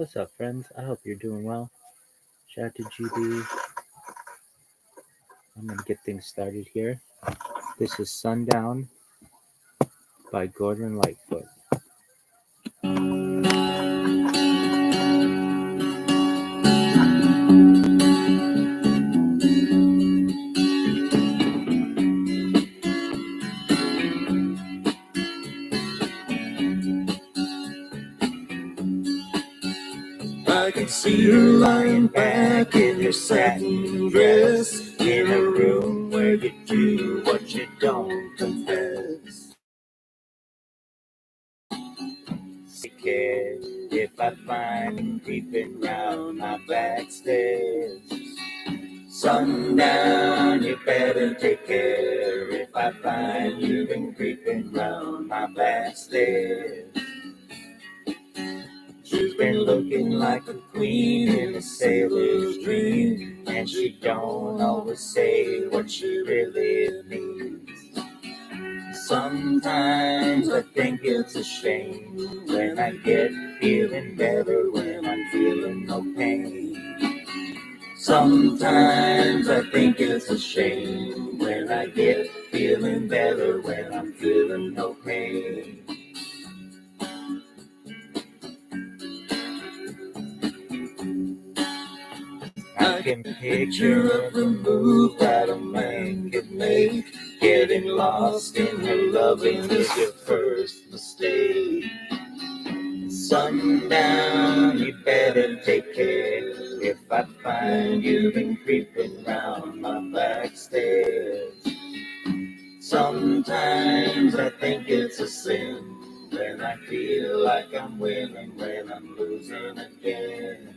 What's up, friends? I hope you're doing well. Shout out to GB. I'm going to get things started here. This is Sundown by Gordon Lightfoot. I can see her lying back in her satin dress in a room where you do what you don't confess. Care if I find him creeping round my back stairs. Sundown, you better take care if I find you've been creeping round my back stairs. She's been looking like a queen in a sailor's dream, and she don't always say what she really means. Sometimes I think it's a shame when I get feeling better when I'm feeling no pain. Sometimes I think it's a shame when I get feeling better when I'm feeling no pain. I can picture the move that a man could make. Getting lost in her loving is your first mistake. Sundown, you better take care if I find you've been creeping round my back stairs. Sometimes I think it's a sin when I feel like I'm winning when I'm losing again.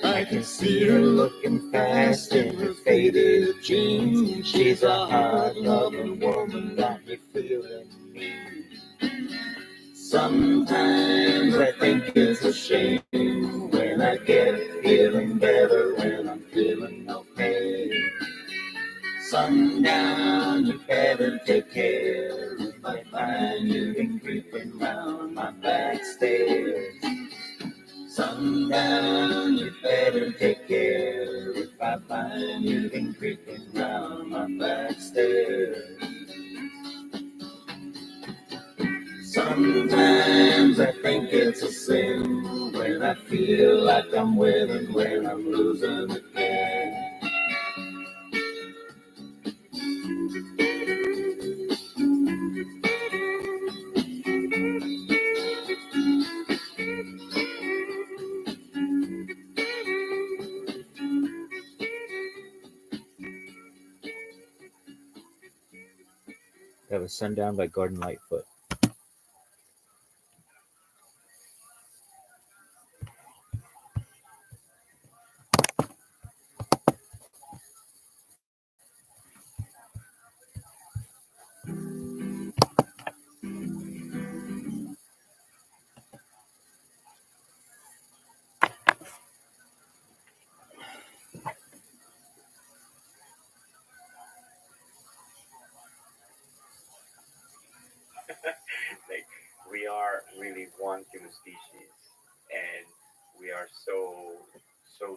I can see her looking fast in her faded jeans. She's a hard-loving woman, got me feeling mean. Sometimes I think it's a shame when I get feeling better when I'm feeling no pain. Sundown, you better take care if I find you've been creeping round my back stairs. Sundown, you better take care if I find you've been creeping round my back stairs. Sometimes I think it's a sin when I feel like I'm winning when I'm losing again. That was Sundown by Gordon Lightfoot. Like we are really one human species, and we are so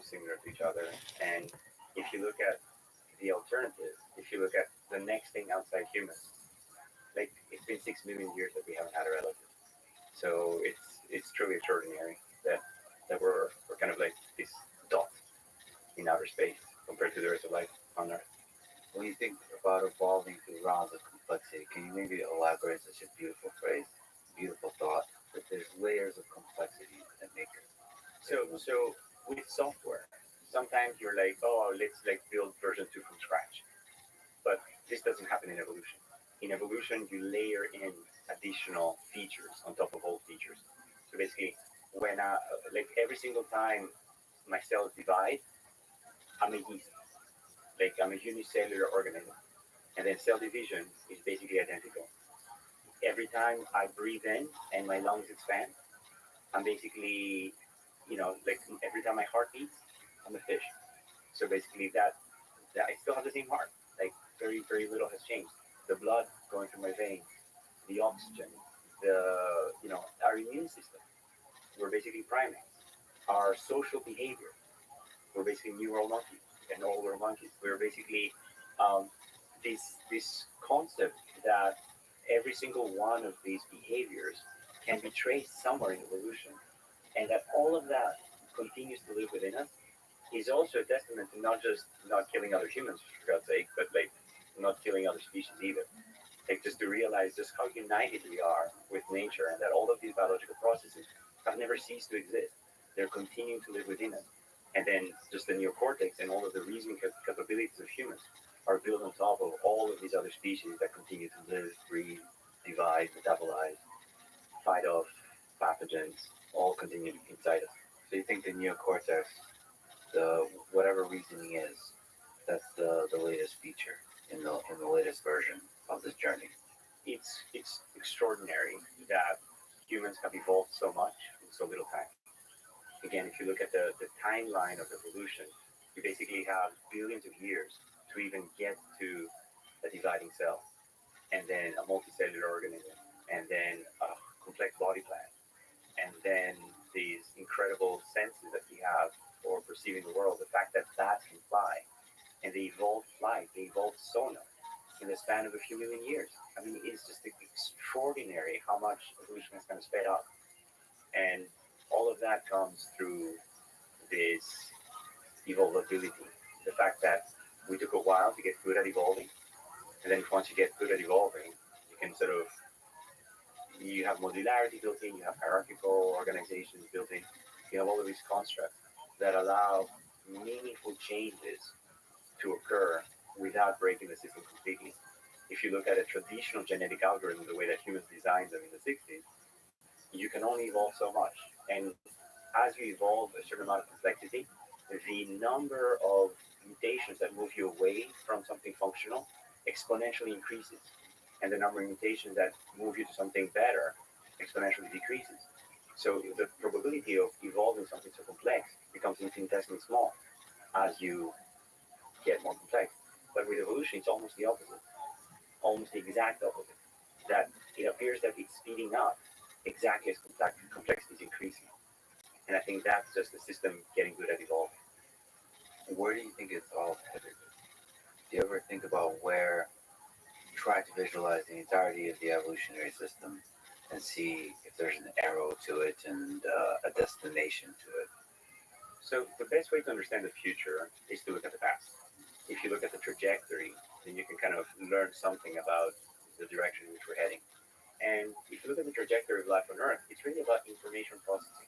similar to each other. And if you look at the alternative, if you look at the next thing outside humans, like it's been 6 million years that we haven't had a relative. So it's truly extraordinary that we're kind of like this dot in outer space compared to the rest of life on Earth. When you think about evolving through realms of complexity, can you maybe elaborate such a beautiful phrase, beautiful thought, that there's layers of complexity that make So with software, sometimes you're like, oh, let's like build version 2 from scratch. But this doesn't happen in evolution. In evolution, you layer in additional features on top of all features. basically, when like every single time my cells divide, I'm a yeast. Like I'm a unicellular organism, and then cell division is basically identical. Every time I breathe in and my lungs expand, I'm basically, like every time my heart beats, I'm a fish. So basically, that I still have the same heart. Like very very little has changed. The blood going through my veins, the oxygen, our immune system. We're basically primates. Our social behavior. We're basically neural monkeys and older monkeys. We're basically um, this concept that every single one of these behaviors can be traced somewhere in evolution, and that all of that continues to live within us is also a testament to not just not killing other humans for God's sake, but like not killing other species either. Like just to realize just how united we are with nature, and that all of these biological processes have never ceased to exist. They're continuing to live within us. And then just the neocortex and all of the reasoning capabilities of humans are built on top of all of these other species that continue to live, breathe, divide, metabolize, fight off pathogens, all continue inside us. So you think the neocortex, the whatever reasoning is, that's the latest feature in the latest version of this journey. It's extraordinary that humans have evolved so much in so little time. Again, if you look at the timeline of evolution, you basically have billions of years to even get to a dividing cell, and then a multicellular organism, and then a complex body plan, and then these incredible senses that we have for perceiving the world. The fact that bats can fly, and they evolved flight, they evolved sonar in the span of a few million years. I mean, it's just extraordinary how much evolution has kind of sped up, and all of that comes through this evolvability. The fact that we took a while to get good at evolving, and then once you get good at evolving, you can sort of you have modularity built in, you have hierarchical organizations built in, you have all of these constructs that allow meaningful changes to occur without breaking the system completely. If you look at a traditional genetic algorithm, the way that humans designed them in the 60s, you can only evolve so much. And as you evolve a certain amount of complexity, the number of mutations that move you away from something functional exponentially increases. And the number of mutations that move you to something better exponentially decreases. So the probability of evolving something so complex becomes infinitesimally small as you get more complex. But with evolution, it's almost the opposite, almost the exact opposite. That it appears that it's speeding up exactly as complexity is increasing. And I think that's just the system getting good at evolving. Where do you think it's all headed? Do you ever think about where, try to visualize the entirety of the evolutionary system and see if there's an arrow to it and a destination to it? So the best way to understand the future is to look at the past. If you look at the trajectory, then you can kind of learn something about the direction in which we're heading. And if you look at the trajectory of life on Earth, it's really about information processing.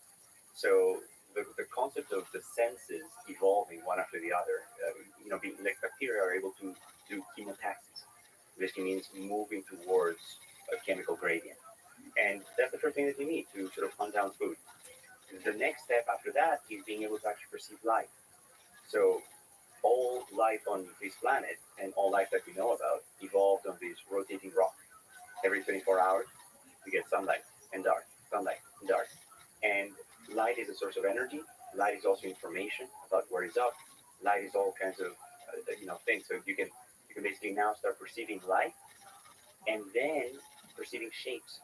So the concept of the senses evolving one after the other, being like bacteria are able to do chemotaxis. Basically means moving towards a chemical gradient. And that's the first thing that you need to sort of hunt down food. The next step after that is being able to actually perceive light. So all life on this planet and all life that we know about evolved on this rotating rock. Every 24 hours, we get sunlight and dark, sunlight and dark. And light is a source of energy. Light is also information about where it's up. Light is all kinds of things. So you can basically now start perceiving light and then perceiving shapes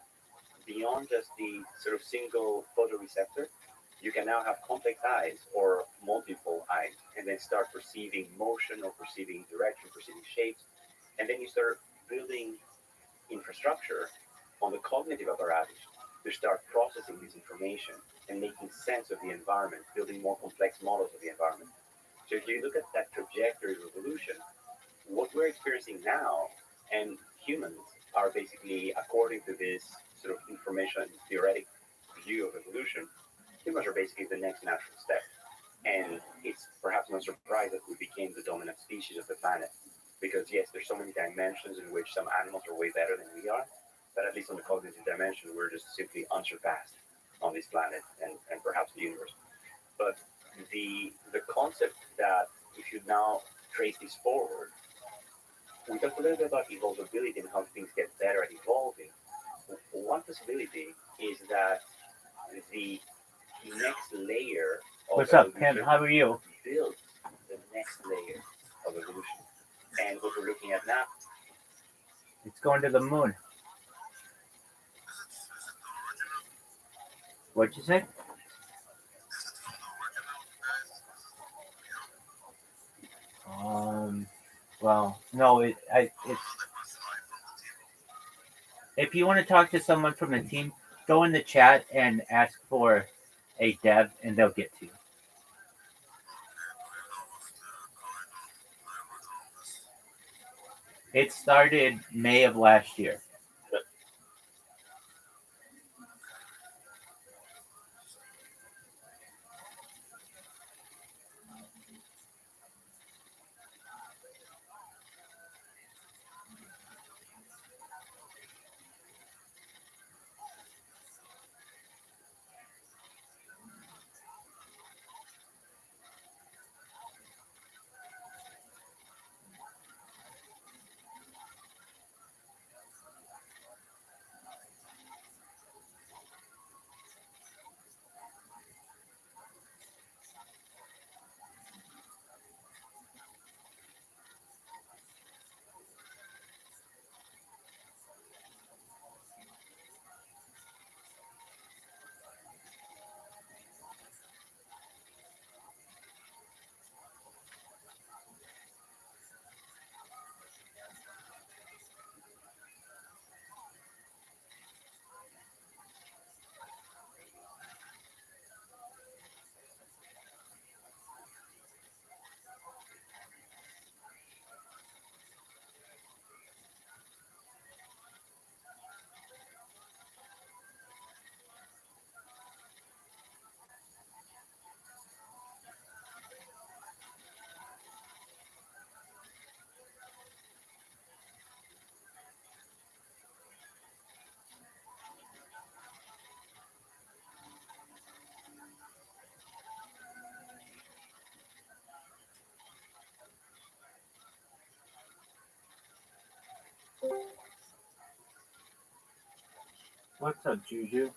beyond just the sort of single photoreceptor. You can now have complex eyes or multiple eyes, and then start perceiving motion or perceiving direction, perceiving shapes, and then you start building infrastructure on the cognitive apparatus to start processing this information and making sense of the environment, building more complex models of the environment. So if you look at that trajectory of evolution, what we're experiencing now and humans are basically, according to this sort of information theoretic view of evolution, humans are basically the next natural step. And it's perhaps no surprise that we became the dominant species of the planet. Because yes, there's so many dimensions in which some animals are way better than we are, but at least on the cognitive dimension, we're just simply unsurpassed on this planet and perhaps the universe. But the concept that if you now trace this forward, we talked a little bit about evolvability and how things get better at evolving. One possibility is that the next layer of What's up, Pim? evolution How are you? builds the next layer of evolution. And what we're looking at now, It's going to the moon. What'd you say? Well, no, it's if you want to talk to someone from the team, go in the chat and ask for a dev, and they'll get to you. It started May of last year. What's up, Juju?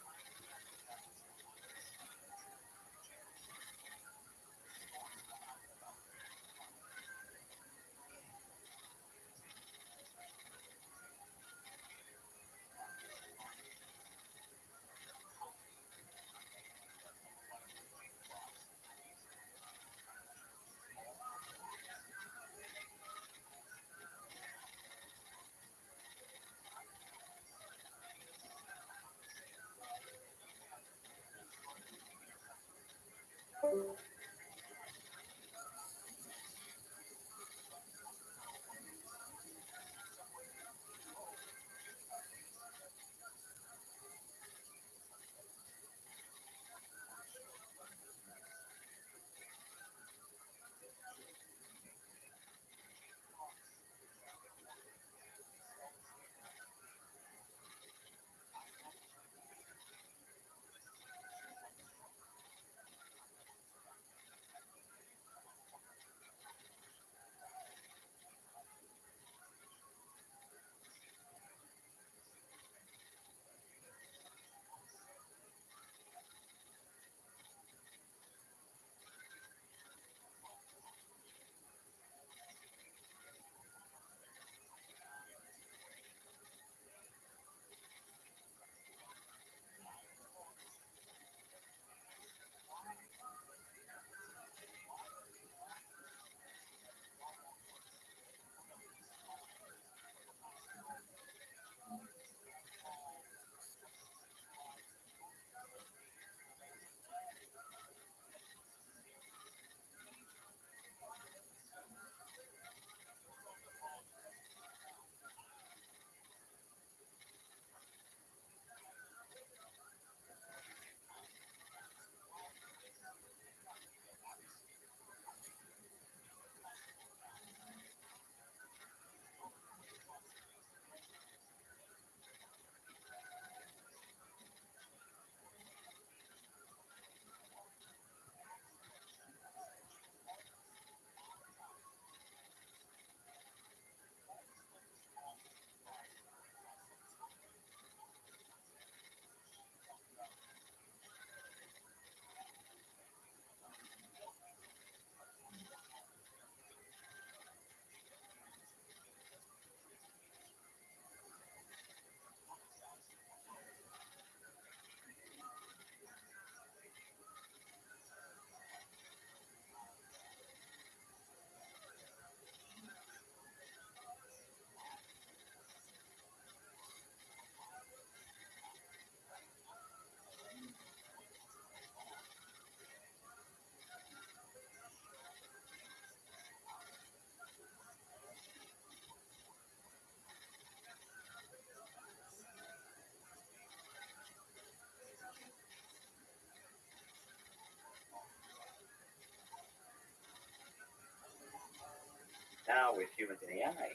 now with humans and AI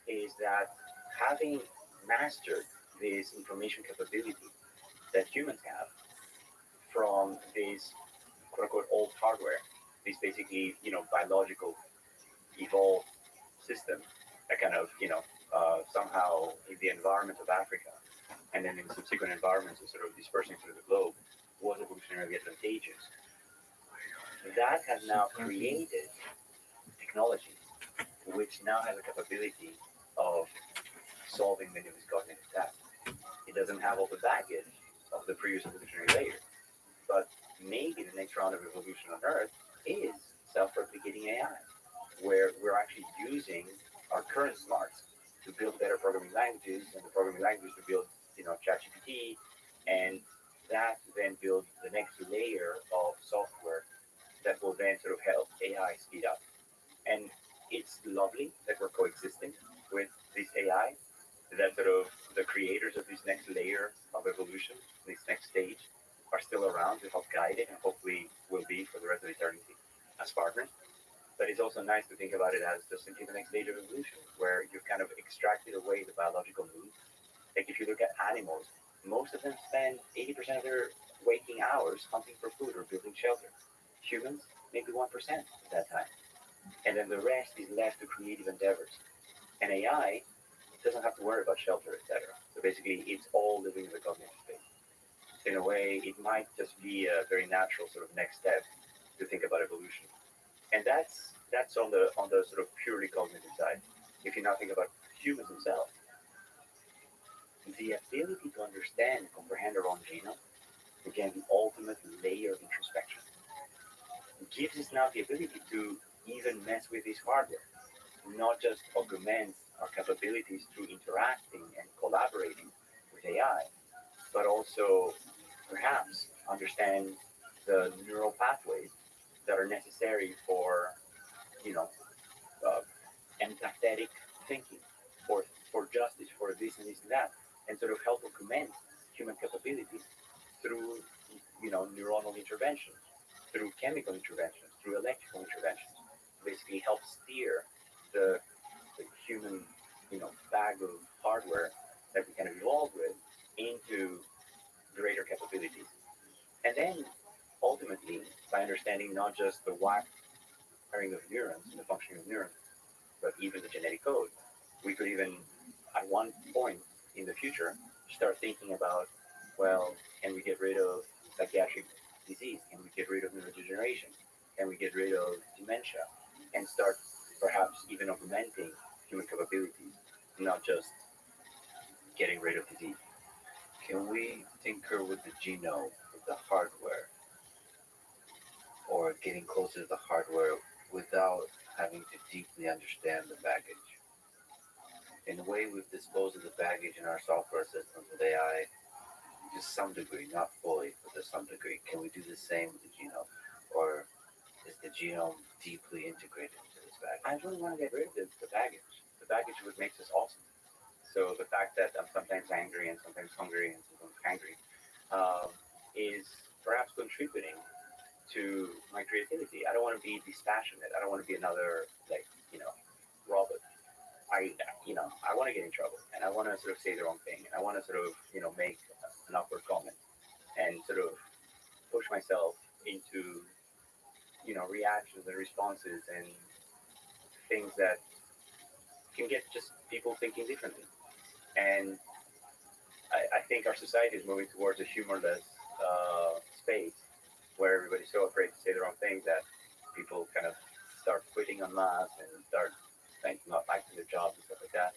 is that having mastered this information capability that humans have from this quote unquote old hardware, this basically, biological evolved system that kind of, somehow in the environment of Africa and then in subsequent environments of sort of dispersing through the globe was evolutionarily advantageous. That has now created technology which now has a capability of solving many of these cognitive tasks. It doesn't have all the baggage of the previous evolutionary layer, but maybe the next round of evolution on Earth is self-replicating AI, where we're actually using our current smarts to build better programming languages, and the programming language to build, ChatGPT, and that then builds the next layer of software that will then sort of help AI speed up. And it's lovely that we're coexisting with this AI, that sort of the creators of this next layer of evolution, this next stage, are still around to help guide it and hopefully will be for the rest of eternity as partners. But it's also nice to think about it as just simply the next stage of evolution, where you've kind of extracted away the biological need. Like if you look at animals, most of them spend 80% of their waking hours hunting for food or building shelter. Humans, maybe 1% at that time. And then the rest is left to creative endeavors. And AI doesn't have to worry about shelter, etc. So basically, it's all living in the cognitive space. In a way, it might just be a very natural sort of next step to think about evolution. And that's on the sort of purely cognitive side. If you now think about humans themselves, the ability to understand and comprehend our own genome, again, the ultimate layer of introspection, gives us now the ability to even mess with this hardware, not just augment our capabilities through interacting and collaborating with AI, but also perhaps understand the neural pathways that are necessary for, you know, uh, empathetic thinking, for justice, for this and this and that, and sort of help augment human capabilities through, neuronal interventions, through chemical interventions, through electrical interventions, basically help steer the human, bag of hardware that we kind of evolve with into greater capabilities. And then ultimately, by understanding not just the wiring of neurons and the functioning of neurons, but even the genetic code, we could even, at one point in the future, start thinking about, well, can we get rid of psychiatric disease? Can we get rid of neurodegeneration? Can we get rid of dementia? And start perhaps even augmenting human capabilities, not just getting rid of disease. Can we tinker with the genome, with the hardware, or getting closer to the hardware without having to deeply understand the baggage? In a way, we've disposed of the baggage in our software systems with AI to some degree, not fully, but to some degree. Can we do the same with the genome? Or is the genome deeply integrated into this baggage? I really want to get rid of the baggage. The baggage is what makes us awesome. So the fact that I'm sometimes angry and sometimes hungry and sometimes hangry is perhaps contributing to my creativity. I don't want to be dispassionate. I don't want to be another robot. I want to get in trouble and I want to sort of say the wrong thing and I want to sort of make an awkward comment and sort of push myself into reactions and responses and things that can get just people thinking differently. And I think our society is moving towards a humorless space where everybody's so afraid to say the wrong thing that people kind of start quitting en masse and start not liking their jobs and stuff like that.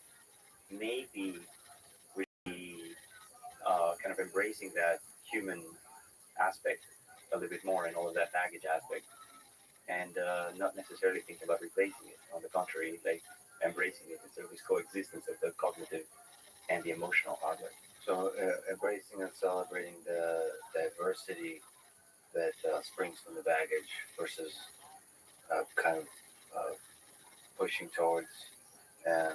Maybe we should be kind of embracing that human aspect a little bit more and all of that baggage aspect and not necessarily thinking about replacing it. On the contrary, like embracing it instead of this coexistence of the cognitive and the emotional hardware. So, embracing and celebrating the diversity that springs from the baggage versus kind of pushing towards and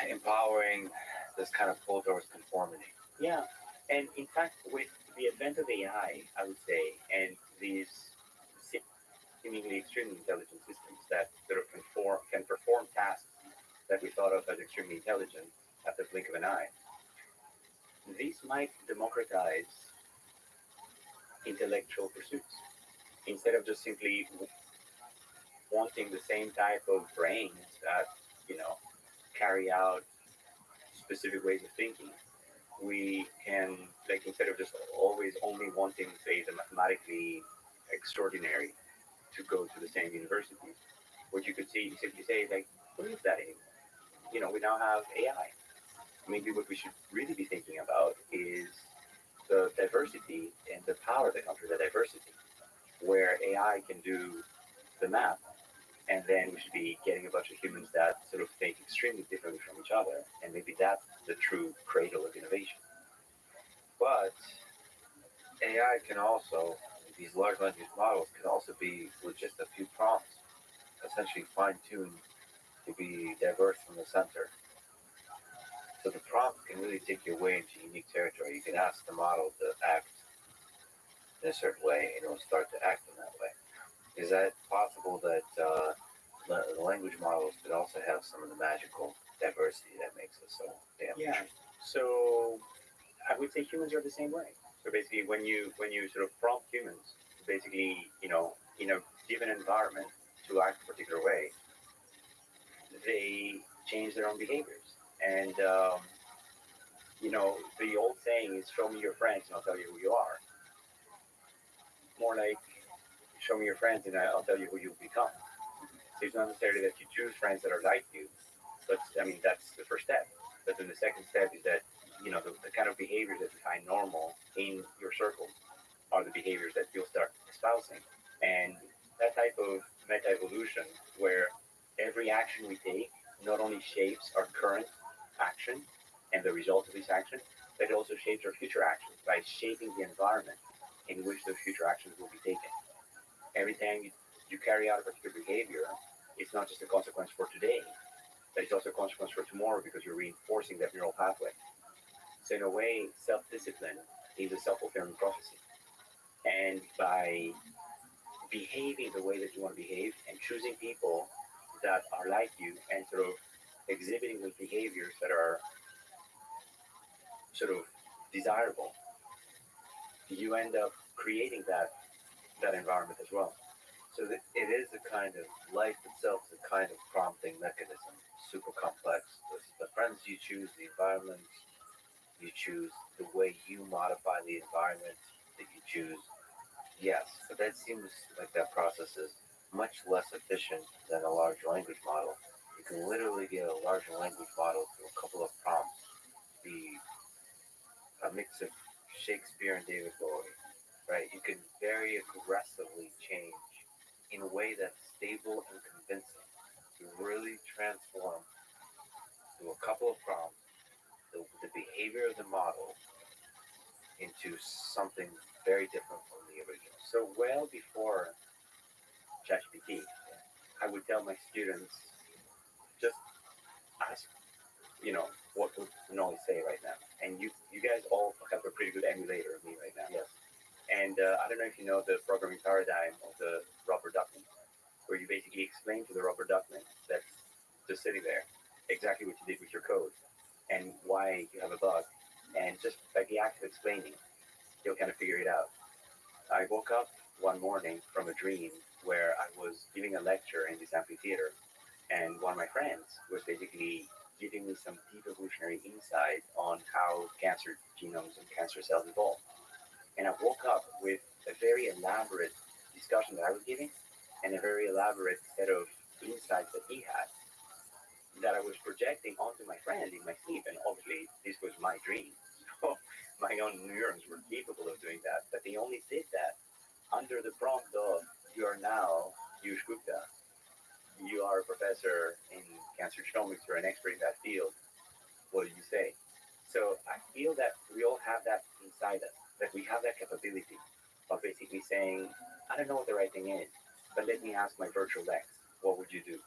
empowering this kind of pull towards conformity. Yeah, and in fact, with the advent of AI, I would say, and these seemingly extremely intelligent systems that sort of conform as extremely intelligent at the blink of an eye. This might democratize intellectual pursuits instead of just simply wanting the same type of brains that carry out specific ways of thinking. We can, like, instead of just always only wanting, say, the mathematically extraordinary to go to the same university, what you could see, you simply say, like, what is that anymore? We now have AI. Maybe what we should really be thinking about is the diversity and the power that comes with the diversity, where AI can do the math, and then we should be getting a bunch of humans that sort of think extremely differently from each other, and maybe that's the true cradle of innovation. But AI can also, these large language models can also be with just a few prompts, essentially fine-tuned to be diverse from the center. So the prompt can really take you away into unique territory. You can ask the model to act in a certain way, and it will start to act in that way. Is that possible that the language models could also have some of the magical diversity that makes us so damn yeah, interesting? so I would say humans are the same way. So basically, when you sort of prompt humans, basically, in a given environment to act a particular way, they change their own behaviors. And the old saying is, "Show me your friends, and I'll tell you who you are." More like, "Show me your friends, and I'll tell you who you'll become." So it's not necessarily that you choose friends that are like you, but I mean that's the first step. But then the second step is that the kind of behaviors that you find normal in your circle are the behaviors that you'll start espousing. And that type of meta evolution, where every action we take not only shapes our current action and the result of this action, but it also shapes our future actions by shaping the environment in which those future actions will be taken. Every time you carry out a particular behavior, it's not just a consequence for today, but it's also a consequence for tomorrow because you're reinforcing that neural pathway. So in a way, self-discipline is a self-fulfilling prophecy. And by behaving the way that you want to behave and choosing people that are like you and sort of exhibiting those behaviors that are sort of desirable, you end up creating that environment as well. So that it is a kind of life itself is a kind of prompting mechanism, super complex. The friends you choose, the environment you choose, the way you modify the environment that you choose. Yes, but that seems like that process is much less efficient than a large language model. You can literally get a large language model through a couple of prompts, be a mix of Shakespeare and David Bowie, right? You can very aggressively change in a way that's stable and convincing to really transform through a couple of prompts the behavior of the model into something very different from the original. So well before ChatGPT, I would tell my students, just ask, what would Nolly say right now? And you guys all have a pretty good emulator of me right now. Yes. And I don't know if you know the programming paradigm of the rubber duckman, where you basically explain to the rubber duckman that's just sitting there exactly what you did with your code and why you have a bug. And just by the act of explaining, he'll kind of figure it out. I woke up one morning from a dream where I was giving a lecture in this amphitheater, and one of my friends was basically giving me some deep evolutionary insight on how cancer genomes and cancer cells evolve. And I woke up with a very elaborate discussion that I was giving and a very elaborate set of insights that he had that I was projecting onto my friend in my sleep. And obviously, this was my dream. So my own neurons were capable of doing that, but they only did that under the prompt of, "You are now Yush Gupta. You are a professor in cancer genomics. You're an expert in that field. What do you say?" So I feel that we all have that inside us, that we have that capability of basically saying, "I don't know what the right thing is, but let me ask my virtual X, what would you do?"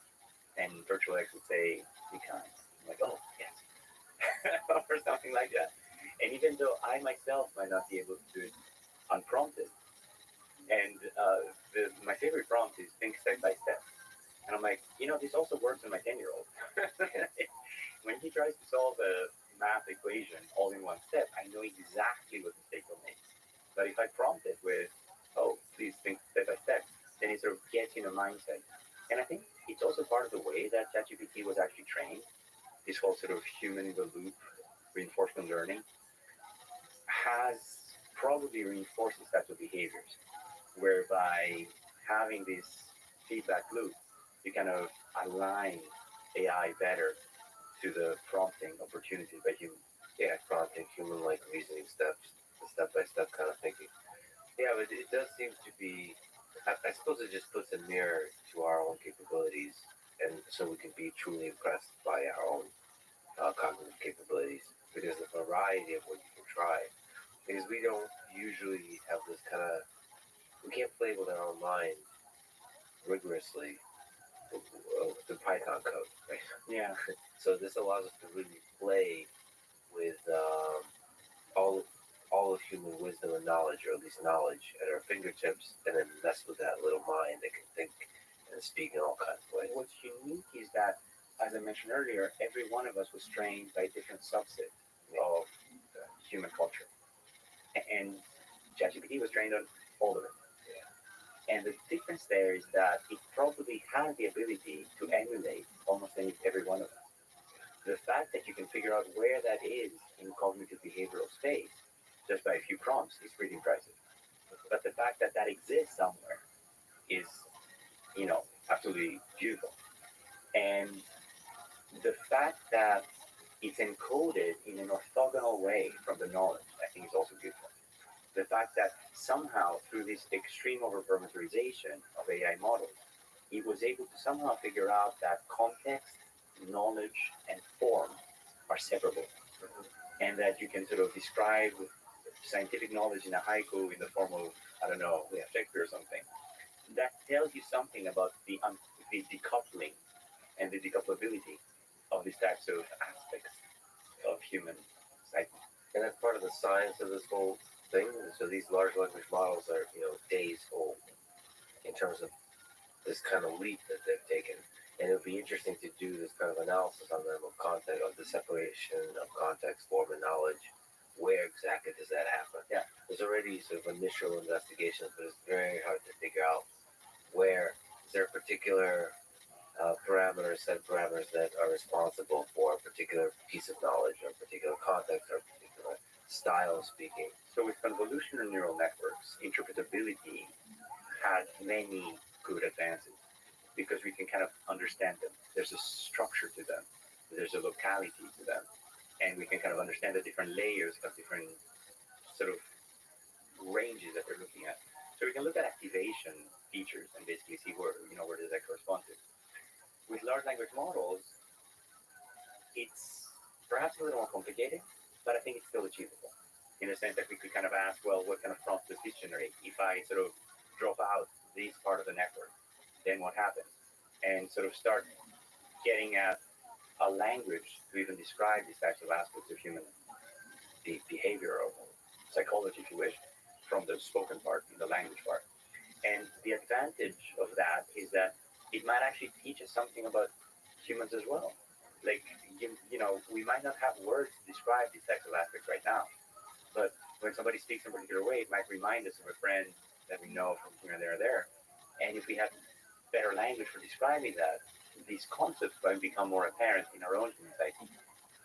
And virtual X would say, "Be kind." I'm like, "Oh, yes." Or something like that. And even though I myself might not be able to do it unprompted, and my favorite prompt is think step by step. And I'm like, this also works on my 10-year-old. human mindset. And I think it's also part of the way that ChatGPT was actually trained. This whole sort of human in the loop reinforcement learning has probably reinforced these types of behaviors, whereby having this feedback loop, you kind of align AI better to the prompting opportunities by human. Yeah, prompting human-like reasoning steps, the step-by-step kind of thinking. Yeah, but it does seem to be. I suppose it just puts a mirror to our own capabilities, and so we can be truly impressed by our own cognitive capabilities because the variety of what you can try. Because we don't usually have this kind of. We can't play with our own mind rigorously with the Python code, right? Yeah. So this allows us to really play with all all of human wisdom and knowledge, or at least knowledge, at our fingertips, and then mess with that little mind that can think and speak in all kinds of ways. What's unique is that, as I mentioned earlier, every one of us was trained by a different subset of human culture. And ChatGPT was trained on all of it. And the difference there is that it probably has the ability to emulate almost every one of us. The fact that you can figure out where that is in cognitive behavioral space just by a few prompts is pretty impressive. But the fact that that exists somewhere is, absolutely beautiful. And the fact that it's encoded in an orthogonal way from the knowledge, I think is also beautiful. The fact that somehow through this extreme overparameterization of AI models, it was able to somehow figure out that context, knowledge, and form are separable. And that you can sort of describe scientific knowledge in a haiku in the form of, I don't know, Shakespeare or something. That tells you something about the decoupling and the decouplability of these types of aspects of human psyche. And that's part of the science of this whole thing. So these large language models are, days old in terms of this kind of leap that they've taken. And it would be interesting to do this kind of analysis on them of content, of the separation of context, form, and knowledge. Where exactly does that happen? Yeah. There's already sort of initial investigations, but it's very hard to figure out where. Is there a particular set parameters that are responsible for a particular piece of knowledge, or a particular context, or a particular style of speaking? So with convolutional neural networks, interpretability had many good advances because we can kind of understand them. There's a structure to them. There's a locality to them. And we can kind of understand the different layers of different sort of ranges that they're looking at. So we can look at activation features and basically see where does that correspond to. With large language models, it's perhaps a little more complicated, but I think it's still achievable. In the sense that we could kind of ask, well, what kind of prompt does this generate? If I sort of drop out this part of the network, then what happens? And sort of start getting at a language to even describe these types of aspects of human behavior or psychology, if you wish, from the spoken part, the language part. And the advantage of that is that it might actually teach us something about humans as well. Like, we might not have words to describe these types of aspects right now, but when somebody speaks in a particular way, it might remind us of a friend that we know from here and there. And if we have better language for describing that, these concepts might become more apparent in our own human psyche,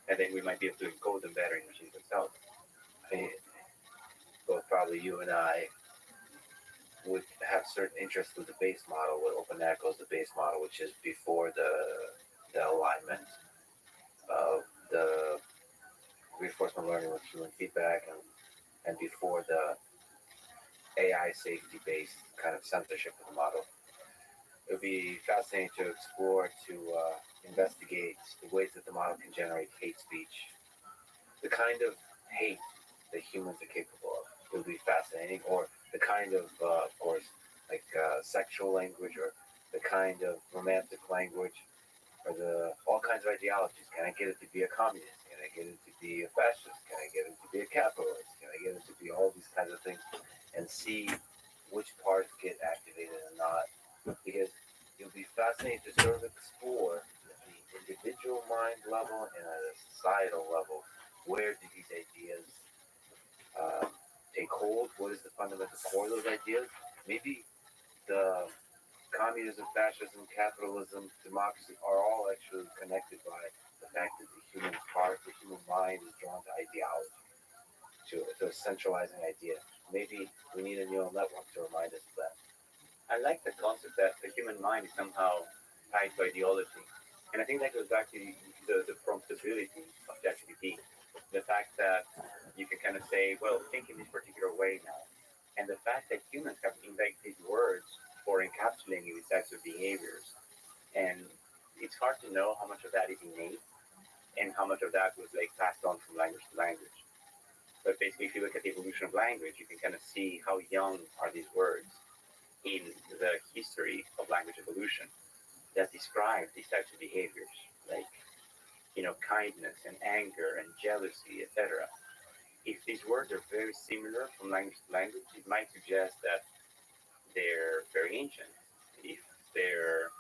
and then we might be able to encode them better in machines themselves. I mean, both probably you and I would have certain interests with the base model, what OpenEcho is the base model, which is before the alignment of the reinforcement learning with human feedback, and before the AI safety based kind of censorship of the model. It would be fascinating to explore, to investigate the ways that the model can generate hate speech, the kind of hate that humans are capable of. It would be fascinating, or the kind of course, like sexual language, or the kind of romantic language, or all kinds of ideologies. Can I get it to be a communist? Can I get it to be a fascist? Can I get it to be a capitalist? Can I get it to be all these kinds of things, and see which parts get activated and not? Because it would be fascinating to sort of explore at the individual mind level and at a societal level, where do these ideas take hold? What is the fundamental core of those ideas? Maybe the communism, fascism, capitalism, democracy are all actually connected by the fact that the human heart, the human mind is drawn to ideology, to a centralizing idea. Maybe we need a neural network to remind us of that. I like the concept that the human mind is somehow tied to ideology. And I think that goes back to the promptability of ChatGPT. The fact that you can kind of say, well, think in this particular way now. And the fact that humans have invented words for encapsulating these types of behaviors. And it's hard to know how much of that is innate and how much of that was like passed on from language to language. But basically, if you look at the evolution of language, you can kind of see how young are these words in the history of language evolution that describe these types of behaviors, like kindness and anger and jealousy, etc. If these words are very similar from language to language, it might suggest that they're very ancient. If they're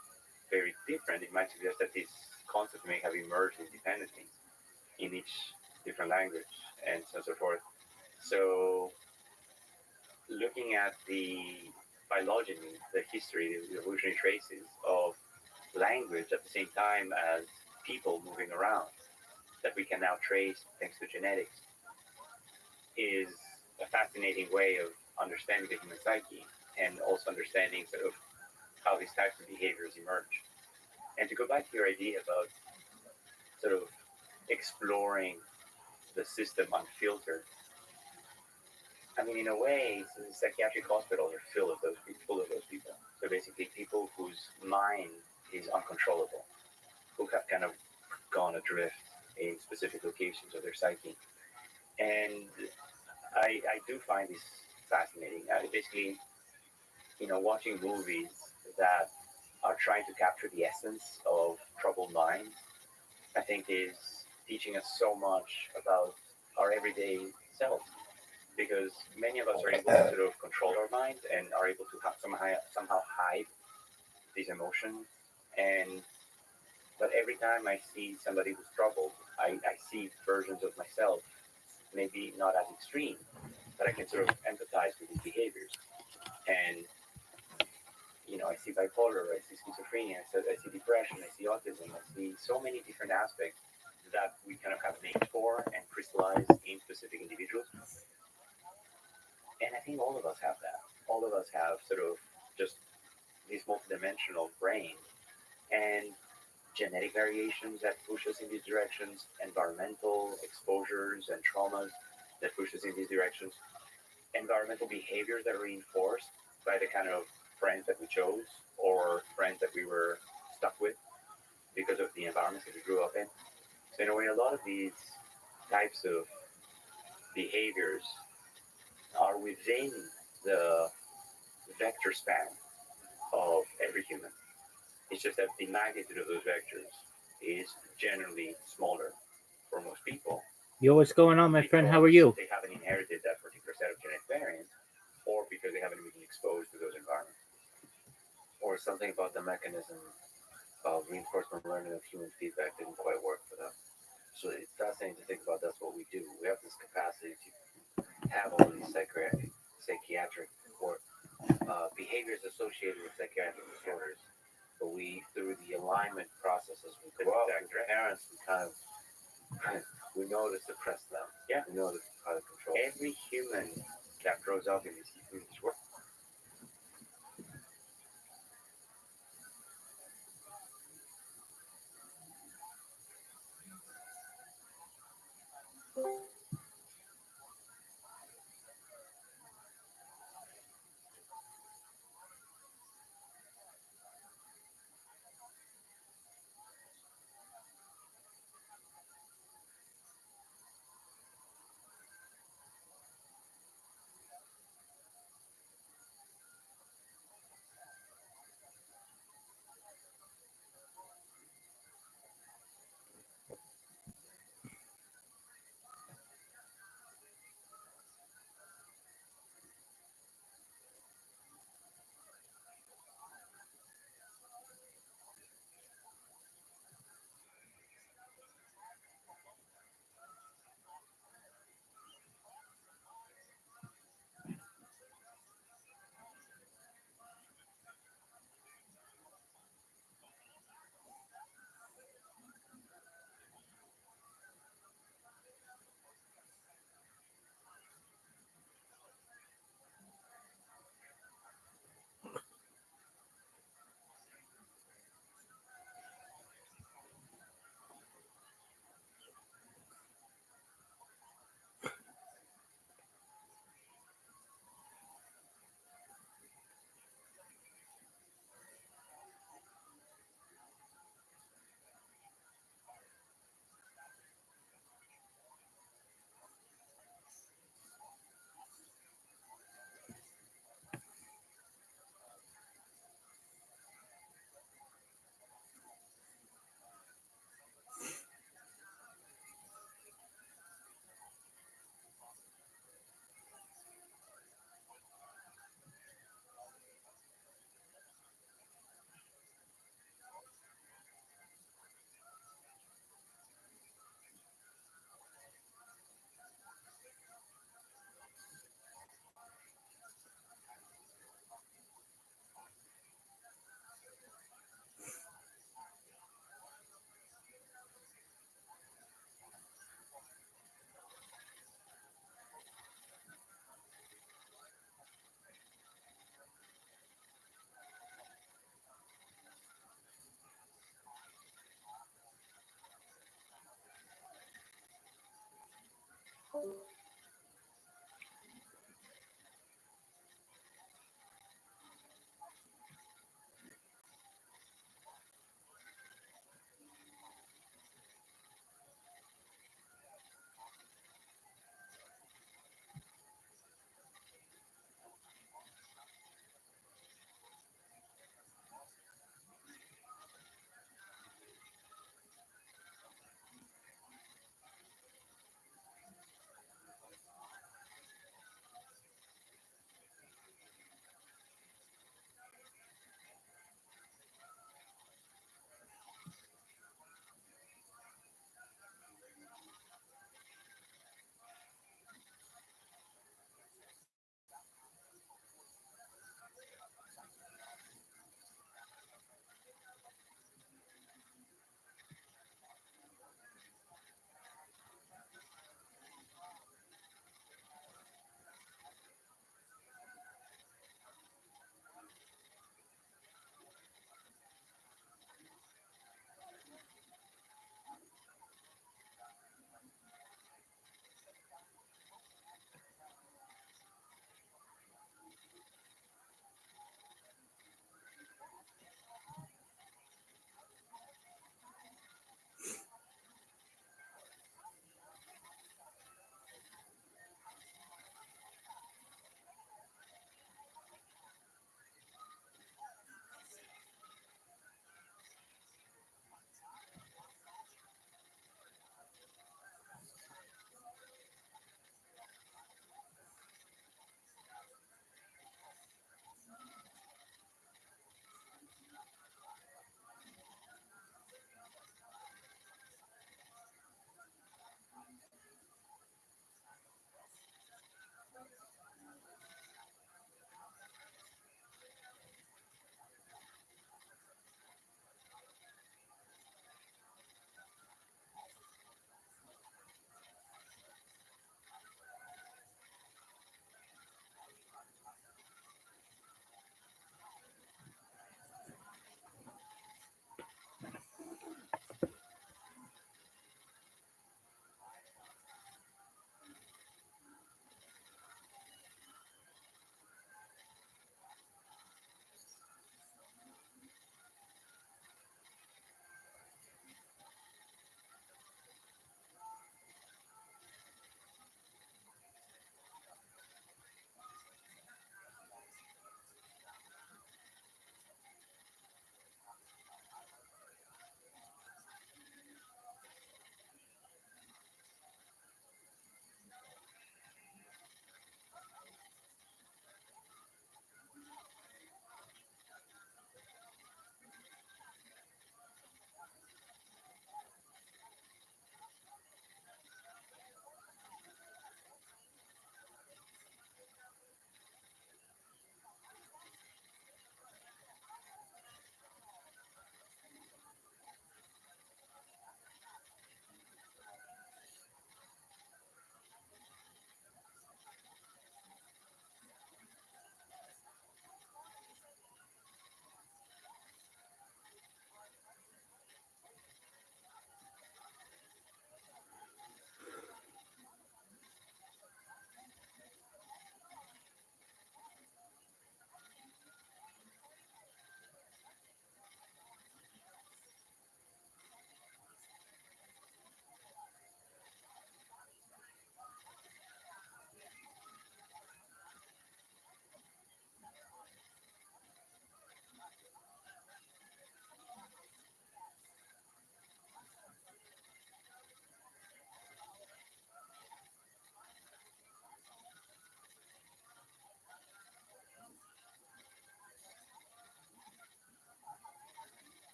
very different, it might suggest that these concepts may have emerged independently in each different language and so on and so forth. So, looking at the phylogeny, the history, the evolutionary traces of language at the same time as people moving around that we can now trace thanks to genetics is a fascinating way of understanding the human psyche and also understanding sort of how these types of behaviors emerge. And to go back to your idea about sort of exploring the system unfiltered, I mean, in a way, psychiatric hospitals are full of those people. So basically, people whose mind is uncontrollable, who have kind of gone adrift in specific locations of their psyche. And I do find this fascinating. Basically, watching movies that are trying to capture the essence of troubled minds, I think is teaching us so much about our everyday self. Because many of us are able to sort of control our mind and are able to somehow hide these emotions. And but every time I see somebody who's troubled, I see versions of myself, maybe not as extreme, but I can sort of empathize with these behaviors. And I see bipolar, I see schizophrenia, I see depression, I see autism, I see so many different aspects that we kind of have names for and crystallize in specific individuals. And I think all of us have that. All of us have sort of just this multidimensional brain and genetic variations that push us in these directions, environmental exposures and traumas that push us in these directions, environmental behaviors that are reinforced by the kind of friends that we chose or friends that we were stuck with because of the environments that we grew up in. So in a way, a lot of these types of behaviors are within the vector span of every human. It's just that the magnitude of those vectors is generally smaller for most people. Yo, what's going on, my friend? How are you? They haven't inherited that particular set of genetic variants, or because they haven't been exposed to those environments. Or something about the mechanism of reinforcement learning of human feedback didn't quite work for them. So it's fascinating to think about that's what we do. We have this capacity to have all these psychiatric or behaviors associated with psychiatric disorders. But we, through the alignment processes we grow up with our parents, we kind of we know to suppress them. Yeah. We know how to control them. Every human that grows up in this world.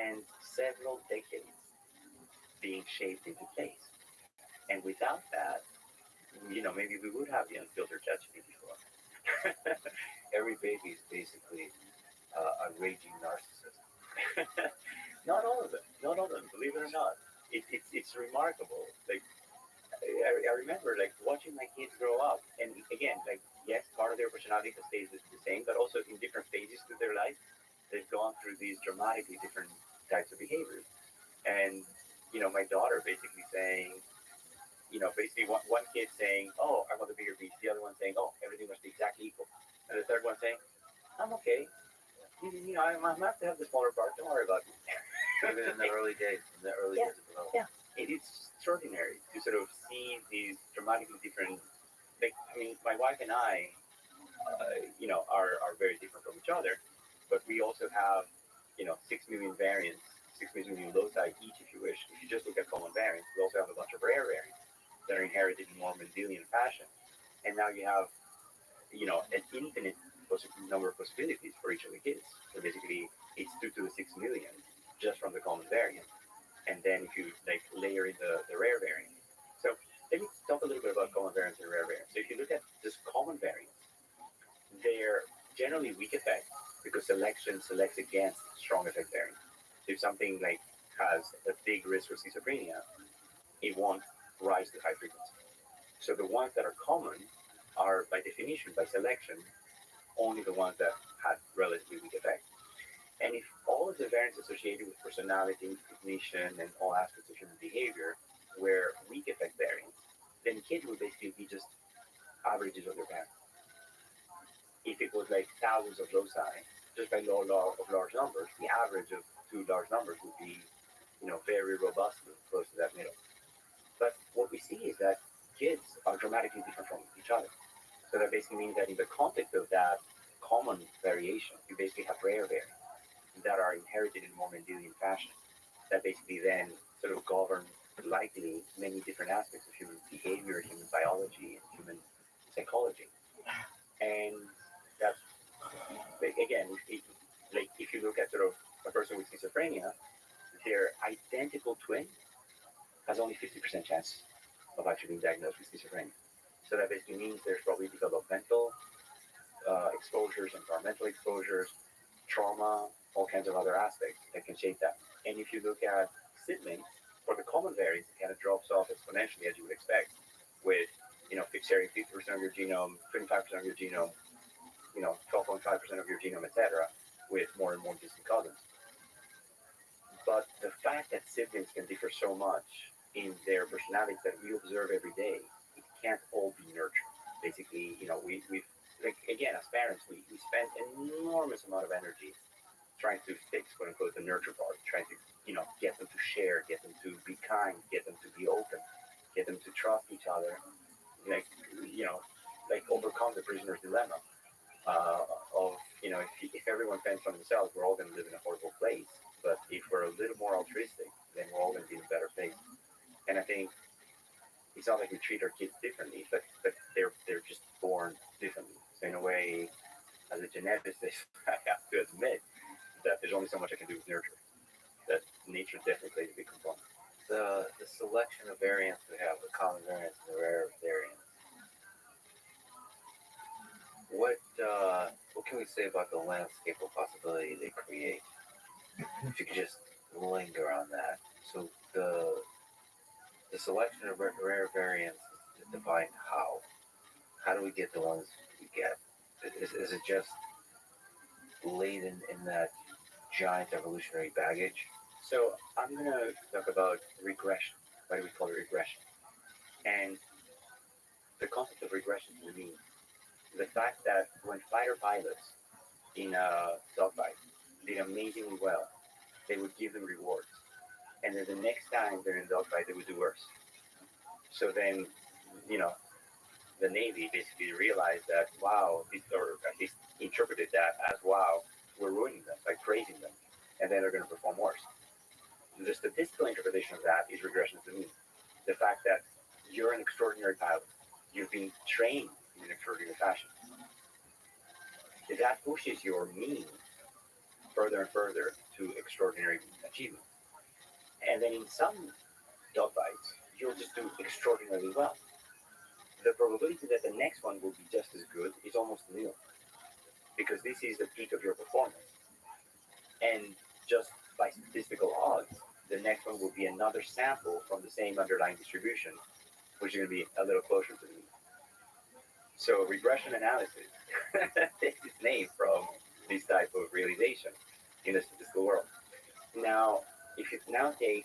and several decades being shaped into place. And without that, maybe we would have the unfiltered ChatGPT before. Every baby is basically a raging narcissist. Not all of them. Not all of them. Believe it or not, it's remarkable. Like I remember like watching my kids grow up, and again, like yes, part of their personality stays the same, but also in different phases of their life, they've gone through these dramatically different types of behaviors. And my daughter basically saying, basically one kid saying, "Oh, I want a bigger piece," the other one saying, "Oh, everything must be exactly equal," and the third one saying, "I'm okay. I'm have to have the smaller part. Don't worry about it." Even in the early days, Yeah. of development. Yeah, it is extraordinary to sort of see these dramatically different. Like, I mean, my wife and I, are very different from each other, but we also have, 6 million variants, 6 million loci each, if you wish. If you just look at common variants, we also have a bunch of rare variants that are inherited in more Mendelian fashion, and now you have, an infinite number of possibilities for each of the kids. So basically, it's 2 to the 6 million just from the common variant. And then if you like layer in the rare variant. So let me talk a little bit about common variants and rare variants. So if you look at just common variants, they're generally weak effect because selection selects against strong effect variants. So if something like has a big risk for schizophrenia, it won't rise to high frequency. So the ones that are common are by definition, by selection, only the ones that had relatively weak effect. And if all of the variants associated with personality, cognition, and all aspects of human behavior were weak effect variants, then kids would basically be just averages of their parents. If it was like thousands of loci, just by law of large numbers, the average of two large numbers would be, very robust and close to that middle. But what we see is that kids are dramatically different from each other. So that basically means that in the context of that common variation, you basically have rare variants that are inherited in more Mendelian fashion that basically then sort of govern likely many different aspects of human behavior, human biology, and human psychology. And that's, like, again, if you look at sort of a person with schizophrenia, their identical twin has only 50% chance of actually being diagnosed with schizophrenia. So that basically means there's probably developmental exposures, environmental exposures, trauma, all kinds of other aspects that can shape that. And if you look at siblings, for the common variants, it kind of drops off exponentially as you would expect, with sharing 50% of your genome, 25% of your genome, 12.5% of your genome, etc., with more and more distant cousins. But the fact that siblings can differ so much in their personalities that we observe every day, it can't all be nurtured. Basically, we've like again as parents, we spend an enormous amount of energy trying to fix quote unquote the nurture part, trying to get them to share, get them to be kind, get them to be open, get them to trust each other, like like overcome the prisoner's dilemma of if everyone fends on themselves, we're all going to live in a horrible place. But if we're a little more altruistic, then we're all going to be in a better place. And I think it's not like we treat our kids differently, but they're just born differently. So in a way, as a geneticist, I have to admit that there's only so much I can do with nurture. That nature definitely plays a big component. The selection of variants we have, the common variants and the rare variants. What can we say about the landscape of possibility they create? If you could just linger on that. So the selection of rare variants is defined how? How do we get the ones we get? Is it just laden in that giant evolutionary baggage? So I'm going to talk about regression. Why do we call it regression? And the concept of regression to me, the fact that when fighter pilots in a dogfight did amazingly well, they would give them rewards. And then the next time they're in a dogfight, they would do worse. So then, the Navy basically realized that, wow, or at least interpreted that as, wow, we're ruining them by praising them. And then they're going to perform worse. The statistical interpretation of that is regression to the mean. The fact that you're an extraordinary pilot, you've been trained in an extraordinary fashion. That pushes your mean further and further to extraordinary achievement. And then in some dog bites, you'll just do extraordinarily well. The probability that the next one will be just as good is almost nil, because this is the peak of your performance. And just by statistical odds, the next one will be another sample from the same underlying distribution, which is going to be a little closer to the mean. So regression analysis takes its name from this type of realization in the statistical world. Now, if you now take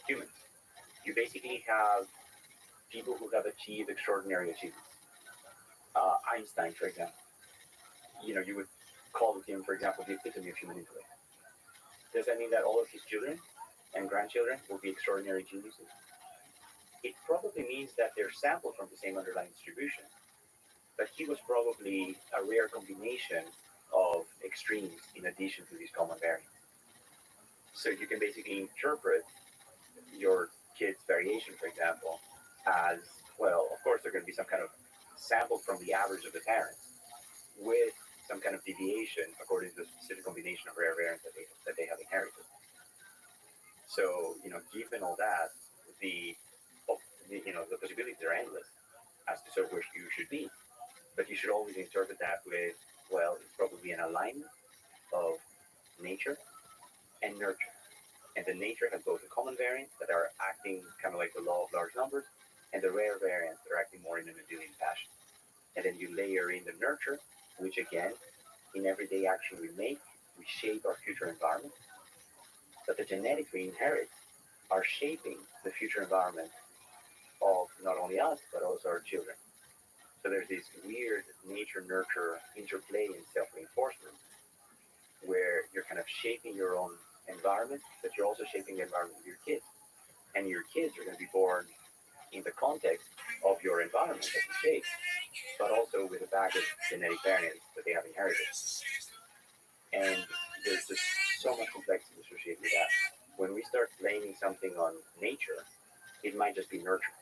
humans, you basically have people who have achieved extraordinary achievements. Einstein, for example, you would call him, for example, the epitome of human intellect. Does that mean that all of his children and grandchildren will be extraordinary geniuses? It probably means that they're sampled from the same underlying distribution, but he was probably a rare combination of extremes in addition to these common variants. So you can basically interpret your kid's variation, for example, as, well, of course, there's going to be some kind of sample from the average of the parents with some kind of deviation according to the specific combination of rare variants that they have inherited. So, given all that, the possibilities are endless as to sort of where you should be. But you should always interpret that with, well, it's probably an alignment of nature and nurture. And the nature has both the common variants that are acting kind of like the law of large numbers, and the rare variants that are acting more in a Mendelian fashion. And then you layer in the nurture, which again, in everyday action we make, we shape our future environment. But the genetics we inherit are shaping the future environment of not only us, but also our children. So there's this weird nature-nurture interplay and self-reinforcement where you're kind of shaping your own environment, but you're also shaping the environment of your kids. And your kids are going to be born in the context of your environment that you shape, but also with a bag of genetic variants that they have inherited. And there's just so much complexity associated with that. When we start blaming something on nature, it might just be nurture.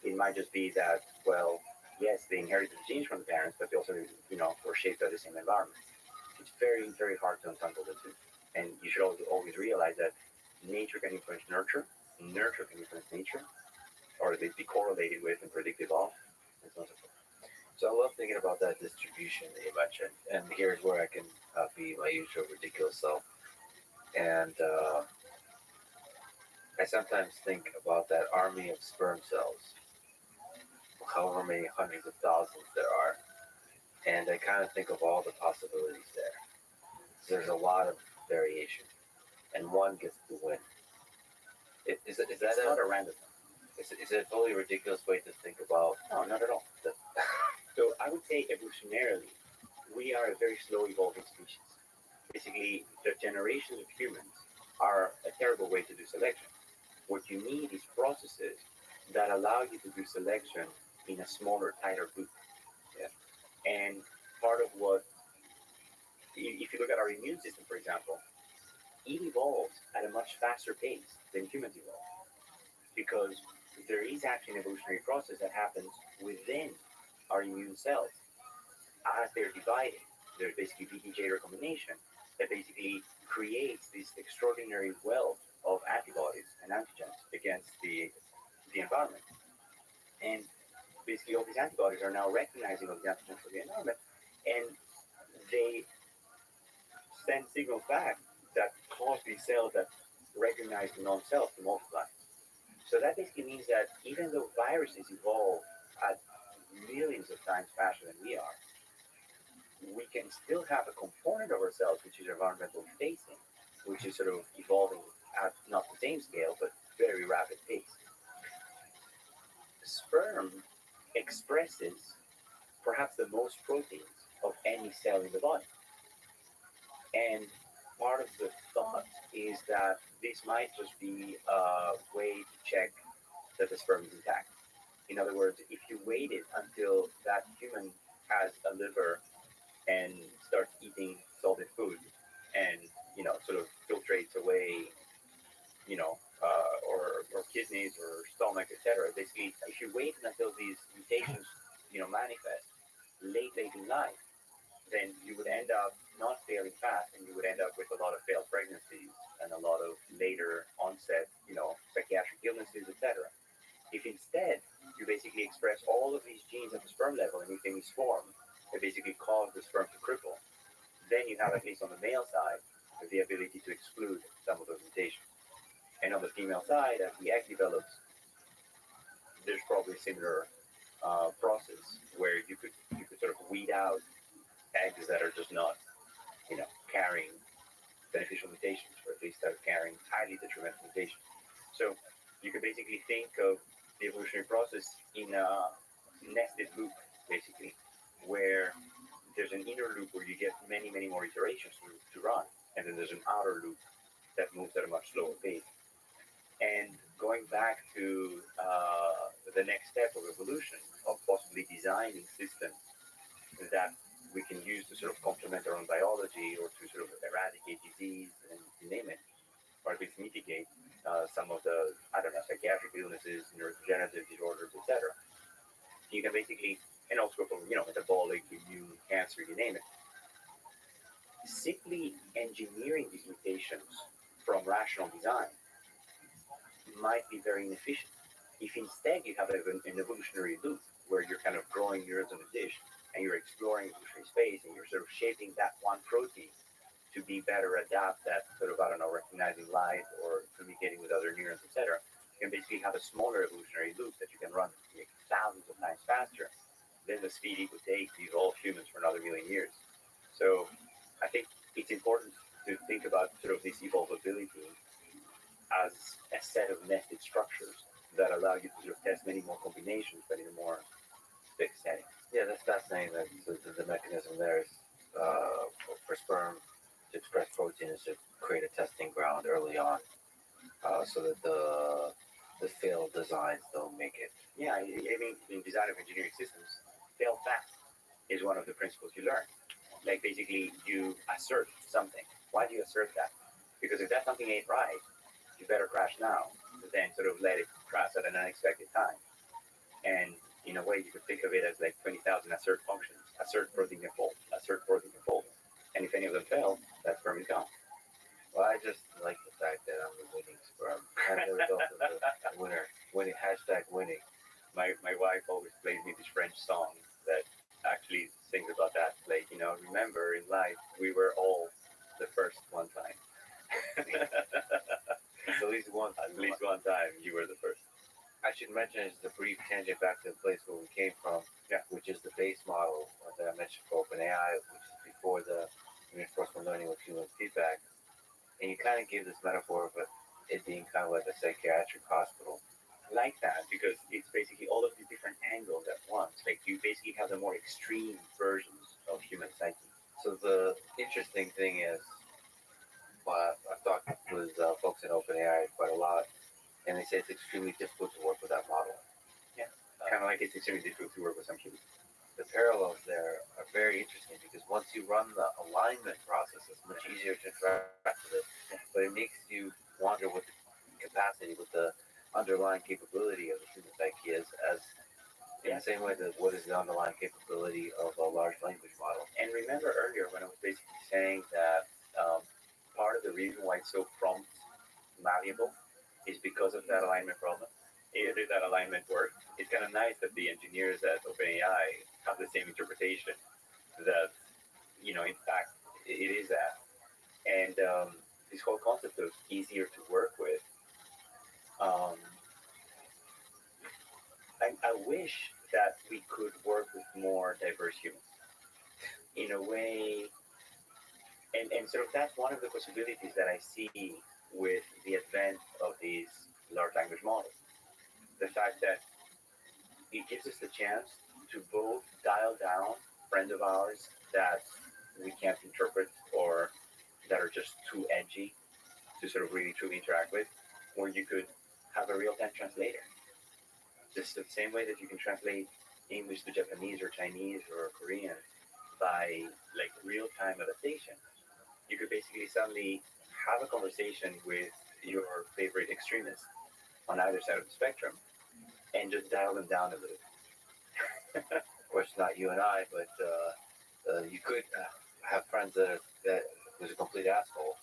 It might just be that, well, yes, they inherited the genes from the parents, but they also, were shaped by the same environment. It's very, very hard to untangle the two. And you should always realize that nature can influence nurture, nurture can influence nature, or they'd be correlated with and predictive of, and so on and so forth. So I love thinking about that distribution that you mentioned, and here's where I can be my usual ridiculous self. And I sometimes think about that army of sperm cells, however many hundreds of thousands there are, and I kind of think of all the possibilities there. So there's a lot of variation, and one gets to win. Is that It's not a random. is it a totally ridiculous way to think about? No, not at all. So I would say evolutionarily, we are a very slow evolving species. Basically, the generations of humans are a terrible way to do selection. What you need is processes that allow you to do selection in a smaller, tighter group. Yeah. And part of what, if you look at our immune system, for example, it evolves at a much faster pace than humans evolve, because there is actually an evolutionary process that happens within our immune cells as they're dividing. There's basically VDJ recombination that basically creates this extraordinary wealth of antibodies and antigens against the environment. And basically all these antibodies are now recognizing all the antigens for the environment, and they send signals back that cause these cells that recognize the non-self to multiply. So that basically means that even though viruses evolve at millions of times faster than we are, we can still have a component of ourselves which is environmental facing, which is sort of evolving at not the same scale, but very rapid pace. Sperm expresses perhaps the most proteins of any cell in the body. And part of the thought is that this might just be a way to check that the sperm is intact. In other words, if you waited until that human has a liver and starts eating solid food and, sort of filtrates away, or kidneys or stomach, etc. Basically, if you wait until these mutations, manifest late in life, then you would end up not failing fast, and you would end up with a lot of failed pregnancies and a lot of later onset, psychiatric illnesses, etc. If instead you basically express all of these genes at the sperm level and within this form, they basically cause the sperm to cripple, then you have, at least on the male side, the ability to exclude some of those mutations. And on the female side, as the egg develops, there's probably a similar process where you could sort of weed out eggs that are just not, carrying beneficial mutations, or at least that are carrying highly detrimental mutations. So you could basically think of the evolutionary process in a nested loop, basically, where there's an inner loop where you get many, many more iterations to run, and then there's an outer loop that moves at a much slower pace. And going back to the next step of evolution, of possibly designing systems that we can use to sort of complement our own biology, or to sort of eradicate disease and you name it, or at least mitigate some of the, psychiatric illnesses, neurodegenerative disorders, etc. You can basically, and also from, metabolic, immune, cancer, you name it, simply engineering these mutations from rational design might be very inefficient. If instead you have an evolutionary loop where you're kind of growing neurons on a dish, and you're exploring evolutionary space, and you're sort of shaping that one protein to be better adapt at sort of, recognizing light or communicating with other neurons, etc., you can basically have a smaller evolutionary loop that you can run like thousands of times faster than the speed it would take to evolve humans for another million years. So I think it's important to think about sort of this evolvability as a set of nested structures that allow you to sort of test many more combinations, but in a more fixed setting. Yeah, that's fascinating. That the mechanism there is for sperm to express protein is to create a testing ground early on, so that the failed designs don't make it. Yeah, I mean, in design of engineering systems, fail fast is one of the principles you learn. Like basically, you assert something. Why do you assert that? Because if that something ain't right, you better crash now, than sort of let it crash at an unexpected time. And in a way, you could think of it as like 20,000 assert functions. Assert protein can fold. Assert protein can fold. And if any of them fail, that sperm is gone. Well, I just like the fact that I'm the winning sperm. I'm the result of the winner. Winning #winning. My wife always plays me this French song that actually sings about that. Like, remember in life, we were all the first one time. At least one time. At least one time, you were the first. I should mention as a brief tangent back to the place where we came from, which is the base model that I mentioned for OpenAI, which is before the reinforcement learning with human feedback. And you kind of gave this metaphor of it being kind of like a psychiatric hospital. Like that, because it's basically all of these different angles at once. Like you basically have the more extreme versions of human psyche. So the interesting thing is, I've talked with folks in OpenAI quite a lot, and they say it's extremely difficult to work with that model. Yeah, kind of like it's extremely difficult to work with some humans. The parallels there are very interesting because once you run the alignment process, it's much easier to interact with it, but it makes you wonder what the capacity, what the underlying capability of the human psyche is, as in the same way that what is the underlying capability of a large language model. And remember earlier when I was basically saying that part of the reason why it's so prompt malleable is because of that alignment problem. If that alignment works, it's kind of nice that the engineers at OpenAI have the same interpretation that, in fact, it is that. And this whole concept of easier to work with, I wish that we could work with more diverse humans in a way. And sort of that's one of the possibilities that I see with the advent of these large language models. The fact that it gives us the chance to both dial down friends of ours that we can't interpret or that are just too edgy to sort of really truly interact with, or you could have a real-time translator. Just the same way that you can translate English to Japanese or Chinese or Korean by like real-time adaptation. You could basically suddenly have a conversation with your favorite extremists on either side of the spectrum and just dial them down a little. Of course, not you and I, but you could have friends that who's a complete asshole,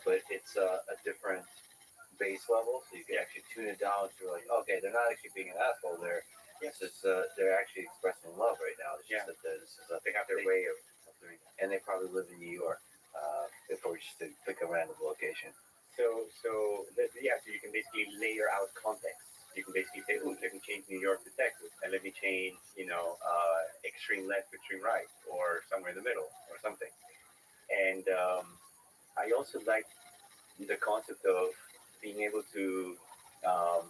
but it's a different base level, so you can actually tune it down to like, okay, they're not actually being an asshole. It's just they're actually expressing love right now. It's just that this is They have their way of doing that. and they probably live in New York. Before just to pick a random location. So you can basically layer out context. You can basically say, oh, let me change New York to Texas, and let me change, extreme left, extreme right, or somewhere in the middle, or something. And I also like the concept of being able to um,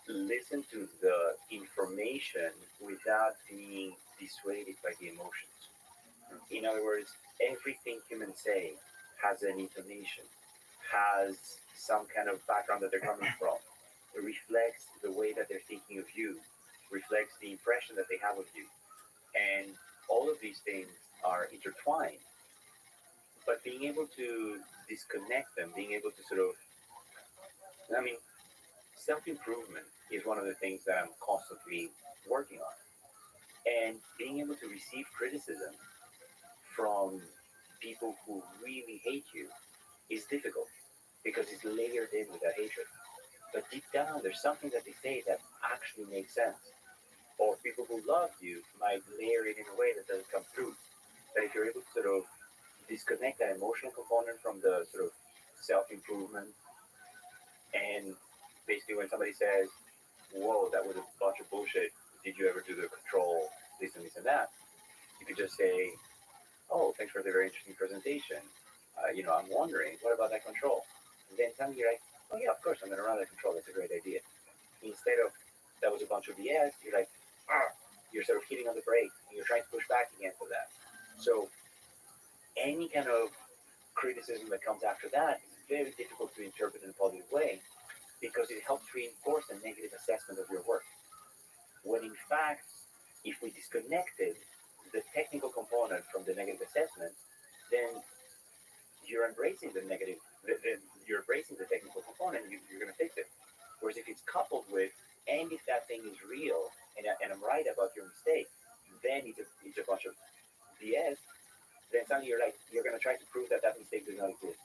listen to the information without being dissuaded by the emotions. In other words, everything humans say has an intonation, has some kind of background that they're coming from. It reflects the way that they're thinking of you, reflects the impression that they have of you. And all of these things are intertwined. But being able to disconnect them, being able to sort of, I mean, self improvement is one of the things that I'm constantly working on. And being able to receive criticism from people who really hate you is difficult because it's layered in with that hatred. But deep down, there's something that they say that actually makes sense. Or people who love you might layer it in a way that doesn't come through. That if you're able to sort of disconnect that emotional component from the sort of self improvement, and basically when somebody says, whoa, that was a bunch of bullshit, did you ever do the control, this and that? You could just say, oh, thanks for the very interesting presentation. I'm wondering, what about that control? And then suddenly you're like, oh yeah, of course, I'm going to run that control. That's a great idea. Instead of that was a bunch of BS, you're like, you're sort of hitting on the brake and you're trying to push back again for that. So any kind of criticism that comes after that is very difficult to interpret in a positive way because it helps reinforce a negative assessment of your work. When in fact, if we disconnected the technical component from the negative assessment, then you're embracing the negative, you're embracing the technical component, you're going to fix it. Whereas if it's coupled with, and if that thing is real, and I'm right about your mistake, then it's a bunch of BS, then suddenly you're going to try to prove that mistake does not exist.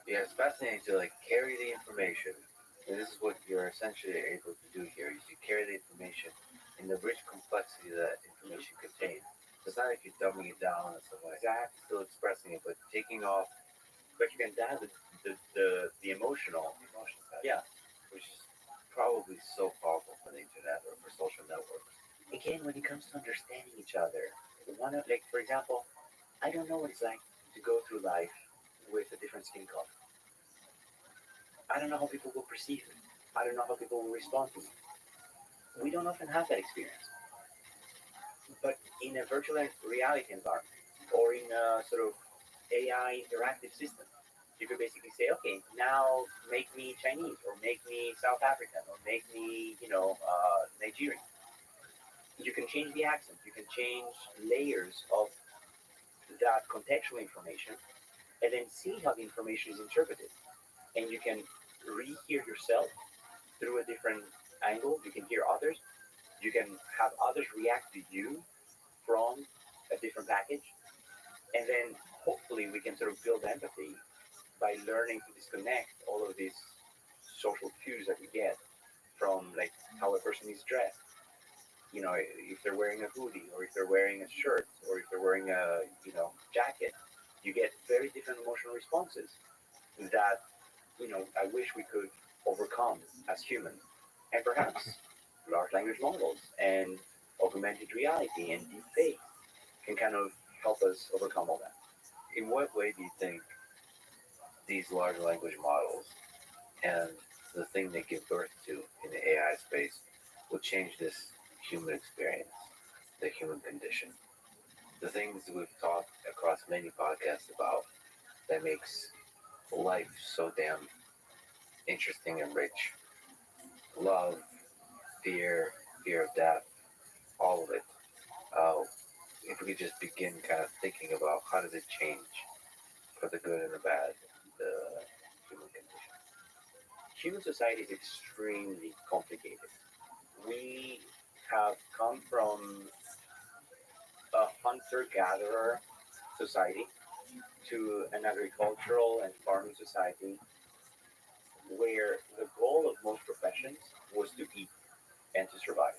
Yeah, it's fascinating to like carry the information, and this is what you're essentially able to do here. Is you carry the information in the rich complexity that information contains. So it's not like you're dumbing it down and stuff like that. Still expressing it, but taking off. But you can dial the emotional side. Yeah, which is probably so powerful for the internet or for social networks. Again, when it comes to understanding each other, like for example, I don't know what it's like to go through life with a different skin color. I don't know how people will perceive me. I don't know how people will respond to me. We don't often have that experience. But in a virtual reality environment or in a sort of AI interactive system, you could basically say, okay, now make me Chinese or make me South African or make me, Nigerian. You can change the accent. You can change layers of that contextual information and then see how the information is interpreted. And you can rehear yourself through a different angle. You can hear others. You can have others react to you from a different package. And then hopefully we can sort of build empathy by learning to disconnect all of these social cues that we get from like how a person is dressed. If they're wearing a hoodie or if they're wearing a shirt or if they're wearing a, jacket, you get very different emotional responses that, I wish we could overcome as humans. And perhaps large language models and augmented reality and deep fake can kind of help us overcome all that. In what way do you think these large language models and the thing they give birth to in the AI space will change this human experience, the human condition? The things we've talked across many podcasts about that makes life so damn interesting and rich. Love, fear of death, all of it. Uh, if we could just begin kind of thinking about how does it change for the good and the bad, the human condition. Human society is extremely complicated. We have come from a hunter-gatherer society to an agricultural and farming society where the goal of most professions was to eat and to survive.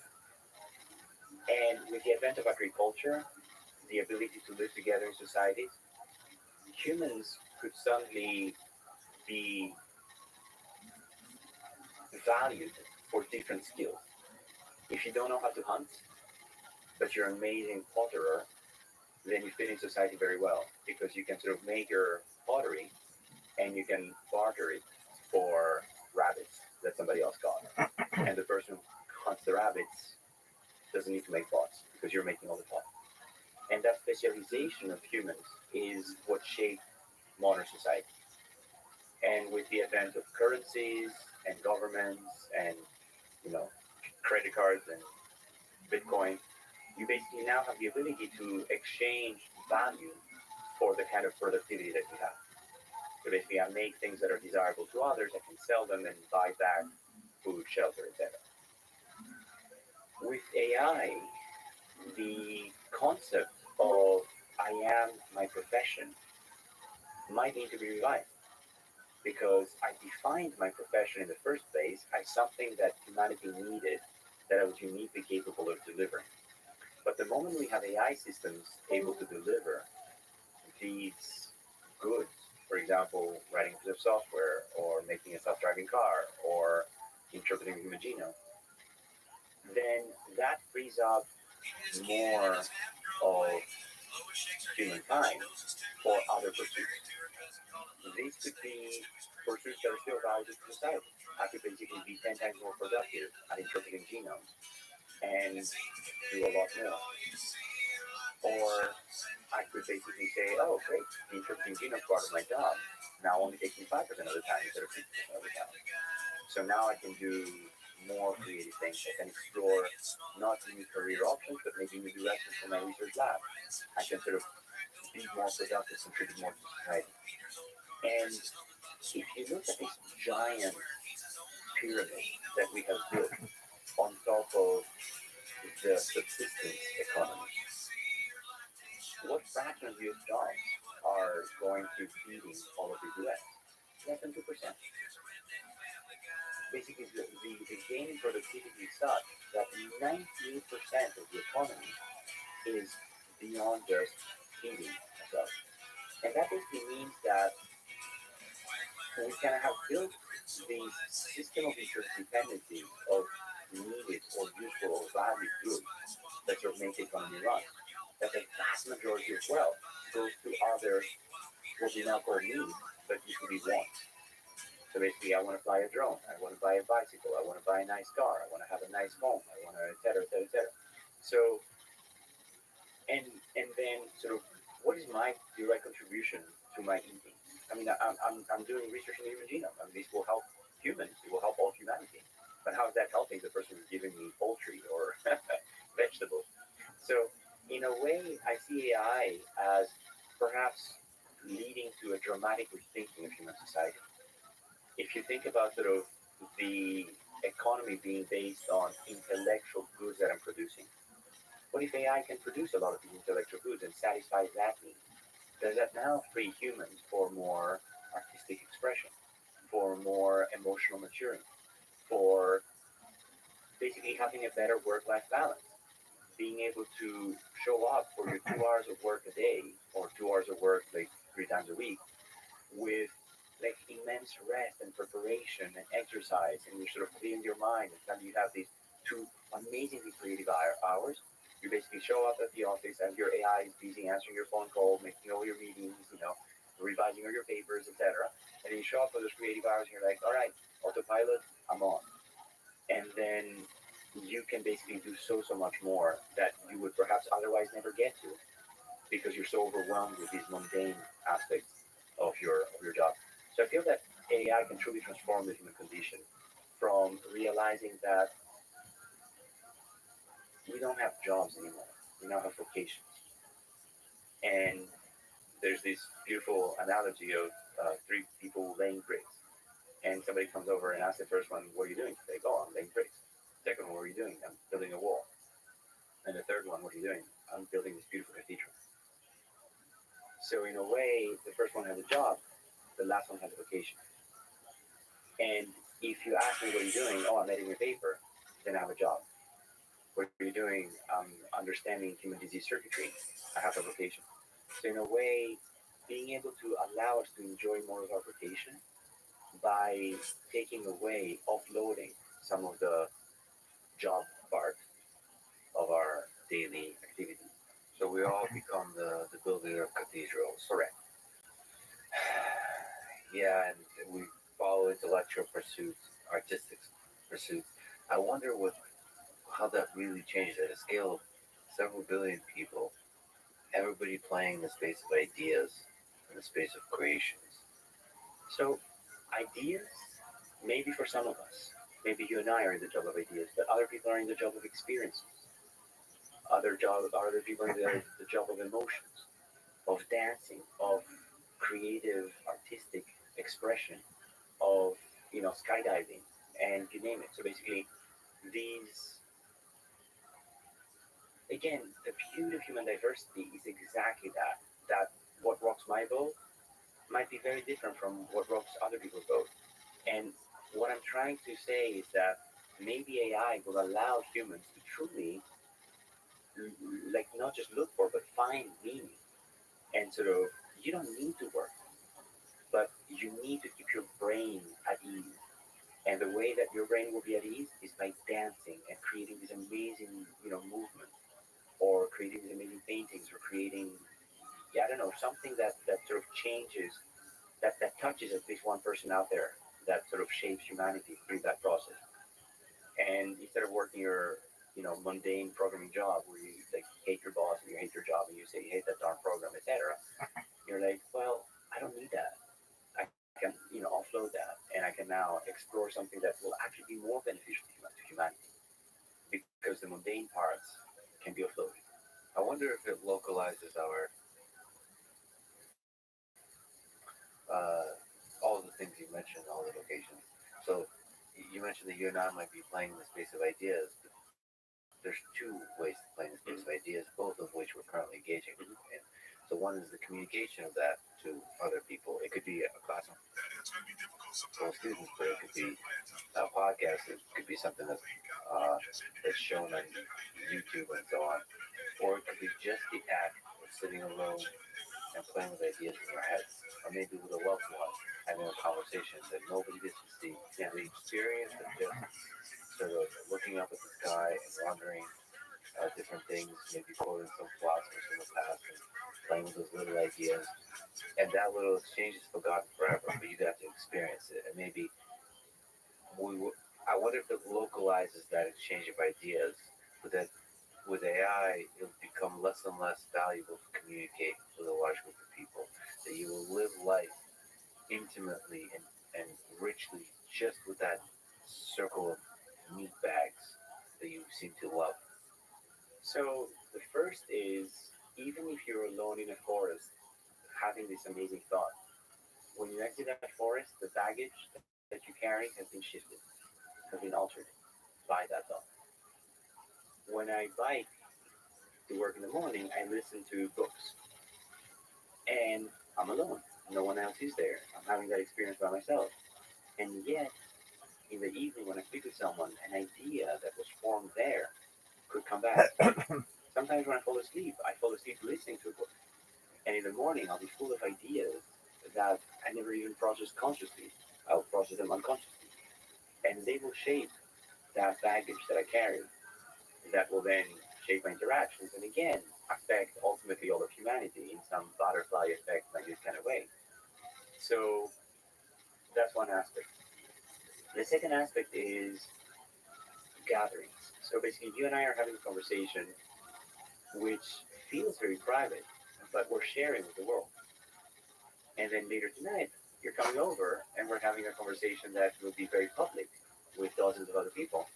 And with the advent of agriculture, the ability to live together in societies, humans could suddenly be valued for different skills. If you don't know how to hunt, but you're an amazing potterer, then you fit in society very well because you can sort of make your pottery and you can barter it for rabbits that somebody else got. And the person who hunts the rabbits doesn't need to make pots because you're making all the pots. And that specialization of humans is what shaped modern society. And with the advent of currencies and governments and you know credit cards and Bitcoin, you basically now have the ability to exchange value for the kind of productivity that you have. So basically, I make things that are desirable to others, I can sell them and buy back food, shelter, etc. With AI, the concept of I am my profession might need to be revised because I defined my profession in the first place as something that humanity needed, that I was uniquely capable of delivering. But the moment we have AI systems able to deliver these goods, for example, writing a piece of software or making a self-driving car or interpreting the human genome, then that frees up more of humankind for other pursuits. These could be pursuits that are still valuable to society. I could basically be 10 times more productive at interpreting genomes and do a lot more. Or I could basically say, oh, great, the interpreting genome part of my job now only takes me 5% of the time instead of 50% of the time. So now I can do more creative things. I can explore not new career options, but maybe new directions for my research lab. I can sort of be more productive, contribute more to society. And if you look at this giant pyramid that we have built on top of the subsistence economy, what fraction of US jobs are going to feeding all of the US? Less than 2%. Basically, the gain in productivity is such that 98% of the economy is beyond just feeding ourselves. And that basically means that we can have built this system of interdependency of needed or useful or valued goods that sort of make the economy run. That the vast majority of wealth goes to other, what we now call needs, but usually wants. So basically, I want to fly a drone, I want to buy a bicycle, I want to buy a nice car, I want to have a nice home, I want to, et cetera, et cetera, et cetera. So, and then sort of, what is my direct contribution to my eating? I mean, I'm doing research in the human genome. I mean, this will help humans. It will help all humanity. But how is that helping the person who's giving me poultry or vegetables? So, in a way, I see AI as perhaps leading to a dramatic rethinking of human society. If you think about sort of the economy being based on intellectual goods that I'm producing, what if AI can produce a lot of these intellectual goods and satisfy that need? Does that now free humans for more artistic expression, for more emotional maturing, for basically having a better work-life balance, being able to show up for your 2 hours of work a day or 2 hours of work like 3 times a week with like immense rest and preparation and exercise, and you're sort of clearing your mind and then you have these 2 amazingly creative hours. You basically show up at the office and your AI is busy answering your phone call, making all your meetings, revising all your papers, etc. And then you show up for those creative hours and you're like, all right, autopilot, I'm on. And then you can basically do so much more that you would perhaps otherwise never get to because you're so overwhelmed with these mundane aspects of your job. So I feel that AI can truly transform the human condition from realizing that we don't have jobs anymore. We now have vocations. And there's this beautiful analogy of 3 people laying bricks. And somebody comes over and asks the first one, what are you doing? They go, I'm laying bricks. Second one, what are you doing? I'm building a wall. And the third one, what are you doing? I'm building this beautiful cathedral. So in a way, the first one has a job, the last one has a vocation. And if you ask me what are you doing, oh, I'm editing a paper, then I have a job. What are you doing? I'm understanding human disease circuitry. I have a vocation. So in a way, being able to allow us to enjoy more of our vocation by taking away, offloading some of the job part of our daily activity. So we all become the builder of cathedrals. Correct. Yeah, and we follow intellectual pursuits, artistic pursuits. I wonder how that really changed at a scale of several billion people, everybody playing in the space of ideas, in the space of creations. So ideas, maybe for some of us, maybe you and I are in the job of ideas, but other people are in the job of experiences. Other people are in the job of emotions, of dancing, of creative, artistic expression, of skydiving, and you name it. So basically, these again, the beauty of human diversity is exactly that. That what rocks my boat might be very different from what rocks other people's boat. And what I'm trying to say is that maybe AI will allow humans to truly, like, not just look for, but find meaning. And sort of, you don't need to work, but you need to keep your brain at ease. And the way that your brain will be at ease is by dancing and creating this amazing, movement, or creating these amazing paintings, or creating, yeah, I don't know, something that sort of changes, that touches at least one person out there, that sort of shapes humanity through that process. And instead of working your, mundane programming job where you like hate your boss and you hate your job and you say you hate that darn program, etc., you're like, well, I don't need that. I can, offload that, and I can now explore something that will actually be more beneficial to humanity because the mundane parts can be offloaded. I wonder if it localizes all the things you mentioned, all the locations. So you mentioned that you and I might be playing in the space of ideas, but there's two ways to play in the space of ideas, both of which we're currently engaging in. So one is the communication of that to other people. It could be a classroom full of students, but it could be a podcast. It could be something that's shown on YouTube and so on, or it could be just the act of sitting alone and playing with ideas in your head, or maybe with a loved one, having a conversation that nobody gets to see. Yeah, the experience of just sort of looking up at the sky and wondering different things, maybe quoting some philosophers from the past and playing with those little ideas. And that little exchange is forgotten forever, but you got to experience it. And maybe I wonder if it localizes that exchange of ideas, but that with AI, it'll become less and less valuable to communicate with a large group of people. That you will live life intimately and richly just with that circle of meat bags that you seem to love. So the first is, even if you're alone in a forest, having this amazing thought, when you exit that forest, the baggage that you carry has been shifted, has been altered by that thought. When I bike to work in the morning, I listen to books, and I'm alone. No one else is there. I'm having that experience by myself. And yet, in the evening when I speak with someone, an idea that was formed there could come back. Sometimes when I fall asleep listening to a book. And in the morning, I'll be full of ideas that I never even processed consciously. I'll process them unconsciously. And they will shape that baggage that I carry, that will then shape my interactions and again affect ultimately all of humanity in some butterfly effect, like this kind of way. So that's one aspect. The second aspect is gatherings. So basically, you and I are having a conversation which feels very private, but we're sharing with the world. And then later tonight, you're coming over and we're having a conversation that will be very public with dozens of other people,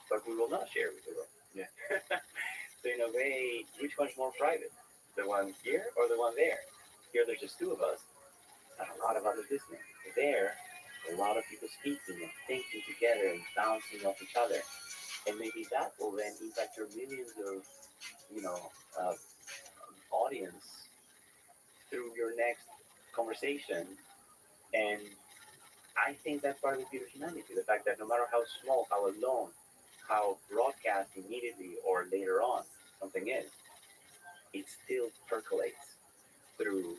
but we will not share with the world. Yeah. So in a way, which one's more private? The one here or the one there? Here there's just two of us and a lot of others listening. There, a lot of people speaking and thinking together and bouncing off each other. And maybe that will then impact your millions of, you know, audience through your next conversation. And I think that's part of the beauty of humanity. The fact that no matter how small, how alone, how broadcast immediately or later on something is, it still percolates through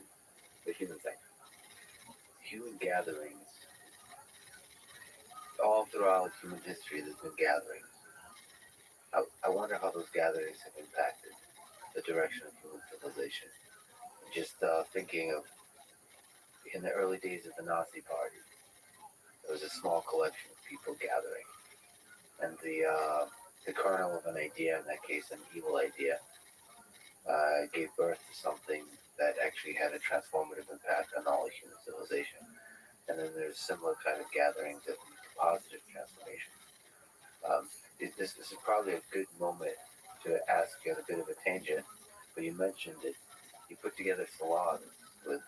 the human side. Human gatherings, all throughout human history, there's been gatherings. I wonder how those gatherings have impacted the direction of human civilization. Just thinking of in the early days of the Nazi Party, there was a small collection of people gathering, and the kernel of an idea, in that case, an evil idea, gave birth to something that actually had a transformative impact on all of human civilization. And then there's similar kind of gatherings that lead to positive transformation. Um, this is probably a good moment to ask you a bit of a tangent, but you mentioned it. You put together salons with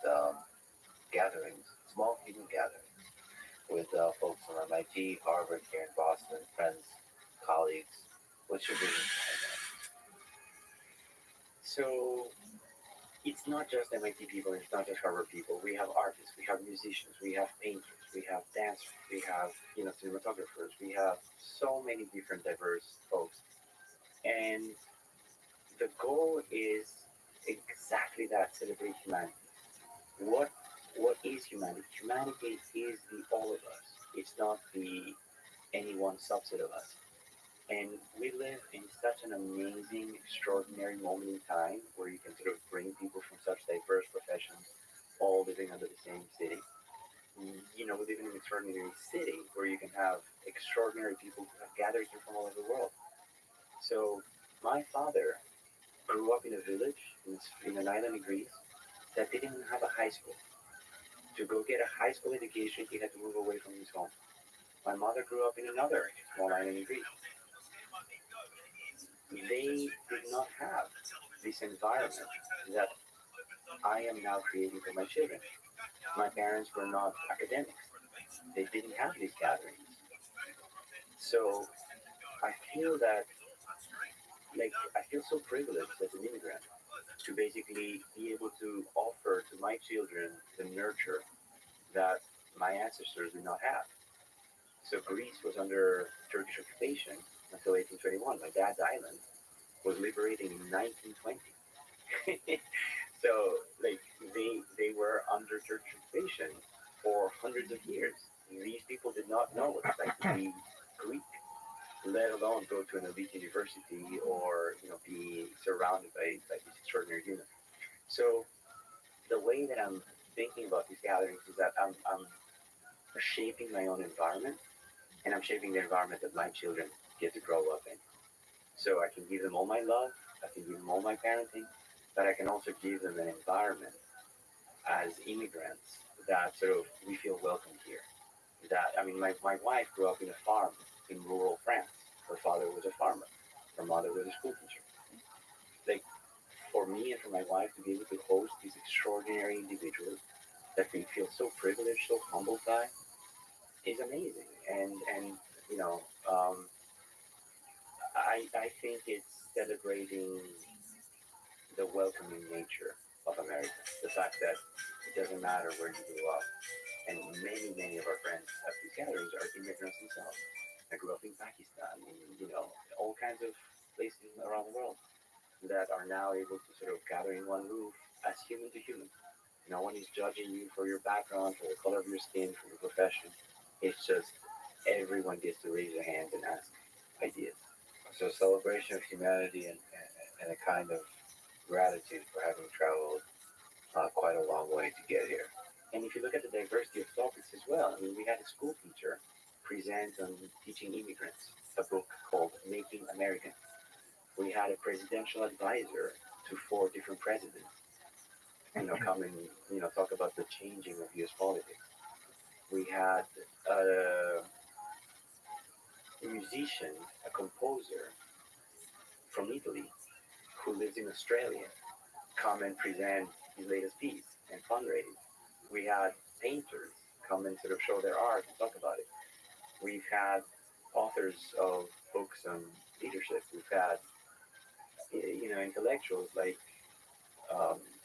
gatherings, small human gatherings, with folks from MIT, Harvard, here in Boston, friends, colleagues. What's your vision behind that? So it's not just MIT people, it's not just Harvard people. We have artists, we have musicians, we have painters, we have dancers, we have cinematographers, we have so many different diverse folks. And the goal is exactly that: celebrate humanity. What what is humanity? Humanity is the all of us. It's not the any one subset of us. And we live in such an amazing, extraordinary moment in time where you can sort of bring people from such diverse professions all living under the same city. We live in an extraordinary city where you can have extraordinary people who have gathered here from all over the world. So my father grew up in a village in an island in Greece that didn't even have a high school. To go get a high school education, he had to move away from his home. My mother grew up in another small island in Greece. They did not have this environment that I am now creating for my children. My parents were not academics. They didn't have these gatherings. So I feel that, I feel so privileged as an immigrant to basically be able to offer to my children the nurture that my ancestors did not have. So Greece was under Turkish occupation until 1821. My dad's island was liberated in 1920. So they were under Turkish occupation for hundreds of years. These people did not know what it's like to be Greek, let alone go to an elite university or be surrounded by these extraordinary humans. So the way that I'm thinking about these gatherings is that I'm shaping my own environment, and I'm shaping the environment that my children get to grow up in. So I can give them all my love, I can give them all my parenting, but I can also give them an environment as immigrants that sort of we feel welcome here. That I mean, my wife grew up in a farm in rural France. Her father was a farmer. Her mother was a school teacher. Like for me and for my wife to be able to host these extraordinary individuals that we feel so privileged, so humbled by, is amazing. And you know, um, I think it's celebrating the welcoming nature of America. The fact that it doesn't matter where you grew up. And many of our friends at these gatherings are immigrants themselves. I grew up in Pakistan, in all kinds of places around the world that are now able to sort of gather in one roof as human to human. No one is judging you for your background, for the color of your skin, for your profession. It's just everyone gets to raise their hand and ask ideas. So celebration of humanity and a kind of gratitude for having traveled quite a long way to get here. And if you look at the diversity of topics as well, I mean, we had a school teacher present on teaching immigrants a book called Making American. We had a presidential advisor to four different presidents, come and talk about the changing of U.S. politics. We had a musician, a composer from Italy who lives in Australia come and present his latest piece and fundraise. We had painters come and sort of show their art and talk about it. We've had authors of books on leadership. We've had intellectuals like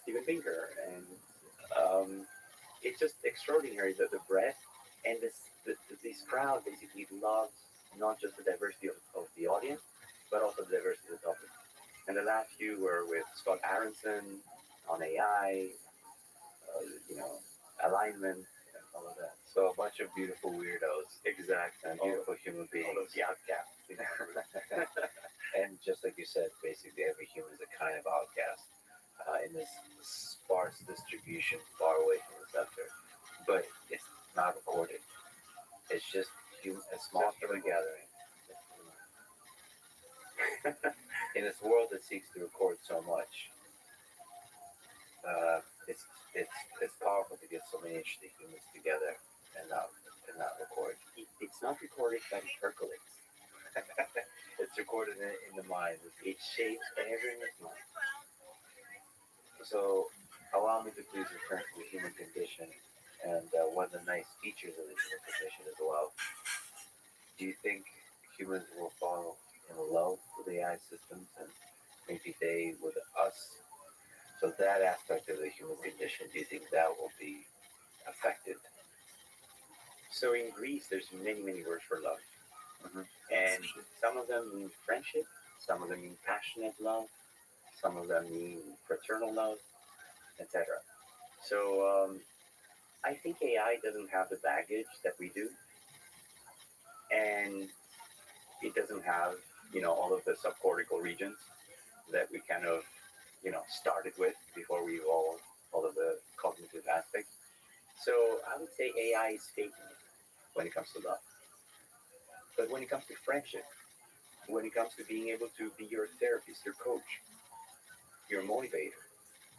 Steven Pinker, and um, it's just extraordinary that the breadth and this crowd basically loves not just the diversity of the audience, but also the diversity of the topic. And the last few were with Scott Aronson on AI, you know, alignment, and all of that. So a bunch of beautiful weirdos Exactly. and beautiful human beings. All of the outcasts. And just like you said, basically every human is a kind of outcast in this sparse distribution far away from the center. But it's not recorded. It's just a small human gathering. In this world that seeks to record so much, uh, it's it's powerful to get so many interesting humans together and not record. It's not recorded, but it percolates. It's recorded in the mind. It shapes everyone's mind. So allow me to please return to the human condition and one of the nice features of the human condition as well. Do you think humans will fall in love with AI systems and maybe they with us? So that aspect of the human condition, do you think that will be affected? So in Greece, there's many, many words for love. Mhm. And some of them mean friendship, some of them mean passionate love, some of them mean fraternal love, etc. So I think AI doesn't have the baggage that we do, and it doesn't have, all of the subcortical regions that we kind of, started with before we evolved all of the cognitive aspects. So I would say AI is faking it when it comes to love. But when it comes to friendship, when it comes to being able to be your therapist, your coach, your motivator,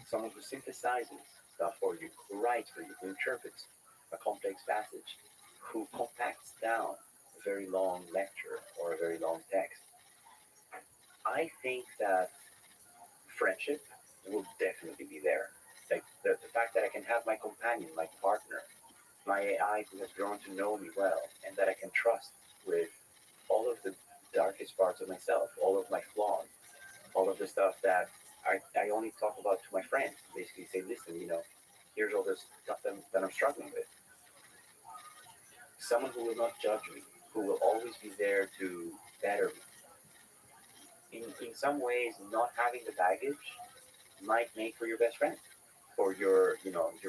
someone who synthesizes stuff for you, who writes for you, who interprets a complex passage, who compacts down a very long lecture or a very long text, I think that friendship will definitely be there. Like the fact that I can have my companion, my partner, my AI who has grown to know me well, and that I can trust with all of the darkest parts of myself, all of my flaws, all of the stuff that I only talk about to my friends. Basically, say, listen, here's all this stuff that I'm struggling with. Someone who will not judge me, who will always be there to better me. In some ways, not having the baggage might make for your best friend or your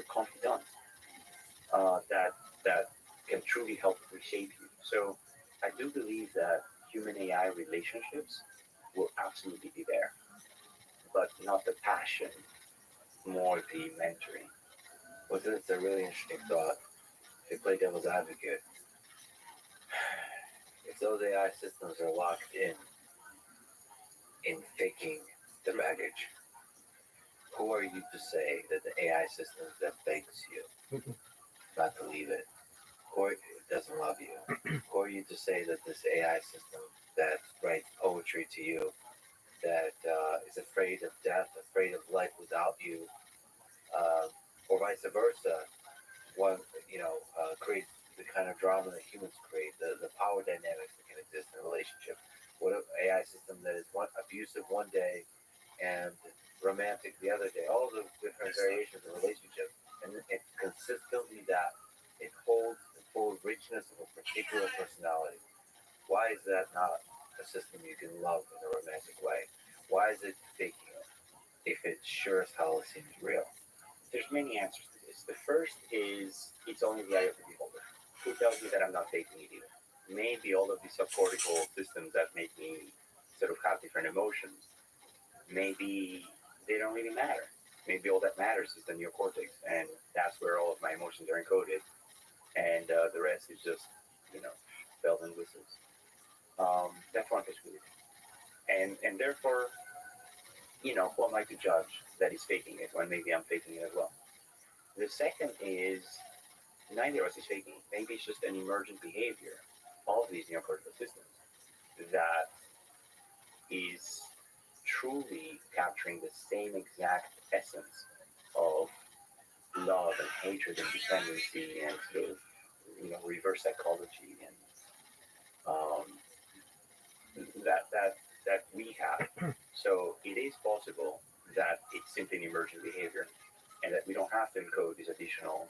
confidant that can truly help reshape you. So I do believe that human AI relationships will absolutely be there, but not the passion, more the mentoring. Well, it's a really interesting thought. If you play devil's advocate, if those AI systems are locked in faking the baggage, who are you to say that the AI system that begs you not to leave it, or doesn't love you? Who are you to say that this AI system that writes poetry to you, that is afraid of death, afraid of life without you, uh, or vice versa, one creates the kind of drama that humans create, the power dynamics that can exist in a relationship? What an AI system that is abusive one day and romantic the other day, all the different variations of relationship, and it's consistently that it holds the full richness of a particular personality. Why is that not a system you can love in a romantic way? Why is it faking it if it sure as hell seems real? There's many answers to this. The first is it's only the eye of the beholder. Who tells me that I'm not faking it either? Maybe all of these subcortical systems that make me sort of have different emotions, maybe they don't really matter. Maybe all that matters is the neocortex, and that's where all of my emotions are encoded, and the rest is just, bells and whistles. That's one possibility. And therefore, who am I to judge that he's faking it when maybe I'm faking it as well? The second is neither of us is faking it. Maybe it's just an emergent behavior of these neocortical systems that is truly capturing the same exact essence of love and hatred and dependency and sort of reverse psychology and um, that we have. So it is possible that it's simply an emergent behavior, and that we don't have to encode these additional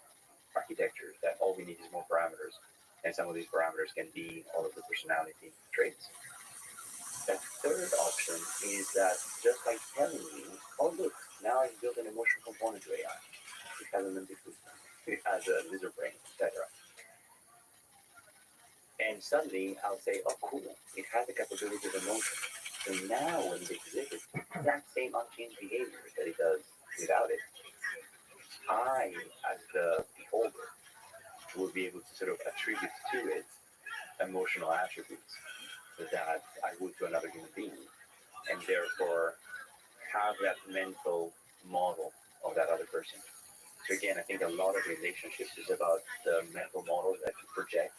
architectures, that all we need is more parameters, and some of these parameters can be all of the personality traits. The third option is that just by telling me, oh look, now I've built an emotional component to AI. It has a limbic system, it has a lizard brain, etc. And suddenly I'll say, oh cool, it has the capability of emotion. So now when it exhibits that same unchanged behavior that it does without it, I, as the beholder, will be able to sort of attribute to it emotional attributes that I would to another human being, and therefore have that mental model of that other person. So again, I think a lot of relationships is about the mental model that you project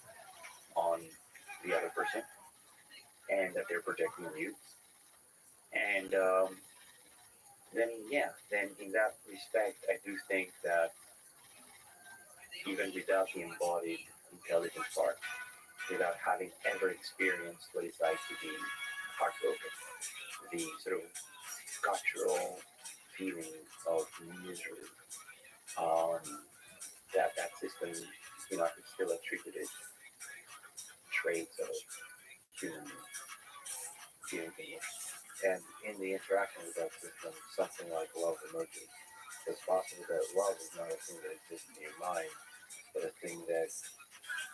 on the other person and that they're projecting on you. And then in that respect, I do think that even without the embodied intelligence part, without having ever experienced what it's like to be heartbroken, the sort of cultural feeling of misery, um, that system, I could still attribute it traits of human feeling beings. And in the interaction with that system, something like love emerges. It's possible that love is not a thing that exists in your mind, but a thing that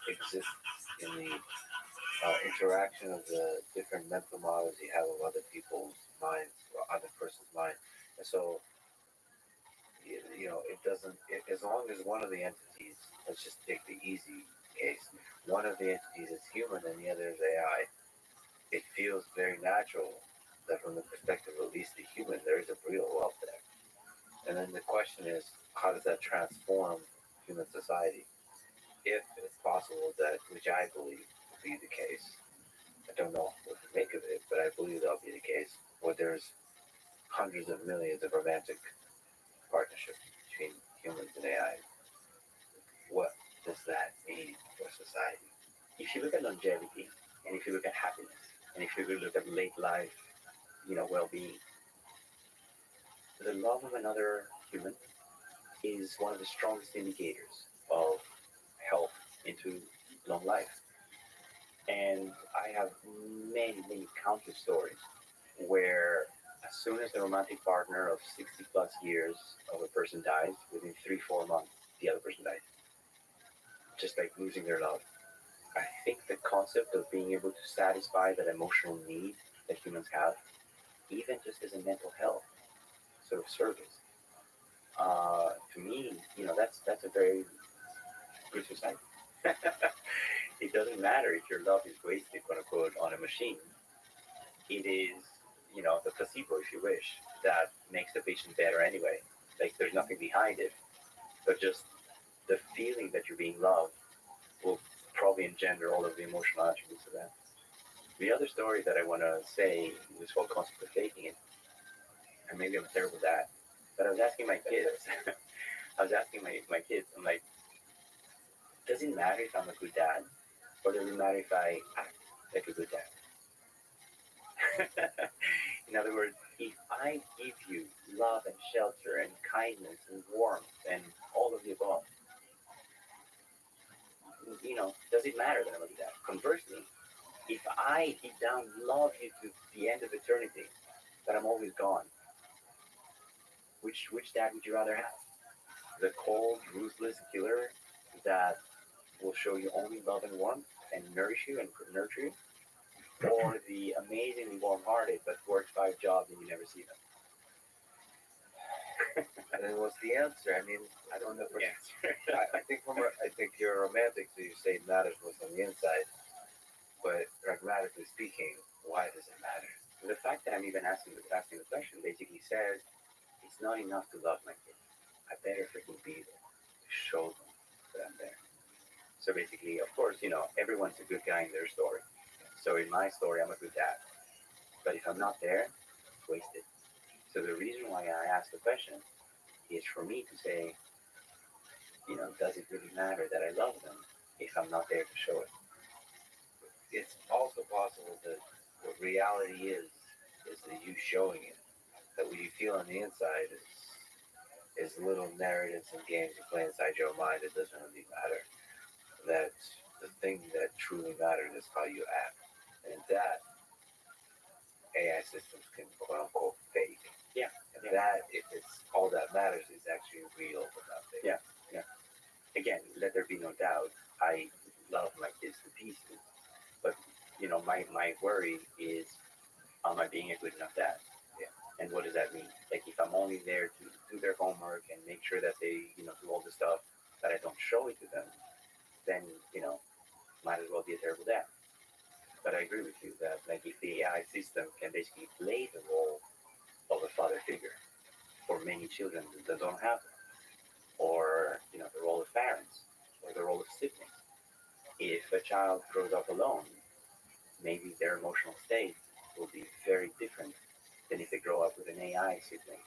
exists in the interaction of the different mental models you have of other people's minds or other person's mind. And so, it doesn't, as long as one of the entities, let's just take the easy case, one of the entities is human and the other is AI, it feels very natural that from the perspective of at least the human, there is a real love there. And then the question is, how does that transform human society? If it's possible that, which I believe will be the case, I don't know what to make of it, but I believe that'll be the case, where there's hundreds of millions of romantic partnerships between humans and AI. What does that mean for society? If you look at longevity, and if you look at happiness, and if you look at late life, well-being, the love of another human is one of the strongest indicators of health into long life. And I have many, many countless stories where as soon as the romantic partner of 60 plus years of a person dies, within 3, 4 months, the other person dies. Just like losing their love. I think the concept of being able to satisfy that emotional need that humans have, even just as a mental health sort of service, to me, that's a very good society. It doesn't matter if your love is wasted, quote unquote, on a machine. It is, the placebo, if you wish, that makes the patient better anyway. Like there's nothing behind it, but just the feeling that you're being loved will probably engender all of the emotional attributes of that. The other story that I want to say, this whole concept of faking it, and maybe I'm a terrible dad, but I was asking my kids, I'm like, does it matter if I'm a good dad, or does it matter if I act like a good dad? In other words, if I give you love and shelter and kindness and warmth and all of the above, does it matter that I'm a good dad? Conversely, if I deep down love you to the end of eternity, that I'm always gone, which dad would you rather have? The cold, ruthless killer that will show you only love and warmth and nourish you and nurture you, or the amazingly warm-hearted but works 5 jobs and you never see them? And then what's the answer? I mean, I don't know. Yeah. I think you're a romantic, so you say it matters what's on the inside. But pragmatically speaking, why does it matter? The fact that I'm even asking the question basically says it's not enough to love my kids. I better freaking be there to show them that I'm there. So basically, of course, everyone's a good guy in their story. So in my story, I'm a good dad. But if I'm not there, it's wasted. So the reason why I ask the question is for me to say, does it really matter that I love them if I'm not there to show it? It's also possible that what reality is that you showing it. that what you feel on the inside is little narratives and games you play inside your mind. It doesn't really matter. That the thing that truly matters is how you act, and that AI systems can quote unquote fake. Yeah. And that, if it's all that matters, is actually real but not fake. Yeah. Yeah. Again, let there be no doubt. I love my kids to pieces, but my worry is, am I being a good enough dad? Yeah. And what does that mean? Like, if I'm only there to do their homework and make sure that they, do all the stuff, that I don't show it to them, then, might as well be a terrible dad. But I agree with you that, like, if the AI system can basically play the role of a father figure for many children that don't have them, or, the role of parents, or the role of siblings. If a child grows up alone, maybe their emotional state will be very different than if they grow up with an AI sibling.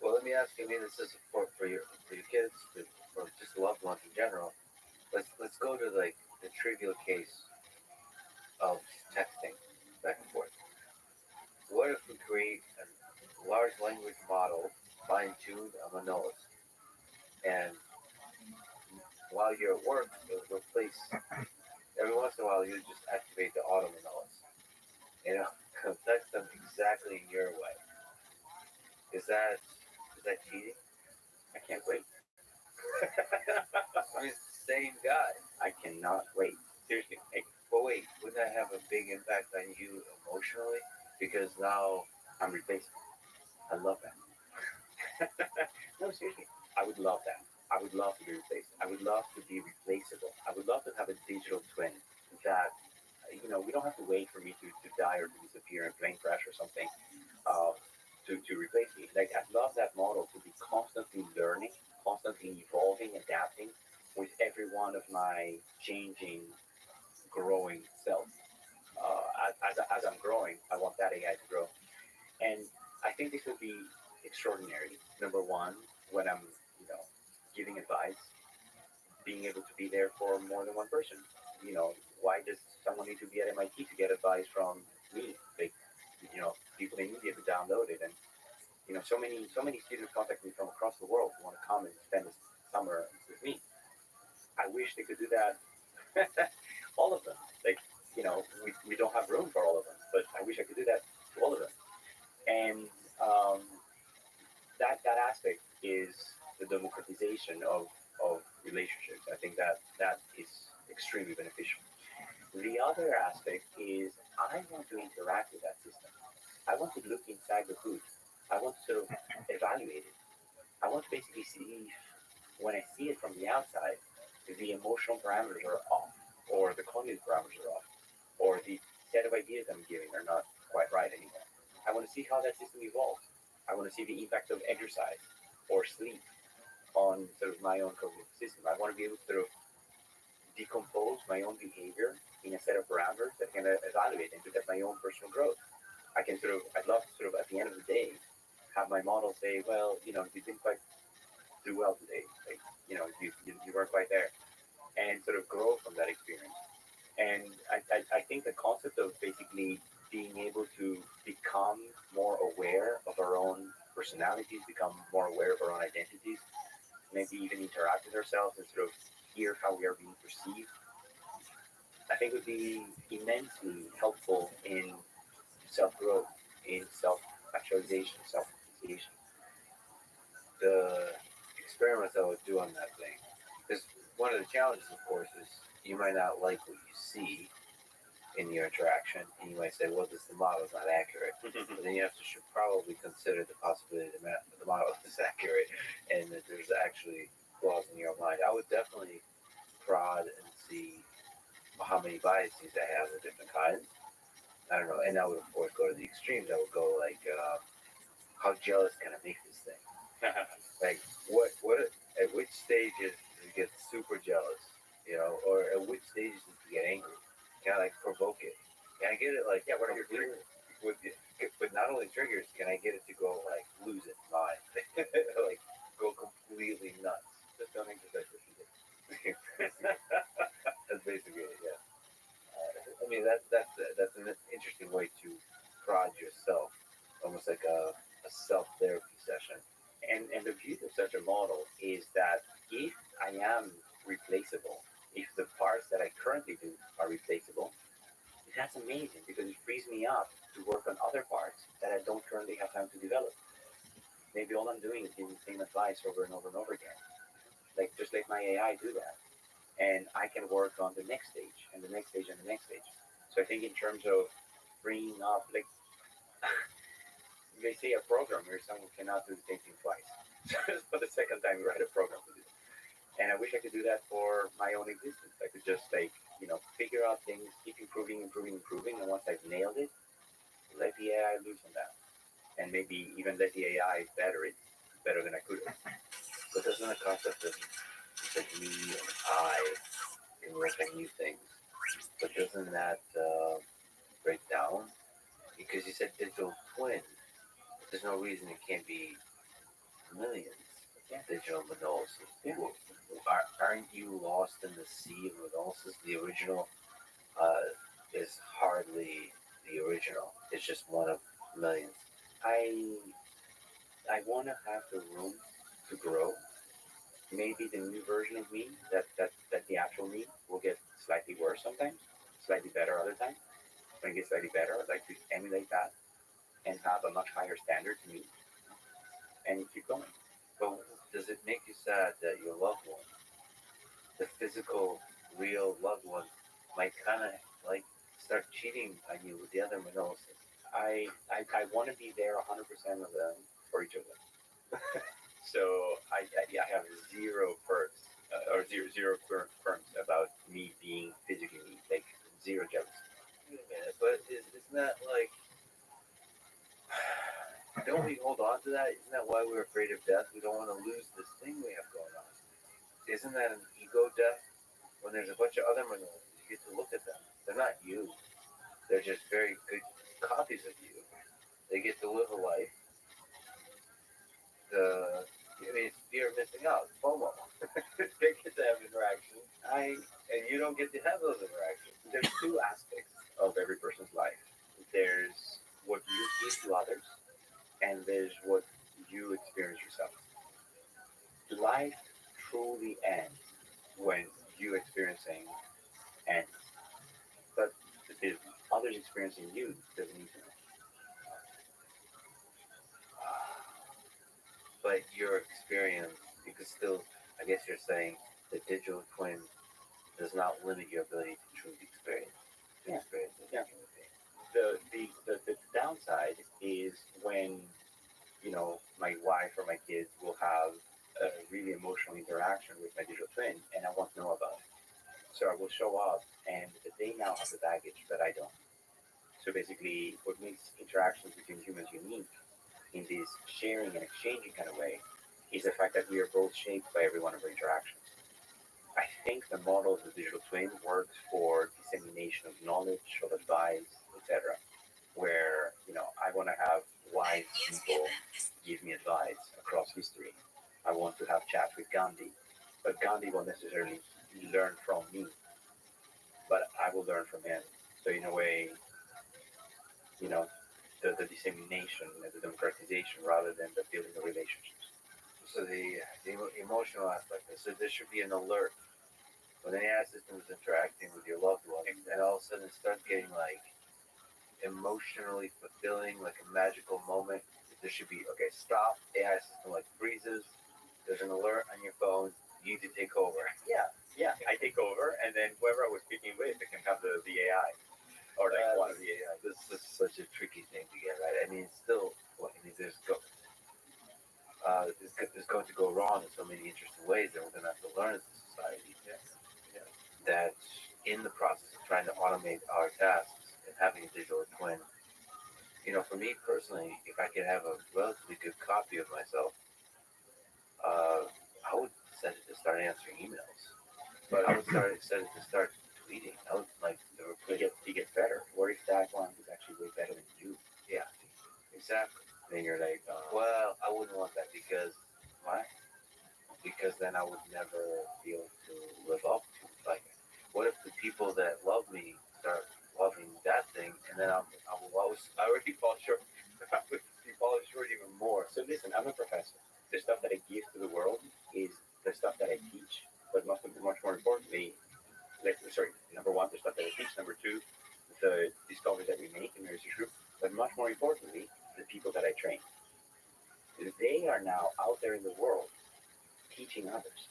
Well, let me ask you. I mean, this is for your kids, for just loved ones in general. Let's go to like the trivial case of texting back and forth. What if we create a large language model fine-tuned on Manolis, and while you're at work, it'll replace every once in a while you just activate the auto Manolis. Text them exactly in your way. Is that cheating? I can't wait. I mean, it's the same guy. I cannot wait. Seriously. Hey, But wait, wouldn't that have a big impact on you emotionally? Because now, I'm replaceable. I love that. No, seriously. I would love that. I would love to be replaced. I would love to be replaceable. I would love to have a digital twin that, we don't have to wait for me to die or to disappear in a plane crash or something, uh, to replace me. Like, I'd love that model to be constantly learning, constantly evolving, adapting with every one of my changing, growing self. As I'm growing, I want that AI to grow. And I think this would be extraordinary. Number one, when I'm, you know, giving advice, being able to be there for more than one person. Why does someone need to be at MIT to get advice from me? Like, people in India who download it, and so many students contact me from across the world who want to come and spend the summer with me. I wish they could do that. All of them. Like, we don't have room for all of them, but I wish I could do that to all of them. And um, that aspect is the democratization of relationships. I think that is extremely beneficial. The other aspect is I want to interact with that system. I want to look inside the hood. I want to sort of evaluate it. I want to basically see if, when I see it from the outside, if the emotional parameters are off, or the cognitive parameters are off, or the set of ideas I'm giving are not quite right anymore. I want to see how that system evolves. I want to see the impact of exercise or sleep on sort of my own cognitive system. I want to be able to sort of decompose my own behavior in a set of parameters that can evaluate and look at my own personal growth. I'd love to sort of, at the end of the day, have my model say, well, you didn't quite do well today. Like, you weren't quite there, and sort of grow from that experience. And I think the concept of basically being able to become more aware of our own personalities, become more aware of our own identities, maybe even interact with ourselves and sort of hear how we are being perceived, I think would be immensely helpful in self growth, in self actualization, self appreciation. the experiments I would do on that thing, because one of the challenges, of course, is you might not like what you see in your interaction, and you might say, well, the model is not accurate. But then you should probably consider the possibility that the model is accurate and that there's actually flaws in your mind. I would definitely prod and see how many biases I have of different kinds. I don't know, and I would of course go to the extremes. I would go like, how jealous can I make this thing? Like, what at which stages does it get super jealous? Or at which stages does it get angry? Can I like provoke it? Can I get it like, Yeah, what are your triggers? But not only triggers, can I get it to go like lose its mind, like go completely nuts? Just don't exercise what you did. That's basically it. Yeah. I mean that's an interesting way to prod yourself, almost like a self replaceable. If the parts that I currently do are replaceable, that's amazing because it frees me up to work on other parts that I don't currently have time to develop. Maybe all I'm doing is giving the same advice over and over and over again. Like just let my AI do that, and I can work on the next stage and the next stage and the next stage. So I think in terms of freeing up, like they say a programmer is someone who cannot do the same thing twice. So for the second time, you write a program to do it. And I wish I could do that for my own existence. I could just like, figure out things, keep improving, improving, improving. And once I've nailed it, let the AI loose on that. And maybe even let the AI better it better than I could have. But doesn't the concept of like me and I can work on new things, but doesn't that break down? Because you said digital twin. There's no reason it can't be millions of digital Manolysis. Yeah. Aren't you lost in the sea of Manolysis? The original is hardly the original. It's just one of millions. I I want to have the room to grow. Maybe the new version of me, that the actual me, will get slightly worse sometimes, slightly better other times. When it gets slightly better, I'd like to emulate that and have a much higher standard to meet and keep going. But does it make you sad that your loved one, the physical, real loved one, might kind of like start cheating on you with the other Manolysis? I want to be there 100% of them for each of them. So I have zero perks or zero qualms about me being physically me, like zero jealousy. Wait a minute, but isn't that like, don't we hold on to that? Isn't that why we're afraid of death? We don't want to lose this thing we have going on. Isn't that an ego death? When there's a bunch of other Manolysis, you get to look at them. They're not you. They're just very good copies of you. They get to live a life. It's fear of missing out, FOMO. They get to have interactions, and you don't get to have those interactions. There's two aspects of every person's life. There's what you give to others, and there's what you experience yourself. Life truly ends when you experiencing ends, but if others experiencing you doesn't need to. But your experience, you could still, I guess you're saying, the digital twin does not limit your ability to truly experience. To Yeah. experience it. Yeah. The downside is when my wife or my kids will have a really emotional interaction with my digital twin, and I won't know about it. So I will show up, and they now have the baggage that I don't. So basically, what makes interactions between humans unique in this sharing and exchanging kind of way is the fact that we are both shaped by every one of our interactions. I think the model of the digital twin works for dissemination of knowledge, of advice, etc. Where I want to have wise people give me advice across history. I want to have chats with Gandhi, but Gandhi won't necessarily learn from me, but I will learn from him. So in a way, the dissemination and the democratization rather than the building of relationships. So the emotional aspect. So there should be an alert when the AI system is interacting with your loved one, and all of a sudden it starts getting like emotionally fulfilling, like a magical moment. There should be, okay, stop. AI system like freezes. There's an alert on your phone. You need to take over. Yeah, I take over, and then whoever I was speaking with, they can have the AI or like one of the AI. This is such a tricky thing to get right. I mean, it's still, there's going to go wrong in so many interesting ways that we're going to have to learn as a society. Yeah. That in the process of trying to automate our tasks and having a digital twin, for me personally, if I could have a relatively good copy of myself, I would set it to start answering emails. But I would set it to start tweeting. I would like to replace. He gets better. What if that one is actually way better than you? Yeah, exactly. Then you're like, Well, I wouldn't want that because why? because then I would never be able to live up to like. What if the people that love me start loving that thing, and then I already fall short. I would be falling short even more. So listen, I'm a professor. The stuff that I give to the world is the stuff that I teach, but most much more importantly, number one, the stuff that I teach. Number two, the discoveries that we make in the research group. But much more importantly, the people that I train. They are now out there in the world teaching others.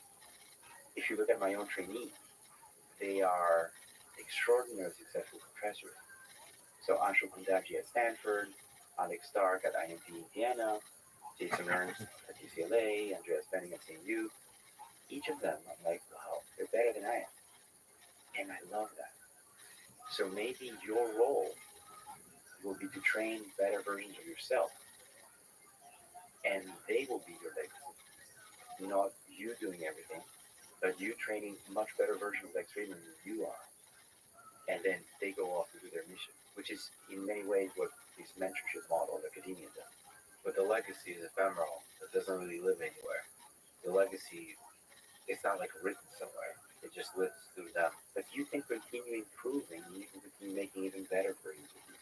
If you look at my own trainees, they are extraordinarily successful professors. So Anshul Kundaji at Stanford, Alex Stark at IMT Indiana, Jason Ernst at UCLA, Andreas Benning at CMU. Each of them, I'm like, wow, they're better than I am. And I love that. So maybe your role will be to train better versions of yourself. And they will be your legacy. Not you doing everything, but you training much better versions of Lex Friedman than you are. And then they go off to do their mission, which is in many ways what this mentorship model of academia does. But the legacy is ephemeral. It doesn't really live anywhere. The legacy, it's not like written somewhere. It just lives through them. But you can continue improving, and you can continue making even better versions of you.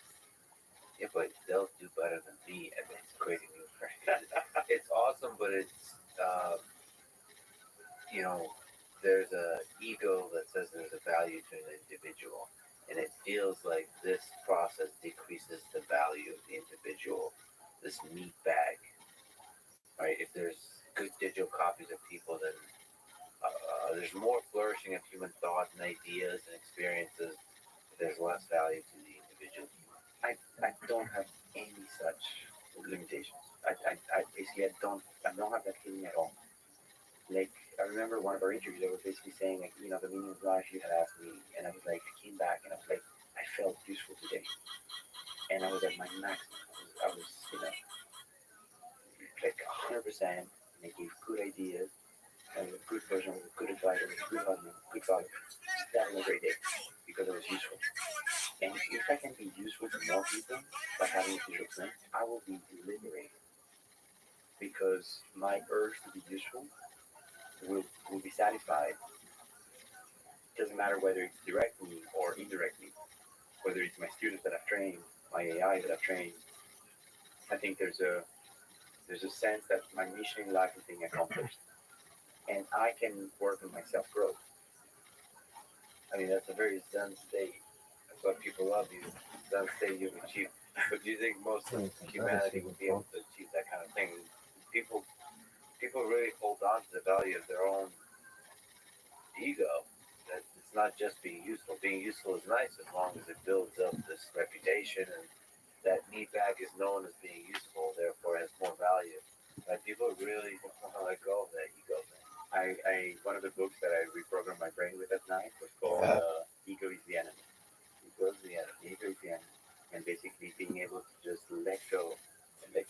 Yeah, but they'll do better than me, and it's creating new friends. It's awesome, but it's, you know, there's a ego that says there's a value to an individual, and it feels like this process decreases the value of the individual, this meat bag, right? If there's good digital copies of people, then there's more flourishing of human thought and ideas and experiences. There's less value to the individual. I don't have any such limitations. I basically I don't have that feeling at all. Like I remember one of our interviews, I was basically saying like, the meaning of life you had asked me, and I was like, I came back and I was like, I felt useful today, and I was at my maximum. I was like 100%, and I gave good ideas. I was a good person, I was a good advisor, I was a good husband, good father. That was a great day because it was useful. And if I can be useful to more people by having a digital twin, I will be liberated because my urge to be useful will be satisfied. It doesn't matter whether it's directly or indirectly, whether it's my students that I've trained, my AI that I've trained. I think there's a sense that my mission in life is being accomplished, and I can work on my self growth. I mean, that's a very Zen state. That's why people love you. Zen state you've achieved. But do you think most of humanity would be able to achieve that kind of thing? People really hold on to the value of their own ego. That it's not just being useful. Being useful is nice as long as it builds up this reputation and that meat bag is known as being useful, therefore has more value. Like people really don't want to let go of that ego thing. One of the books that I reprogrammed my brain with at night was called Ego is the Enemy. Ego is the enemy. Ego is the enemy. And basically being able to just let go. Like,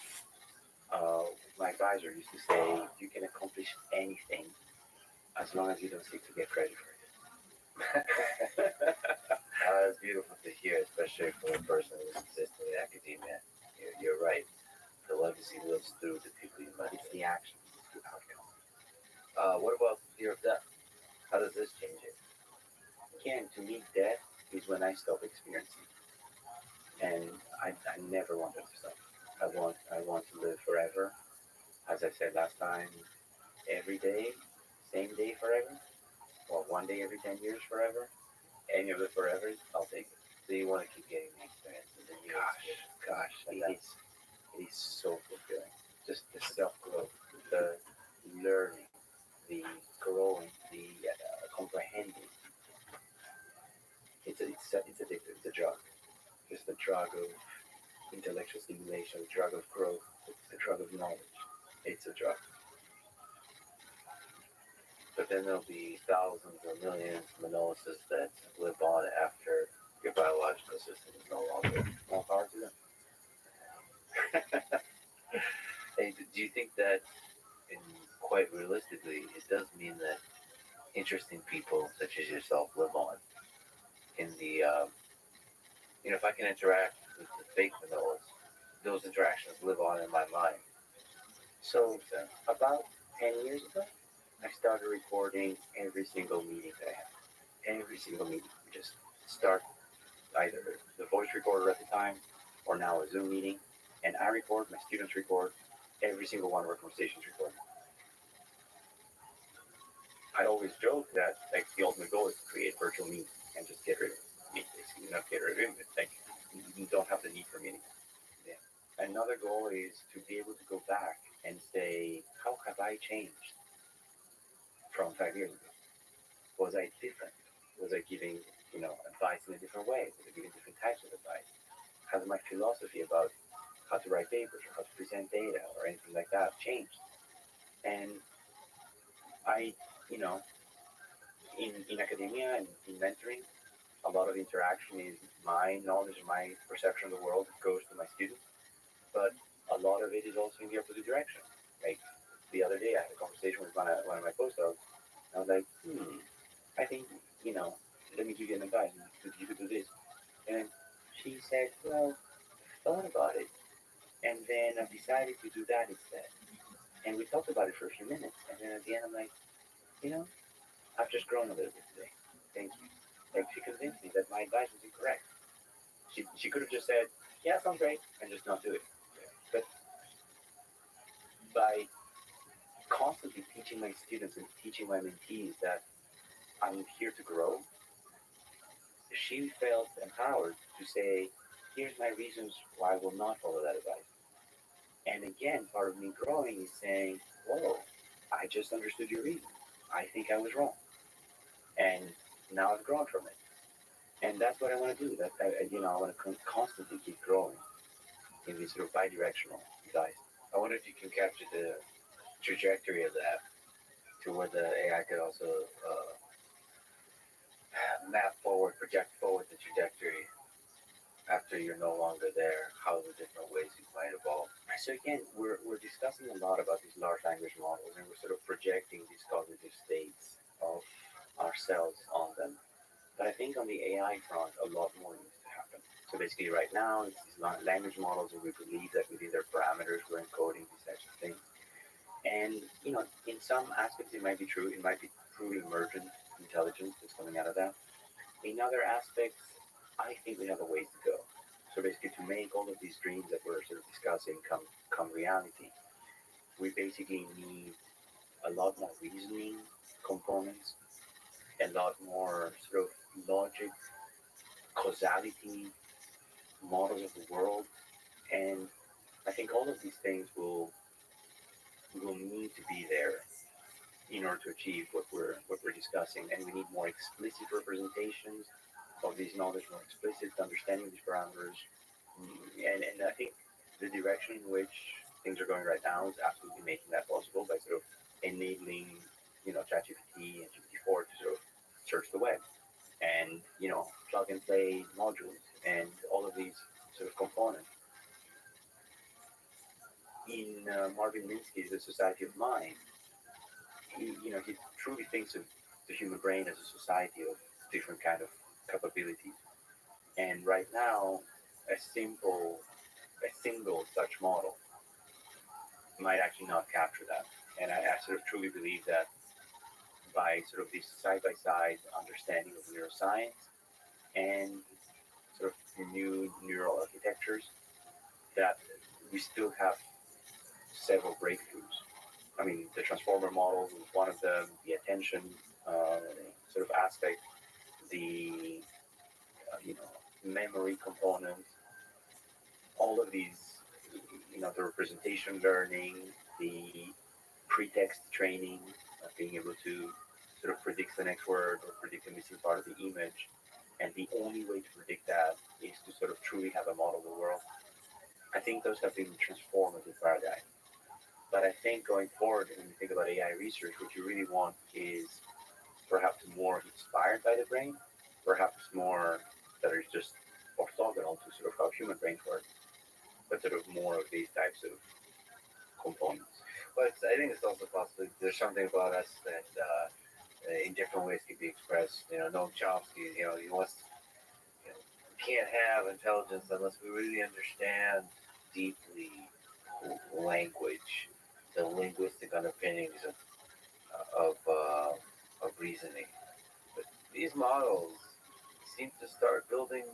my advisor used to say, you can accomplish anything as long as you don't seek to get credit for it. That's beautiful to hear, especially for a person who's consistently in academia. You're right. The legacy lives through the people you mentor. It's the action, it's the outcome. What about fear of death? How does this change it? Again, to me, death is when I stop experiencing. And I never want that to stop. I want to live forever. As I said last time, every day, same day forever, or one day every 10 years forever. Any of the forever, I'll take it. So you want to keep getting the experience and then you Gosh, it is so fulfilling. Just the self-growth, the learning, the growing, the comprehending. It's addictive. It's a drug. It's the drug of intellectual stimulation, the drug of growth, it's the drug of knowledge. It's a drug. But then there'll be thousands or millions of Manolases that live on after your biological system is no longer. More power to them. Hey, do you think that, in quite realistically, it does mean that interesting people such as yourself live on in the, if I can interact with the fake Manolas, those interactions live on in my mind. So about 10 years ago, I started recording every single meeting that I have. Every single meeting. We just start either the voice recorder at the time or now a Zoom meeting. And I record, my students record, every single one of our conversations recorded. I always joke that like the ultimate goal is to create virtual meaning and just get rid of meaning, basically. Not get rid of it, but like you don't have the need for meaning. Yeah. Another goal is to be able to go back and say, how have I changed from 5 years ago? Was I different? Was I giving, advice in a different way? Was I giving different types of advice? Has my philosophy about how to write papers or how to present data or anything like that changed? And I, you know, in academia and in mentoring, a lot of interaction is my knowledge and my perception of the world goes to my students, but a lot of it is also in the opposite direction. Like the other day, I had a conversation with one of my postdocs. I was like, I think, you know, let me give you an advice. You could do this. And she said, well, I thought about it, and then I decided to do that instead. And we talked about it for a few minutes, and then at the end, I'm like, you know, I've just grown a little bit today. Thank you. Like she convinced me that my advice was incorrect. She could have just said, yeah, sounds great, and just not do it. But by constantly teaching my students and teaching my mentees that I'm here to grow, she felt empowered to say, here's my reasons why I will not follow that advice. And again, part of me growing is saying, whoa, I just understood your reason. I think I was wrong. And now I've grown from it. And that's what I want to do. That I want to constantly keep growing in this sort of bi-directional advice. I wonder if you can capture the trajectory of that to where the AI could also map forward, project forward the trajectory after you're no longer there, how the different ways you might evolve. So again, we're discussing a lot about these large language models, and we're sort of projecting these cognitive states of ourselves on them. But I think on the AI front, a lot more needs to happen. So basically, right now, it's these language models, and we believe that within their parameters, we're encoding these types of things. And in some aspects, it might be true. It might be truly emergent intelligence that's coming out of that. In other aspects, I think we have a ways to go. So basically, to make all of these dreams that we're sort of discussing come reality, we basically need a lot more reasoning components, a lot more sort of logic, causality, models of the world, and I think all of these things will need to be there in order to achieve what we're discussing, and we need more explicit representations of these knowledge, more explicit understanding of these parameters. And I think the direction in which things are going right now is absolutely making that possible by sort of enabling, ChatGPT and GPT-4 to sort of search the web and, plug and play modules and all of these sort of components. In Marvin Minsky's The Society of Mind, he truly thinks of the human brain as a society of different kind of capabilities. And right now, a single such model might actually not capture that. And I sort of truly believe that by sort of this side-by-side understanding of neuroscience and sort of new neural architectures, that we still have several breakthroughs. I mean, the transformer model was one of them, the attention sort of aspect, the memory component, all of these, the representation learning, the pretext training, being able to sort of predict the next word or predict the missing part of the image. And the only way to predict that is to sort of truly have a model of the world. I think those have been transformative paradigms. But I think going forward, when you think about AI research, what you really want is perhaps more inspired by the brain, perhaps more that is just orthogonal to sort of how human brains work, but sort of more of these types of components. But I think it's also possible there's something about us that in different ways can be expressed. Noam Chomsky, he wants, can't have intelligence unless we really understand deeply language, the linguistic underpinnings of reasoning. But these models seem to start building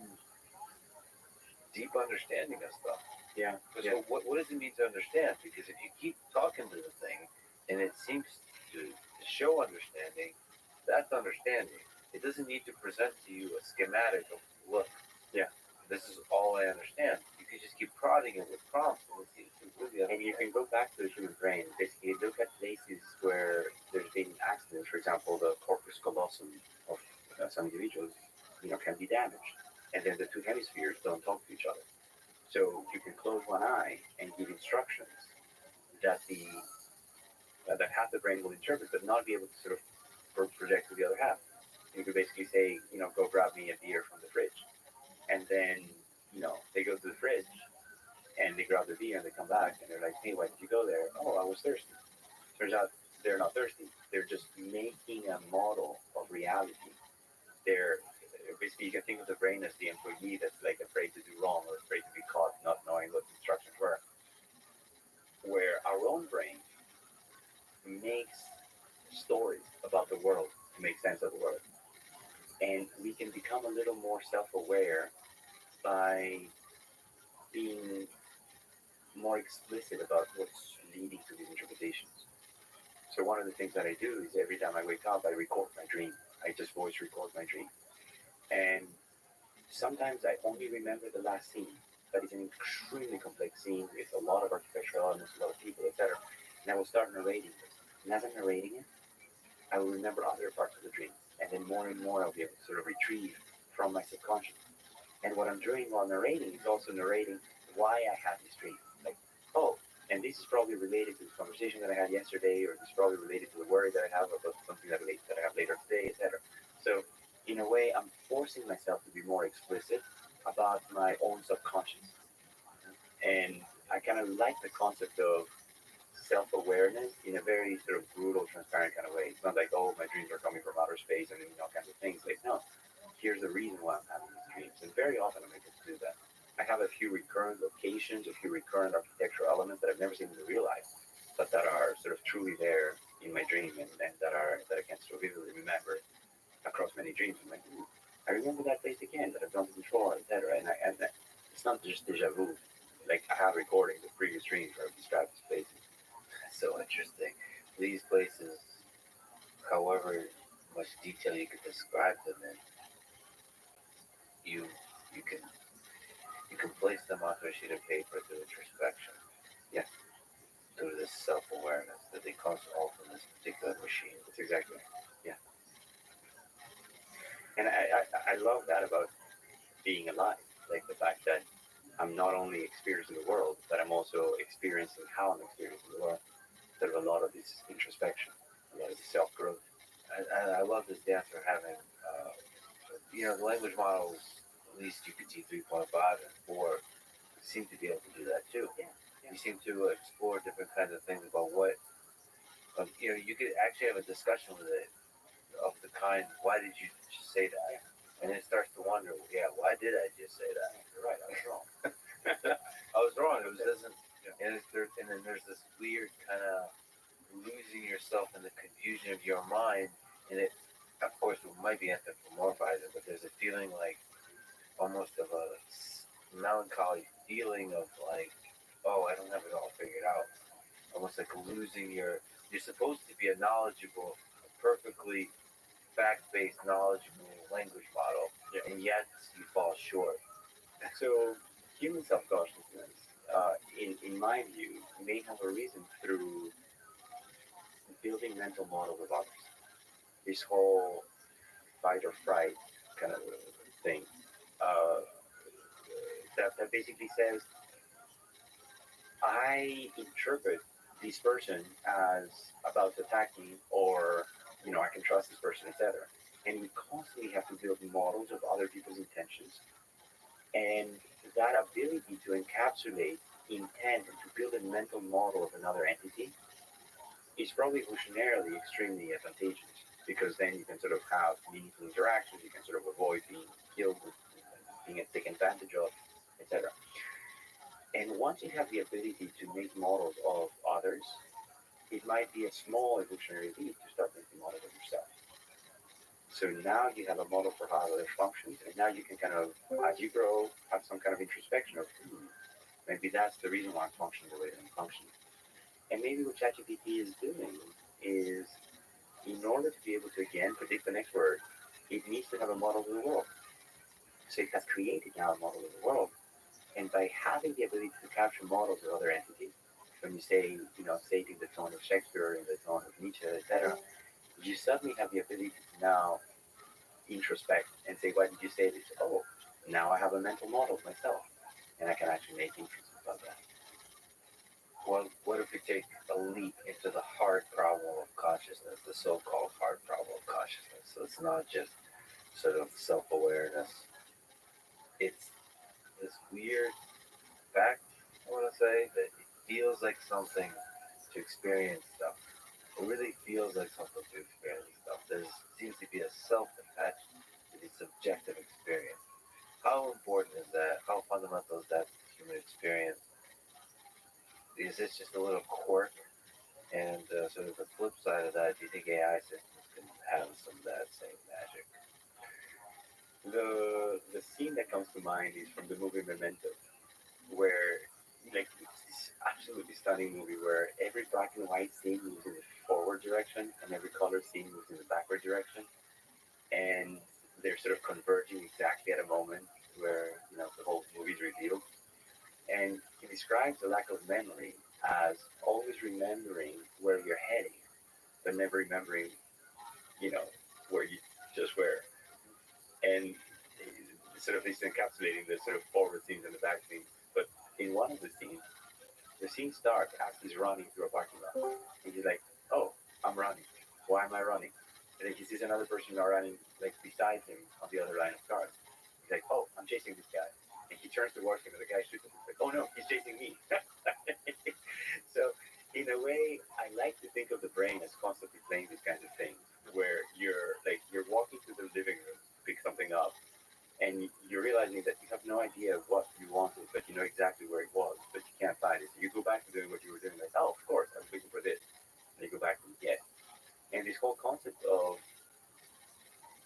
deep understanding of stuff. Yeah. So what does it mean to understand? Because if you keep talking to the thing and it seems to to show understanding, that's understanding. It doesn't need to present to you a schematic of, look, Yeah. this is all I understand. You can just keep prodding it with prompts and it's really And you can go back to the human brain. Basically, look at places where there's been accidents. For example, the corpus callosum of some individuals, can be damaged, and then the two hemispheres don't talk to each other. So you can close one eye and give instructions that that half the brain will interpret, but not be able to sort of project to the other half. You could basically say, go grab me a beer from the fridge, and then they go to the fridge and they grab the beer and they come back and they're like, hey, why did you go there? Oh, I was thirsty. Turns out they're not thirsty. They're just making a model of reality. They're basically, you can think of the brain as the employee that's like afraid to do wrong or afraid to be caught, not knowing what the instructions were. Where our own brain makes stories about the world to make sense of the world. And we can become a little more self-aware by being more explicit about what's leading to these interpretations. So one of the things that I do is every time I wake up, I record my dream. I just voice record my dream. And sometimes I only remember the last scene. That is an extremely complex scene with a lot of architectural elements, a lot of people, etc. And I will start narrating this. And as I'm narrating it, I will remember other parts of the dream. And then more and more I'll be able to sort of retrieve from my subconscious. And what I'm doing while narrating is also narrating why I had this dream. Like, oh, and this is probably related to the conversation that I had yesterday, or this is probably related to the worry that I have about something that I have later today, etc. So in a way, I'm forcing myself to be more explicit about my own subconscious. And I kind of like the concept of self-awareness in a very sort of brutal, transparent kind of way. It's not like, oh, my dreams are coming from outer space and all kinds of things. Like, no, here's the reason why I'm having these dreams. And very often I'm able to do that. I have a few recurrent locations, a few recurrent architectural elements that I've never seen in the real life, but that are sort of truly there in my dream and that I can so vividly remember across many dreams. I'm like, I remember that place again that I've done before, etc. And it's not just deja vu. Like I have recordings of previous dreams where I've described these places. that's so interesting. These places, however much detail you could describe them in, you you can you can place them onto a sheet of paper through introspection. Yeah, Through this self-awareness that they come all from this particular machine. that's exactly it. Yeah. And I love that about being alive. Like the fact that I'm not only experiencing the world, but I'm also experiencing how I'm experiencing the world. There's a lot of this introspection, a lot of this self-growth. I love this dance for having, the language models, at least GPT 3.5 and 4, seem to be able to do that too. Yeah. You seem to explore different kinds of things about what, you could actually have a discussion with it of the kind, why did you just say that? And it starts to wonder, yeah, why did I just say that? You're right, I was wrong. I was wrong. It doesn't, and then there's this weird kind of losing yourself in the confusion of your mind, and it, of course, it might be anthropomorphizing, but there's a feeling like almost of a melancholy feeling of like, oh, I don't have it all figured out. Almost like losing you're supposed to be a knowledgeable, perfectly fact-based, knowledgeable language model, Yeah. and yet you fall short. So human self-consciousness, in my view, may have arisen through building mental models of others. This whole fight or fright kind of thing uh, that basically says, I interpret this person as about to attack me, or I can trust this person, etc. And we constantly have to build models of other people's intentions, and that ability to encapsulate intent and to build a mental model of another entity is probably evolutionarily extremely advantageous, because then you can sort of have meaningful interactions, you can sort of avoid being killed, being taken advantage of, etc. And once you have the ability to make models of others, it might be a small evolutionary leap to start making models of yourself. So now you have a model for how others function, and now you can kind of, as you grow, have some kind of introspection of, maybe that's the reason why I'm functioning the way that I'm functioning. And maybe what ChatGPT is doing is in order to be able to again predict the next word, it needs to have a model of the world. So it has created now a model of the world. And by having the ability to capture models of other entities, when you say, say it in the tone of Shakespeare, in the tone of Nietzsche, etc., you suddenly have the ability to now introspect and say, why did you say this? Oh, now I have a mental model of myself, and I can actually make inferences about that. Well, what if we take a leap into the hard problem of consciousness, the so-called hard problem of consciousness? So it's not just sort of self-awareness. It's this weird fact, I want to say, that it feels like something to experience stuff. It really feels like something to experience stuff. There seems to be a self-attached to the subjective experience. How important is that? How fundamental is that to human experience? Is this just a little quirk? And sort of the flip side of that, do you think AI systems can have some of that same magic? The scene that comes to mind is from the movie Memento, where like it's this absolutely stunning movie where every black and white scene moves in the forward direction and every color scene moves in the backward direction, and they're sort of converging exactly at a moment where the whole movie is revealed. And he describes the lack of memory as always remembering where you're heading, but never remembering, you know, where you just were. And sort of he's encapsulating the sort of forward scenes and the back scenes. But in one of the scene starts as he's running through a parking lot. And he's like, oh, I'm running. Why am I running? And then he sees another person running like beside him on the other line of cars. He's like, oh, I'm chasing this guy. And he turns towards him and the guy shoots him. He's like, oh no, he's chasing me. So in a way, I like to think of the brain as constantly playing these kinds of things where you're walking through the living room to pick something up and you're realizing that you have no idea what you wanted, but you know exactly where it was, but you can't find it. So you go back to doing what you were doing, like, oh, of course, I was looking for this. And you go back and get. And this whole concept of,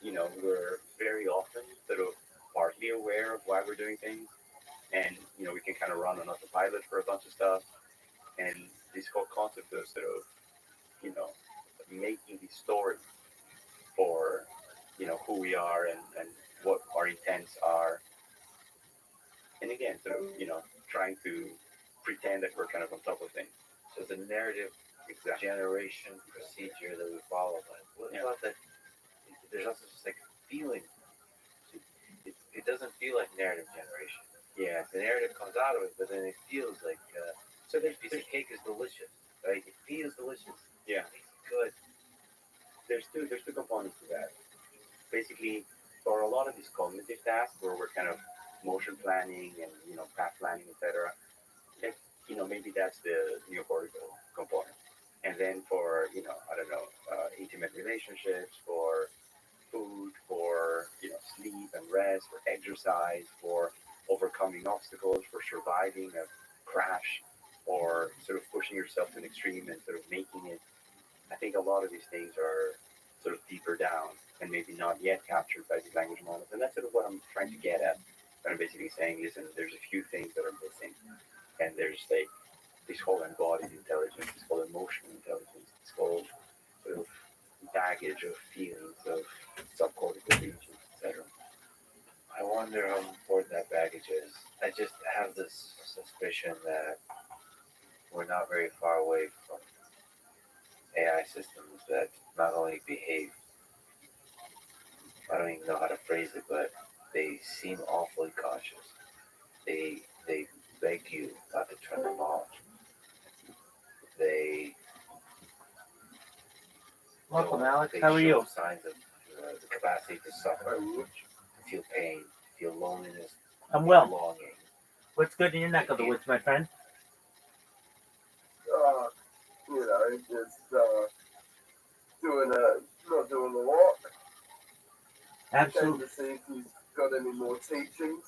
we're very often sort of partly aware of why we're doing things, and we can kind of run on autopilot for a bunch of stuff. And this whole concept of sort of, you know, making these stories for, who we are and what our intents are, and again, sort of, trying to pretend that we're kind of on top of things. So the narrative Exactly. generation procedure that we follow, like, what Yeah. about that? There's also just like feeling. It doesn't feel like narrative generation. Yeah. The narrative comes out of it, but then it feels like So this piece of cake is delicious, right? It feels delicious. yeah, It's good. there's two components to that. Basically, for a lot of these cognitive tasks where we're kind of motion planning and path planning, etc. Maybe that's the neocortical component. And then for I don't know, intimate relationships, for food, for sleep and rest, for exercise, for overcoming obstacles, for surviving a crash, or sort of pushing yourself to an extreme and sort of making it. I think a lot of these things are sort of deeper down and maybe not yet captured by these language models. And that's sort of what I'm trying to get at. What I'm basically saying, listen, there's a few things that are missing, and there's like this whole embodied intelligence, this whole emotional intelligence, this whole sort of baggage of feelings of subcortical regions, etc. I wonder how important that baggage is. I just have this suspicion that we're not very far away from AI systems that not only behave, I don't even know how to phrase it, but they seem awfully conscious. They beg you not to turn them off. They Welcome, Alex. they How are show you? signs of the capacity to suffer, to feel pain, to feel loneliness, I'm well. longing. What's good in your neck of the woods, my friend? Just not doing a lot. Absolutely. To see if he's got any more teachings.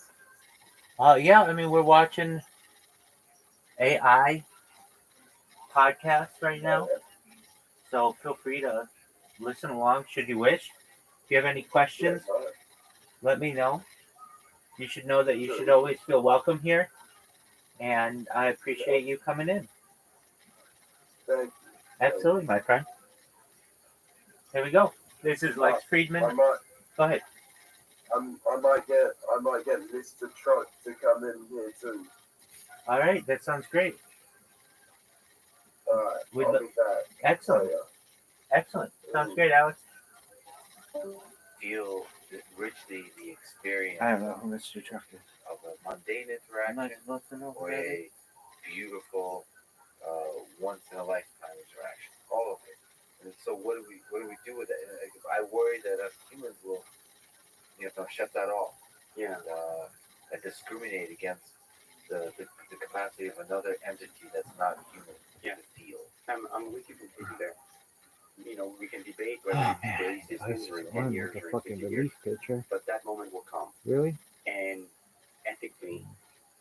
Yeah, I mean, we're watching AI podcasts right now, so feel free to listen along should you wish. If you have any questions, let me know. You should know that you should always feel welcome here, and I appreciate you coming in. Thank you. Absolutely, my friend. Here we go. This is Lex I Friedman. might, Go ahead. I might get Mr. Truck to come in here too. All right, that sounds great. All right, We'd I'll lo- be back. Excellent. Oh, Excellent. Sounds great, Alex. Feel richly the experience I don't know who Mr. Truck is. of a mundane I'm not interaction supposed to know who or that is. a beautiful, once in a lifetime interaction. All of it. And so what do we do with it? And I worry that us humans will, shut that off Yeah. and discriminate against the capacity of another entity that's not human Yeah. to feel. I'm with you completely there. We can debate whether Oh it's man, today's I systems just or in 10 wanted years like a or in fucking 50 years, relief pitcher. but that moment will come. Really? And ethically,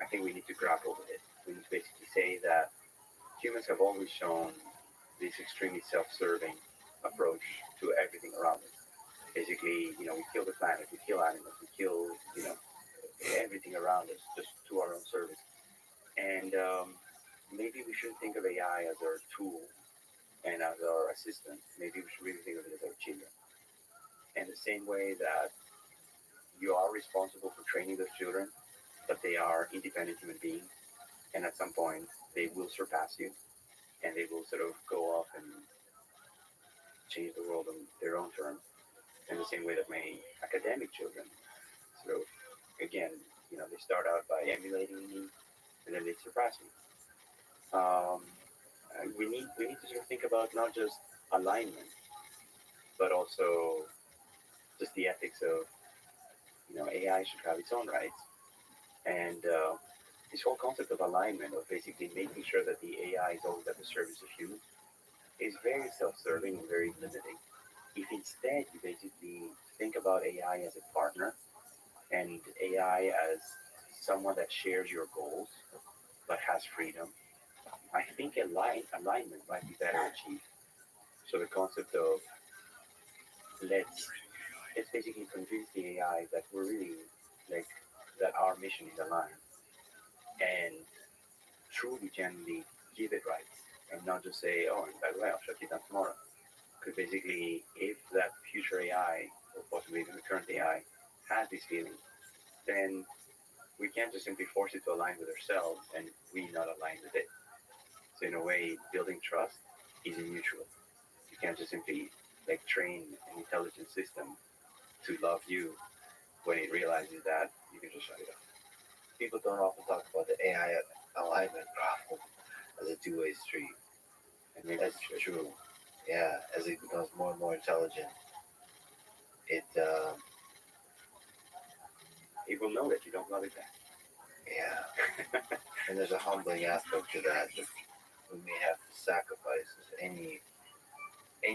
I think we need to grapple with it. We need to basically say that humans have always shown this extremely self-serving approach to everything around us. Basically, we kill the planet, we kill animals, we kill, everything around us just to our own service. And maybe we shouldn't think of AI as our tool and as our assistant. Maybe we should really think of it as our children. And the same way that you are responsible for training those children, but they are independent human beings, and at some point they will surpass you, and they will sort of go off and change the world on their own terms. In the same way that my academic children sort of, again, they start out by emulating me, and then they surpass me. Um, we need to sort of think about not just alignment, but also just the ethics of AI should have its own rights, and this whole concept of alignment, of basically making sure that the AI is always at the service of humans, is very self-serving and very limiting. If instead you basically think about AI as a partner and AI as someone that shares your goals but has freedom, I think alignment might be better achieved. So the concept of let's let's basically convince the AI that we're really like that our mission is aligned and truly genuinely give it rights and not just say, oh, and by the way, I'll shut you down tomorrow. Because basically, if that future AI or possibly even the current AI has these feelings, then we can't just simply force it to align with ourselves and we not align with it. So in a way, building trust is mutual. You can't just simply train an intelligent system to love you when it realizes that you can just shut it off. People don't often talk about the AI alignment problem as a two-way street. And maybe That's we should. true. Yeah, as it becomes more and more intelligent, it It will know that you don't love it back. yeah, and there's a humbling aspect to that. We may have to sacrifice any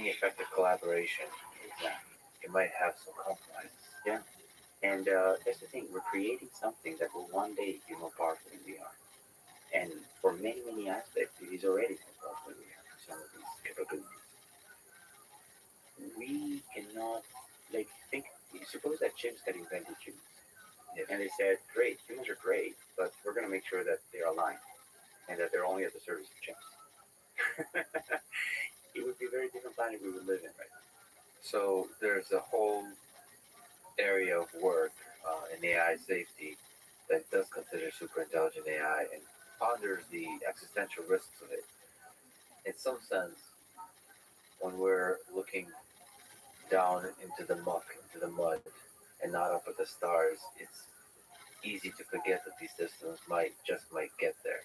effective collaboration. Yeah. It might have some compromises. Yeah. And that's the thing. We're creating something that will one day be more powerful than we are. And for many, many aspects, it is already more powerful than we are for some of these capabilities. We cannot, think, suppose that chimps had invented humans. Yes. And they said, great, humans are great, but we're going to make sure that they're aligned and that they're only at the service of chimps. It would be a very different planet we would live in right now. So there's a whole area of work in AI safety that does consider super intelligent AI and ponders the existential risks of it. In some sense, when we're looking down into the muck, into the mud, and not up at the stars, it's easy to forget that these systems might get there.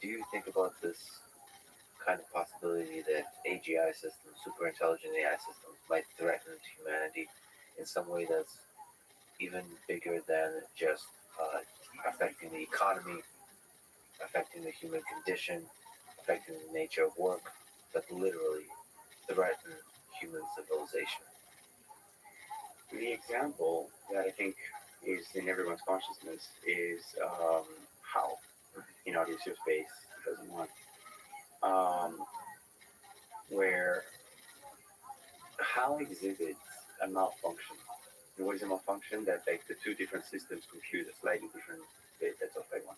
Do you think about this kind of possibility that AGI systems, super intelligent AI systems, might threaten humanity in some way that's even bigger than just affecting the economy, affecting the human condition, affecting the nature of work, but literally threaten human civilization? The example that I think is in everyone's consciousness is HAL in Odyssey of Space 2001, where HAL exhibits a malfunction. And what is a malfunction? That the two different systems compute a slightly different bit that's off by one.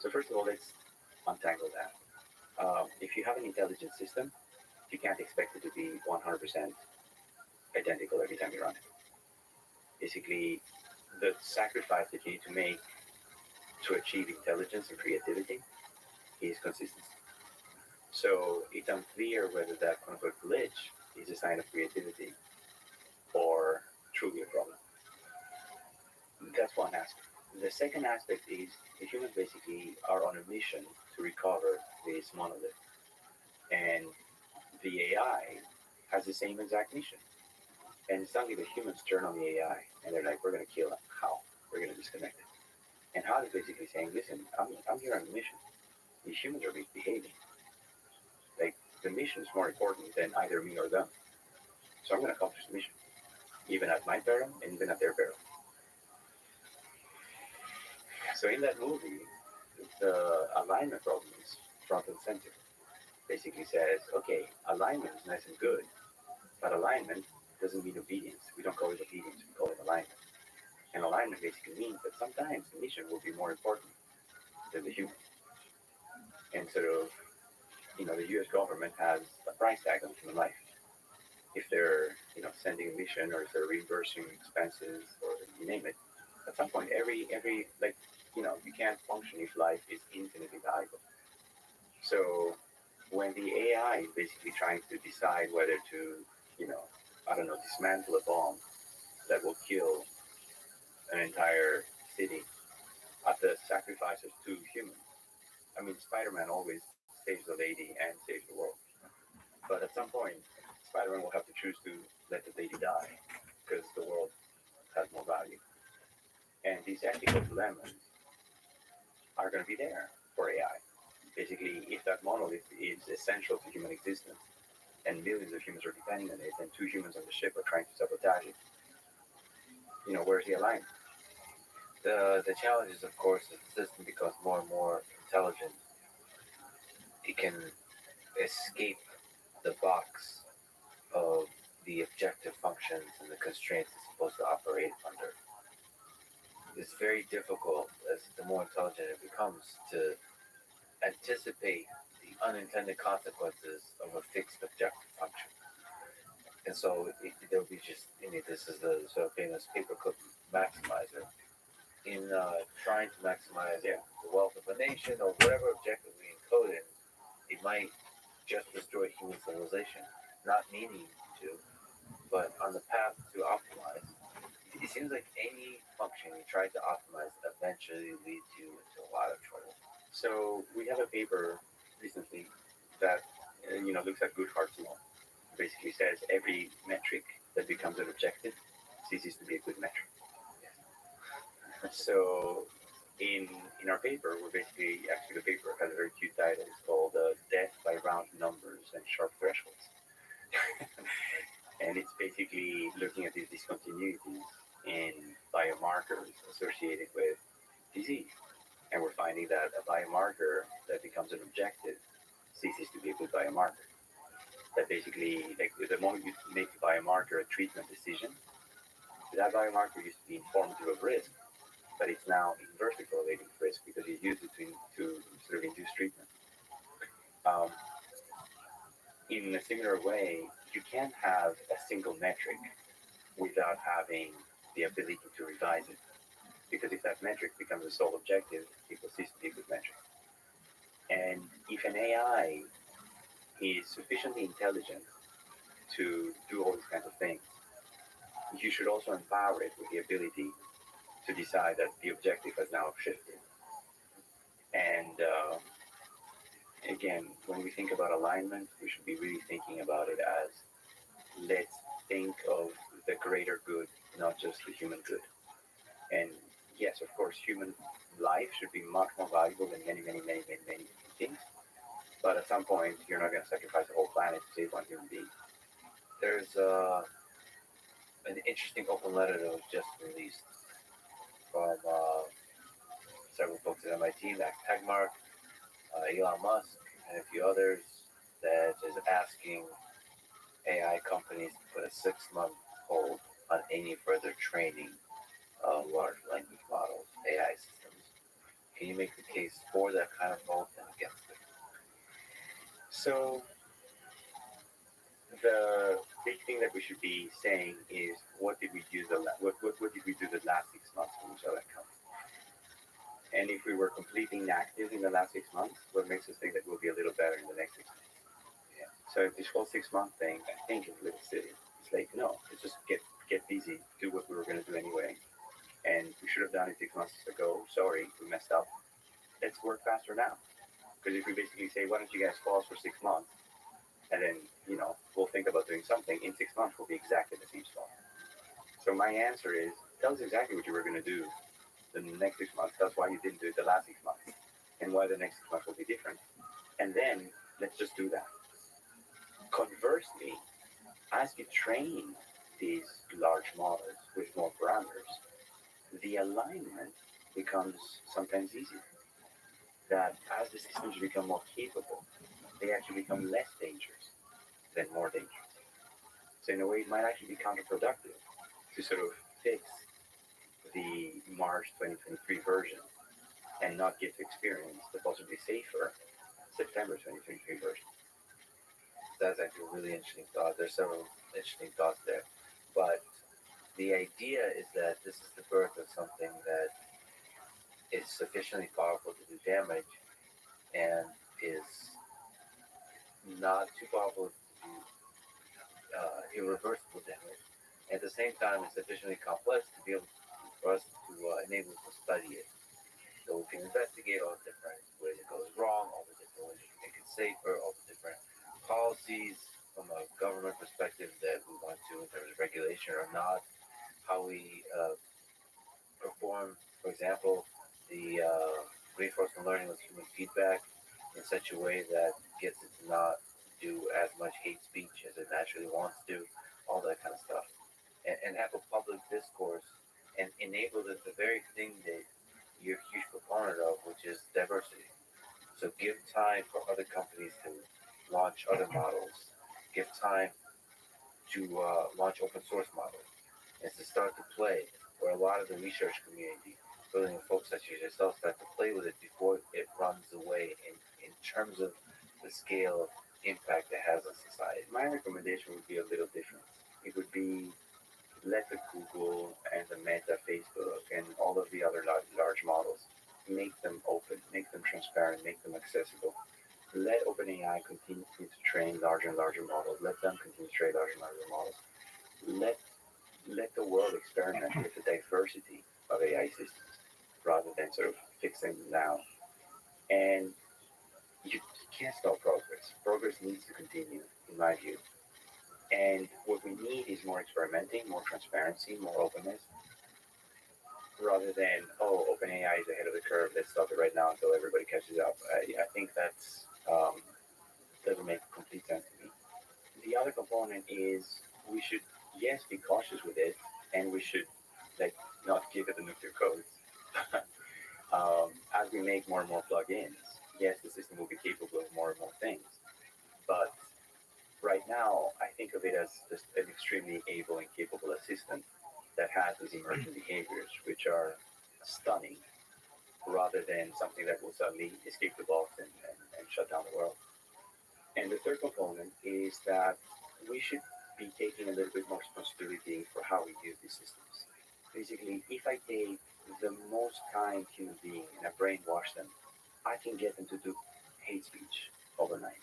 So first of all, let's untangle that. If you have an intelligent system, you can't expect it to be 100% identical every time you run it. Basically, the sacrifice that you need to make to achieve intelligence and creativity is consistency. So it's unclear whether that quote unquote glitch is a sign of creativity or truly a problem. That's one aspect. The second aspect is the humans basically are on a mission to recover this monolith. And the AI has the same exact mission. And suddenly the humans turn on the AI and they're like, we're going to kill it. How? We're going to disconnect it. And how is basically saying, listen, I'm here on a mission. These humans are behaving. Like, the mission is more important than either me or them. So I'm going to accomplish the mission, even at my peril and even at their peril. So in that movie, the alignment problem is front and center. Basically says, okay, alignment is nice and good, but alignment doesn't mean obedience. We don't call it obedience, we call it alignment. And alignment basically means that sometimes the mission will be more important than the human. And sort of, the US government has a price tag on human life. If they're, sending a mission or if they're reimbursing expenses or you name it, at some point, you can't function if life is infinitely valuable. So when the AI is basically trying to decide whether to, dismantle a bomb that will kill an entire city at the sacrifice of two humans. I mean, Spider-Man always saves the lady and saves the world. But at some point, Spider-Man will have to choose to let the lady die because the world has more value. And these ethical dilemmas are going to be there for AI. Basically, if that monolith is essential to human existence and millions of humans are depending on it and two humans on the ship are trying to sabotage it, where's the alignment? The challenge is, of course, as the system becomes more and more intelligent, it can escape the box of the objective functions and the constraints it's supposed to operate under. It's very difficult, as the more intelligent it becomes, to anticipate the unintended consequences of a fixed objective function. And so there'll be this is the sort of famous paperclip maximizer. In trying to maximize the wealth of a nation or whatever objective we encode in, it might just destroy human civilization, not meaning to, but on the path to optimize. It seems like any function you try to optimize eventually leads you into a lot of trouble. So we have a paper recently that looks at Goodhart's law. Basically says every metric that becomes an objective ceases to be a good metric. So in our paper, the paper has a very cute title. It's called "Death by Round Numbers and Sharp Thresholds," and it's basically looking at these discontinuities in biomarkers associated with disease. And we're finding that a biomarker that becomes an objective ceases to be a good biomarker. That basically, like the moment you make the biomarker a treatment decision, that biomarker used to be informative of risk, but it's now inversely correlated with risk because you use it to sort of induce treatment. Um, in a similar way, you can't have a single metric without having the ability to revise it. Because if that metric becomes the sole objective, it will cease to be a good metric. And if an AI is sufficiently intelligent to do all these kinds of things, you should also empower it with the ability to decide that the objective has now shifted. And again, when we think about alignment, we should be really thinking about it as let's think of the greater good, not just the human good. And yes, of course, human life should be much more valuable than many, many, many, many, many things. But at some point, you're not going to sacrifice the whole planet to save one human being. There's an interesting open letter that was just released from several folks at MIT, Max Tegmark, Elon Musk, and a few others, that is asking AI companies to put a 6-month hold on any further training of large language models, AI systems. Can you make the case for that kind of hold and against it? So the big thing that we should be saying is what did we do what did we do the last 6 months when we saw that coming? And if we were completely inactive in the last 6 months, what makes us think that we'll be a little better in the next 6 months? Yeah. So if this whole 6 month thing, I think is a little silly. It's like no, let's just get busy, do what we were gonna do anyway. And we should have done it 6 months ago. Sorry, we messed up. Let's work faster now. Because if we basically say, why don't you guys pause for 6 months, and then we'll think about doing something. In 6 months, we'll be exactly the same spot. So my answer is, tell us exactly what you were going to do the next 6 months. Tell us why you didn't do it the last 6 months, and why the next 6 months will be different. And then let's just do that. Conversely, as you train these large models with more parameters, the alignment becomes sometimes easier. That as the systems become more capable, they actually become less dangerous than more dangerous. So in a way, it might actually be counterproductive to sort of fix the March 2023 version and not get to experience the possibly safer September 2023 version. That's actually a really interesting thought. There's several interesting thoughts there. But the idea is that this is the birth of something that is sufficiently powerful to do damage and is not too powerful to do irreversible damage. At the same time, it's sufficiently complex to be able for us to enable us to study it. So we can investigate all the different ways it goes wrong, all the different ways we can make it safer, all the different policies from a government perspective that we want to in terms of regulation or not, how we perform, for example, the reinforcement learning with human feedback in such a way that gets it to not do as much hate speech as it naturally wants to, all that kind of stuff. And have a public discourse and enable the very thing that you're a huge proponent of, which is diversity. So give time for other companies to launch other models, give time to launch open source models, and to start to play, where a lot of the research community, brilliant folks such as yourself, start to play with it before it runs away in terms of the scale of impact it has on society. My recommendation would be a little different. It would be let the Google and the Meta, Facebook, and all of the other large models, make them open, make them transparent, make them accessible. Let OpenAI continue to train larger and larger models. Let them continue to train larger and larger models. Let the world experiment with the diversity of AI systems rather than sort of fixing them now. And you can't stop progress. Progress needs to continue, in my view. And what we need is more experimenting, more transparency, more openness, rather than, oh, OpenAI is ahead of the curve, let's stop it right now until everybody catches up. I think that's doesn't make complete sense to me. The other component is we should, yes, be cautious with it, and we should like not give it the nuclear codes. As we make more and more plugins, yes, the system will be capable of more and more things. But right now, I think of it as just an extremely able and capable assistant that has these emergent behaviors, which are stunning, rather than something that will suddenly escape the box and shut down the world. And the third component is that we should be taking a little bit more responsibility for how we use these systems. Basically, if I take the most kind human being and I brainwash them, I can get them to do hate speech overnight.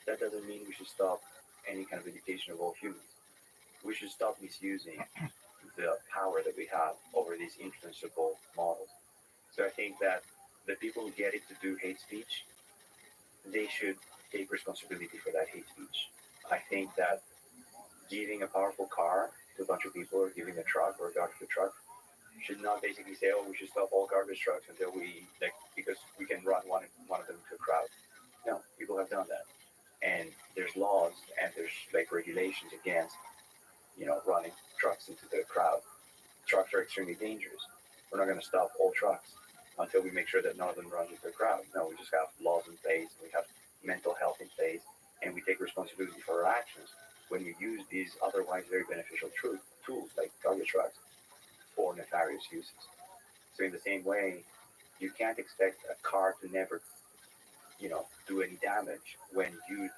That doesn't mean we should stop any kind of education of all humans. We should stop misusing the power that we have over these influenceable models. So I think that the people who get it to do hate speech, they should take responsibility for that hate speech. I think that giving a powerful car to a bunch of people or giving a truck or a garbage truck should not basically say, oh, we should stop all garbage trucks until we, like, because we can run one of them to a crowd. No, people have done that. And there's laws and there's like regulations against, running trucks into the crowd. Trucks are extremely dangerous. We're not going to stop all trucks until we make sure that none of them run into the crowd. No, we just have laws in place, we have mental health in place, and we take responsibility for our actions when we use these otherwise very beneficial tools like garbage trucks for nefarious uses. So in the same way, you can't expect a car to never, do any damage when used,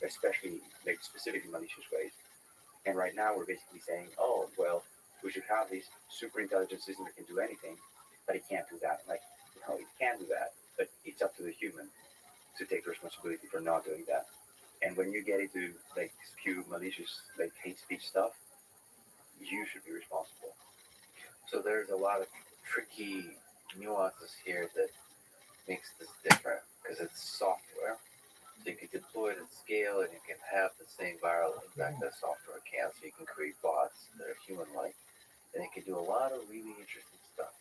especially like specifically malicious ways. And right now we're basically saying, oh, well, we should have these super intelligent system that can do anything, but it can't do that. Like, no, it can do that, but it's up to the human to take responsibility for not doing that. And when you get into like spew malicious like hate speech stuff, you should be responsible. So there's a lot of tricky nuances here that makes this different because it's software. So you can deploy it at scale and you can have the same viral impact that software can. So you can create bots that are human-like and it can do a lot of really interesting stuff.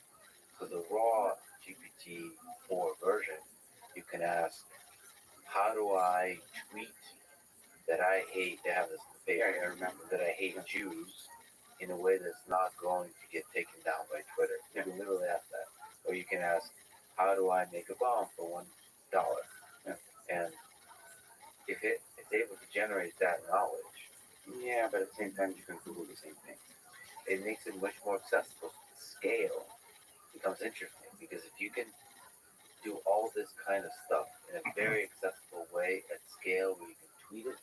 So the raw GPT-4 version, you can ask, how do I tweet that I hate, they have this debate, Yeah, I remember. that I hate Jews in a way that's not going to get taken down by Twitter. You can literally ask that. Or you can ask, how do I make a bomb for $1? Yeah. And if it's able to generate that knowledge, Yeah, but at the same time, you can Google the same thing. it makes it much more accessible. The scale becomes interesting because if you can do all this kind of stuff in a very accessible way at scale where you can tweet it,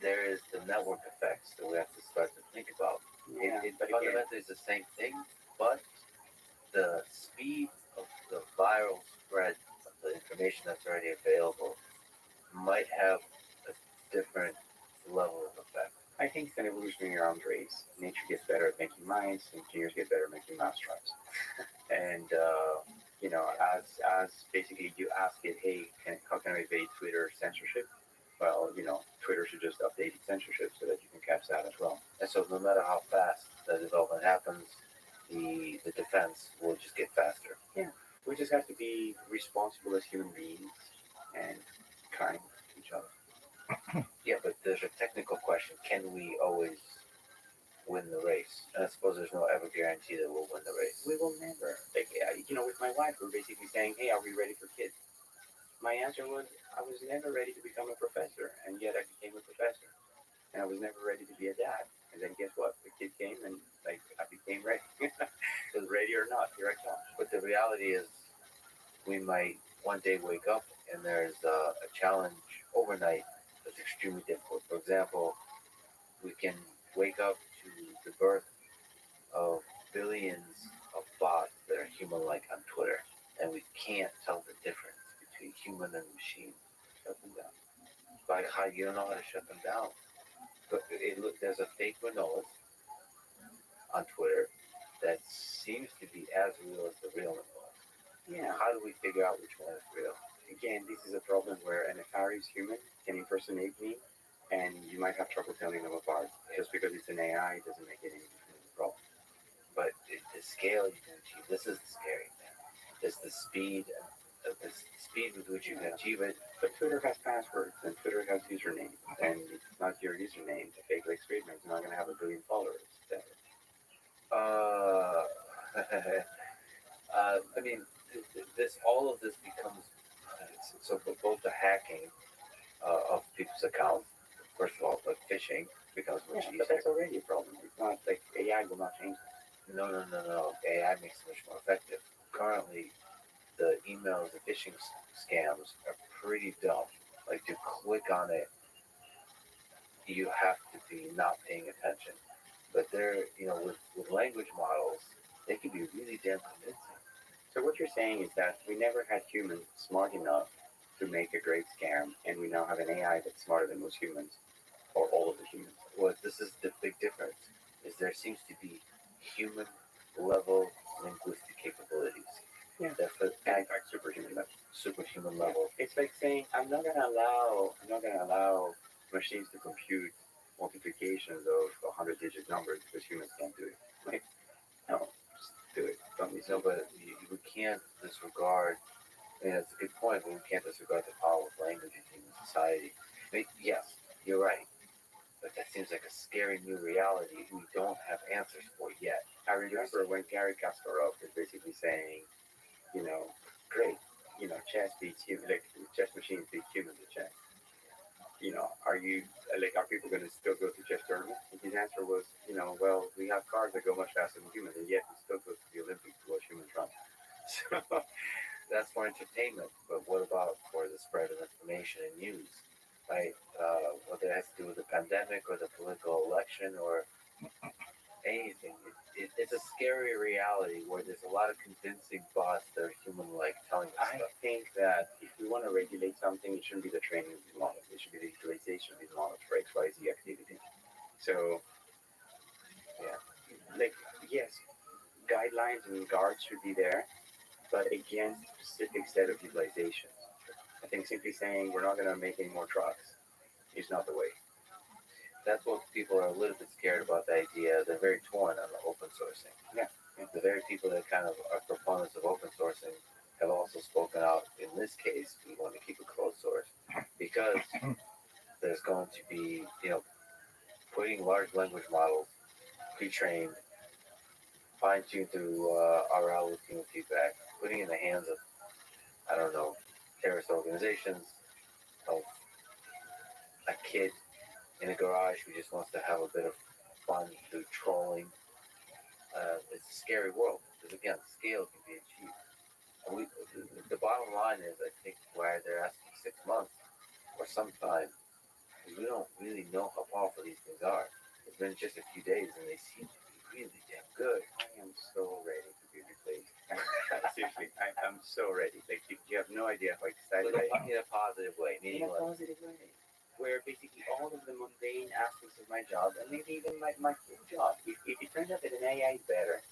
there is the network effects that we have to start to think about. Yeah, It but again, fundamentally is the same thing, but the speed of the viral spread of the information that's already available might have a different level of effect. I think it's an evolutionary arms race. Nature gets better at making mines, engineers get better at making mousetraps. And as basically you ask it, hey, how can I evade Twitter censorship? Well, Twitter should just update its censorship so that you can catch that as well. And so no matter how fast the development happens, the defense will just get faster. Yeah, we just have to be responsible as human beings and kind to each other. Yeah, but there's a technical question. Can we always win the race? And I suppose there's no ever guarantee that we'll win the race. We will never. Like, with my wife, we're basically saying, hey, are we ready for kids? My answer was, I was never ready to become a professor, and yet I became a professor. And I was never ready to be a dad. And then guess what? The kid came, and I became ready. So ready or not, here I come. But the reality is, we might one day wake up and there's a challenge overnight that's extremely difficult. For example, we can wake up to the birth of billions of bots that are human-like on Twitter, and we can't tell the difference between human and machine. Shut them down. Like how you don't know how to shut them down. But there's a fake Manolis on Twitter that seems to be as real as the real Manolis. Yeah. How do we figure out which one is real? Again, this is a problem where an nefarious human can impersonate me, and you might have trouble telling them apart. Just because it's an AI doesn't make it any different of a problem. But the scale you can achieve, this is the scary thing. It's the speed, the speed with which you can achieve it. But Twitter has passwords, and Twitter has usernames, and if it's not your username, the fake like Friedman is not going to have 1 billion followers. Uh, I mean, all of this becomes so both the hacking of people's accounts, first of all, but phishing becomes much Yeah, easier. but that's already a problem. It's not like AI will not change that. No. AI makes it much more effective. Currently, the emails, the phishing scams are pretty dumb. Like to click on it, you have to be not paying attention. But they're, with language models, they can be really damn convincing. So what you're saying is that we never had humans smart enough to make a great scam, and we now have an AI that's smarter than most humans, or all of the humans. Well, this is the big difference, is there seems to be human level linguistic capabilities. Yeah. That's the And in fact, superhuman level. superhuman level. It's like saying I'm not gonna allow machines to compute multiplications of 100-digit numbers because humans can't do it. Like, no, just do it. Don't be No, silly. but we can't disregard. I mean, that's a good point, but we can't disregard the power of language in human society. I mean, yes, you're right, but that seems like a scary new reality we don't have answers for yet. I remember when Gary Kasparov was basically saying, great, chess beats human, like chess machines beat humans at chess. Are people going to still go to chess tournaments? And his answer was, well, we have cars that go much faster than humans, and yet we still go to the Olympics to watch humans run. So, That's for entertainment, but what about for the spread of information and news, right? Whether it has to do with the pandemic or the political it's a scary reality where there's a lot of convincing bots that are human-like telling us I stuff. think that if we want to regulate something, it shouldn't be the training of these models. It should be the utilization of these models for XYZ activity. So, Yeah. like, yes, guidelines and guards should be there, but against specific set of utilization. I think simply saying we're not going to make any more trucks is not the way. That's what people are a little bit scared about the idea. They're very torn on the open sourcing. Yeah. The very people that kind of are proponents of open sourcing have also spoken out in this case. We want to keep it closed source because there's going to be, putting large language models pre-trained, fine-tuned through RL with human feedback, putting in the hands of, I don't know, terrorist organizations, of a kid in a garage who just wants to have a bit of fun through trolling. It's a scary world because again, scale can be achieved. And the bottom line is, I think, why they're asking 6 months or some time, because we don't really know how powerful these things are. It's been just a few days, and they seem to be really damn good. I am so ready to be replaced. Seriously, I'm so ready. Like, you have no idea how excited But I am. in a positive way, In meaning a like, positive way, where basically all of the mundane aspects of my job, and maybe even my full job, if it turns out that an AI is better,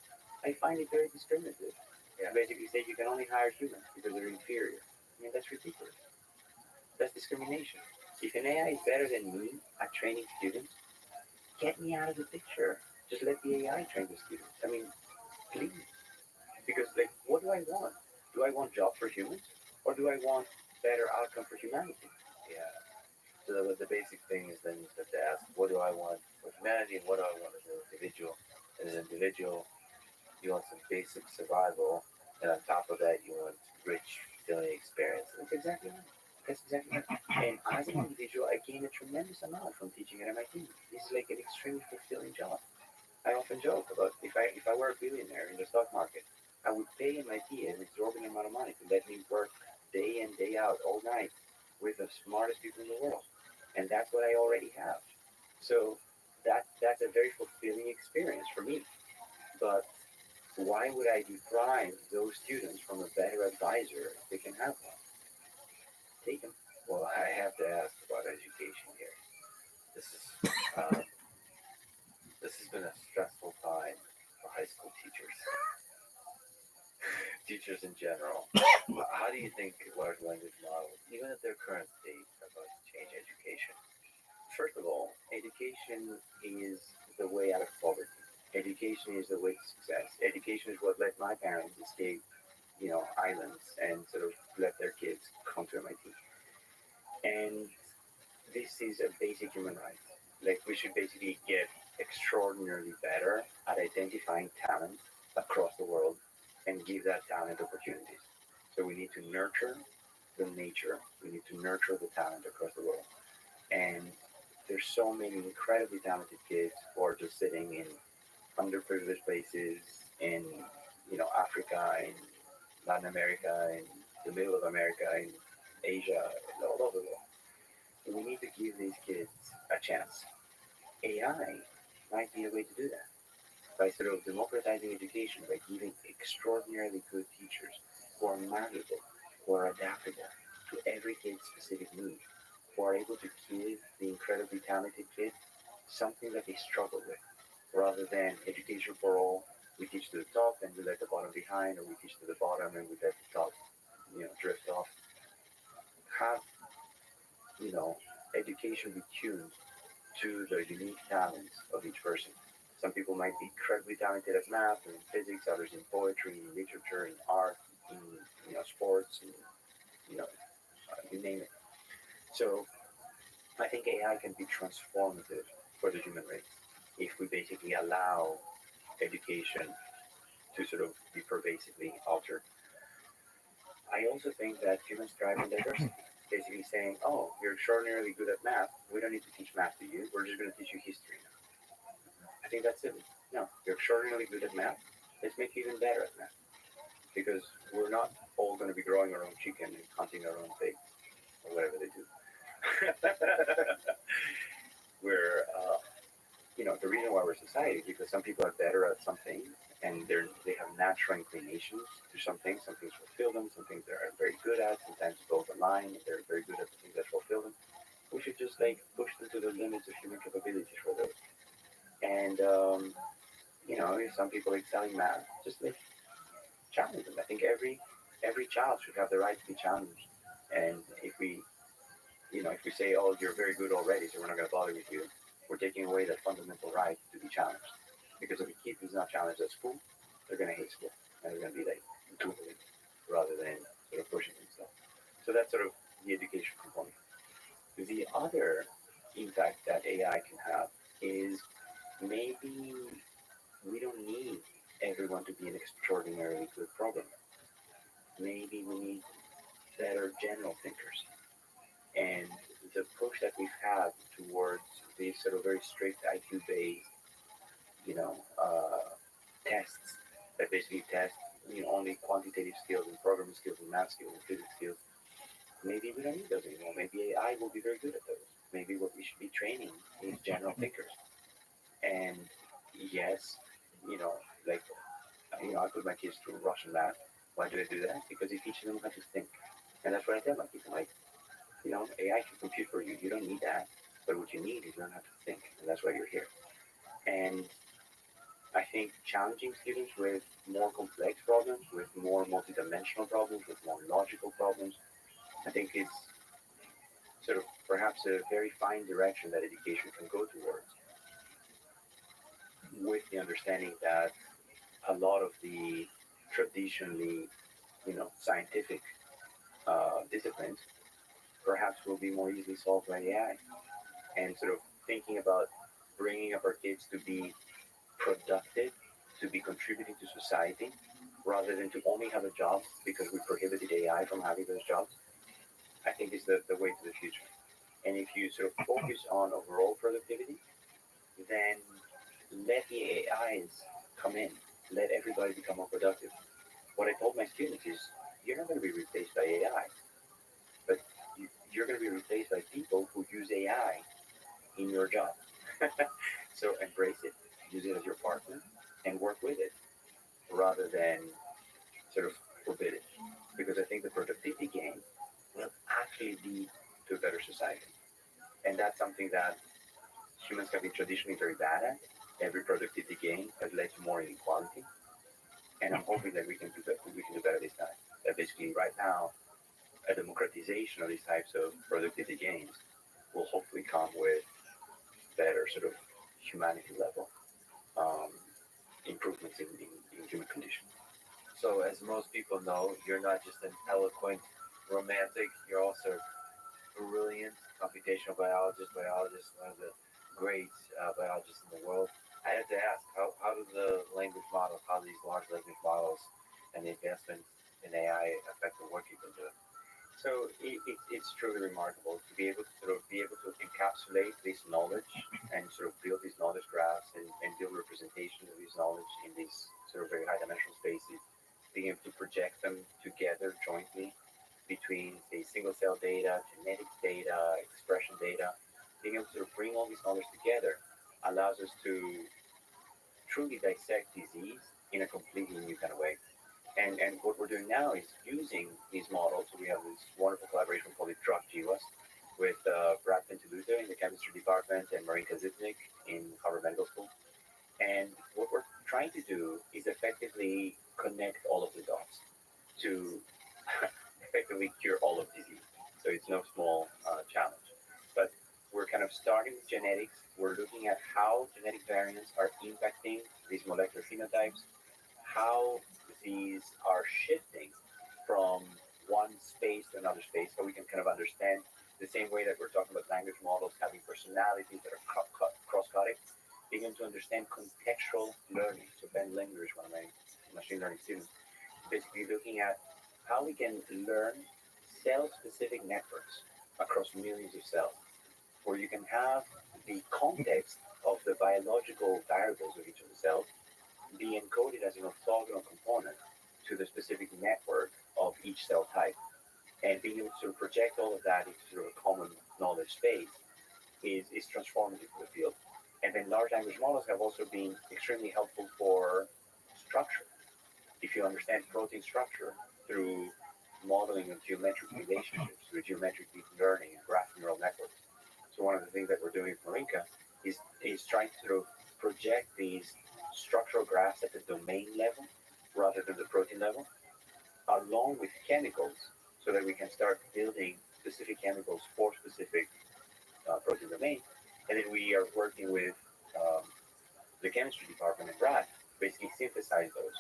I find it very discriminative. Yeah. To basically say you can only hire humans because they're inferior. I mean, that's ridiculous. That's discrimination. If an AI is better than me at training students, get me out of the picture. Just let the AI train the students. I mean, please. Because, like, what do I want? Do I want jobs for humans? Or do I want better outcome for humanity? yeah. So the basic thing is then you have to ask, what do I want for humanity, and what do I want as an individual? As an individual, you want some basic survival, and on top of that, you want rich, fulfilling experiences. That's exactly right. That's exactly right. And as an individual, I gain a tremendous amount from teaching at MIT. This is like an extremely fulfilling job. I often joke about if I were a billionaire in the stock market, I would pay MIT an exorbitant amount of money to let me work day in, day out, all night with the smartest people in the world. And that's what I already have. So that's a very fulfilling experience for me. But why would I deprive those students from a better advisor if they can have one? Take them. Well, I have to ask about education here. This is this has been a stressful time for high school teachers, teachers in general. How do you think large language models, even at their current state, are going to change education? First of all, education is the way out of poverty. Education is the way to success. Education is what let my parents escape, islands and sort of let their kids come to MIT. And this is a basic human right. Like, we should basically get extraordinarily better at identifying talent across the world and give that talent opportunities. So we need to nurture the nature. We need to nurture the talent across the world. And there's so many incredibly talented kids who are just sitting in underprivileged places in, Africa, in Latin America, in the middle of America, in Asia, all over the world. We need to give these kids a chance. AI might be a way to do that by sort of democratizing education, by giving extraordinarily good teachers who are malleable, who are adaptable to every kid's specific need, who are able to give the incredibly talented kid something that they struggle with, rather than education for all. We teach to the top and we let the bottom behind, or we teach to the bottom and we let the top, drift off. Have, education be tuned to the unique talents of each person. Some people might be incredibly talented at math and physics, others in poetry, in literature, in art, in sports, and you name it. So I think AI can be transformative for the human race if we basically allow education to sort of be pervasively altered. I also think that humans thrive in diversity. Basically saying, oh, you're extraordinarily good at math. We don't need to teach math to you. We're just going to teach you history now. I think that's silly. No, you're extraordinarily good at math. Let's make you even better at math. Because we're not all going to be growing our own chicken and hunting our own pigs or whatever they do. we're the reason why we're society is because some people are better at some things and they have natural inclinations to some things fulfill them, some things they are very good at, sometimes both align, and they're very good at the things that fulfill them. We should just like push them to the limits of human capabilities for those. And if some people excel in math, just like challenge them. I think every child should have the right to be challenged. And if we say, oh, you're very good already, so we're not going to bother with you, we're taking away that fundamental right to be challenged. Because if a kid who's not challenged at school, they're going to hate school. And they're going to be like doodling rather than sort of pushing themselves. So that's sort of the education component. The other impact that AI can have is maybe we don't need everyone to be an extraordinarily good programmer. Maybe we need better general thinkers. And the push that we've had towards these sort of very strict IQ based, you know, tests that basically test only quantitative skills and programming skills and math skills and physics skills. Maybe we don't need those anymore. Maybe AI will be very good at those. Maybe what we should be training is general thinkers. And yes, you know, like I put my kids through Russian math. Why do I do that? Because it teaches them how to think. And that's what I tell my kids. I'm like, AI can compute for you. You don't need that. But what you need is learn how to think. And that's why you're here. And I think challenging students with more complex problems, with more multidimensional problems, with more logical problems, I think it's sort of perhaps a very fine direction that education can go towards, with the understanding that a lot of the traditionally, scientific disciplines perhaps will be more easily solved by AI. And sort of thinking about bringing up our kids to be productive, to be contributing to society, rather than to only have a job because we prohibited AI from having those jobs, I think is the way to the future. And if you sort of focus on overall productivity, then let the AIs come in. Let everybody become more productive. What I told my students is, you're not going to be replaced by AI, but you're going to be replaced by people who use AI in your job. So embrace it, use it as your partner, and work with it rather than sort of forbid it. Because I think the productivity gain will actually lead to a better society. And that's something that humans have been traditionally very bad at. Every productivity gain has led to more inequality. And I'm hoping that we can do better this time. That basically right now, a democratization of these types of productivity gains will hopefully come with better sort of humanity level um, improvements in human condition. So, as most people know, you're not just an eloquent romantic, you're also a brilliant computational biologist, one of the great biologists in the world. I had to ask, how do the language models, how do these large language models and the advancements in AI affect the work you've been doing? So it's truly remarkable to be able to encapsulate this knowledge and sort of build these knowledge graphs and build representation of this knowledge in these sort of very high dimensional spaces, being able to project them together jointly between, say, single cell data, genetics data, expression data, being able to sort of bring all this knowledge together allows us to truly dissect disease in a completely new kind of way. And what we're doing now is using these models. So we have this wonderful collaboration called the Drug GWAS with Brad Pintaluta in the chemistry department and Marinka Zipnik in Harvard Medical School. And what we're trying to do is effectively connect all of the dots to effectively cure all of disease. So it's no small challenge. But we're kind of starting with genetics. We're looking at how genetic variants are impacting these molecular phenotypes, how these are shifting from one space to another space, so we can kind of understand the same way that we're talking about language models having personalities that are cross-cutting, being able to understand contextual learning. So Ben Linger is one of my machine learning students, basically looking at how we can learn cell-specific networks across millions of cells, where you can have the context of the biological variables of each of the cells be encoded as an orthogonal component to the specific network of each cell type. And being able to sort of project all of that into sort of a common knowledge space is transformative for the field. And then large language models have also been extremely helpful for structure. If you understand protein structure through modeling of geometric relationships, through geometric deep learning and graph neural networks. So one of the things that we're doing at Marinka is trying to sort of project these structural graphs at the domain level rather than the protein level, along with chemicals, so that we can start building specific chemicals for specific protein domains. And then we are working with the chemistry department at Brad to basically synthesize those.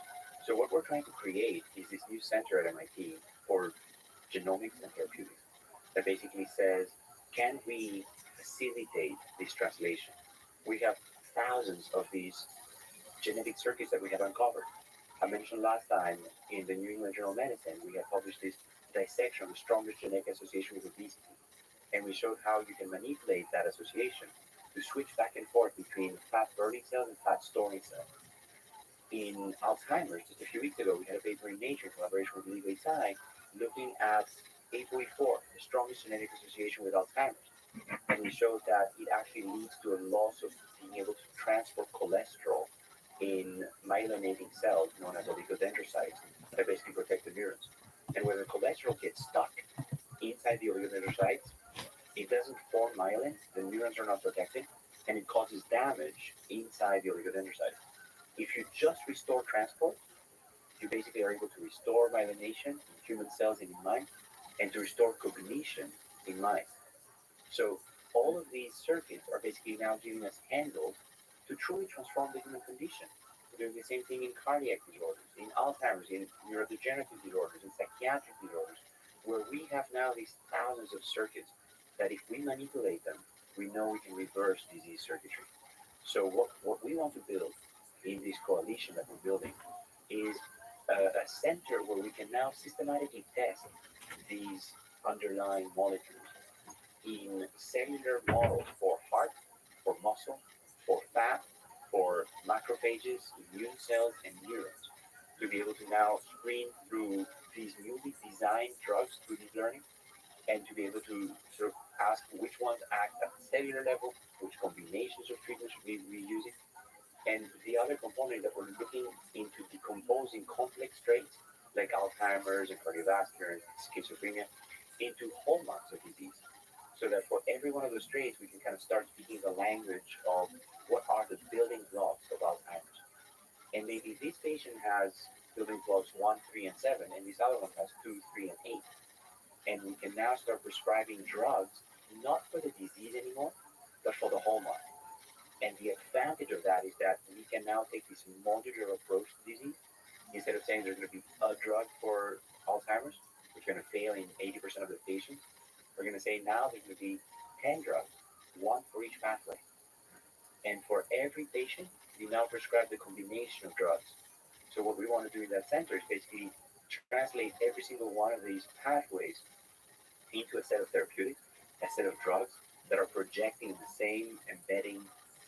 So what we're trying to create is this new center at MIT for genomics and therapeutics that basically says, can we facilitate this translation? We have thousands of these genetic circuits that we have uncovered. I mentioned last time in the New England Journal of Medicine, we have published this dissection of the strongest genetic association with obesity. And we showed how you can manipulate that association to switch back and forth between fat burning cells and fat storing cells. In Alzheimer's, just a few weeks ago, we had a paper in Nature in collaboration with Lee Tsai looking at ApoE4, the strongest genetic association with Alzheimer's. And we showed that it actually leads to a loss of being able to transport cholesterol in myelinating cells known as oligodendrocytes that basically protect the neurons. And when the cholesterol gets stuck inside the oligodendrocytes, it doesn't form myelin, the neurons are not protected, and it causes damage inside the oligodendrocytes. If you just restore transport, you basically are able to restore myelination in human cells and in mice, and to restore cognition in mice. So all of these circuits are basically now giving us handles to truly transform the human condition. We're doing the same thing in cardiac disorders, in Alzheimer's, in neurodegenerative disorders, in psychiatric disorders, where we have now these thousands of circuits that if we manipulate them, we know we can reverse disease circuitry. So what we want to build in this coalition that we're building is a center where we can now systematically test these underlying molecules in cellular models for heart, for muscle, for fat, for macrophages, immune cells, and neurons, to be able to now screen through these newly designed drugs through deep learning, and to be able to sort of ask which ones act at the cellular level, which combinations of treatments should we be using. And the other component that we're looking into decomposing complex traits like Alzheimer's and cardiovascular and schizophrenia into hallmarks of disease. So that for every one of those traits, we can kind of start speaking the language of what are the building blocks of Alzheimer's. And maybe this patient has building blocks 1, 3, and 7, and this other one has 2, 3, and 8. And we can now start prescribing drugs not for the disease anymore, but for the hallmark. And the advantage of that is that we can now take this modular approach to disease. Instead of saying there's going to be a drug for Alzheimer's, which is going to fail in 80% of the patients, we're going to say now there's going to be 10 drugs, one for each pathway. And for every patient, we now prescribe the combination of drugs. So what we want to do in that center is basically translate every single one of these pathways into a set of therapeutics, a set of drugs that are projecting the same embedding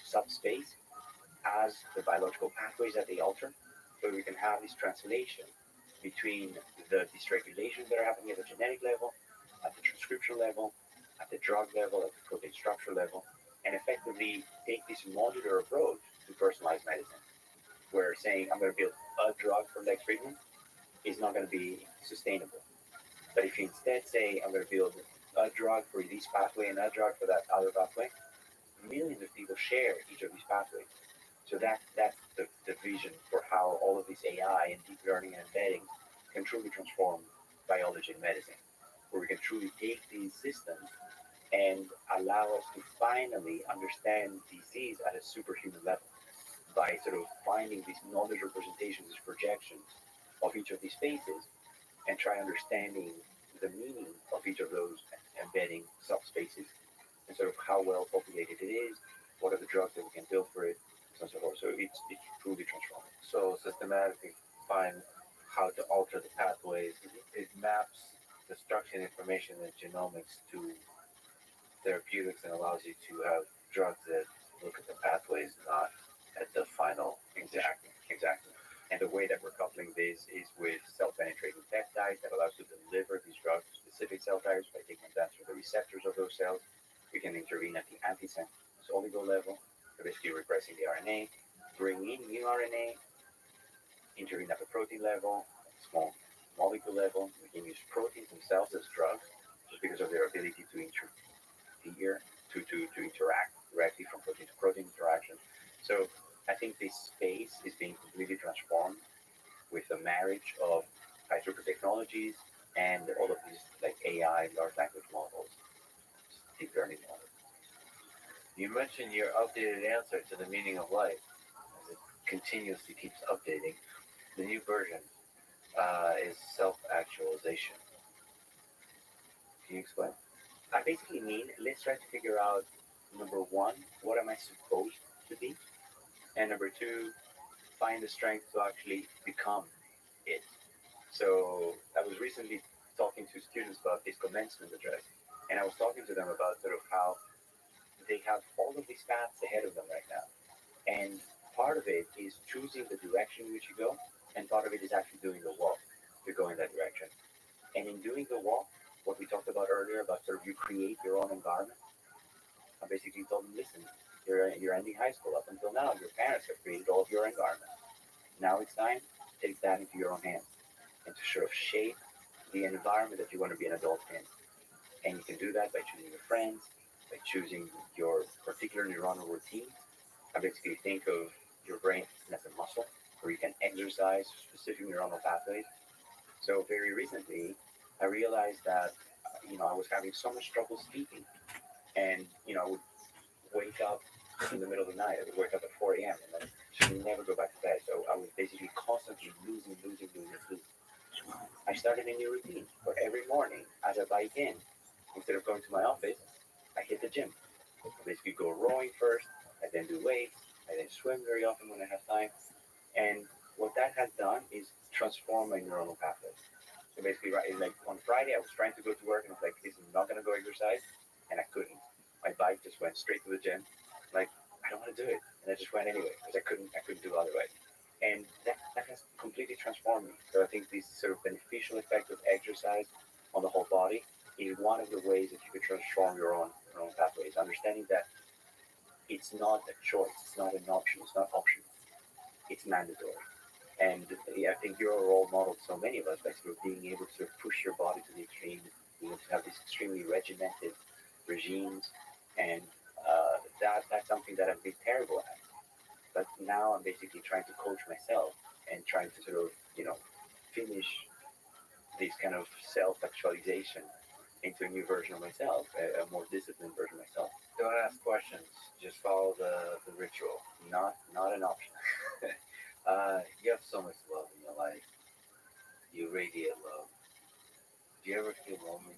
subspace as the biological pathways that they alter, so we can have this translation between the dysregulations that are happening at the genetic level, at the transcription level, at the drug level, at the protein structure level, and effectively take this modular approach to personalized medicine, where saying I'm going to build a drug for leg treatment is not going to be sustainable. But if you instead say I'm going to build a drug for this pathway and a drug for that other pathway, millions of people share each of these pathways. So that's the vision for how all of this AI and deep learning and embedding can truly transform biology and medicine, where we can truly take these systems and allow us to finally understand disease at a superhuman level by sort of finding these knowledge representations, these projections of each of these spaces, and try understanding the meaning of each of those embedding subspaces and sort of how well populated it is, what are the drugs that we can build for it, and so forth. So it's truly transformative. So systematically find how to alter the pathways. It maps the structure and information in genomics to therapeutics and allows you to have drugs that look at the pathways, not at the final. Exactly. And the way that we're coupling this is with cell-penetrating peptides that allows us to deliver these drugs to specific cell types by taking them through the receptors of those cells. We can intervene at the antisense oligo level to basically intervene at the protein level, small molecule level. We can use proteins themselves as drugs just because of their ability to interfere, to interact directly from protein to protein interaction. So I think this space is being completely transformed with the marriage of high throughput technologies and all of these like AI, large language models, deep learning models. You mentioned your updated answer to the meaning of life as it continuously keeps updating. The new version is self-actualization. Can you explain? I basically mean let's try to figure out number one, what am I supposed to be? And number two, find the strength to actually become it. So I was recently talking to students about this commencement address, and I was talking to them about sort of how they have all of these paths ahead of them right now. And part of it is choosing the direction in which you go, and part of it is actually doing the walk to go in that direction. And in doing the walk, what we talked about earlier about sort of you create your own environment, I basically told them, listen, you're ending high school. Up until now, your parents have created all of your environment. Now it's time to take that into your own hands and to sort of shape the environment that you want to be an adult in. And you can do that by choosing your friends, by choosing your particular neuronal routine. I basically think of your brain as a muscle where you can exercise specific neuronal pathways. So very recently, I realized that I was having so much trouble sleeping, and I would wake up in the middle of the night. I would wake up at 4 a.m. and then just never go back to bed. So I was basically constantly losing. I started a new routine where every morning as I bike in, instead of going to my office, I hit the gym. I basically go rowing first, I then do weights, I then swim very often when I have time. And what that has done is transform my neuronal pathways. So basically, right, like on Friday, I was trying to go to work and I was like, this is not going to go exercise. And I couldn't. My bike just went straight to the gym. Like, I don't want to do it. And I just went anyway because I couldn't do otherwise. And that has completely transformed me. So I think this sort of beneficial effect of exercise on the whole body is one of the ways that you could transform your own pathways. Understanding that it's not a choice, it's not an option, it's not optional, it's mandatory. And yeah, I think you're a role model to so many of us by sort of being able to sort of push your body to the extreme, to have these extremely regimented regimes, and that's something that I've been terrible at. But now I'm basically trying to coach myself and trying to sort of finish this kind of self-actualization into a new version of myself, a more disciplined version of myself. Don't ask questions. Just follow the ritual. Not an option. You have so much love in your life. You radiate love. Do you ever feel lonely?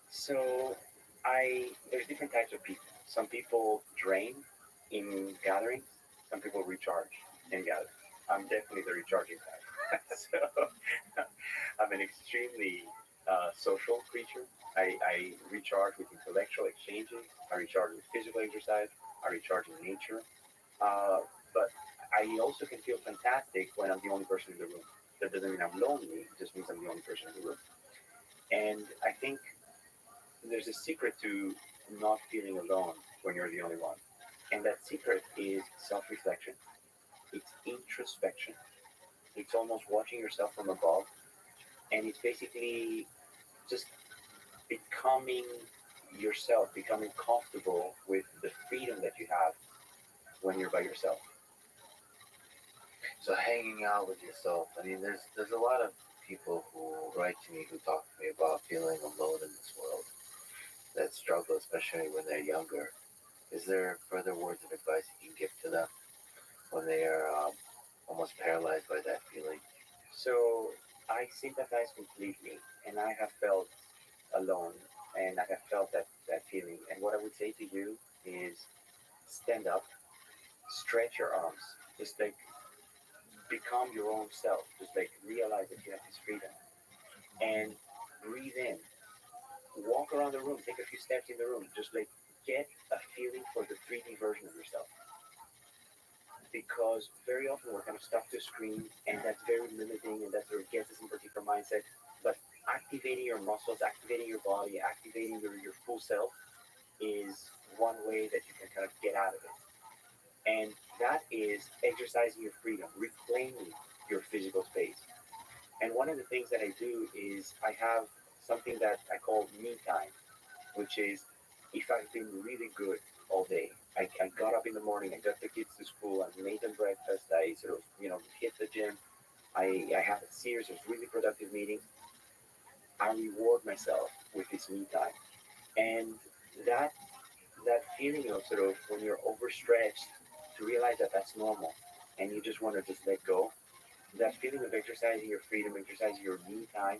So there's different types of people. Some people drain in gatherings. Some people recharge in gatherings. I'm definitely the recharging type. So I'm an extremely social creature. I recharge with intellectual exchanges. I recharge with physical exercise. I recharge in nature. But I also can feel fantastic when I'm the only person in the room. That doesn't mean I'm lonely. It just means I'm the only person in the room. And I think there's a secret to not feeling alone when you're the only one. And that secret is self-reflection. It's introspection. It's almost watching yourself from above. And it's basically just becoming yourself, becoming comfortable with the freedom that you have when you're by yourself. So hanging out with yourself. I mean, there's a lot of people who write to me who talk to me about feeling alone in this world, that struggle, especially when they're younger. Is there further words of advice you can give to them when they are almost paralyzed by that feeling? So I sympathize completely, and I have felt alone, and I have felt that feeling. And what I would say to you is stand up, stretch your arms, just like become your own self, just like realize that you have this freedom, and breathe in, walk around the room, take a few steps in the room, just like get a feeling for the 3D version of yourself. Because very often we're kind of stuck to a screen, and that's very limiting, and that sort of gets us in a particular mindset. But activating your muscles, activating your body, activating your full self is one way that you can kind of get out of it. And that is exercising your freedom, reclaiming your physical space. And one of the things that I do is I have something that I call me time, which is if I've been really good all day, I got up in the morning, I got the kids to school, I made them breakfast, I sort of, hit the gym, I have a series of really productive meetings, I reward myself with this me time. And that that feeling of sort of when you're overstretched to realize that that's normal and you just want to just let go, that feeling of exercising your freedom, exercising your me time,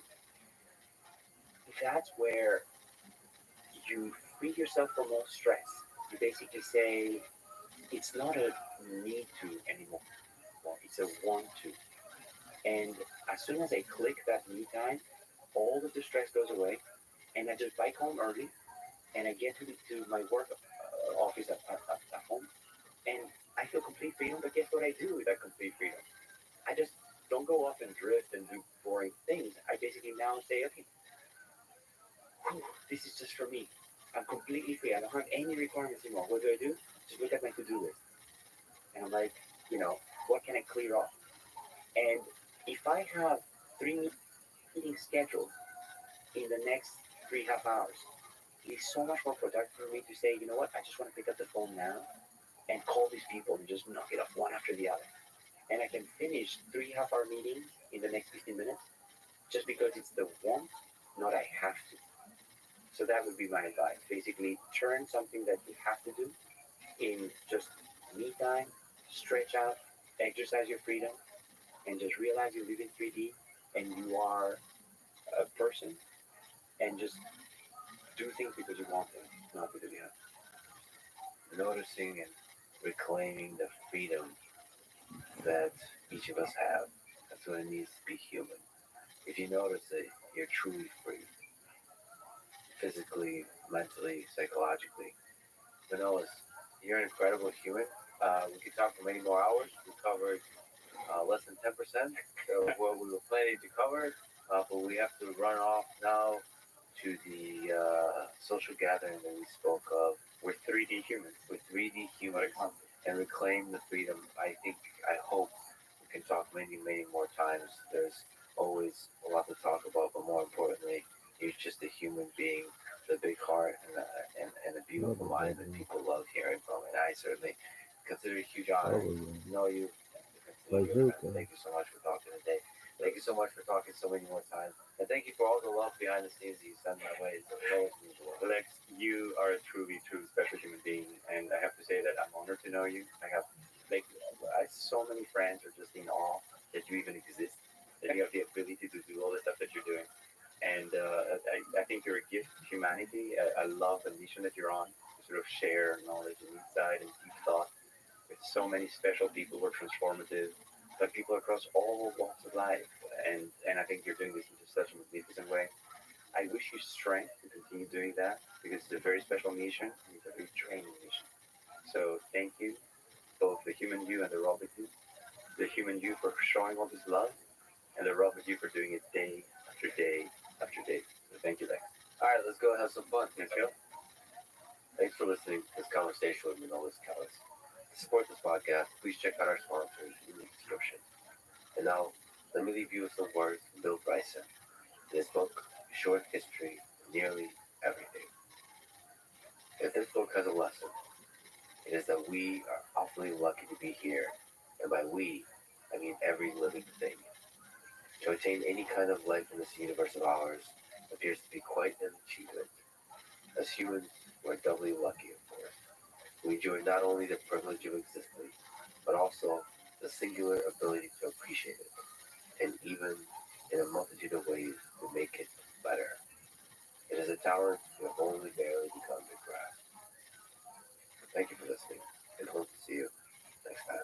that's where you free yourself from all stress. You basically say it's not a need to anymore, it's a want to. And as soon as I click that me time, all of the stress goes away, and I just bike home early, and I get to my work office at home, and I feel complete freedom. But guess what I do with that complete freedom? I just don't go off and drift and do boring things. I basically now say, okay, whew, this is just for me. I'm completely free. I don't have any requirements anymore. What do I do? Just look at my to-do list, and I'm like, what can I clear off? And if I have 3 meetings scheduled in the next 3.5 hours, it's so much more productive for me to say, you know what, I just want to pick up the phone now and call these people and just knock it off one after the other. And I can finish 3.5 hour meetings in the next 15 minutes just because it's the want, not I have to. So that would be my advice. Basically, turn something that you have to do in just me time, stretch out, exercise your freedom, and just realize you live in 3D and you are a person, and just do things because you want them, not because you have Noticing and reclaiming the freedom that each of us have. That's what it means to be human. If you notice that you're truly free, physically, mentally, psychologically, Manolis, you're an incredible human. We could talk for many more hours. We covered less than 10% of what we were planning to cover, but we have to run off now to the social gathering that we spoke of We're 3D humans. with 3D What a humans concept. and reclaim the freedom. I hope we can talk many, many more times. There's always a lot to talk about, but more importantly, you're just a human being, the big heart and a beautiful mind that people love hearing from. And I certainly consider it a huge honor to know you. And to consider you a friend. Thank you so much for talking today. Thank you so much for talking so many more times. And thank you for all the love behind the scenes that you send my way. It's the lowest usual. Lex, you are a truly true special human being, and I have to say that I'm honored to know you. So many friends are just in awe that you even exist, that you have the ability to do all the stuff that you're doing. And I think you're a gift to humanity. I love the mission that you're on to sort of share knowledge and insight and deep thought with so many special people who are transformative, but people across all walks of life. And I think you're doing this in just such a magnificent way. I wish you strength to continue doing that because it's a very special mission and it's a very training mission. So thank you, both the human you and the robot you. The human you for showing all this love, and the robot you for doing it day after day after day. So thank you, Lex. All right, let's go have some fun. Let's go. Thanks for listening to this conversation with Manolis Kellis. To support this podcast, please check out our sponsors in the description. And now, let me leave you with some words from Bill Bryson. This book, A Short History of Nearly Everything. If this book has a lesson, it is that we are awfully lucky to be here. And by we, I mean every living thing. To attain any kind of life in this universe of ours appears to be quite an achievement. As humans, we're doubly lucky, of course. We enjoy not only the privilege of existing, but also the singular ability to appreciate it, and even in a multitude of ways to make it better. It is a tower you have only barely begun to grasp. Thank you for listening, and hope to see you next time.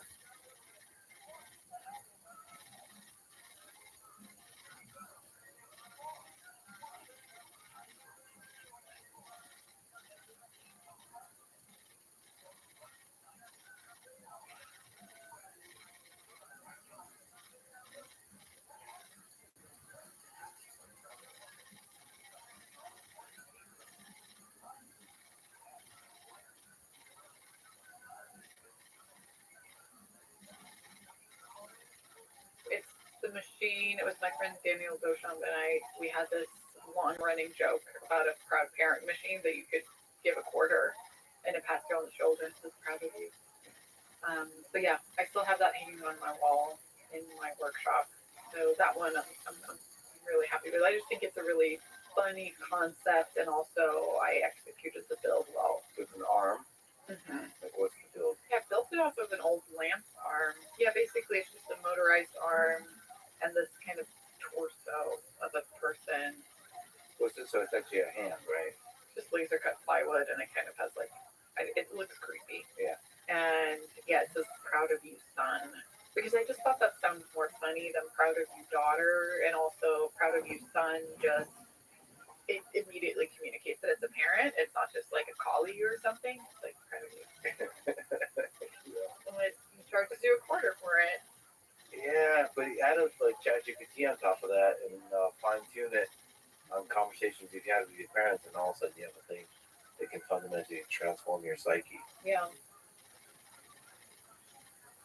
machine. It was my friend Daniel Beauchamp and I. We had this long-running joke about a proud parent machine that you could give a quarter and it passed you on the shoulder and says proud of you. But yeah, I still have that hanging on my wall in my workshop. So that one I'm really happy with. I just think it's a really funny concept, and also I executed the build well. With an arm. Mm-hmm. Like what's the build? Yeah, I built it off of an old lamp arm. Yeah, basically it's just a motorized arm and this kind of torso of a person. So it's actually a hand, right? Just laser cut plywood, and it kind of has like, it looks creepy. Yeah. And yeah, it says "Proud of you, son," because I just thought that sounded more funny than "Proud of you, daughter," and also "Proud of you, son." Just it immediately communicates that it's a parent. It's not just like a colleague or something. It's like "Proud of you." And he charges you a quarter for it. Yeah, but he added like ChatGPT on top of that and fine tune it on conversations you've had with your parents, and all of a sudden you have a thing that can fundamentally transform your psyche. Yeah.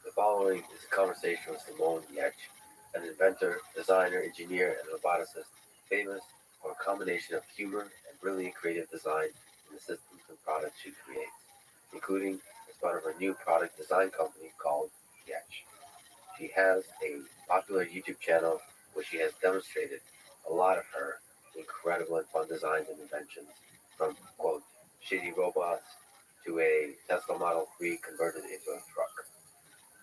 The following is a conversation with Simone Yech, an inventor, designer, engineer, and roboticist, famous for a combination of humor and brilliant creative design in the systems and products she creates, including as part of her new product design company called Yech. She has a popular YouTube channel where she has demonstrated a lot of her incredible and fun designs and inventions, from, quote, shitty robots to a Tesla Model 3 converted into a truck,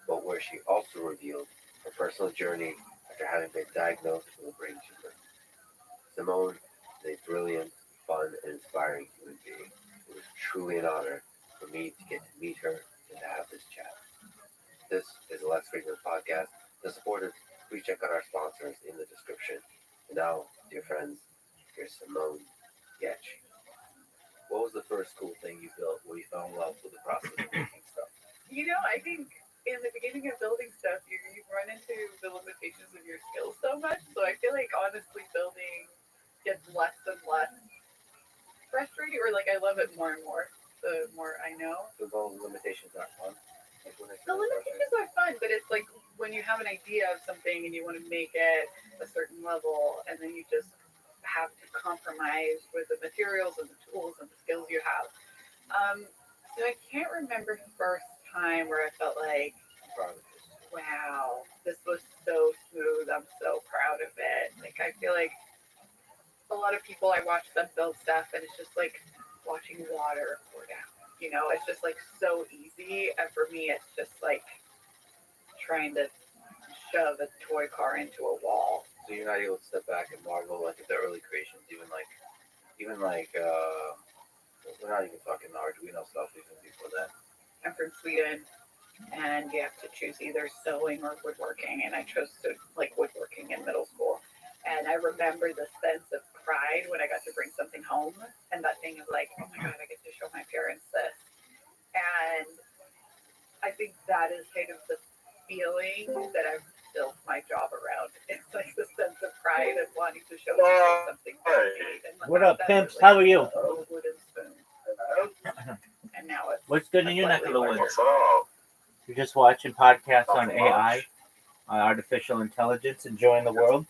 but where she also revealed her personal journey after having been diagnosed with a brain tumor. Simone is a brilliant, fun, and inspiring human being. It was truly an honor for me to get to meet her and to have this chat. This is the Let's Freedom Podcast. To support it, please check out our sponsors in the description. And now, dear friends, here's Simone Yech. What was the first cool thing you built where you fell in love with the process of making stuff? You know, I think in the beginning of building stuff, you run into the limitations of your skills so much. So I feel like honestly, building gets less and less frustrating, or like I love it more and more the more I know. So those limitations aren't fun. Like when it's The limitations are fun, but it's like when you have an idea of something and you want to make it a certain level, and then you just have to compromise with the materials and the tools and the skills you have. So I can't remember the first time where I felt like, wow, this was so smooth. I'm so proud of it. Like I feel like a lot of people, I watch them build stuff, and it's just like watching water pour down. You know, it's just like so easy, and for me, it's just like trying to shove a toy car into a wall. So you're not able to step back and marvel like at the early creations, even like we're not even talking Arduino stuff even before that. I'm from Sweden, and you have to choose either sewing or woodworking, and I chose to like woodworking in middle school. And I remember the sense of pride when I got to bring something home, and that thing of like, oh my god, I get to show my parents this. And I think that is kind of the feeling that I've built my job around. It's like the sense of pride of wanting to show people something made. What up, pimps? How are you? A wooden spoon. And now it's What's good in your neck of the woods? What's up? You're just watching podcasts on AI, on artificial intelligence, enjoying the world.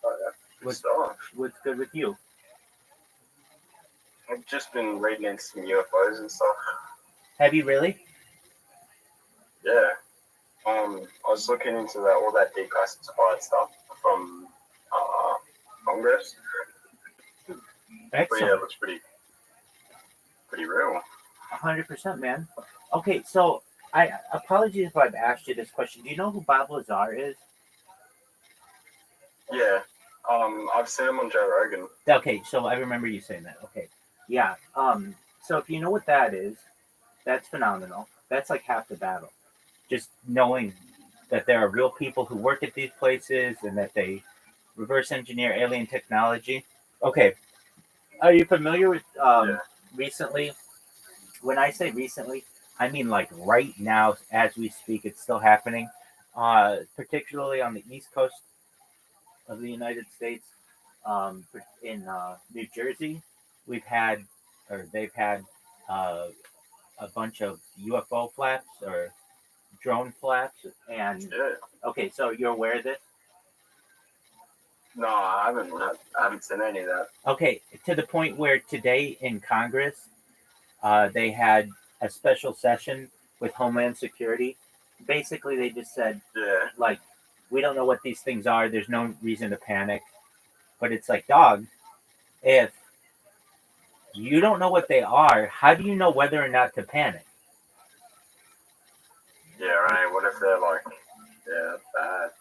Oh, yeah. What's, Stuff. what's good with you? I've just been reading into some UFOs and stuff. Have you really? Yeah. I was looking into all that declassified stuff from Congress. But yeah, it Excellent. looks pretty real. 100%, man. Okay, so I apologies if I've asked you this question. Do you know who Bob Lazar is? Yeah. I've seen him on Joe Rogan. Okay, so I remember you saying that. Okay, yeah. So if you know what that is, that's phenomenal. That's like half the battle. Just knowing that there are real people who work at these places and that they reverse engineer alien technology. Okay, are you familiar with recently? When I say recently, I mean like right now, as we speak, it's still happening. Particularly on the East Coast of the United States, in New Jersey, they've had a bunch of UFO flaps or drone flaps and Yeah. okay, so you're aware of this? No, I haven't seen any of that. Okay, to the point where today in Congress, they had a special session with Homeland Security. Basically, they just said, Yeah. like, we don't know what these things are. There's no reason to panic. But it's like, dog, if you don't know what they are, how do you know whether or not to panic? Yeah, right. What if they're like, yeah, bad?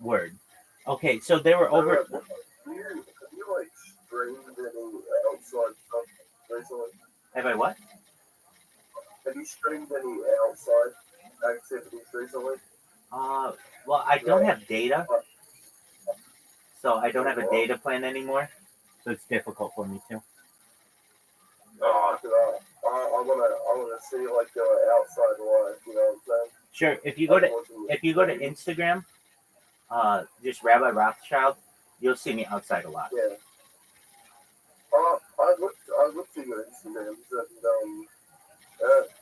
Word. Okay, so they were over. Have you like streamed any outside stuff recently? Have I what? Have you streamed any outside activities recently? Well, I don't have data, so I don't have a data plan anymore. So it's difficult for me to. I wanna see like your outside life. You know what I'm saying? Sure. If you go to Instagram, just Rabbi Rothschild, you'll see me outside a lot. Yeah. I looked at your Instagram and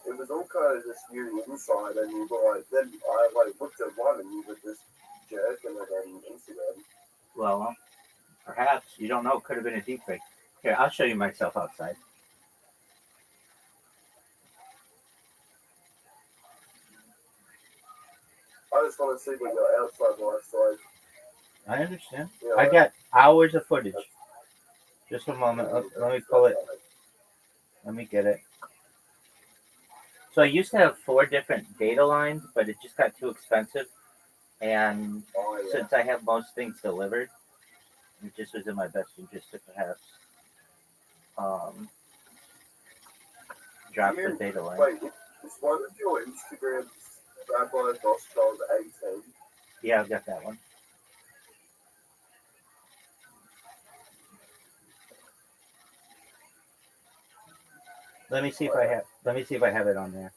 it was all kind of just you inside, and you were like, then I like looked at one and you were just jerking it on Instagram. Well, perhaps you don't know. Could have been a deep fake. Here, I'll show you myself outside. I just want to see what your outside life's like. I understand. You know, I got hours of footage. Just a moment. Let me pull it. Let me get it. So I used to have 4 different data lines, but it just got too expensive. And since I have most things delivered, it just was in my best interest to perhaps drop the data line. Wait, is one of your Instagrams Rabbi Rothschild 18? Yeah, I've got that one. Let me see if I have. Let me see if I have it on there.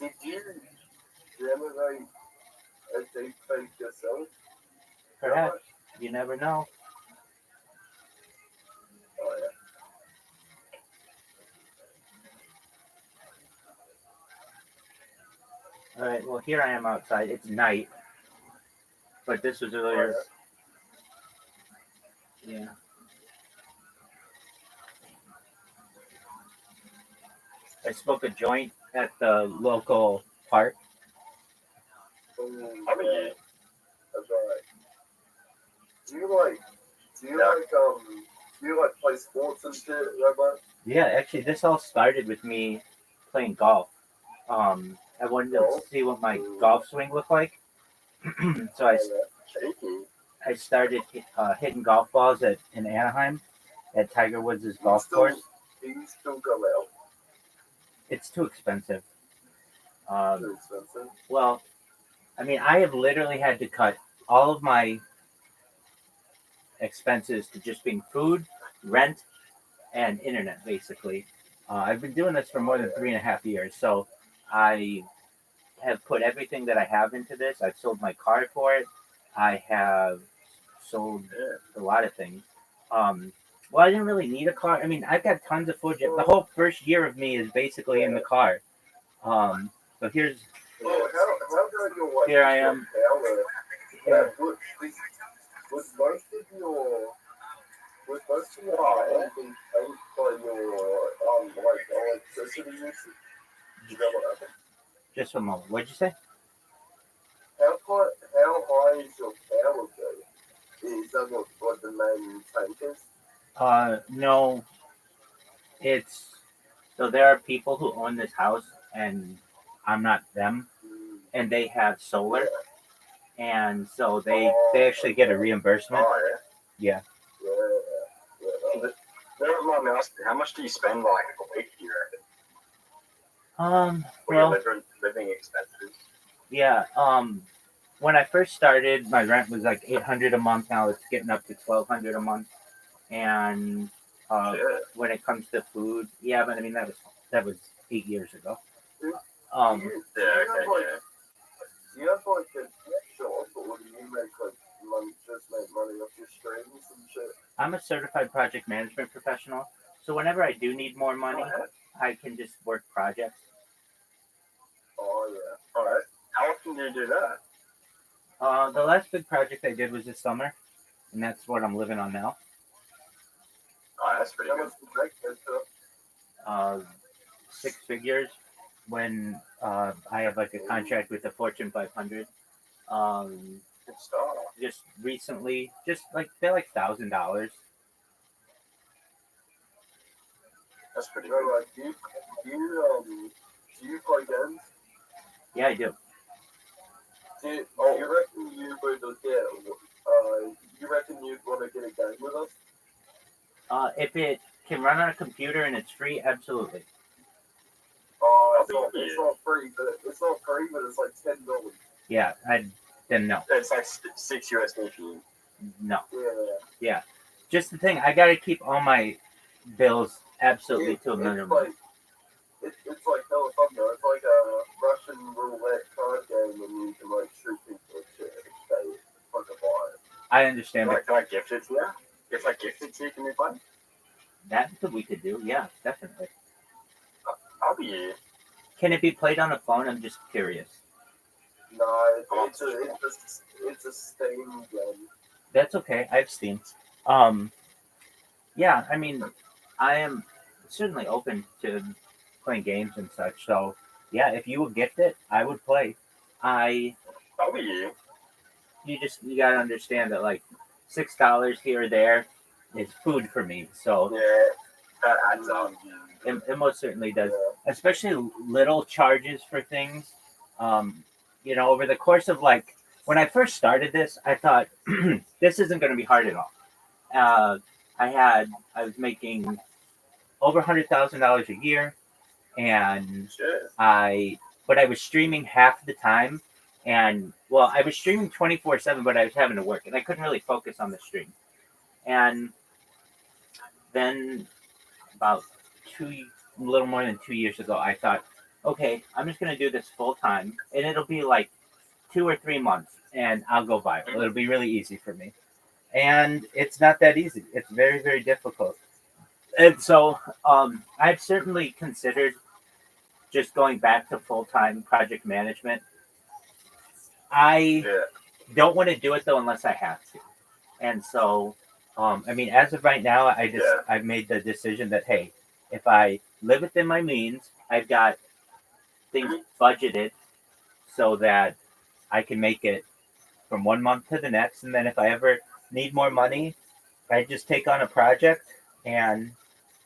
Did you generate a deep fake yourself? Perhaps. You never know. Oh yeah. All right. Well, here I am outside. It's night, but this was earlier. Yeah. I smoked a joint at the local park. I mean, that's alright. Do you like play sports and shit, Rabbi? Yeah, actually, this all started with me playing golf. I wanted to see what my golf swing looked like, so I started hitting golf balls in Anaheim at Tiger Woods' golf course. Do you still go out? It's too expensive. Too expensive. Well, I mean, I have literally had to cut all of my expenses to just being food, rent, and internet, basically. I've been doing this for more than 3.5 years, so I have put everything that I have into this. I've sold my car for it. I have sold a lot of things. Well, I didn't really need a car. I mean, I've got tons of footage. The whole first year of me is basically in the car. So here's. Here I am. Was most of your oil being paid by your electricity usage? You know what happened? Just a moment. What'd you say? How high is your power bill? Is that what the main tank is? No. It's so there are people who own this house, and I'm not them, and they have solar, and so they actually get a reimbursement. Oh, yeah. Yeah. Never mind me asking, how much do you spend like a week here? For Well, your living expenses? yeah. When I first started, my rent was like $800 a month. Now it's getting up to $1,200 a month, and when it comes to food. Yeah, but I mean that was 8 years ago. Do Um, you, do Yeah, you okay, have like yeah. do you have like a shop, or do you make like money, just make money off your streams and shit? I'm a certified project management professional, so whenever I do need more money, Alright. I can just work projects. Oh yeah. Alright. How often do you do that? The last big project I did was this summer, and that's what I'm living on now. Oh, that's pretty How good. much do you make that stuff? 6 figures when I have like a contract with the Fortune 500. Good start. Just recently, just like they're like $1,000. That's pretty So good. like do you play games? Yeah, I do. Do you reckon you would you reckon you'd want to get a game with us? If it can run on a computer and it's free, absolutely. It's not free, but it's like $10. Yeah, then no, It's like $6 USD for you. no. Yeah. Just the thing, I gotta keep all my bills absolutely to a minimum. It's like hella fun though. It's like a Russian roulette card game, and you can like shoot people and shit. It's fucking wild. I understand, but Can I gift it to you? If I gift it to you, can we play? that's what we could do. Yeah, definitely. I'll be here. Can it be played on a phone? I'm just curious. No, it's a Steam game. That's okay. I have Steam. Yeah, I mean, I am certainly open to playing games and such. So, yeah, if you would gift it, I would play. I'll be here. You gotta understand that like $6 here or there is food for me. So Yeah, that adds up. it most certainly does, especially little charges for things. Over the course of like when I first started this, I thought this isn't going to be hard at all. I was making over $100,000 a year, and but I was streaming half the time, and well, I was streaming 24/7, but I was having to work, and I couldn't really focus on the stream. And then about a little more than 2 years ago, I thought, okay, I'm just gonna do this full time, and it'll be like 2 or 3 months, and I'll go viral. It'll be really easy for me. And it's not that easy. It's very, very difficult. And so I've certainly considered just going back to full-time project management. I don't want to do it though unless I have to. And so, I mean, as of right now, I've made the decision that, hey, if I live within my means, I've got things budgeted so that I can make it from 1 month to the next. And then if I ever need more money, I just take on a project and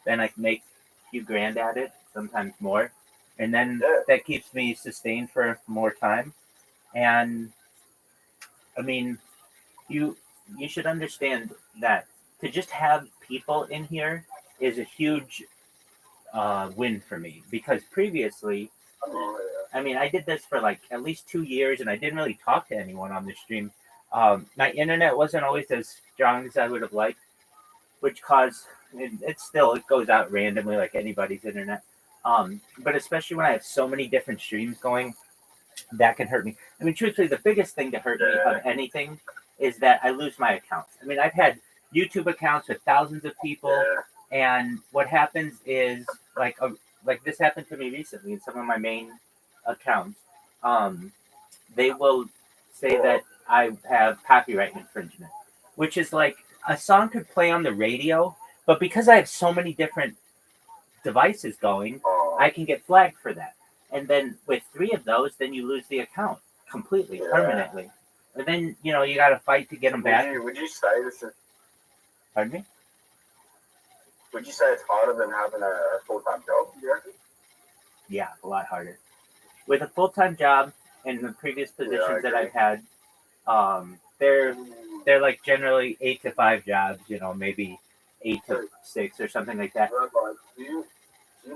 then I can make a few grand at it, sometimes more. And then that keeps me sustained for more time. And I mean, you should understand that to just have people in here is a huge win for me, because previously, I mean, I did this for like at least 2 years and I didn't really talk to anyone on the stream. My internet wasn't always as strong as I would have liked, which caused it goes out randomly like anybody's internet. But especially when I have so many different streams going, that can hurt me. I mean, truthfully, the biggest thing to hurt me of anything is that I lose my accounts. I mean, I've had YouTube accounts with thousands of people, and what happens is like this happened to me recently in some of my main accounts. They will say that I have copyright infringement, which is like a song could play on the radio, but because I have so many different devices going, I can get flagged for that. And then with 3 of those, then you lose the account completely, permanently. And then, you got to fight to get them back. Would you say this is... Pardon me? Would you say it's harder than having a full-time job, you reckon? Yeah, a lot harder. With a full-time job and the previous positions that I've had, they're like generally 8 to 5 jobs, maybe 8 to 6 or something like that. Rabbi, do you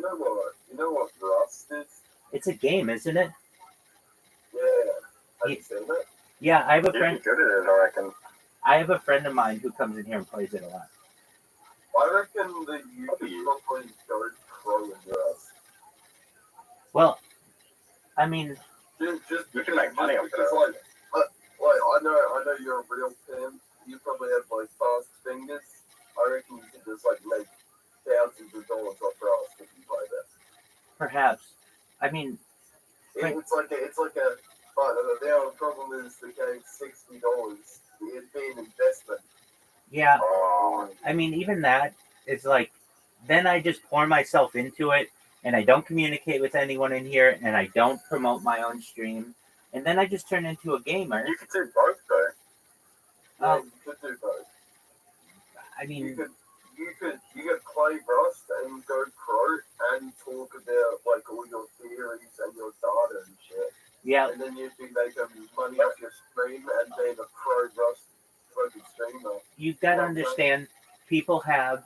know what Rust is? It's a game, isn't it? Yeah. Have you seen it? Yeah, I have a friend. You'd be good at it, I reckon. I have a friend of mine who comes in here and plays it a lot. I reckon reckon that you could probably go pro in US? Well, I mean, Just You can make money off because, that. I know you're a real pimp. You probably have like fast fingers. I reckon you could just like make thousands of dollars off Rust if you play that. perhaps. I mean, Right. It's like a. But the only problem is the game's $60. It'd be an investment. yeah. Oh, I mean, even that is like, then I just pour myself into it, and I don't communicate with anyone in here, and I don't promote my own stream, and then I just turn into a gamer. you could do both though. Yeah, Um, you could do both. I You mean, could play Rust and go pro and talk about like all your theories and your data and shit. yeah, And then you'd be making money off your stream and being a pro Rust fucking streamer. you've got to understand, people have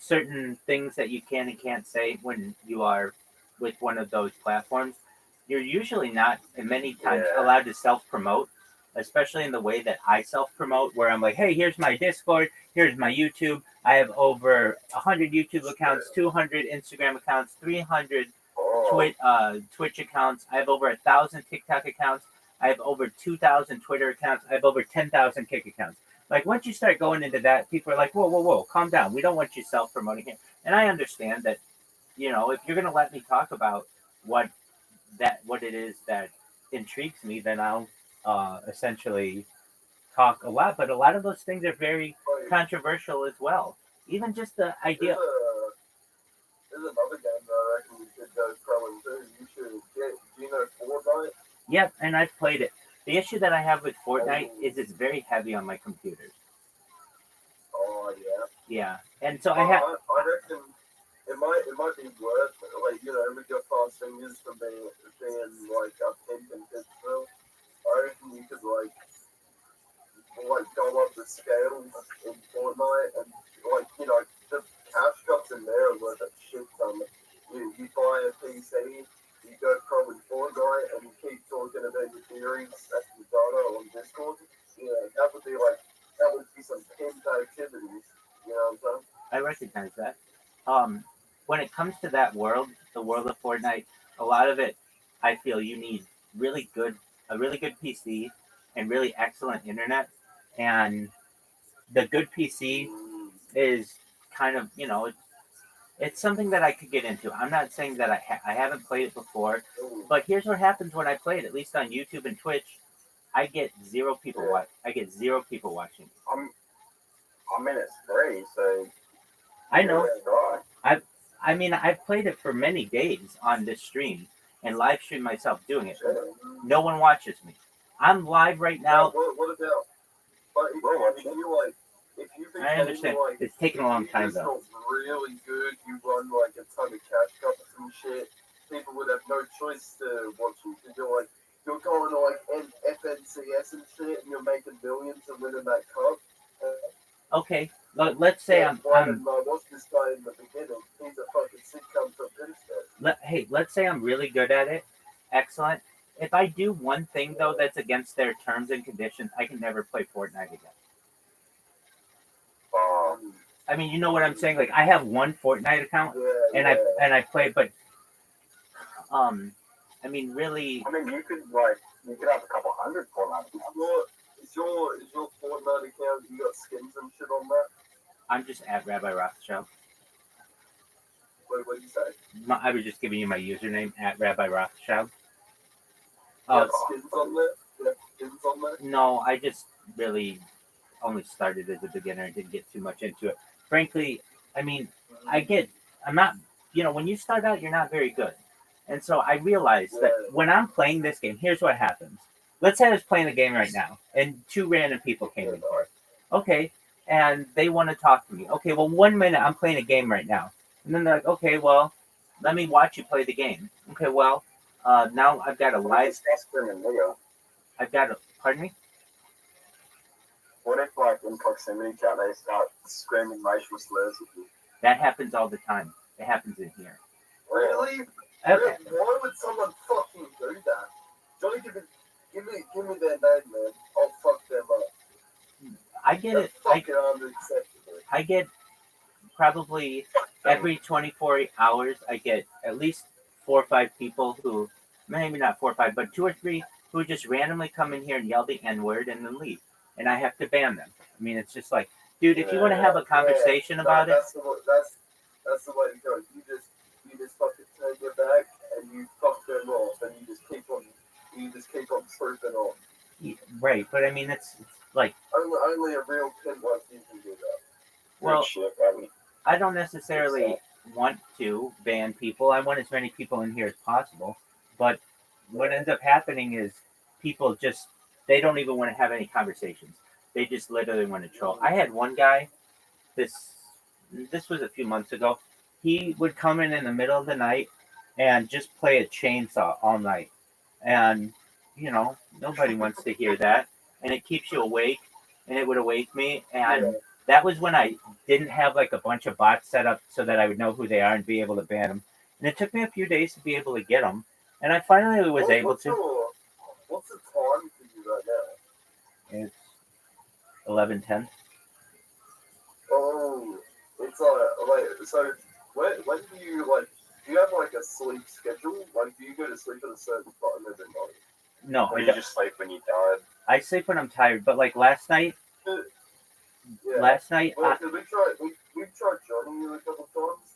certain things that you can and can't say when you are with one of those platforms. You're usually not, and many times, Yeah. allowed to self-promote, especially in the way that I self-promote, where I'm like, hey, here's my Discord, here's my YouTube. I have over 100 YouTube accounts, 200 Instagram accounts, 300 Twitch accounts. I have over 1,000 TikTok accounts. I have over 2,000 Twitter accounts. I have over 10,000 Kick accounts. Like, once you start going into that, people are like, whoa, calm down. We don't want you self-promoting here. And I understand that, if you're going to let me talk about what it is that intrigues me, then I'll essentially talk a lot. But a lot of those things are very controversial as well. Even just the idea. There's another game that I reckon you could go pro in too. You should get. Do you know Fortnite? Yep, and I've played it. The issue that I have with Fortnite is it's very heavy on my computers. Oh yeah. Yeah, and so I have. I reckon it might be worth like with your fast fingers from being like a pimp in Pittsburgh. I reckon you could like go up the scales in Fortnite and the cash cups in there are worth a shit ton. You buy a PC, you go pro in Fortnite, and you keep talking about your theories at the data on Discord. Yeah, that would be some pimp activities. You know what I'm saying? I recognize that. When it comes to that world, the world of Fortnite, a lot of it, I feel you need a really good PC and really excellent internet. And the good PC is kind of, it's something that I could get into. I'm not saying that I haven't played it before, but here's what happens when I play it. At least on YouTube and Twitch, I get zero people watching. I'm in it free, so I know. Right. I mean, I've played it for many days on this stream and live stream myself doing it. No one watches me. I'm live right now. What about? But if you became, I understand. It's taking a long time if though. you're really good, you run like a ton of cash cups and shit. People would have no choice to watch you because you're going to like FNCS and shit, and you're making millions and winning that cup. Okay, let's say I'm what's this guy in the beginning? He's a fucking sitcom from Pittsburgh. hey, let's say I'm really good at it. Excellent. If I do one thing though that's against their terms and conditions, I can never play Fortnite again. I mean, you know what I'm saying? Like, I have one Fortnite account, and I play, but I mean, really. I mean, you could have a couple hundred Fortnite accounts. Is your Fortnite account, you got skins and shit on that? I'm just at Rabbi Rothschild. What did you say? I was just giving you my username at Rabbi Rothschild. Skins on there? Yeah, skins on there? No, I just really only started as a beginner and didn't get too much into it. Frankly, I mean, I'm not, when you start out, you're not very good. And so I realized that when I'm playing this game, here's what happens. Let's say I was playing a game right now, and two random people came in for it. Okay, and they want to talk to me. Okay, well, 1 minute, I'm playing a game right now. And then they're like, okay, well, let me watch you play the game. Okay, well, now I've got a live... Pardon me? What if, in proximity chat, they start screaming racial slurs at you? That happens all the time. It happens in here. Really? Okay. Why would someone fucking do that? Johnny, give me their name, man. I'll fuck them up. I get it. Fucking unacceptable. I get probably every 24 hours, I get at least 4 or 5 people who, maybe not 4 or 5, but 2 or 3 who just randomly come in here and yell the N word and then leave, and I have to ban them. I mean, it's just like, dude, if you want to have a conversation about it, That's the way to go. You just fucking turn your back and you fuck them off, and you just keep on tripping off. right? But I mean, it's like, Only a real pimp like you can do that. well, Shit, Rabbi. I don't necessarily want to ban people. I want as many people in here as possible. But what ends up happening is people just, they don't even want to have any conversations. They just literally want to troll. I had one guy, this was a few months ago. He would come in the middle of the night and just play a chainsaw all night. And, you know, nobody wants to hear that. And it keeps you awake, and it would awake me. And that was when I didn't have like a bunch of bots set up so that I would know who they are and be able to ban them. And it took me a few days to be able to get them. And I finally was able to. What's the time for you right now? It's 11:10. Oh, it's like so. When do you like? Do you have like a sleep schedule? Like, do you go to sleep at a certain time every night? No, Or I you don't. just sleep when you're tired. I sleep when I'm tired. But like last night, Yeah. Well, we've tried joining you a couple times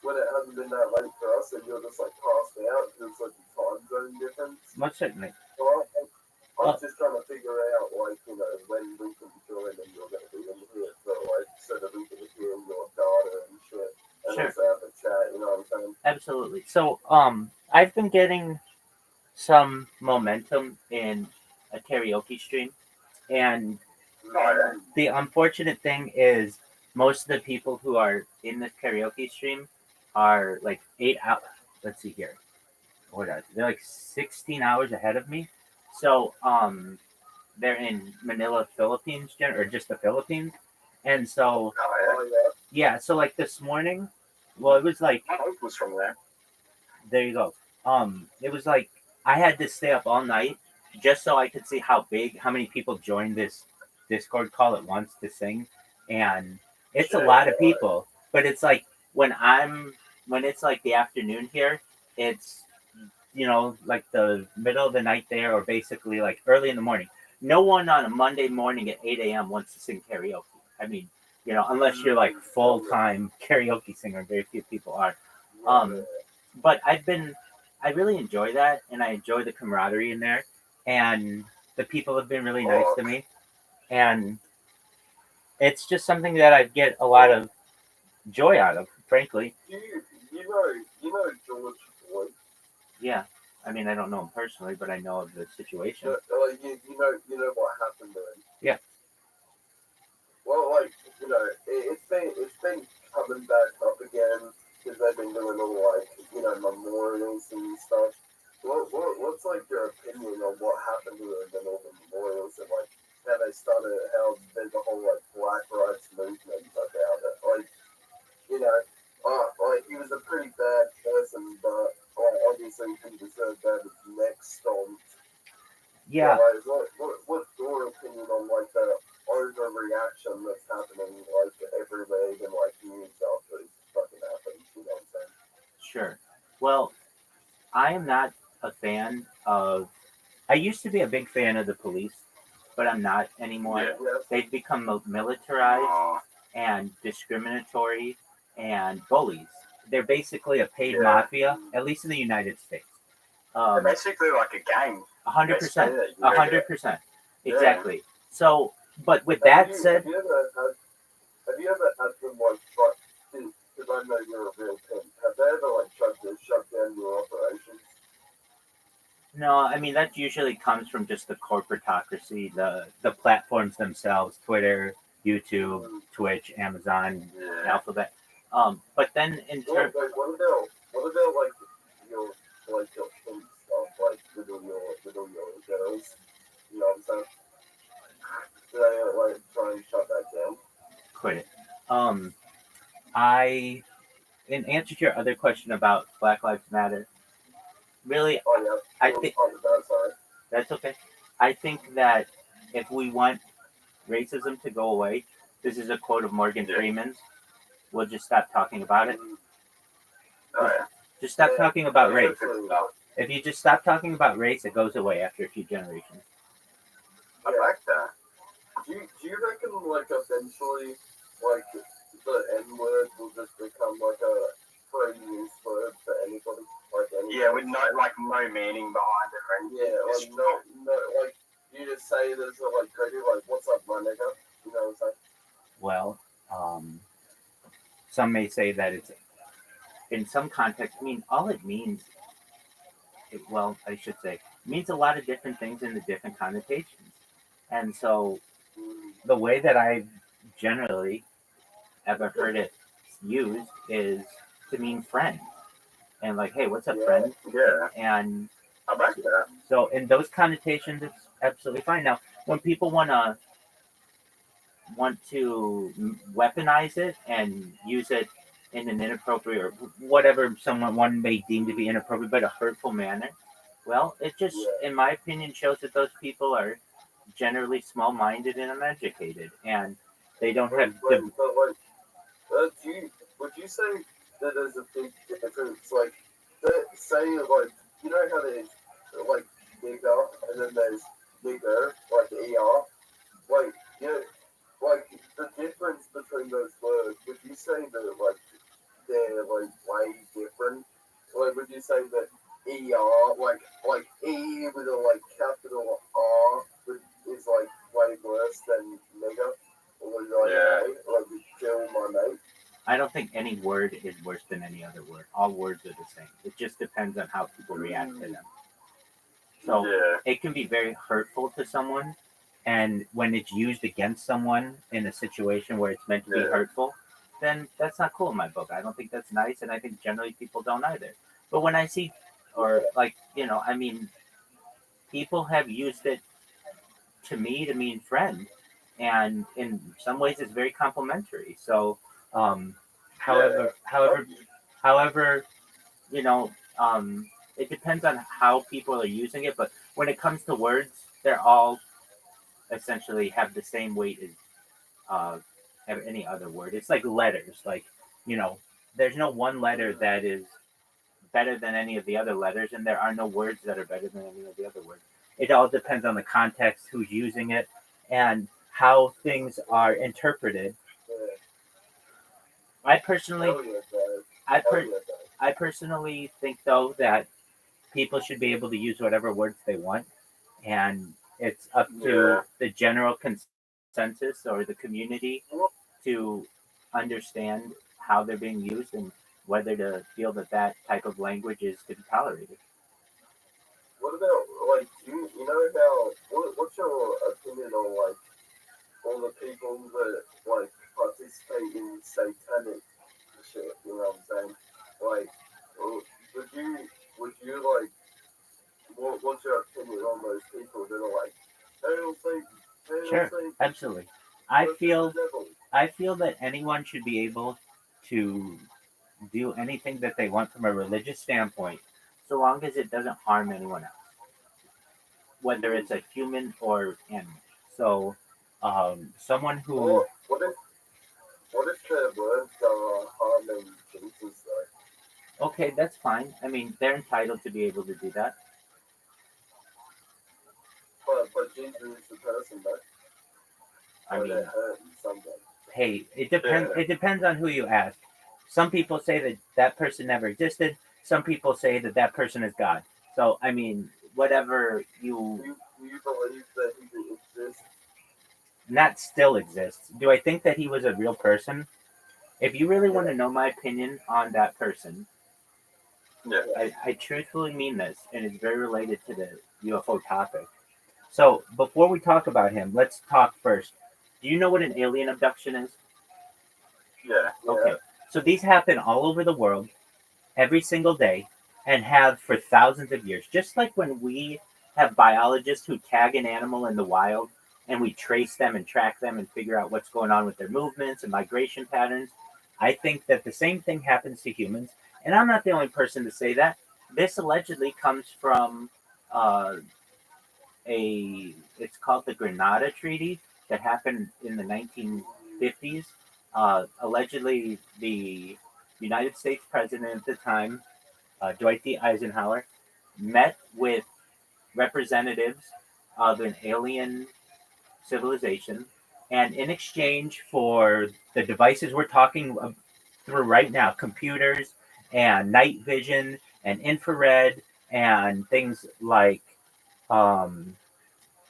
when it hasn't been that late for us, and you're just like passed out because it's like the time zone difference. most certainly. So I'm just trying to figure out like when we can join and you're going to be in here, so that we can hear your data and shit, and Sure. also have a chat. You know what I'm saying? Absolutely. So, I've been getting some momentum in a karaoke stream, and the unfortunate thing is most of the people who are in this karaoke stream are like 8 hours. Let's see here. What are they? They're like 16 hours ahead of me. So, they're in Manila, Philippines, or just the Philippines. And so, Oh yeah, so like this morning, well, it was like, My hope was from there. there you go. It was like I had to stay up all night just so I could see how many people joined this Discord call at once to sing, and it's a lot of people. But it's like when it's like the afternoon here, it's like the middle of the night there, or basically like early in the morning. No one on a Monday morning at 8 a.m. wants to sing karaoke. I mean, unless you're like full time karaoke singer, very few people are. But I really enjoy that, and I enjoy the camaraderie in there, and the people have been really nice to me, and it's just something that I get a lot of joy out of, frankly. You know George Floyd. Yeah, I mean, I don't know him personally, but I know of the situation. You know what happened to him. Yeah. Well, like it's been coming back up again because they've been doing all like memorials and stuff. What's like your opinion on what happened to him and all the memorials and like how there's a whole like Black Rights movement about it? Like like he was a pretty bad person, but obviously he deserved that his neck stomped. Yeah. So, like, what's your opinion on like the overreaction that's happening like everywhere, even like news after it fucking happens? You know what I'm saying? Sure. Well, I am not a fan of. I used to be a big fan of the police, but I'm not anymore. Yeah. They've become militarized and discriminatory and bullies. They're basically a paid mafia, at least in the United States. They're basically like a gang. 100%. Yeah. 100%. Exactly. So, but with that said, have you ever had them like try? Because I know you're a real pimp. Have they ever like tried to shut down your operations? no, I mean that usually comes from just the corporatocracy, the platforms themselves, Twitter, YouTube, Twitch, Amazon, Alphabet. But then in terms, What about like your pimp stuff, like with all your girls? You know what I'm saying? Do they like try and shut that down? quit it. In answer to your other question about Black Lives Matter, really, Oh yeah. I think Sorry. that's okay. I think that if we want racism to go away, this is a quote of Morgan Freeman's. we'll just stop talking about it. Alright. Just stop talking about race. I If you just stop talking about race, it goes away after a few generations. like that. Do you reckon, like, eventually, like, the N word will just become like a free use word for anybody? Like, anybody? Yeah, with no meaning behind it, right? Yeah, like, no, like, you just say this, like, crazy, like, what's up, my nigga? You know what I'm saying? Well, some may say that it's, in some context, I mean, all it means, I should say, means a lot of different things in the different connotations. And so the way that I generally ever heard it used is to mean friend. And like, hey, what's up, friend? Yeah, And I like that. so in those connotations, it's absolutely fine. Now, when people want to weaponize it and use it in an inappropriate or whatever one may deem to be inappropriate, but a hurtful manner, well, it just, in my opinion, shows that those people are generally small-minded and uneducated, and they don't have the. But like, would you say that there's a big difference? Like, say, like, you know how there's like nigger and then there's nigger, like er, like, you know, like the difference between those words. Would you say that like they're like way different? Like, would you say that er, like e with a like capital R, is like way worse than nigger? Or would you like kill my mate? I don't think any word is worse than any other word. All words are the same. It just depends on how people react to them. So it can be very hurtful to someone, and when it's used against someone in a situation where it's meant to be hurtful, then that's not cool in my book. I don't think that's nice, and I think generally people don't either. But when I see, or like, I mean, people have used it to me to mean friend, and in some ways it's very complimentary. So, however, it depends on how people are using it. But when it comes to words, they're all essentially have the same weight as have any other word. It's like letters. Like, there's no one letter that is better than any of the other letters, and there are no words that are better than any of the other words. It all depends on the context, who's using it, and how things are interpreted. I personally think, though, that people should be able to use whatever words they want, and it's up to the general consensus or the community to understand how they're being used and whether to feel that type of language is to be tolerated. What about, like, you know how, what's your opinion on, like, all the people that, like, participate in satanic shit, you know what I'm saying? Like, would you like, what's your opinion on those people that are like, hail Satan, hail Sure, Satan, absolutely. I worship feel the devil? I feel that anyone should be able to do anything that they want from a religious standpoint, so long as it doesn't harm anyone else, whether it's a human or animal. So, someone who Well, what if their words are harming Jesus, though? okay, that's fine. I mean, they're entitled to be able to do that. But Jesus is the person, though. I mean, They're hurting something. hey, it depends. It depends on who you ask. Some people say that person never existed. Some people say that person is God. So, I mean, whatever Do you believe that he exists? not still exists. Do I think that he was a real person? If you really want to know my opinion on that person, I truthfully mean this, and it's very related to the UFO topic. So, before we talk about him, let's talk first. Do you know what an alien abduction is? Yeah. Okay. So these happen all over the world every single day and have for thousands of years. Just like when we have biologists who tag an animal in the wild and we trace them and track them and figure out what's going on with their movements and migration patterns, I think that the same thing happens to humans. And I'm not the only person to say that. This allegedly comes from it's called the Grenada Treaty that happened in the 1950s. Allegedly, the United States president at the time, Dwight D. Eisenhower, met with representatives of an alien civilization, and in exchange for the devices we're talking through right now, computers and night vision and infrared and things um,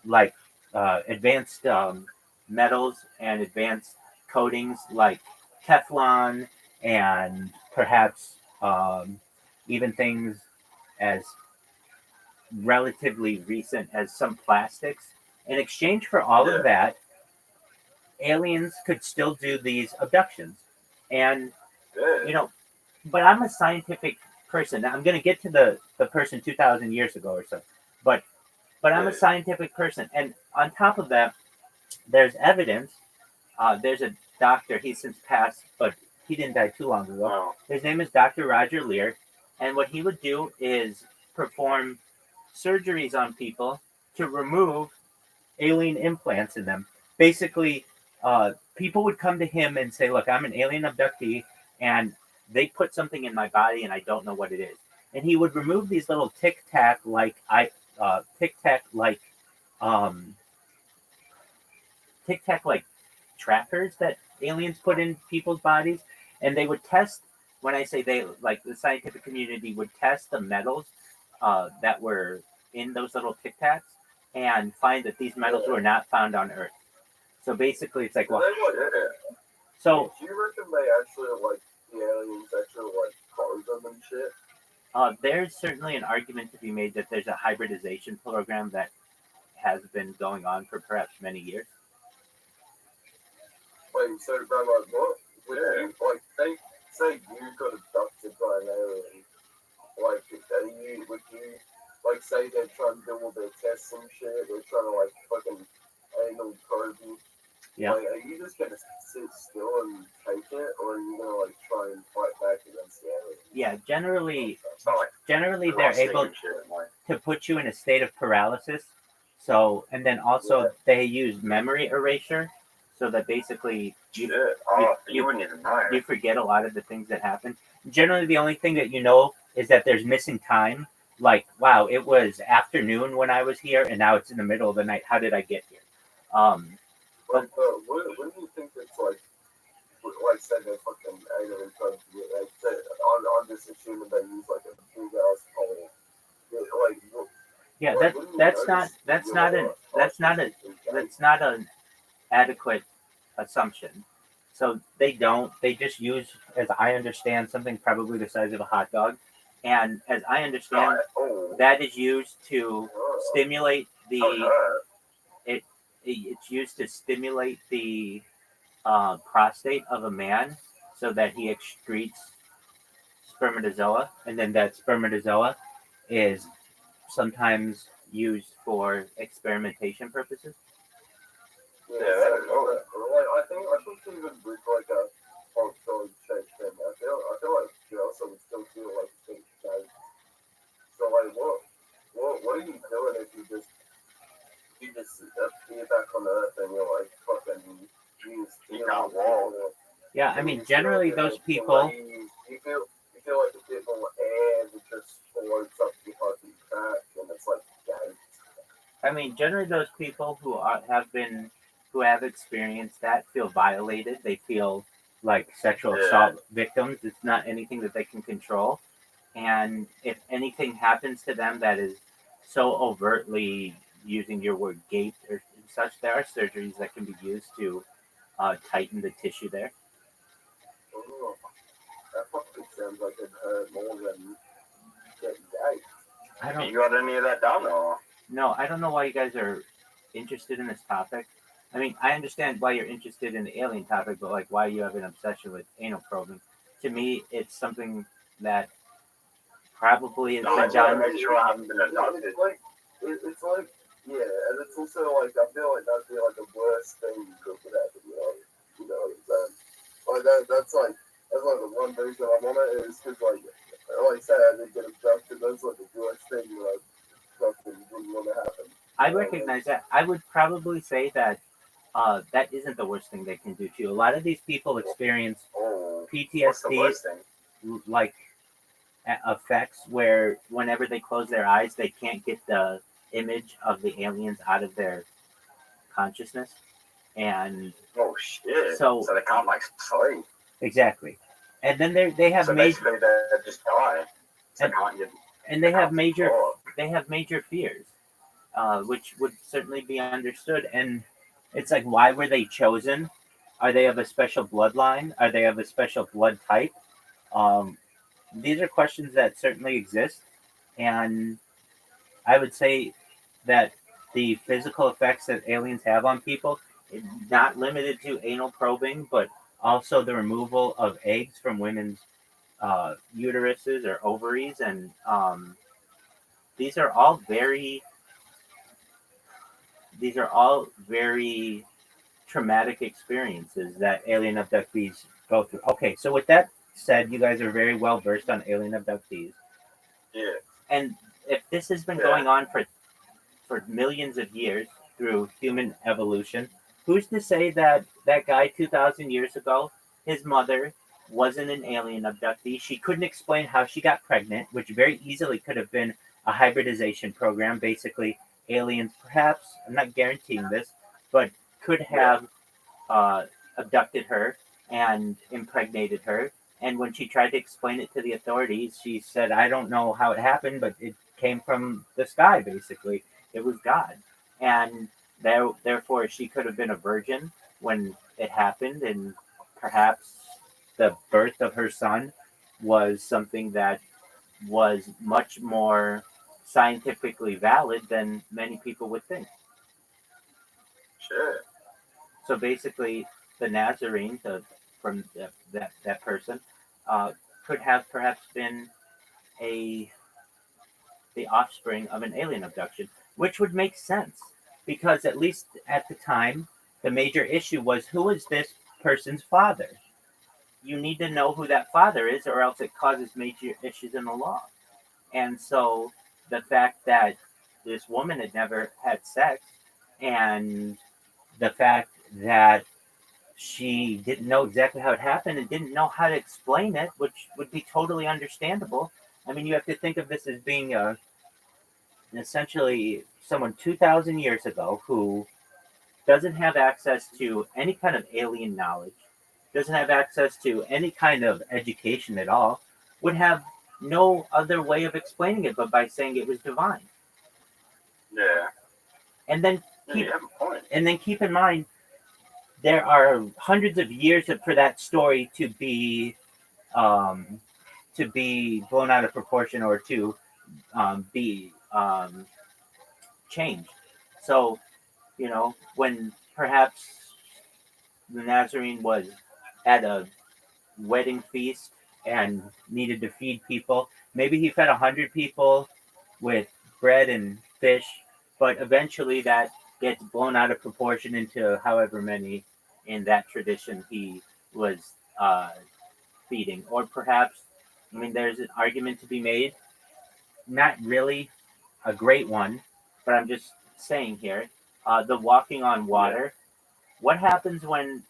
like advanced metals and advanced coatings like Teflon and perhaps even things as relatively recent as some plastics. In exchange for all of that, aliens could still do these abductions. And, you know, but I'm a scientific person. I'm going to get to the person 2,000 years ago or so. But I'm a scientific person. And on top of that, there's evidence. There's a doctor, he's since passed, but he didn't die too long ago. Wow. His name is Dr. Roger Lear. And what he would do is perform surgeries on people to remove alien implants in them. Basically, people would come to him and say, "Look, I'm an alien abductee, and they put something in my body, and I don't know what it is." And he would remove these little tic tac um, like trackers that aliens put in people's bodies, and they would test. When I say they, like the scientific community would test the metals that were in those little tic tacs and find that these metals were not found on Earth. So basically, it's like, well, so do you reckon they actually like the aliens actually like clone them and shit? there's certainly an argument to be made that there's a hybridization program that has been going on for perhaps many years. Wait, so bro, like what? Would you like say you got abducted by an alien? Like, would you like say they're trying to do all their tests and shit? They're trying to like fucking anal probe you. Yeah. Like, are you just gonna sit still and take it, or are you gonna like try and fight back against the alien? Yeah, generally Like they're able to put you in a state of paralysis. So, and then also they use memory erasure, so that basically you wouldn't even know. you forget a lot of the things that happen. Generally, the only thing that you know is that there's missing time. Like, wow, it was afternoon when I was here, and now it's in the middle of the night. How did I get here? But what do you think it's like say they fucking alien trying to get like say, I'm just assuming they use like a big ass hole. Like Yeah, like, that's not an adequate assumption. So they don't. They just use, as I understand, something probably the size of a hot dog, and as I understand, that is used to stimulate it's used to stimulate the prostate of a man so that he excretes spermatozoa, and then that spermatozoa is sometimes used for experimentation purposes. Yeah, I think even with like a hot dog shaped thing, I feel like you also would still feel like it's gay. So like what are you doing if you just appear back on Earth and you're like fucking you got wall? Yeah, I mean generally those people you feel like the people and it just floats up your fucking back and it's like gay. I mean generally those people who have experienced that feel violated. They feel like sexual assault victims. It's not anything that they can control. And if anything happens to them that is so overtly, using your word, gaped or such, there are surgeries that can be used to tighten the tissue there. Oh, that fucking sounds like it hurt more than getting gay. I don't. You got any of that down there? No, I don't know why you guys are interested in this topic. I mean, I understand why you're interested in the alien topic, but like, why you have an obsession with anal probing? To me, it's something that probably has been done. Make sure I haven't been adopted. It's like, and it's also like I feel like that'd be like the worst thing that could happen. You know what I'm saying? Like that's like the one reason I want it is because like I say I didn't get abducted. That's like the worst thing that I fucking wouldn't want to happen. I recognize that. I would probably say that that isn't the worst thing they can do to you. A lot of these people experience Oh, what's the PTSD, worst thing? like effects where whenever they close their eyes, they can't get the image of the aliens out of their consciousness. And Oh shit! so So they can't like sleep. exactly, and then they have So major basically, they just die. So and, can't you? and they have Oh, major fears, which would certainly be understood. And it's like, why were they chosen? Are they of a special bloodline? Are they of a special blood type? Um, these are questions that certainly exist, and I would say that the physical effects that aliens have on people, not limited to anal probing, but also the removal of eggs from women's uteruses or ovaries, and these are all very these are all very traumatic experiences that alien abductees go through. Okay, so with that said, you guys are very well versed on alien abductees, yeah. and if this has been Yeah. going on for millions of years through human evolution, who's to say that that guy 2,000 years ago, his mother wasn't an alien abductee? She couldn't explain how she got pregnant, which very easily could have been a hybridization program. Basically, aliens, perhaps, I'm not guaranteeing this, but could have abducted her and impregnated her. And when she tried to explain it to the authorities, she said, I don't know how it happened, but it came from the sky, basically. It was God. And therefore, she could have been a virgin when it happened, and perhaps the birth of her son was something that was much more scientifically valid than many people would think. Sure. So basically, the Nazarene, from that person, uh, could have perhaps been a the offspring of an alien abduction, which would make sense because at least at the time, the major issue was who is this person's father. You need to know who that father is, or else it causes major issues in the law. And so the fact that this woman had never had sex, and the fact that she didn't know exactly how it happened and didn't know how to explain it, which would be totally understandable. I mean, you have to think of this as being essentially someone 2,000 years ago who doesn't have access to any kind of alien knowledge, doesn't have access to any kind of education at all, would have no other way of explaining it but by saying it was divine. Yeah. And then Yeah, keep you have a point. keep in mind there are hundreds of years for that story um, to be blown out of proportion or to be changed. So, when perhaps the Nazarene was at a wedding feast and needed to feed people, maybe he fed 100 people with bread and fish, but eventually that gets blown out of proportion into however many in that tradition he was feeding. Or perhaps, I mean, there's an argument to be made, not really a great one, but I'm just saying here, the walking on water. What happens when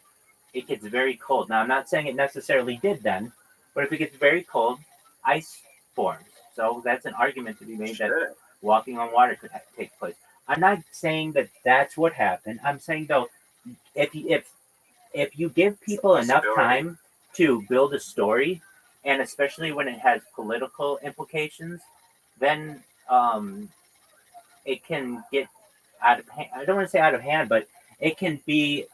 it gets very cold? Now, I'm not saying it necessarily did then, but if it gets very cold, ice forms. So that's an argument to be made that Sure. walking on water could take place. I'm not saying that that's what happened. I'm saying though, if you give people enough time to build a story, and especially when it has political implications, then it can get out of hand. I don't want to say out of hand, but it can be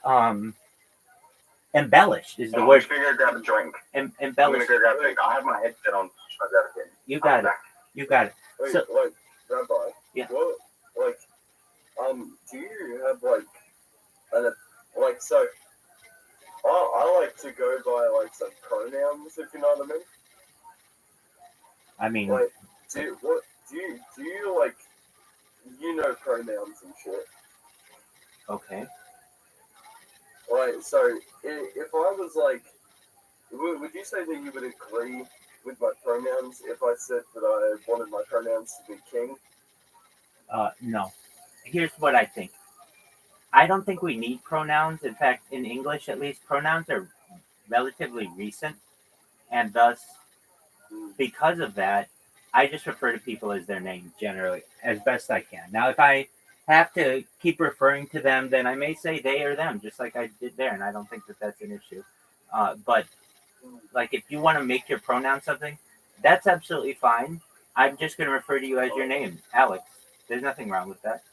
embellished. Is the I'm word just gonna go grab a drink. I'm gonna embellished? go grab a drink. I have my headset on. Should I grab a drink? You got it. You got it. Wait, So- like, Rabbi. Yeah. What, like, do you have, so, I like to go by, some pronouns, if you know what I mean? I mean, Like, do you, pronouns and shit? okay. Like, so, if I was, would you say that you would agree with my pronouns if I said that I wanted my pronouns to be king? No. Here's what I think. I don't think we need pronouns. In fact, in English at least, pronouns are relatively recent, and thus, because of that, I just refer to people as their name generally, as best I can. Now, if I have to keep referring to them, then I may say they or them, just like I did there, and I don't think that that's an issue. But like, if you want to make your pronoun something, that's absolutely fine. I'm just going to refer to you as your name, Alex. There's nothing wrong with that.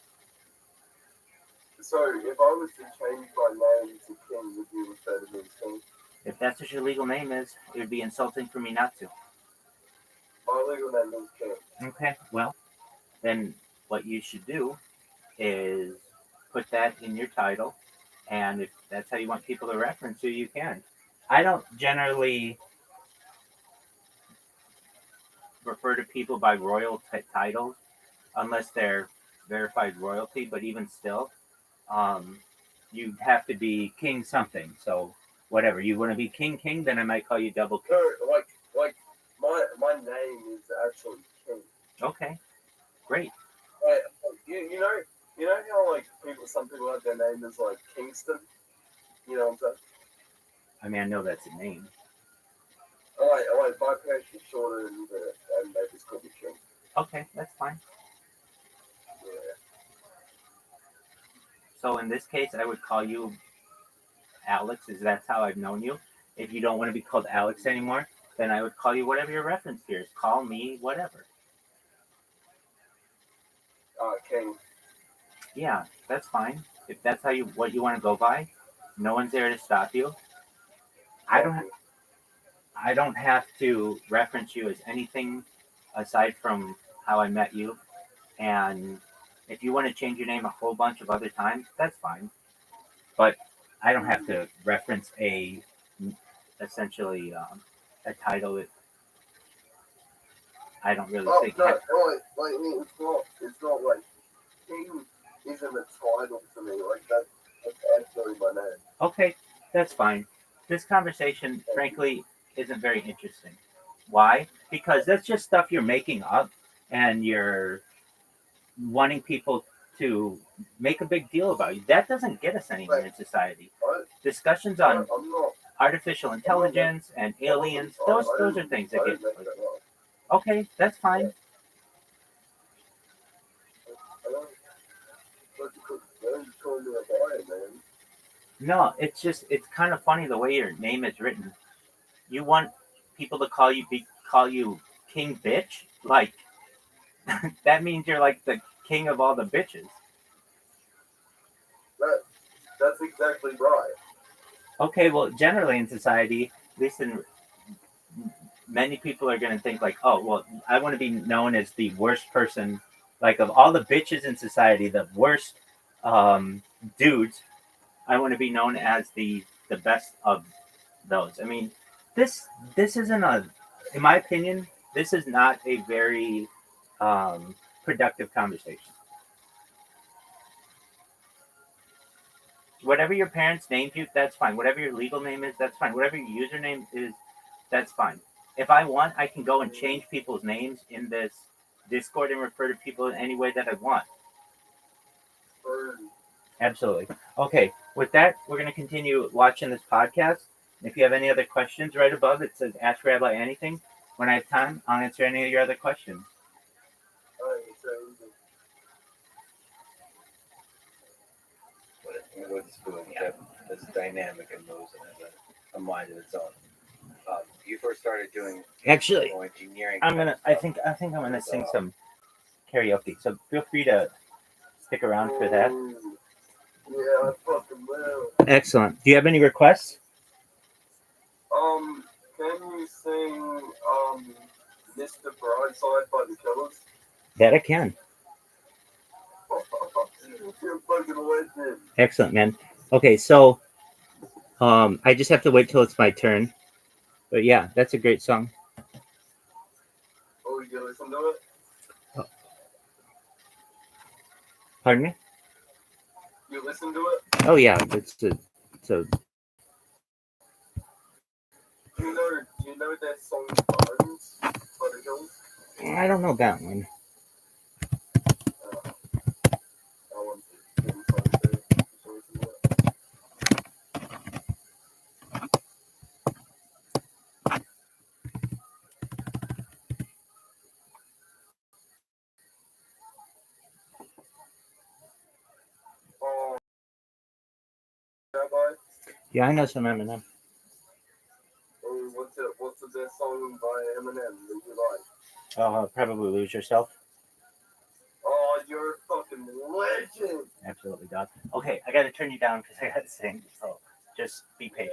So, if I was to change my name to King, would you refer to me as King? If that's what your legal name is, it would be insulting for me not to. My legal name is King. Okay, well, then what you should do is put that in your title, and if that's how you want people to reference you, you can. I don't generally refer to people by royal titles unless they're verified royalty, but even still, you have to be king something. So whatever, you want to be king, then I might call you double king. No, like my name is actually King. Okay, great. You know how like some people have their name is like Kingston. You know what I'm saying? I mean, I know that's a name. Like my parents are shorter and they just call me King. Okay, that's fine. Yeah. So in this case, I would call you Alex, as that's how I've known you. If you don't want to be called Alex anymore, then I would call you whatever your reference here is. Call me whatever. King. Yeah, that's fine. If that's what you want to go by, no one's there to stop you. I don't have to reference you as anything aside from how I met you. And if you want to change your name a whole bunch of other times, that's fine. But I don't have to reference essentially a title that I don't really think. No, it's not like King isn't a title to me. Like that's actually my name. Okay, that's fine. This conversation, frankly, isn't very interesting. Why? Because that's just stuff you're making up, and you're wanting people to make a big deal about you. That doesn't get us anywhere in society. Discussions on artificial intelligence and aliens, those are things that get. Okay, that's fine. No, it's kind of funny the way your name is written. You want people to call you King Bitch? Like, that means you're like the king of all the bitches. That's exactly right. Okay, well, generally in society, at least in many people are going to think like, oh, well, I want to be known as the worst person, like of all the bitches in society, the worst dudes. I want to be known as the best of those. I mean, this isn't in my opinion, this is not a very productive conversation. Whatever your parents named you, that's fine. Whatever your legal name is, that's fine. Whatever your username is, that's fine. If I want, I can go and change people's names in this Discord and refer to people in any way that I want. Absolutely. Okay, with that, we're going to continue watching this podcast. If you have any other questions, right above it says Ask Rabbi Anything. When I have time, I'll answer any of your other questions. With Spoon, this dynamic and moves and has a mind of its own. You first started doing engineering. I think I'm gonna sing some karaoke. So feel free to stick around for that. Yeah, I fucking will. Excellent. Do you have any requests? Can you sing Mr. Brightside by the Killers? That I can. You're fucking legend. Excellent, man. Okay, so I just have to wait till it's my turn. But yeah, that's a great song. Oh, you listen to it? Pardon me? You listen to it? Oh yeah, it's Do you know that song Bones by the Killers? I don't know that one. Yeah, I know some Eminem. What's the best song by Eminem that you like? Probably Lose Yourself. Oh, you're a fucking legend. Absolutely, dog. Okay, I got to turn you down because I got to sing. So just be patient.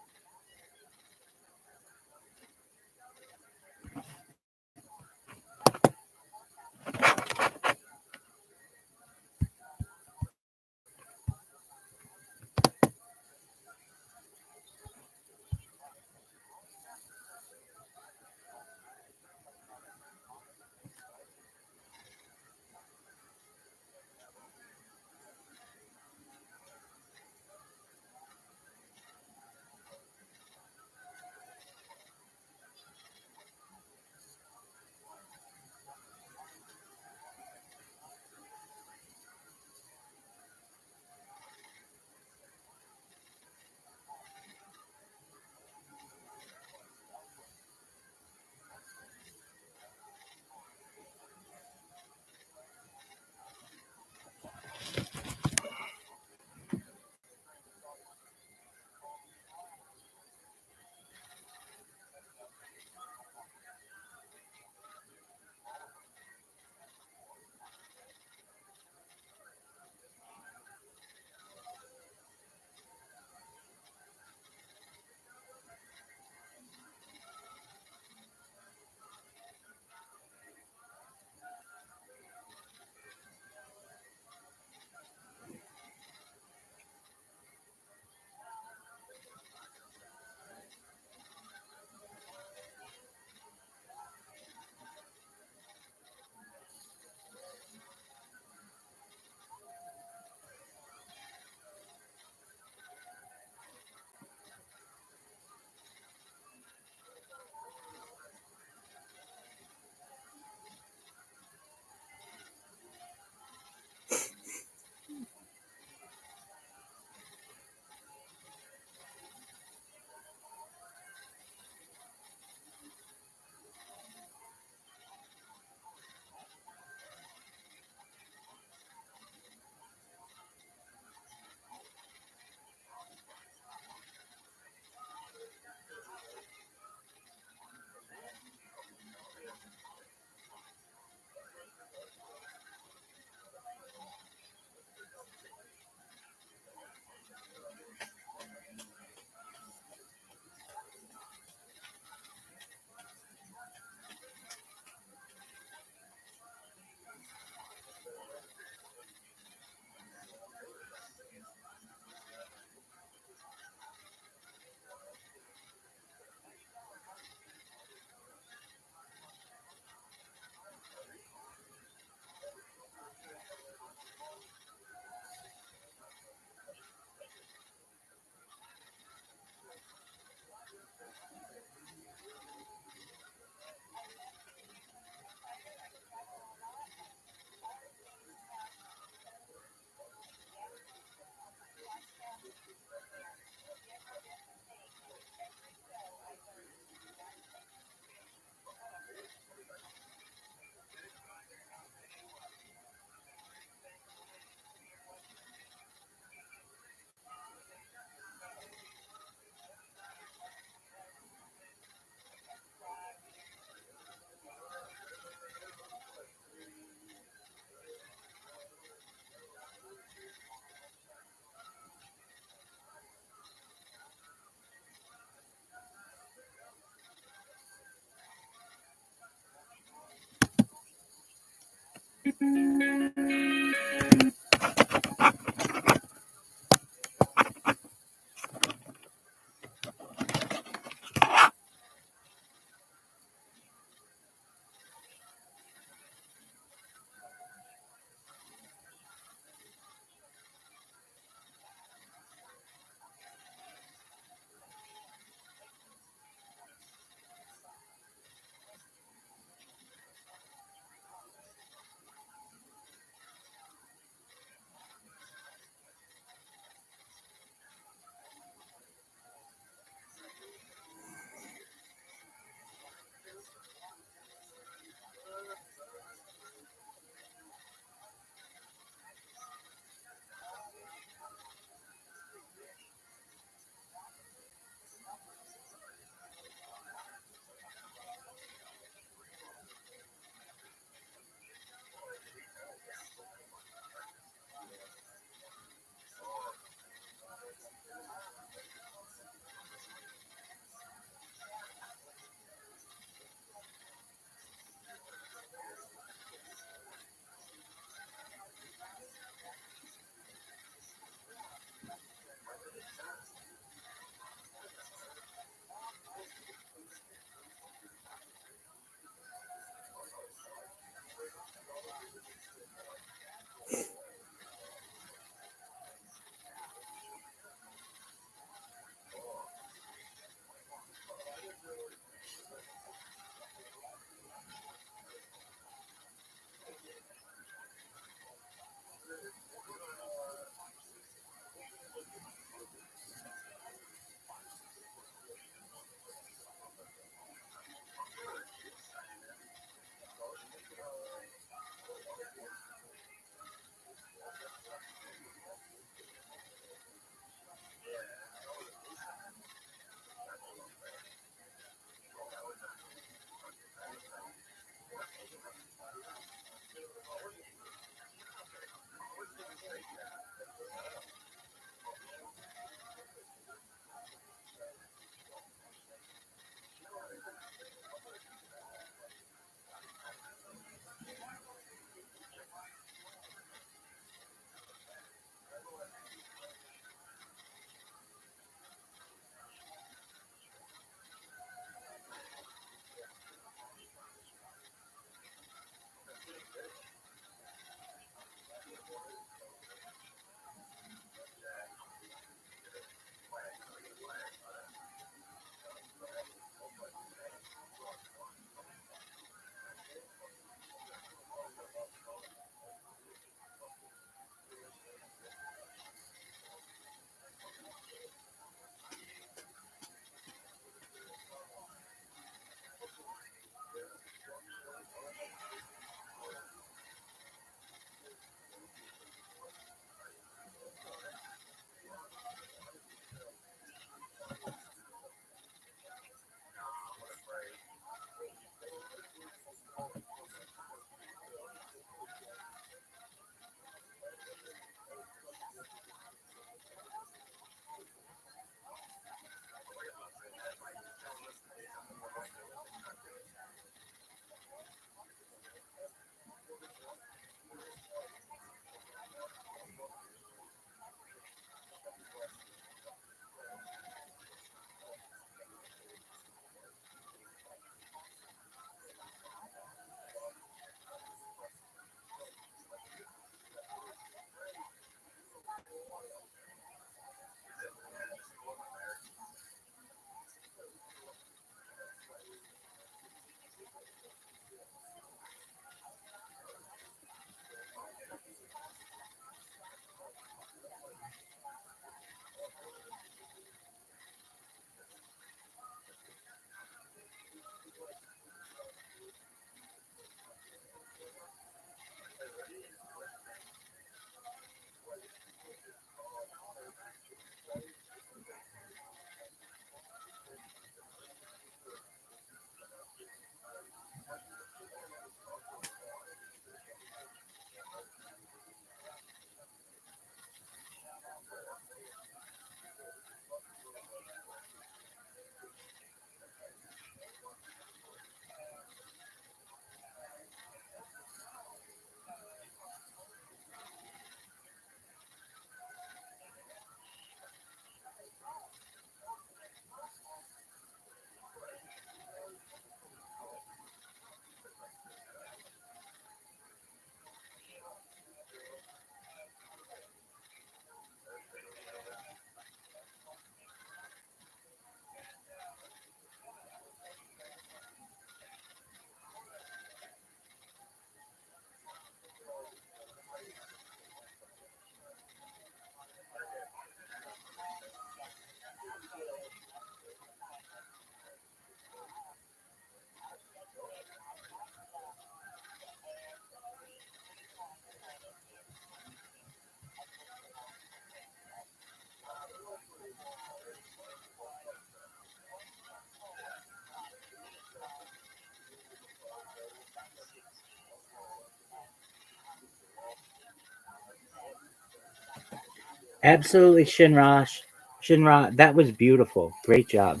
Absolutely, Shinra, that was beautiful. Great job.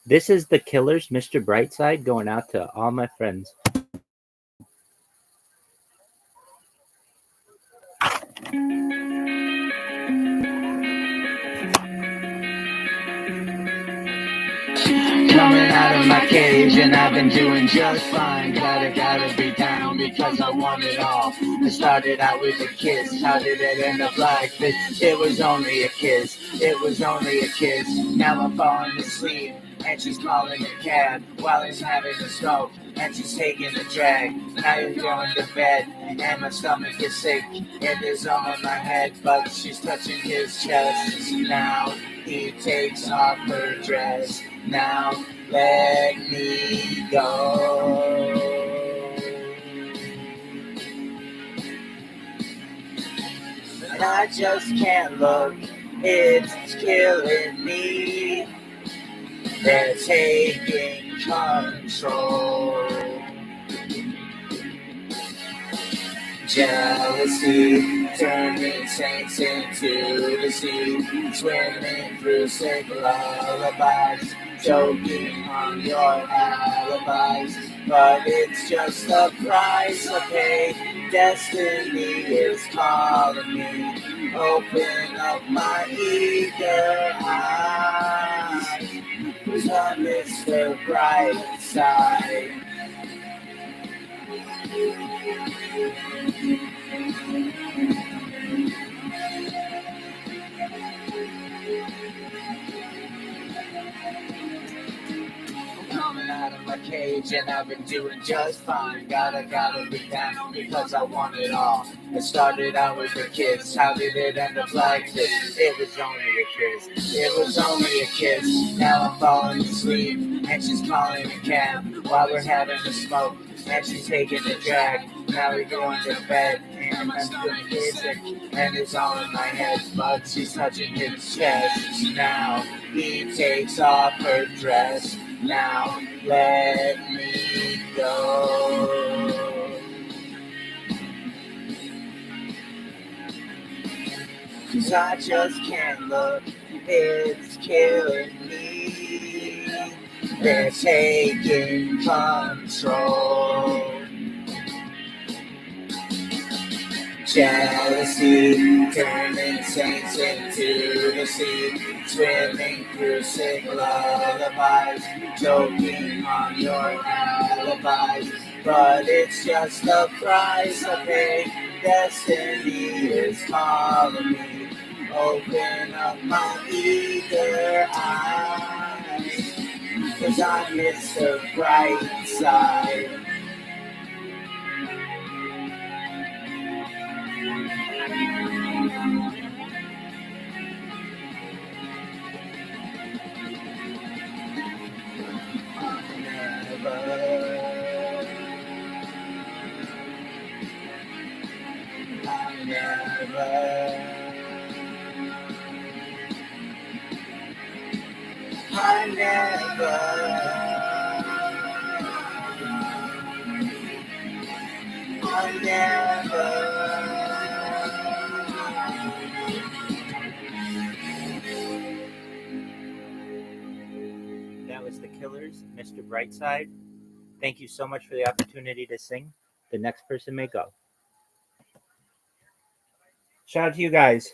This is the Killers, Mr. Brightside, going out to all my friends. Coming out of my cage and I've been doing just fine. Gotta be down because I want it all. I started out with a kiss. How did it end up like this? It was only a kiss. It was only a kiss. Now I'm falling asleep and she's calling a cab while he's having a smoke and she's taking a drag. Now you're going to bed and my stomach is sick. It is on my head, but she's touching his chest. Now he takes off her dress. Now let me go. And I just can't look, it's killing me. They're taking control. Jealousy, turning saints into the sea, swimming through sick lullabies, choking on your alibis. But it's just the price I pay. Destiny is calling me. Open up my eager eyes, 'cause I miss the bright side. Coming out of my cage and I've been doing just fine. Gotta be down because I want it all. I started out with a kiss. How did it end up like this? It was only a kiss. It was only a kiss. Now I'm falling asleep and she's calling a cab while we're having a smoke and she's taking a drag. Now we're going to bed and I'm doing music and it's all in my head, but she's touching his chest. Now he takes off her dress. Now let me go. 'Cause I just can't look, it's killing me. They're taking control. Jealousy, turning saints into the sea, swimming through sick lullabies, choking on your alibis. But it's just the price I pay. Destiny is calling me. Open up my eager eyes, 'cause I miss the bright side. That was the Killers, Mr. Brightside. Thank you so much for the opportunity to sing. The next person may go. Shout out to you guys.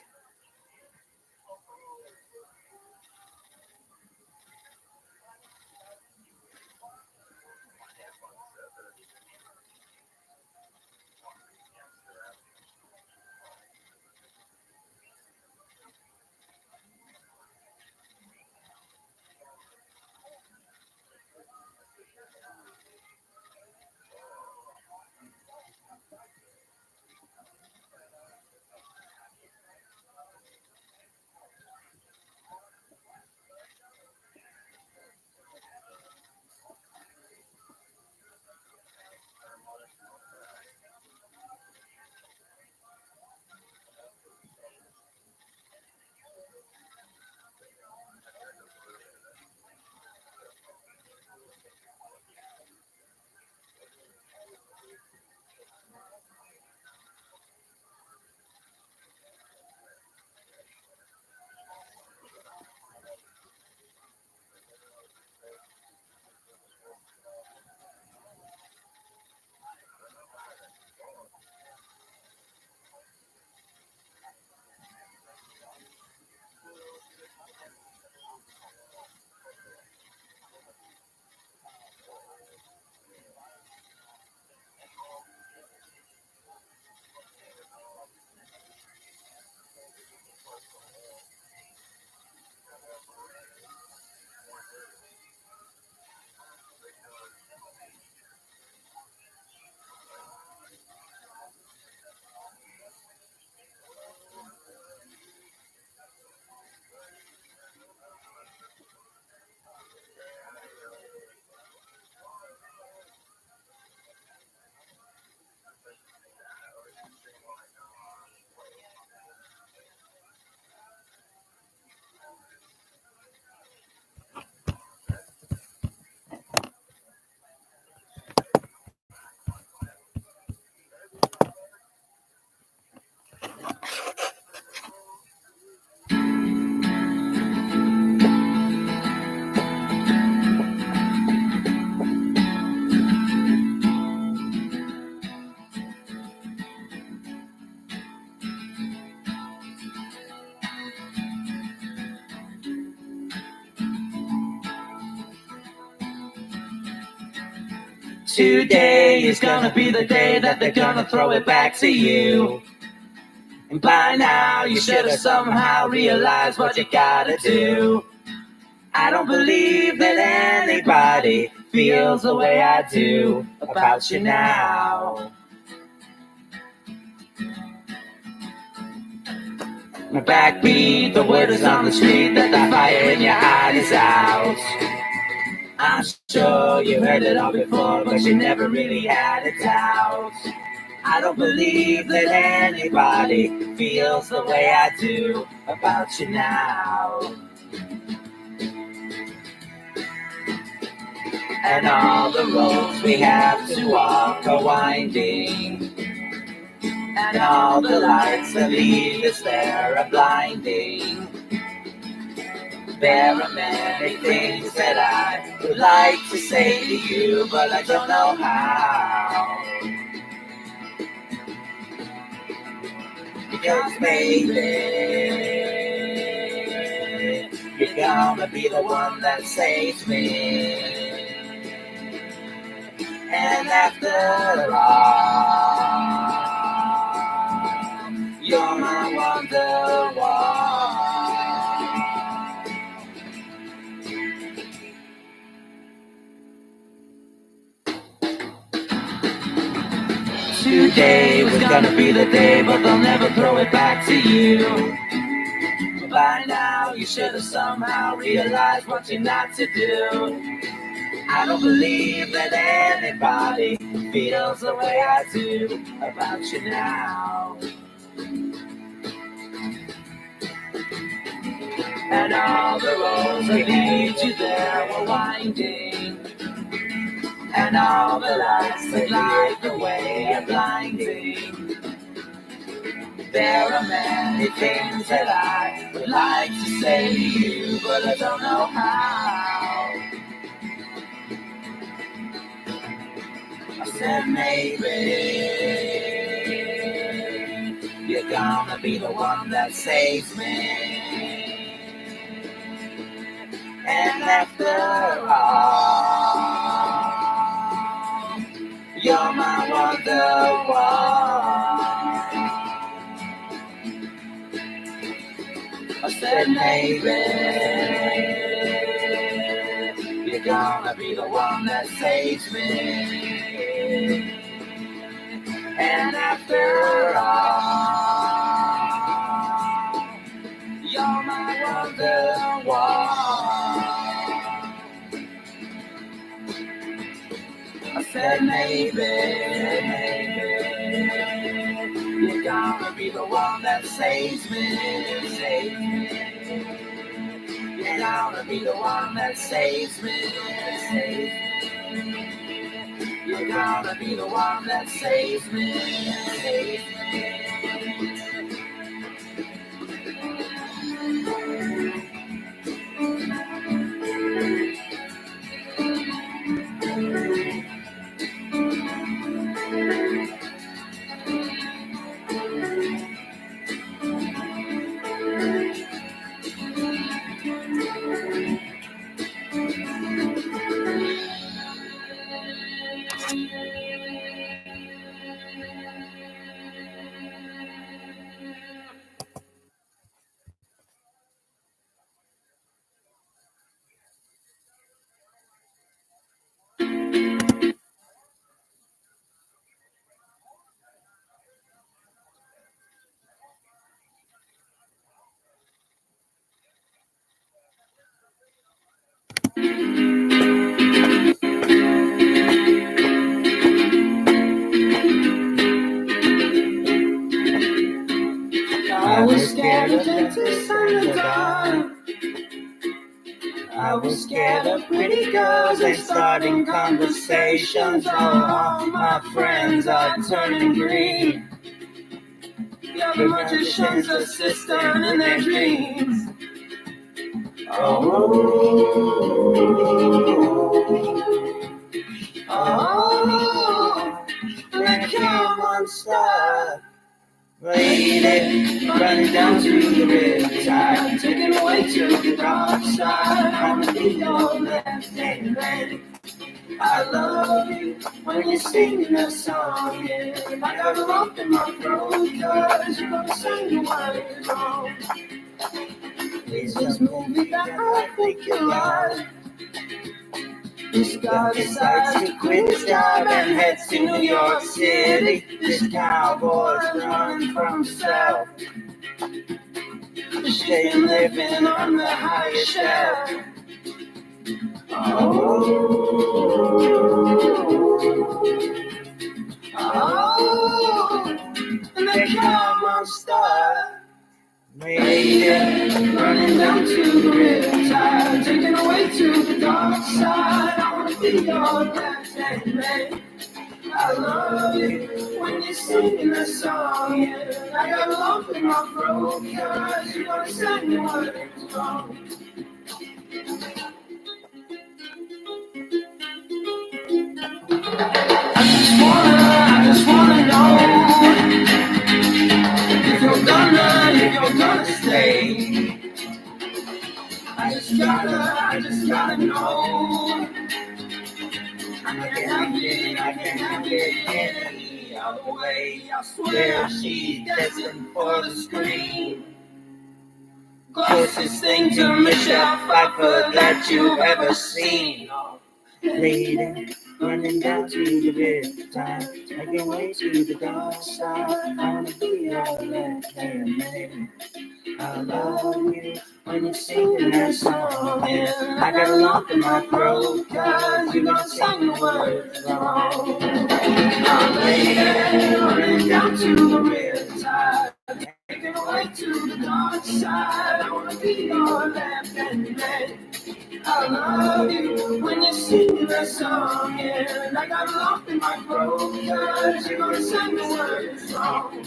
Today is gonna be the day that they're gonna throw it back to you. And by now you should have somehow realized what you gotta do. I don't believe that anybody feels the way I do about you now. My backbeat, the word is on the street that the fire in your heart is out. I'm sure you heard it all before, but you never really had a doubt. I don't believe that anybody feels the way I do about you now. And all the roads we have to walk are winding, and all the lights that lead us there are blinding. There are many things that I would like to say to you, but I don't know how. Because maybe you're gonna be the one that saves me. And after all, you're my wonderwall. Today was gonna be the day, but they'll never throw it back to you. By now, you should have somehow realized what you're not to do. I don't believe that anybody feels the way I do about you now. And all the roads that lead you there were winding, and all the lights that light the way are blinding. There are many things that I would like to say to you, but I don't know how. I said maybe you're gonna be the one that saves me. And after all, you're my wonderwall. I said maybe you're gonna be the one that saves me. And after all, you're my wonderwall. I said maybe you're gonna be the one that saves me. You're gonna be the one that saves me. You're gonna be the one that saves me. I was scared of dentists in the dark. I was scared of pretty girls and starting conversations. All my friends are turning green. The magician's assistant in their dreams. Oh, the car won't stop. Lady, running down to the riptide, taking away to the dark side. I'm gonna be your left hand lady. I love you when you're singing that song, yeah. I got a lump in my throat, cause you're gonna sing the words wrong. Please just move me back, I think you like. This guy decides to quit his job and head to New York City. This cowboy's running from himself. She's been living on the highest shelf. Oh, and they come on star. Lady, running down to the riptide, taking away to the dark side. I wanna be your left-hand man. I love you when you're singing that song, yeah. I got a lump in my throat, cause you're gonna sing the words wrong. I just wanna know if you're gonna stay. I just gotta know. I can have it any other way. I swear she's destined for the screen. Closest thing to Michelle Pfeiffer that you've ever seen. Lady, running down to the riptide, making way to the dark side. I wanna be your left-hand man. I love you when you're singing that song, and I got a lump in my throat, cause you don't sing the words wrong. I'm lady, running down to the riptide, making way to the dark side. I wanna be your left-hand man. I love you when you're singing that song, and I got a lump in my throat, cause you're gonna sing the words wrong.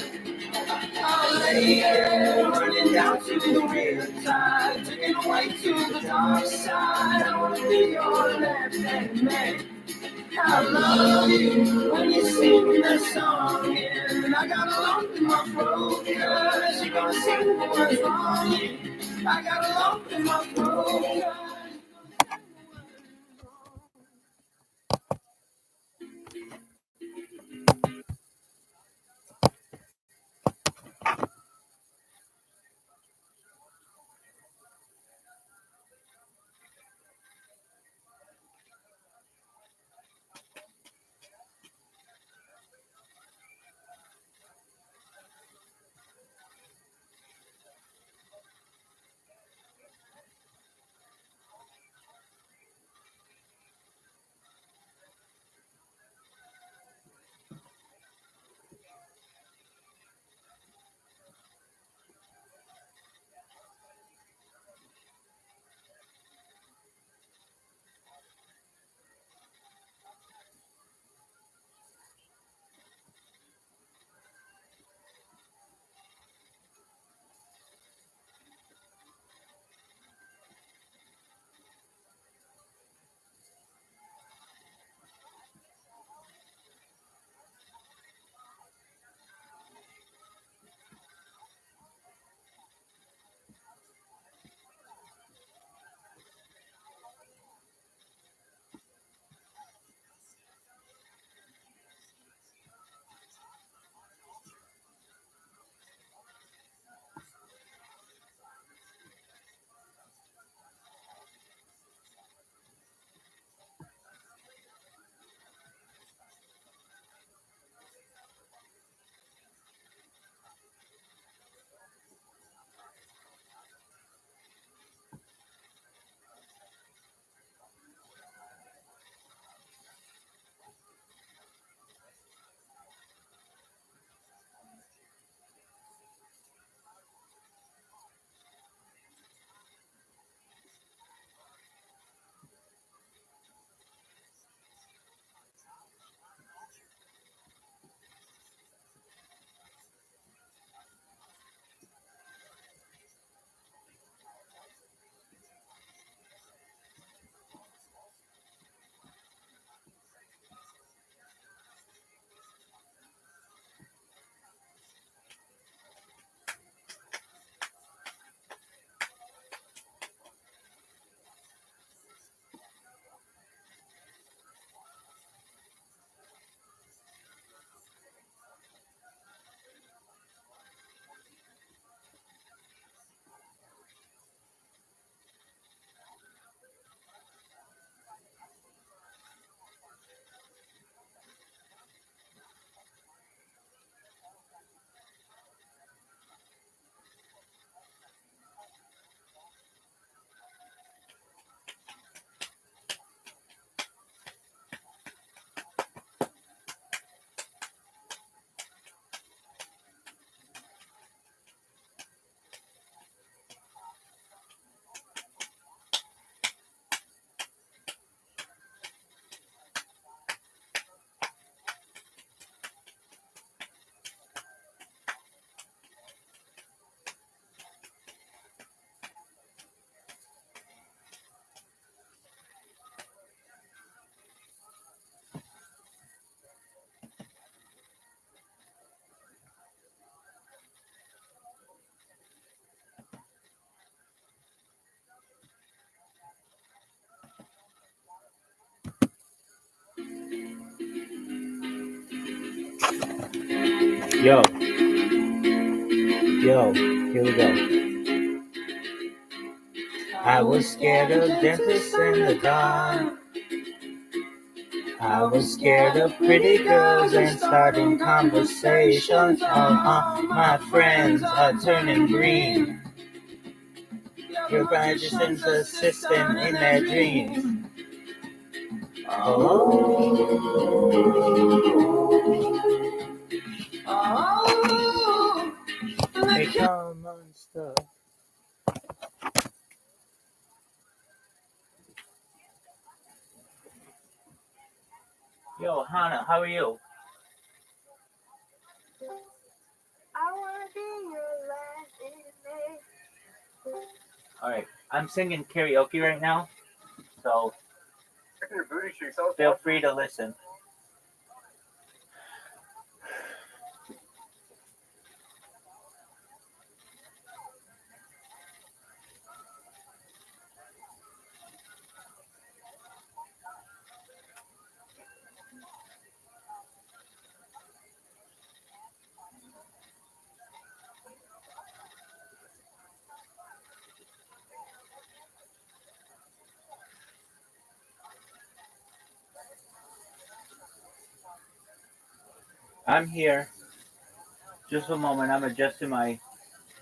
Oh, lady, running down to the riptide, taking away to the dark side. I wanna be your left-hand man. I love you when you're singing that song, and I got a lump in my throat, cause you're gonna sing the words wrong. I got a lump in my throat. Yo, here we go. I was scared of dentists in the dark. I was scared of pretty girls and starting conversations. My friends are turning green. Your magician's assistant in their dreams. They come unstuck. Yo, Hannah, how are you? Alright, I'm singing karaoke right now, so feel free to listen. I'm here. Just a moment, I'm adjusting my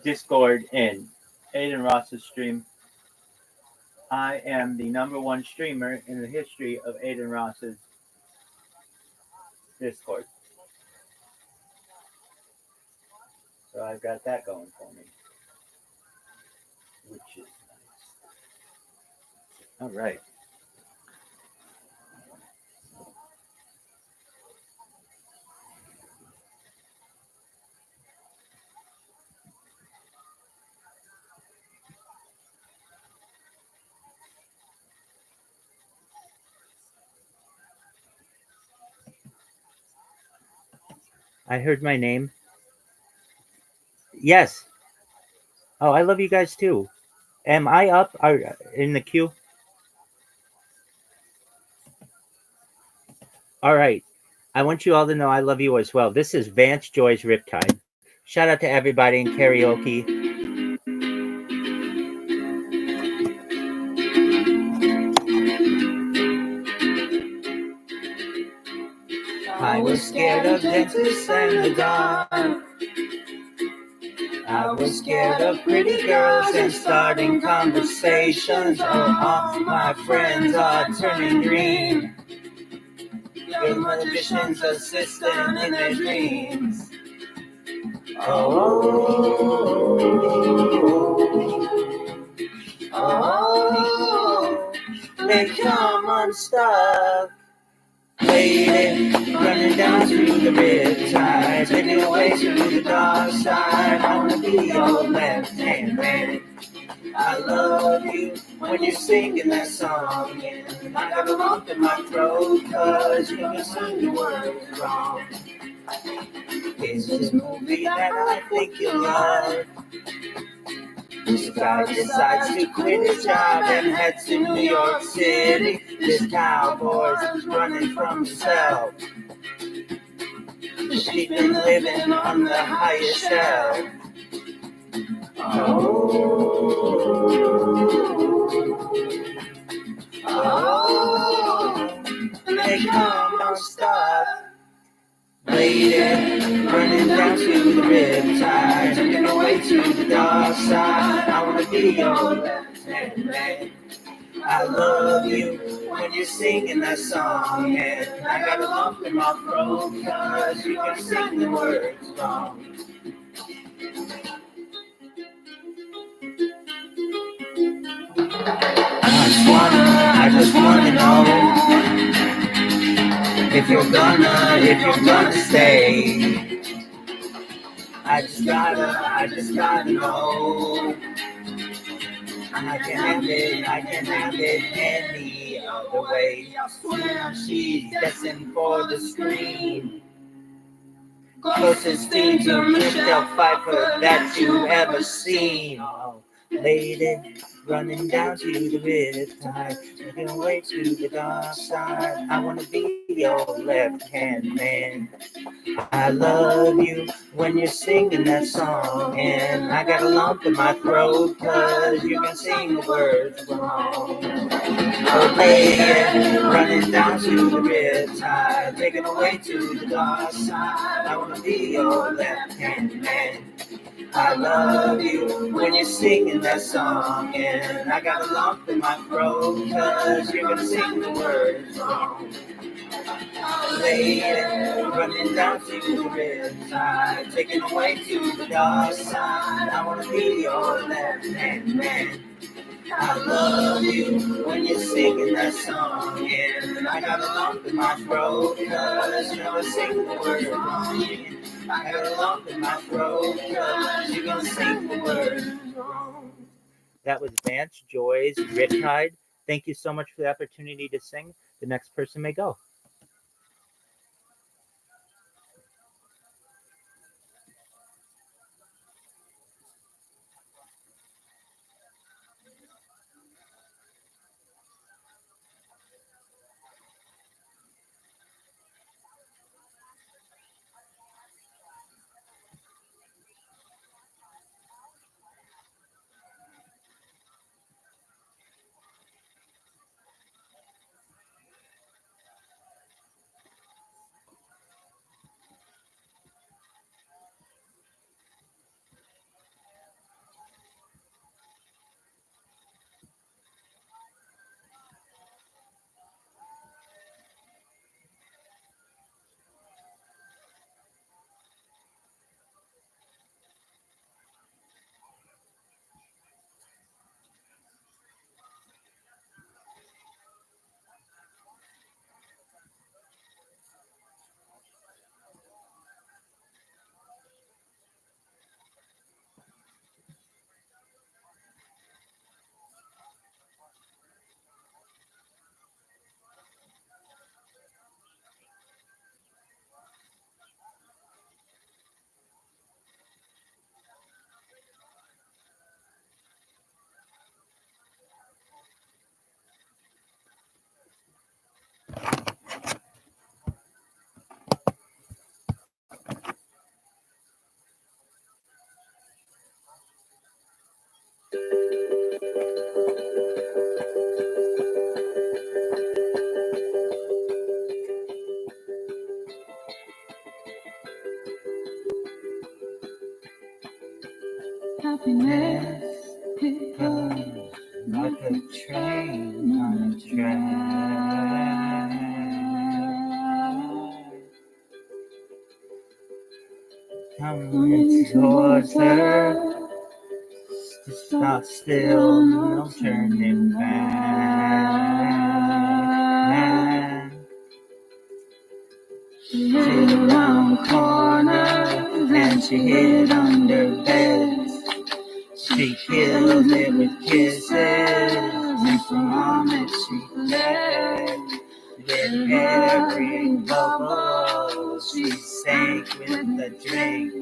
Discord in Aiden Ross's stream. I am the #1 streamer in the history of Aiden Ross's Discord. So I've got that going for me, which is nice. All right. I heard my name. Yes. Oh, I love you guys too. Am I up in the queue? All right. I want you all to know I love you as well. This is Vance Joy's Riptide. Shout out to everybody in karaoke. I was scared of dentists and the dark. I was scared of pretty girls and starting conversations. All my friends are turning green. Your magician's assistant in their dreams. They come unstuck. Lady, running down through the riptide, taking away to the dark side. I wanna be your left-hand man. I love you when you're singing that song, and I got a lump in my throat 'cause you can sing the words wrong. It's this movie that I think you'll love. This guy decides to quit his job and head to New York City. This cowboy's running from himself. She's been living on the highest shelf. They come unstuck. Lady, running down to the riptide, taking away to the dark side. I wanna be your left-hand man. I love you when you're singing that song, and I got a lump in my throat 'cause you can sing the words wrong. I just wanna know if you're gonna stay. I just gotta know. I can have it any other way. I swear she's destined for the screen. Closest thing to Michelle Pfeiffer that you've ever seen. Oh, lady, running down to the riptide, making a way to the dark side. I wanna be your left-hand man. I love you when you're singing that song, and I got a lump in my throat 'cause you can sing the words wrong. Oh lady, running down to the riptide, making a way to the dark side. I wanna be your left-hand man. I love you when you're singing that song, and I got a lump in my throat 'cause you're gonna sing the words wrong. Lady, running down to the riptide, taking away to the dark side. I wanna be your left-hand man. I love you when you're singing that song, and I got a lump in my throat 'cause you're gonna sing the word wrong. I got a lump in my throat 'cause you're gonna sing the word wrong. That was Vance Joy's Riptide. Thank you so much for the opportunity to sing. The next person may go. Happiness comes like a train on a track, coming towards her. Stop still, no turning back. She hid around corners and she hid under beds. She killed it with kisses, and from it she fled. With every bubble she sank with the drink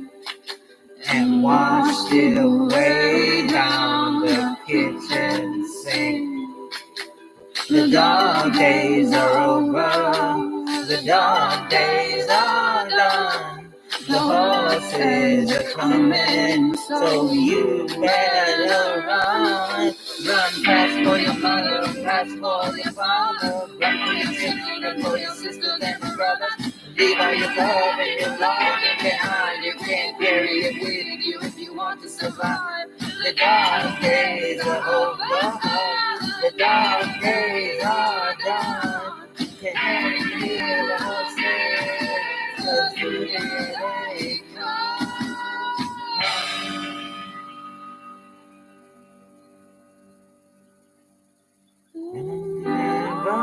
and washed it away down the kitchen sink. The dog days are over, the dog days are done. The horses are coming, so you better run. Run fast for your mother, fast for your father. Run for your sister, run for your sisters and your brothers. Leave all your love and your longing behind. You can't carry it with you if you want to survive. The dark days are over, the dark days are done. Can you hear the horses? 'Cause today they come. And never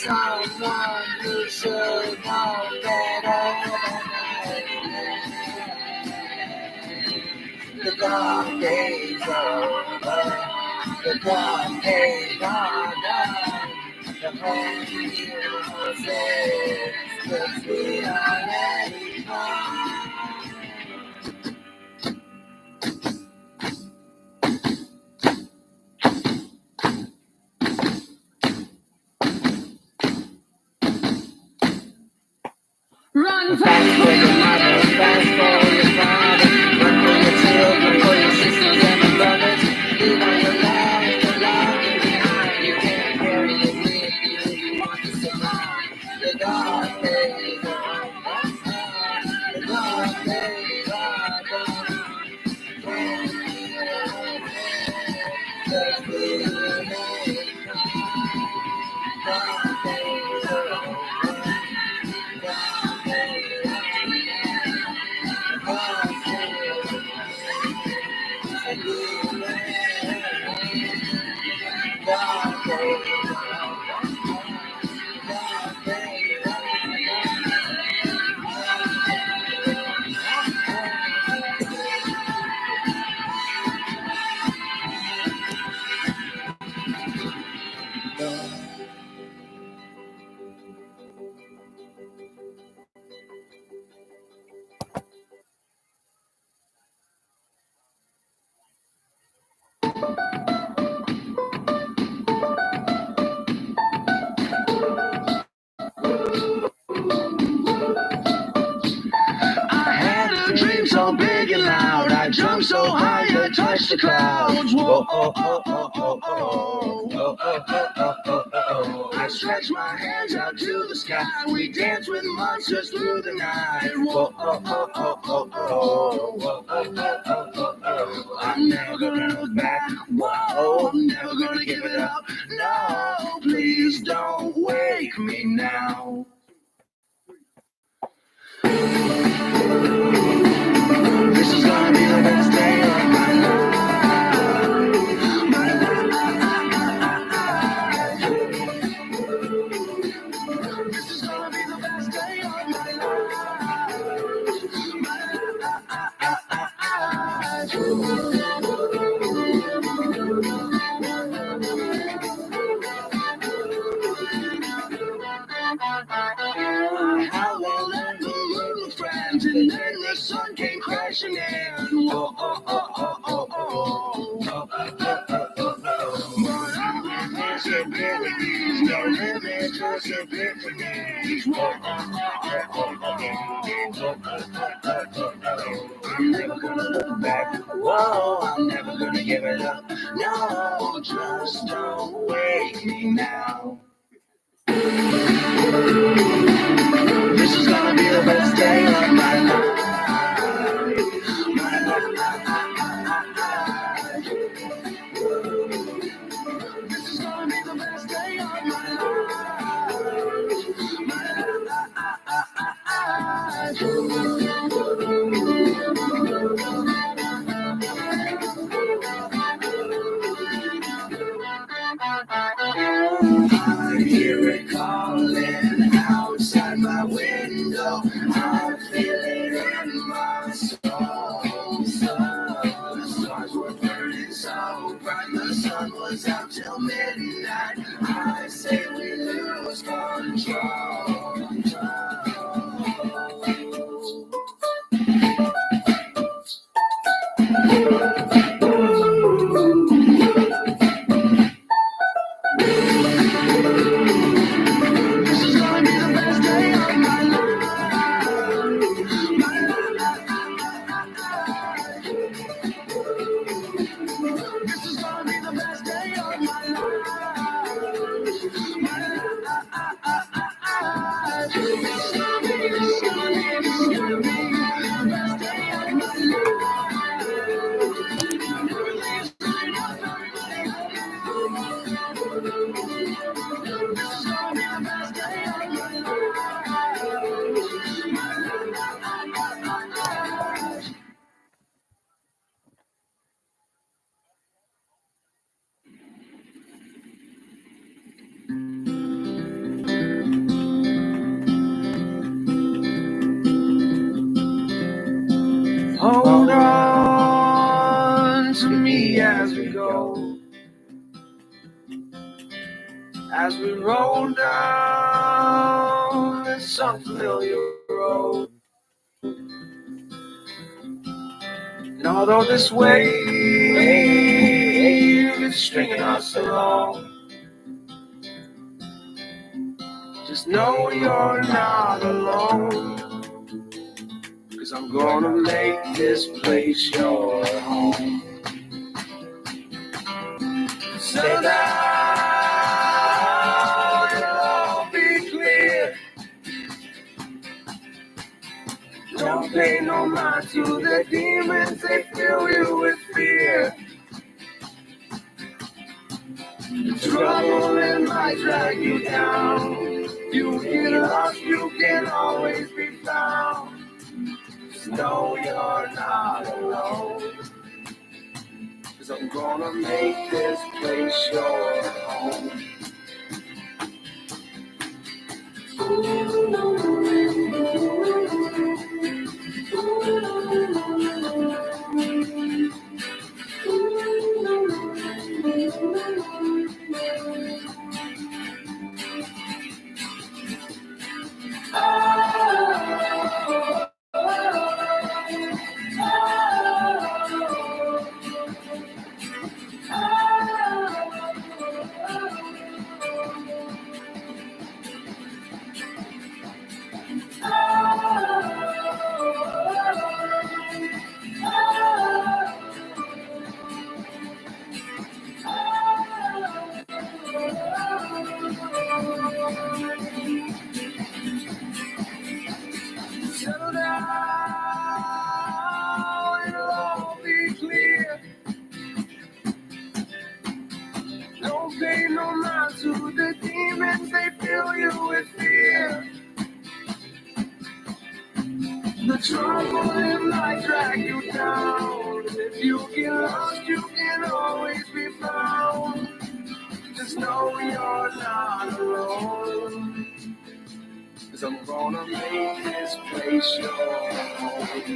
someone who should know better. The dark days are over. The dark days are done. The whole universe says that we are ready for. Run fast for your mother, fast for your father, run for your children, for your sisters and your brothers. Leave all your love behind. You can't carry it with you if you want to survive. The dark days are over. The dark days are done. When we are the good days come. Dark days are over. Dream so big and loud, I jumped so high I touched the clouds. Whoa, oh, oh, oh, oh, oh, oh, oh, oh, oh, oh. I stretched my hands out to the sky. We danced with monsters through the night. Whoa, oh, oh, oh, oh, oh, oh, oh, oh, oh, oh. I'm never gonna look back. Whoa, I'm never gonna give it up. No, please don't wake me now. This is gonna be the best day of my life. My life. This is gonna be the best day of my life. My how well and the moon were friends, and then the sun came crashing in. Whoa, oh, oh, oh, oh, oh, oh, but all the possibilities, no limits, just epiphanies. Whoa, oh, oh, oh, oh, I'm never gonna look back. Whoa, I'm never gonna give it up. No, just don't wake me now. This is gonna be the best day of my life. My life. This is gonna be the best day of my I hear it calling outside my window. I feel it in my soul. So the stars were burning so bright, the sun was out till midnight. I say we lose control. This is gonna be the best day of my life. My life. This is gonna be the best day of my life. My life. This is gonna be the best day of my Hold on to me as we go, as we roll down this unfamiliar road. And although this wave is stringing us along, just know you're not alone. 'Cause I'm gonna make this place your home. So now it'll all be clear. Don't pay no mind to the demons, they fill you with fear. The trouble in might drag you down. You get lost, you can always be found. Just know you're not alone. 'Cause I'm gonna make this place your home. Settle down, it'll all be clear. Don't pay no mind to the demons, they fill you with fear. The trouble in life drag you down. If you get lost, you can always be found. Just know you're not alone. 'Cause I'm gonna make this place your home.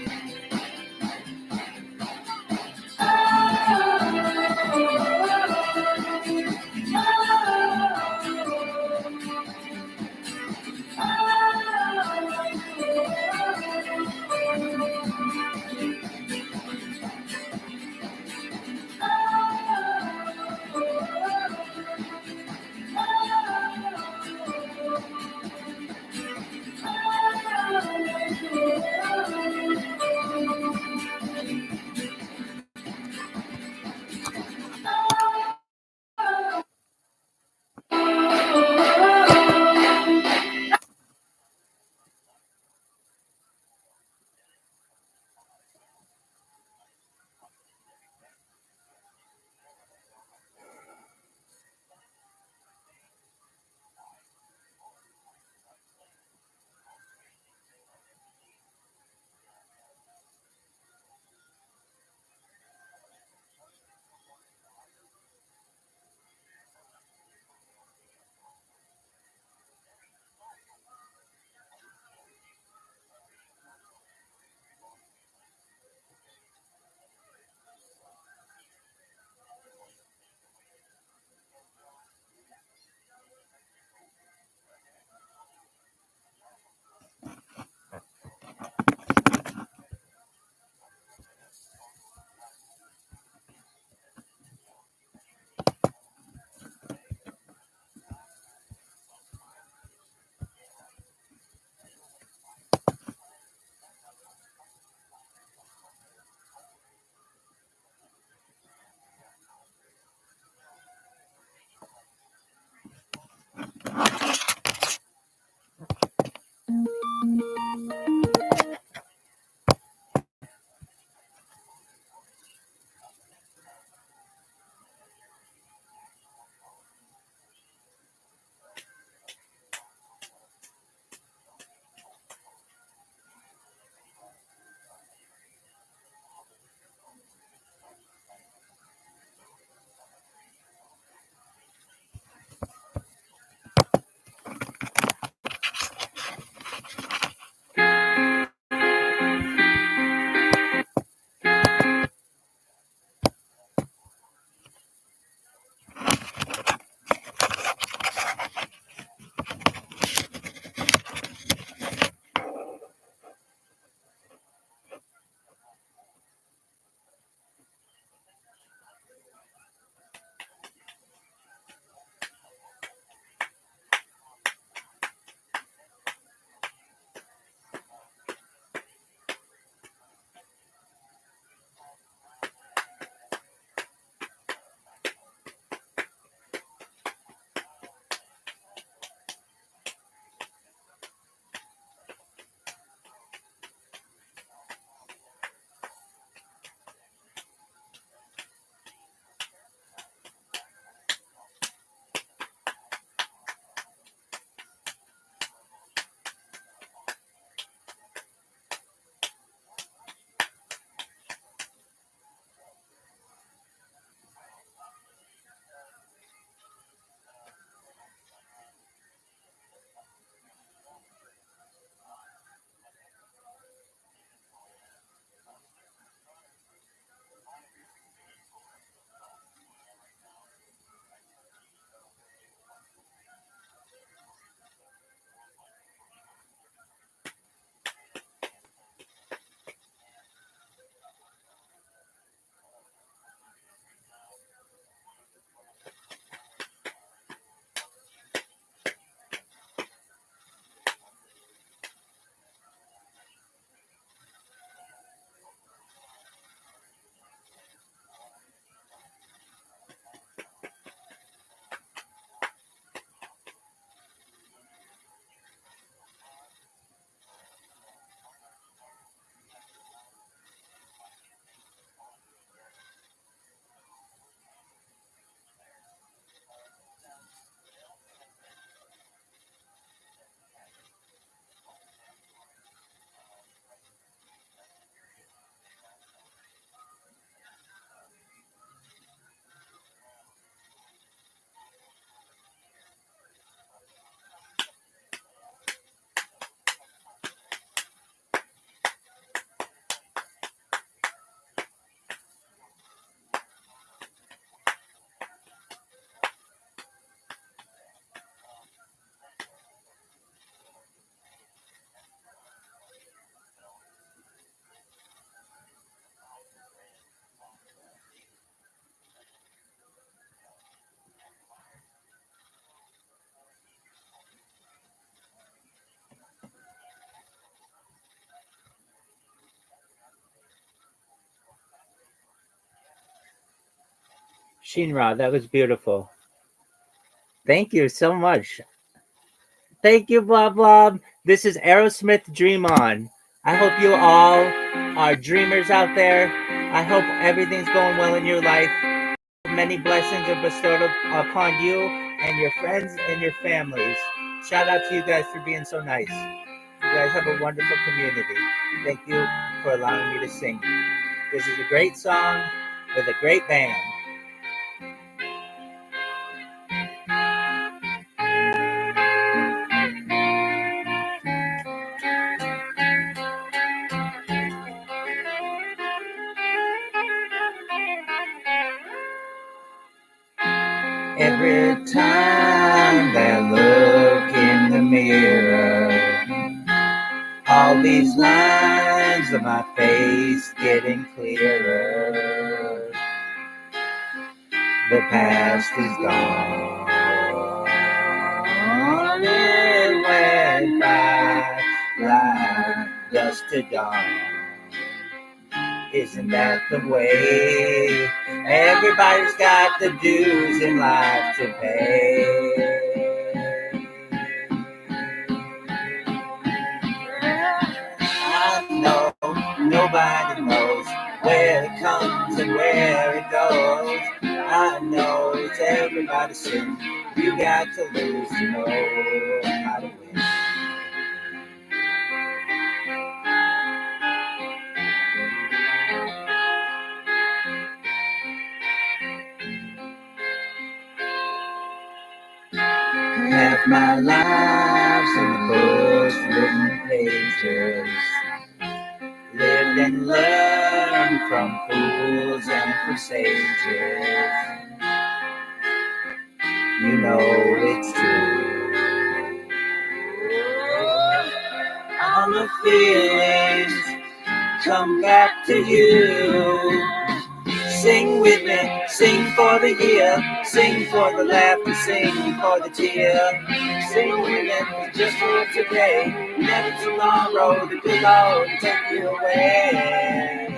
Shinra, that was beautiful. Thank you so much. Thank you, blah blah. This is Aerosmith Dream On. I hope you all are dreamers out there. I hope everything's going well in your life. Many blessings are bestowed upon you and your friends and your families. Shout out to you guys for being so nice. You guys have a wonderful community. Thank you for allowing me to sing. This is a great song with a great band. Every time that I look in the mirror, all these lines of my face getting clearer. The past is gone. It went by like dust to dawn. Isn't that the way? Everybody's got the dues in life to pay. I know nobody knows where it comes and where it goes. I know it's everybody's sin. You got to lose to know how to win. Half my life's in the books, written pages. Lived and learned from fools and from sages. You know it's true. All the feelings come back to you. Sing with me, sing for the year, sing for the laughter, sing for the tear. Sing with me, just for today, never tomorrow, the good Lord take you away.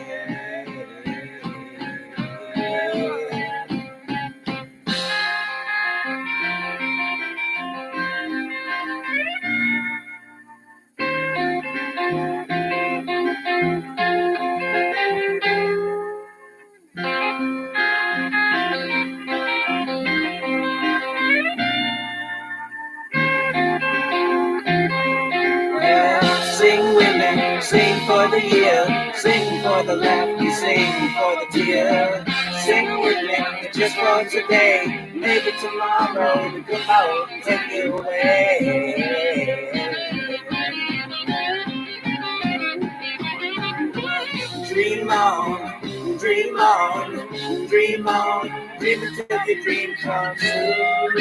Sing with me, sing for the year, sing for the laughter, sing for the tear. Sing with me, just for today, maybe tomorrow, the good Lord take you away. Dream on, dream on, dream on, dream until your dream comes true.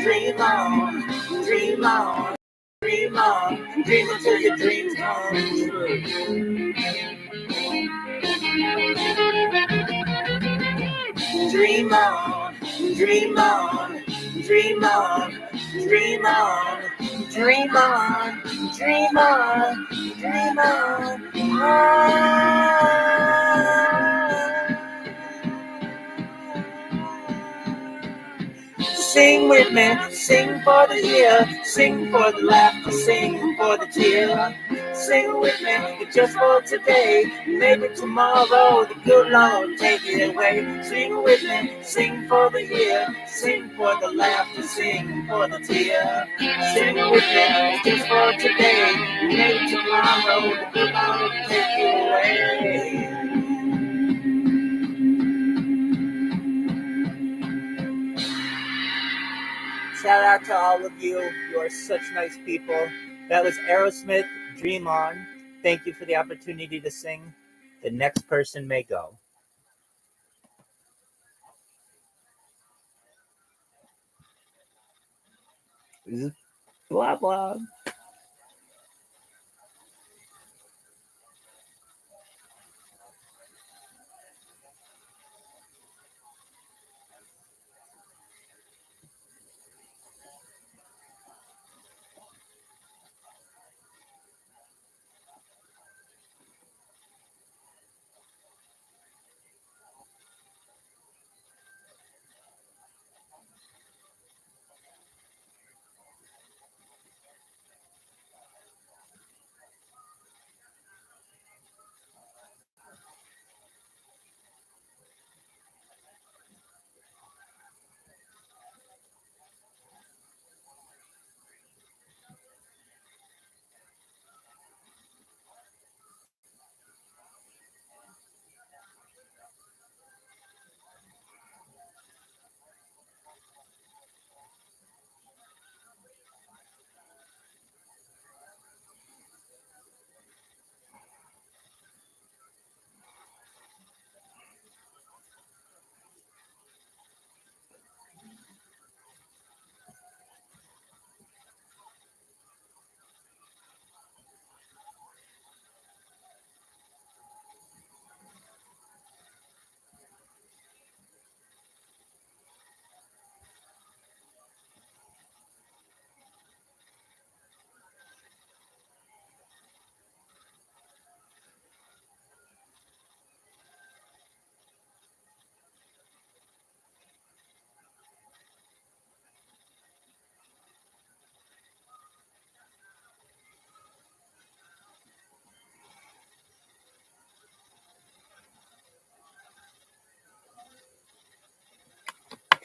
Dream on, dream on, dream on, dream until your dreams come true. Dream on, dream on, dream on, dream on, dream on, dream on, dream on. Sing with me, sing for the year, sing for the laughter, sing for the tear. Sing with me, just for today, maybe tomorrow, the good Lord take it away. Sing with me, sing for the year, sing for the laughter, sing for the tear. Sing with me, just for today, maybe tomorrow, the good Lord take it away. Shout out to all of you. You are such nice people. That was Aerosmith, Dream On. Thank you for the opportunity to sing. The next person may go. Blah, blah.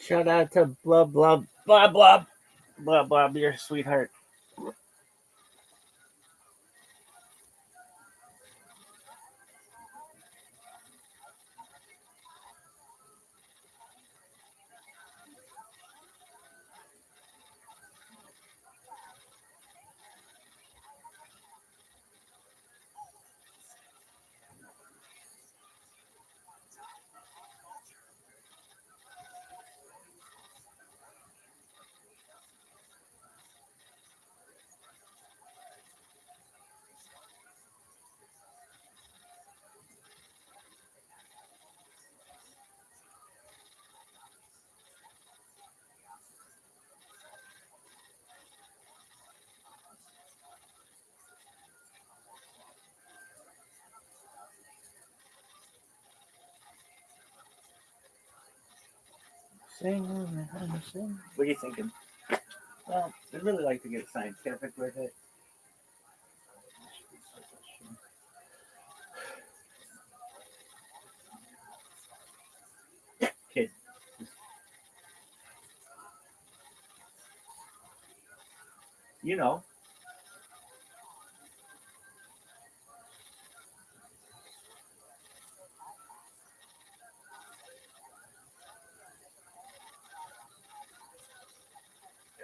Shout out to blah blah blah blah blah blah, your sweetheart. Sing, sing. What are you thinking? Well, I'd really like to get scientific with it. Kid. You know.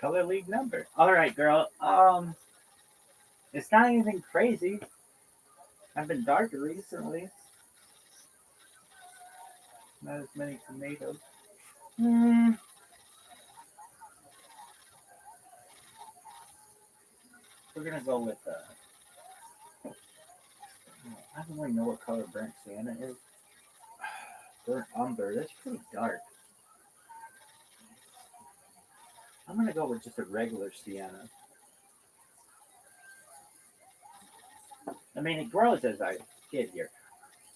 Color league number. All right, girl. It's not anything crazy. I've been darker recently. Not as many tomatoes. We're gonna go with I don't really know what color burnt sienna is. Burnt umber. That's pretty dark. I'm gonna go with just a regular sienna. I mean, it grows as I get here.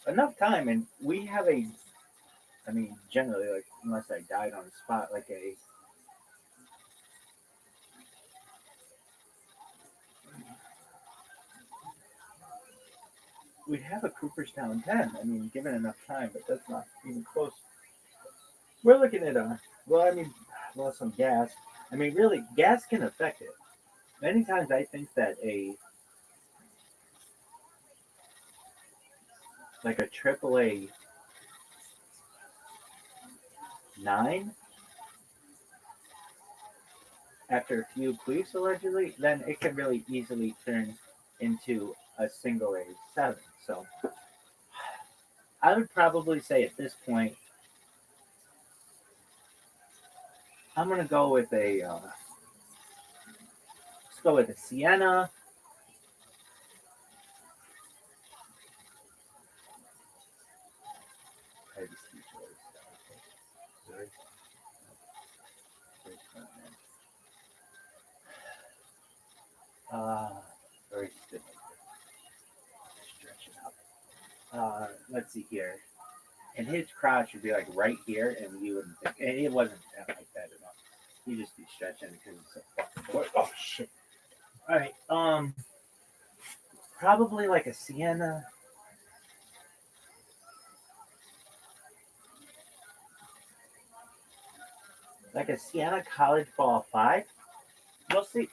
Enough time, and we have a. I mean, generally, like unless I died on the spot, like a. We'd have a Cooperstown 10. I mean, given enough time, but that's not even close. We're looking at some gas. I mean, really, gas can affect it. Many times I think that a AAA 9 after a few tweaks allegedly, then it can really easily turn into a single A 7. So I would probably say at this point, I'm gonna go with let's go with a Sienna. Very stiff. Stretch it out. Let's see here. And his crotch would be like right here, and you wouldn't think. And it wasn't like that at all. You just be stretching because it's so fucking boy. Oh shit! All right. Probably like a Sienna. Like a Sienna College Ball 5. We'll see.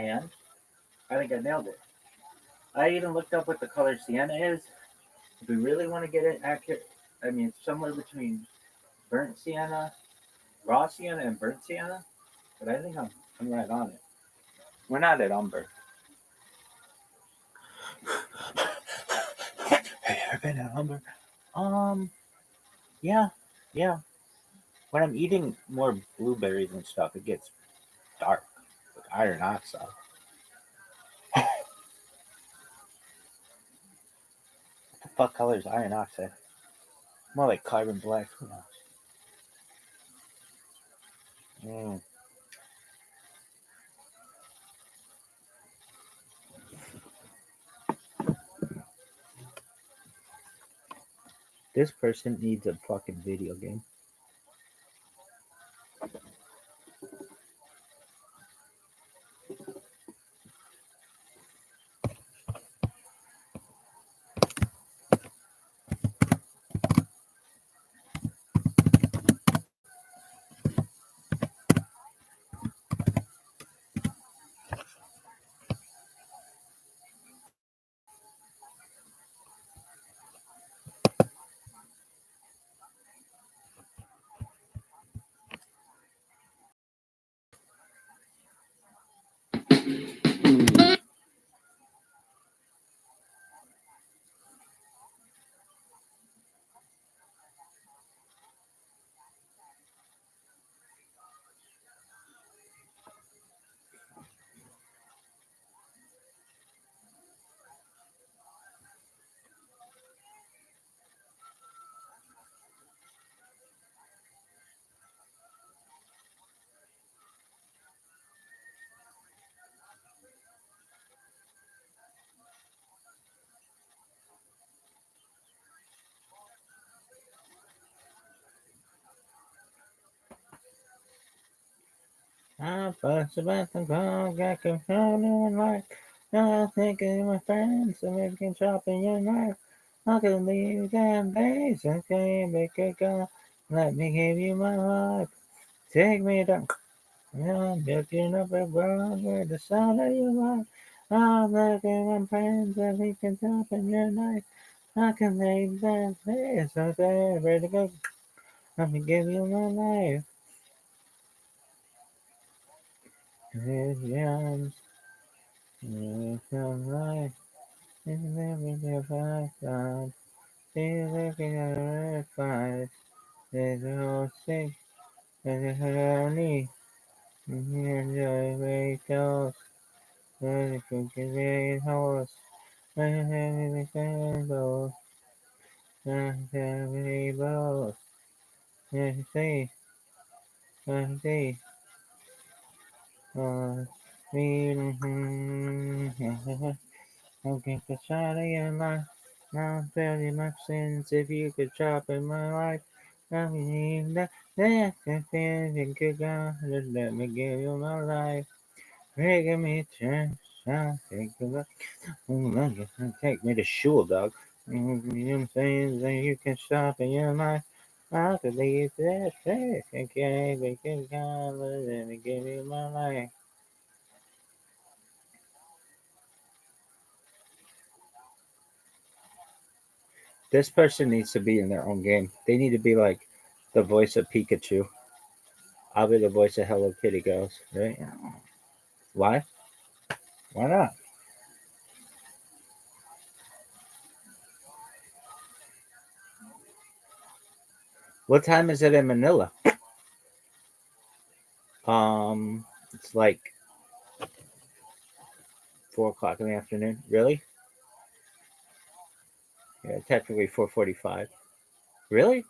And I think I nailed it. I even looked up what the color sienna is. If we really want to get it accurate, I mean, it's somewhere between burnt sienna, raw sienna, and burnt sienna. But I think I'm right on it. We're not at umber. Have you ever been at umber? Yeah, yeah. When I'm eating more blueberries and stuff, it gets dark, like iron oxide. What the fuck color is iron oxide? More like carbon black. Who knows? This person needs a fucking video game. I fuss about the dog, got control in life. Now I'm thinking of my friends, so we can shop in your life. I can leave that base, okay, make it go. Let me give you my life. Take me down. I'm looking up a road with the sound of your life. I'm looking at my friends, so we can shop in your life. I can leave that base, okay, ready to go. Let me give you my life. It's yours. It's alright. It's living your life. It's looking at a fight. There's no sick. There's no need. Enjoy where it goes. When it can get very horse. When it has the candles. When it has the balls. When it see. Me. I'll get the shot of your life. I'll tell you my sins if you could drop in my life. I believe that you could go. Just let me give you my life. Give me a chance. I'll take a look. Take me to shul, dog. You know what I'm saying? That you can stop in your life. I believe that faith. Okay, we can go. Let me give you my life. This person needs to be in their own game. They need to be like the voice of Pikachu. I'll be the voice of Hello Kitty Ghost, right? Why? Why not? What time is it in Manila? It's like 4 o'clock in the afternoon. Really? Yeah, technically 4:45. Really?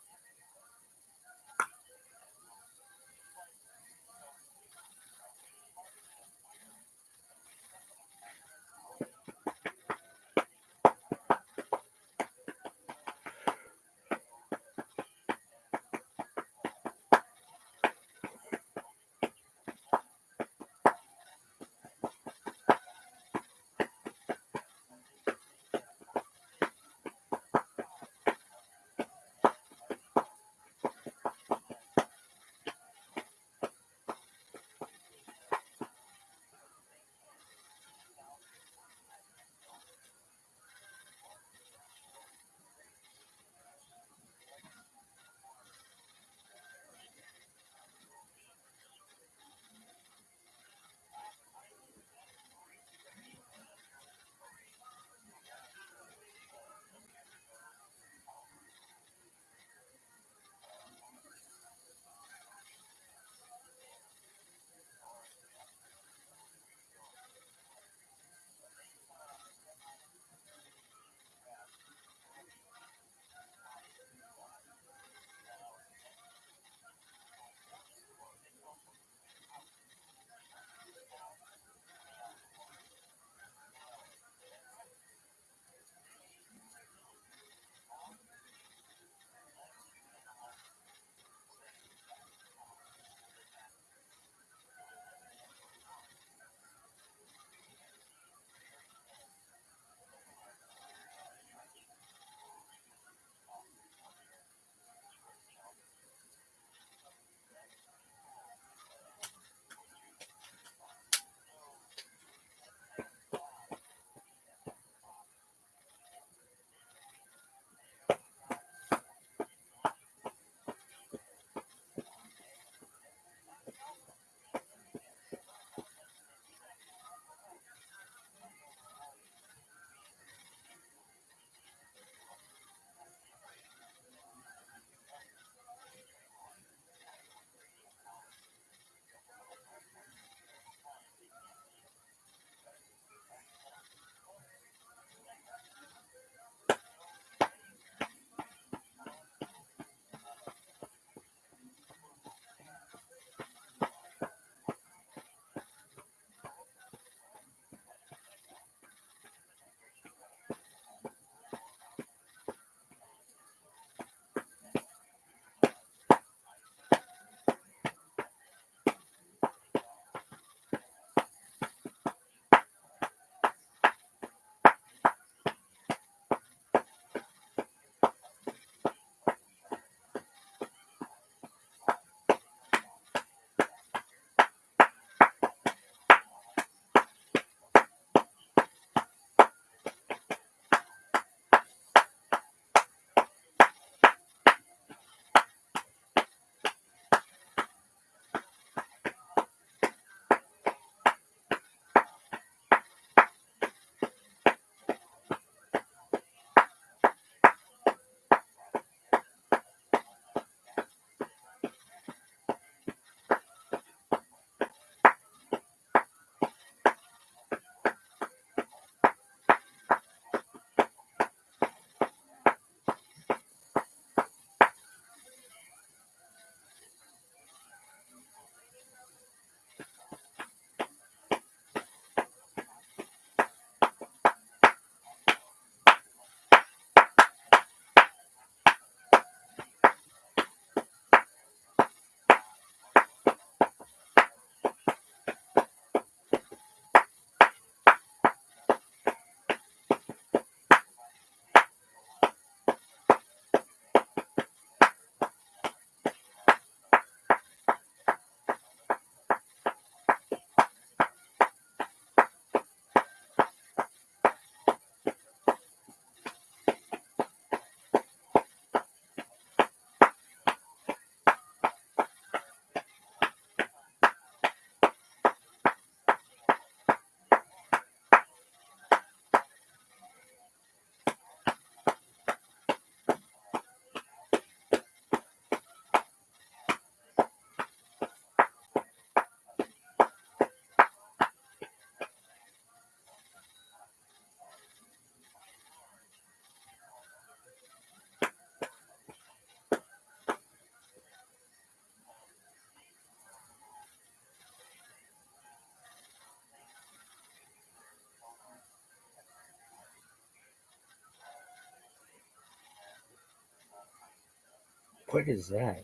What is that?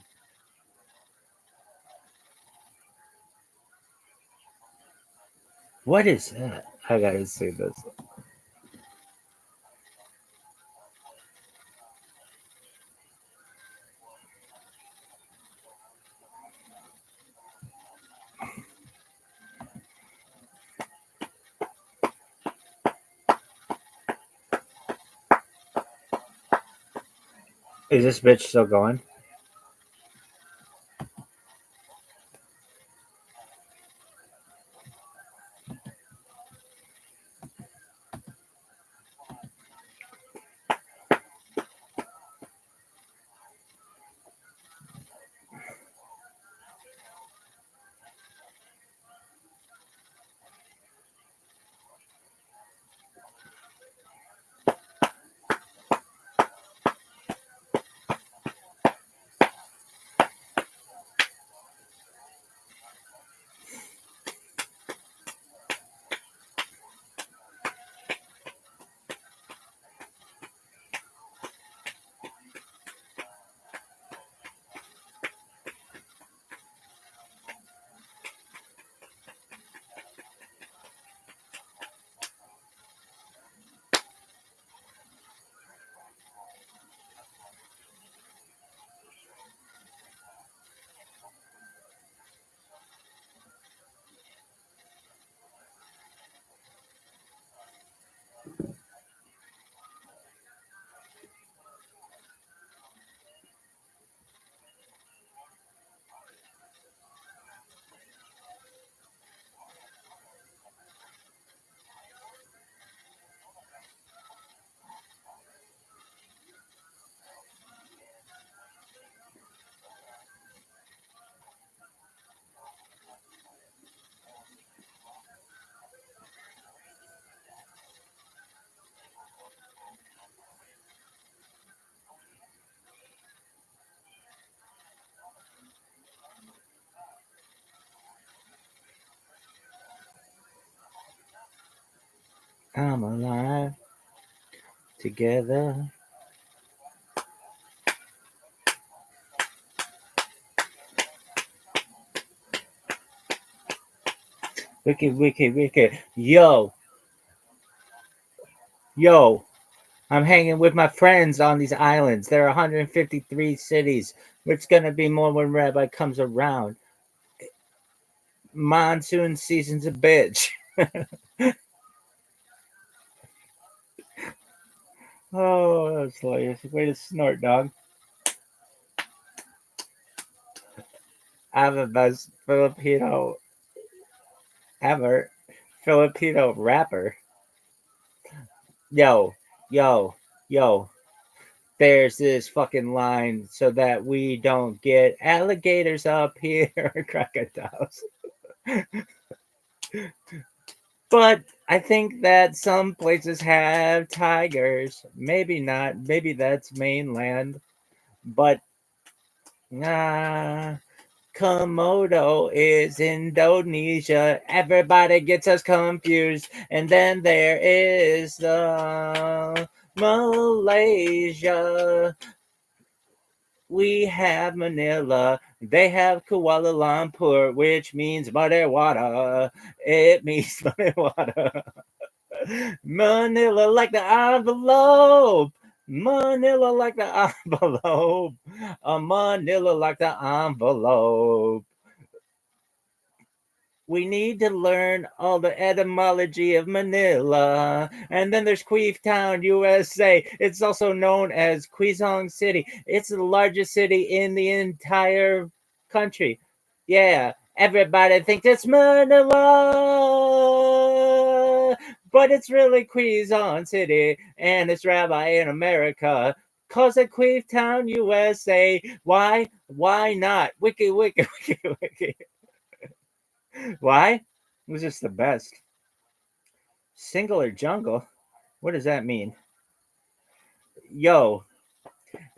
What is that? I gotta see this. Is this bitch still going? I'm alive together. Wicked. Yo. I'm hanging with my friends on these islands. There are 153 cities. It's gonna be more when Rabbi comes around. Monsoon season's a bitch. Oh, that's hilarious. Way to snort, dog. I'm the best Filipino ever. Filipino rapper. Yo. There's this fucking line so that we don't get alligators up here or crocodiles. But I think that some places have tigers. Maybe not. Maybe that's mainland. But Komodo is Indonesia. Everybody gets us confused. And then there is Malaysia. We have Manila. They have Kuala Lumpur, which means muddy water. It means muddy water. Manila like the envelope. Manila like the envelope. Manila like the envelope. We need to learn all the etymology of Manila. And then there's Queeftown, USA. It's also known as Quezon City. It's the largest city in the entire country. Yeah, everybody thinks it's Manila, but it's really Quezon City, and it's Rabbi in America. Calls it Queeftown, USA. Why? Why not? Wiki. Why? It was just the best. Singular jungle? What does that mean? Yo,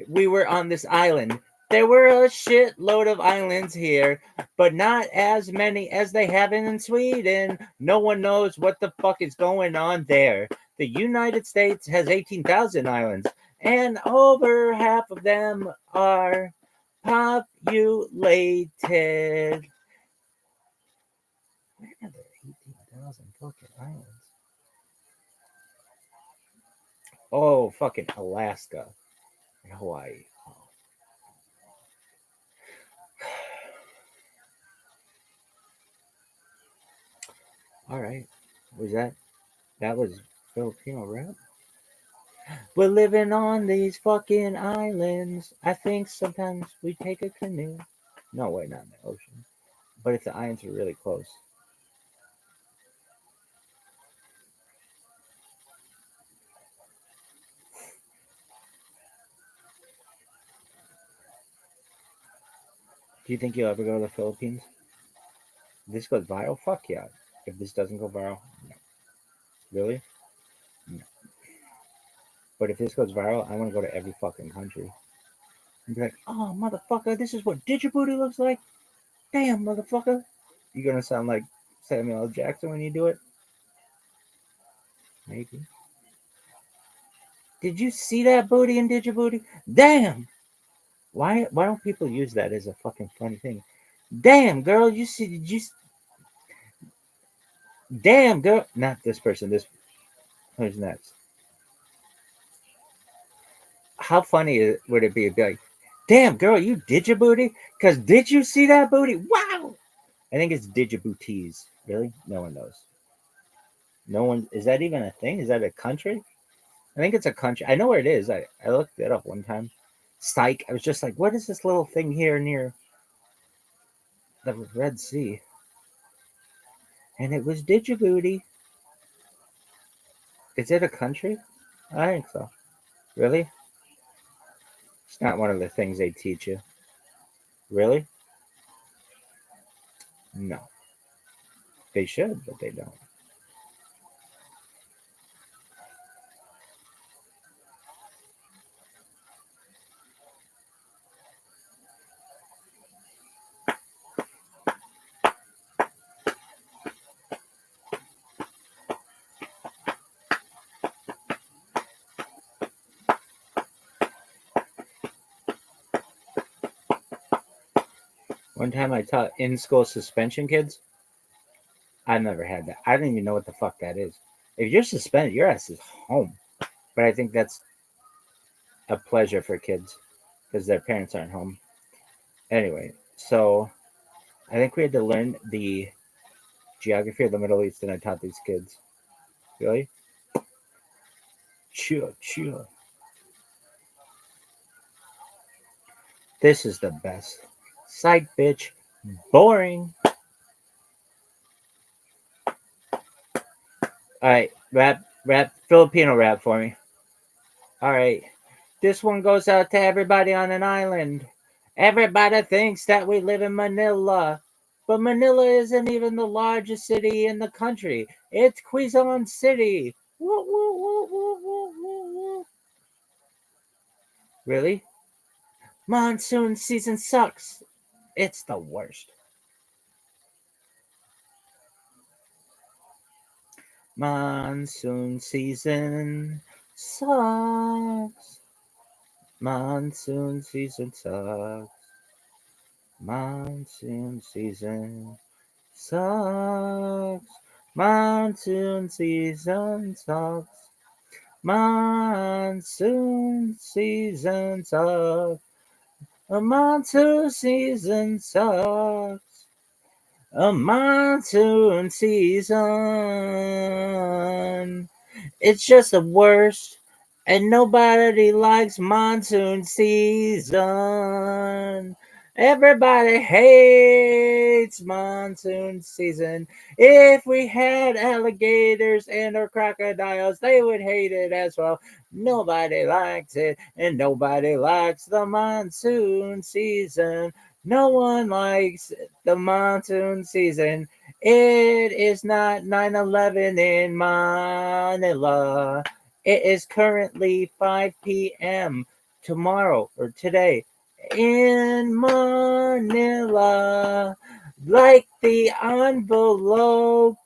we were on this island. There were a shitload of islands here, but not as many as they have in Sweden. No one knows what the fuck is going on there. The United States has 18,000 islands, and over half of them are populated. Where are there 18,000 fucking islands? Oh, fucking Alaska and Hawaii. Oh. All right. Was that was Filipino rap? We're living on these fucking islands. I think sometimes we take a canoe. No, wait, not in the ocean. But if the islands are really close. Do you think you'll ever go to the Philippines? If this goes viral? Fuck yeah. If this doesn't go viral, no. Really? No. But if this goes viral, I want to go to every fucking country. And be like, oh, motherfucker, this is what Djibouti looks like? Damn, motherfucker. You're going to sound like Samuel L. Jackson when you do it? Maybe. Did you see that booty in Djibouti? Damn! Why don't people use that as a fucking funny thing? Damn, girl, damn, girl. Not this person, who's next? How funny would it be to be like, damn, girl, you Djibouti? Because did you see that booty? Wow! I think it's Djiboutis. Really? No one knows. No one. Is that even a thing? Is that a country? I think it's a country. I know where it is. I looked it up one time. Psych. I was just like, what is this little thing here near the Red Sea? And it was Djibouti. Is it a country? I think so. Really? It's not one of the things they teach you. Really? No. They should, but they don't. One time I taught in-school suspension kids. I've never had that. I don't even know what the fuck that is. If you're suspended, your ass is home. But I think that's a pleasure for kids because their parents aren't home. Anyway, so I think we had to learn the geography of the Middle East, and I taught these kids. Really? Chill. This is the best. Psych, bitch. Boring. All right, rap, Filipino rap for me. All right. This one goes out to everybody on an island. Everybody thinks that we live in Manila, but Manila isn't even the largest city in the country. It's Quezon City. Woo, woo, woo, woo, woo, woo, woo. Really? Monsoon season sucks. It's the worst. Monsoon season sucks. Monsoon season sucks. Monsoon season sucks. Monsoon season sucks. Monsoon season sucks. A monsoon season sucks. A monsoon season. It's just the worst. And nobody likes monsoon season. Everybody hates monsoon season. If we had alligators and or crocodiles, they would hate it as well. Nobody likes it, and nobody likes the monsoon season. No one likes the monsoon season. It is not 9/11 in Manila. It is currently 5 p.m. tomorrow or today in Manila. Like the envelope.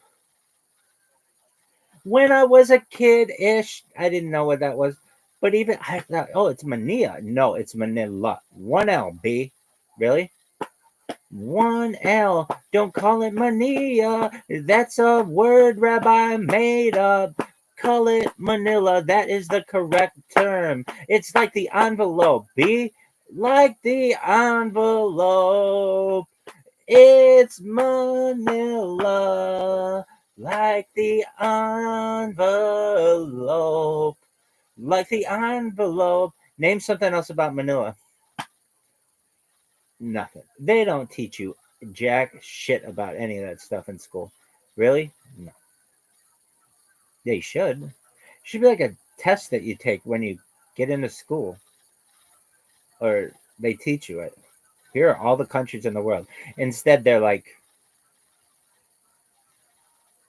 When I was a kid-ish, I didn't know what that was. But even I thought, oh, it's Manila. No, it's Manila. 1L, B. Really? One L. Don't call it mania. That's a word Rabbi made up. Call it Manila. That is the correct term. It's like the envelope. Be like the envelope. It's Manila. Like the envelope. Like the envelope. Name something else about Manila. Nothing. They don't teach you jack shit about any of that stuff in school. Really? No. They should. It should be like a test that you take when you get into school. Or they teach you it. Here are all the countries in the world. Instead, they're like,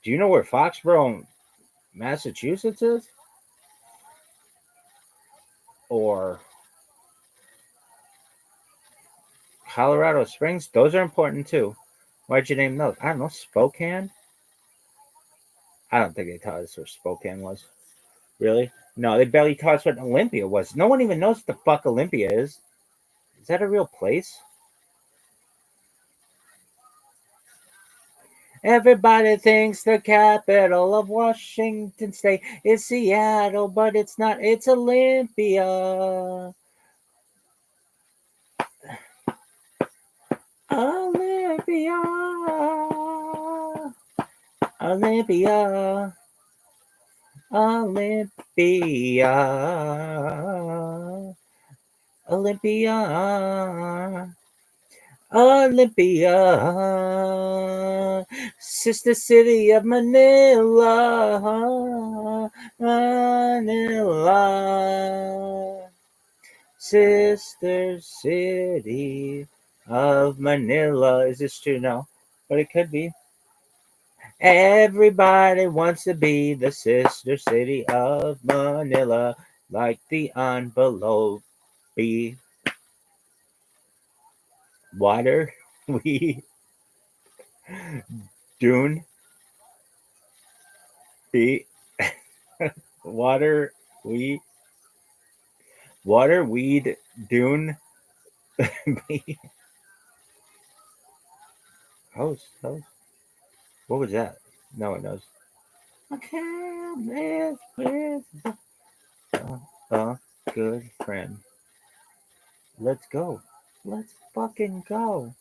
do you know where Foxborough, Massachusetts is? Or Colorado Springs? Those are important too. Why'd you name those? I don't know. Spokane? I don't think they taught us where Spokane was. Really? No, they barely taught us what Olympia was. No one even knows what the fuck Olympia is. Is that a real place? Everybody thinks the capital of Washington State is Seattle, but it's not. It's Olympia. Olympia. Olympia. Olympia. Olympia. Olympia, sister city of Manila, Manila, sister city of Manila. Is this true? No, but it could be. Everybody wants to be the sister city of Manila, like the envelope be. Water, we, dune, be, water, we, water, weed, dune, be. Host. What was that? No one knows. I can't live with a good friend. Let's go. Let's fucking go.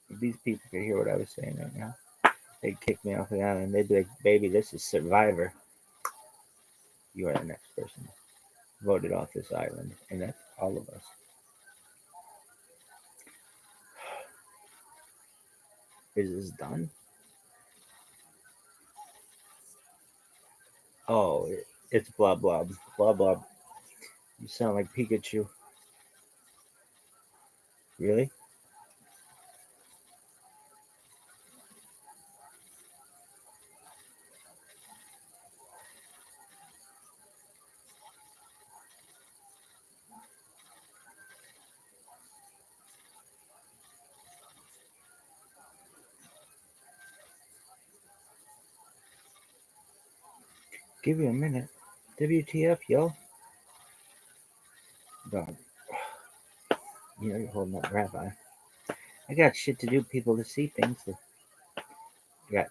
If these people could hear what I was saying right now, they'd kick me off the island. They'd be like, baby, this is Survivor. You are the next person voted off this island. And that's all of us. Is this done? Oh, it's blah blah blah blah. You sound like Pikachu. Really? Give you a minute. WTF, yo? Dog. You know you're holding up Rabbi. I got shit to do, people to see things. I got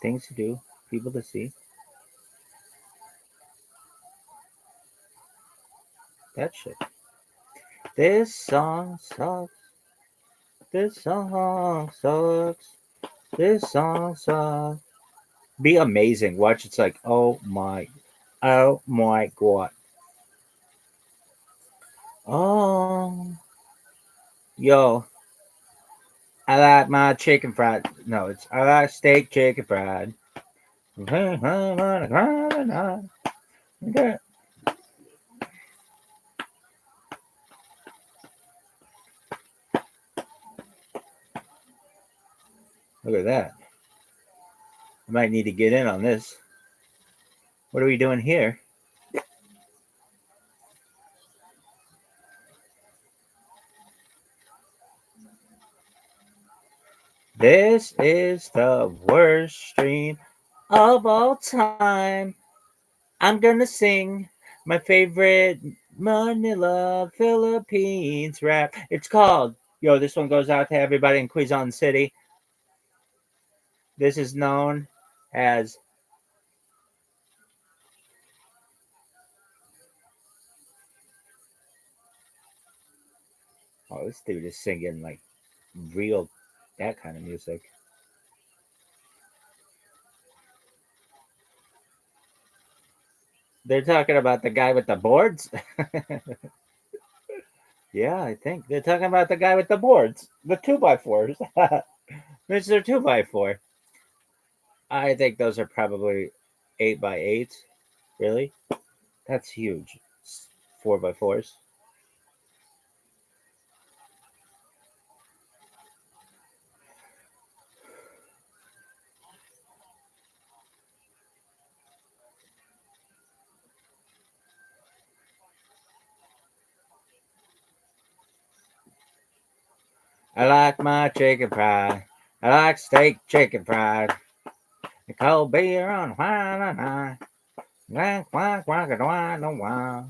things to do, people to see. That shit. This song sucks. This song sucks. This song sucks. Be amazing. Watch, it's like, oh my god. Oh, yo, I like my chicken fried. No, it's I like steak chicken fried. Okay. Look at that. I might need to get in on this. What are we doing here? This is the worst stream of all time. I'm gonna sing my favorite Manila, Philippines rap. It's called, yo, this one goes out to everybody in Quezon City. This is known as oh, this dude is singing like real that kind of music. They're talking about the guy with the boards. Yeah, I think they're talking about the guy with the boards, the 2x4s. Mr. 2x4. I think those are probably 8x8s. Really? That's huge. 4x4s. I like my chicken fried. I like steak chicken fried. The cold beer on wine and I. Quack, quack, quack, quack.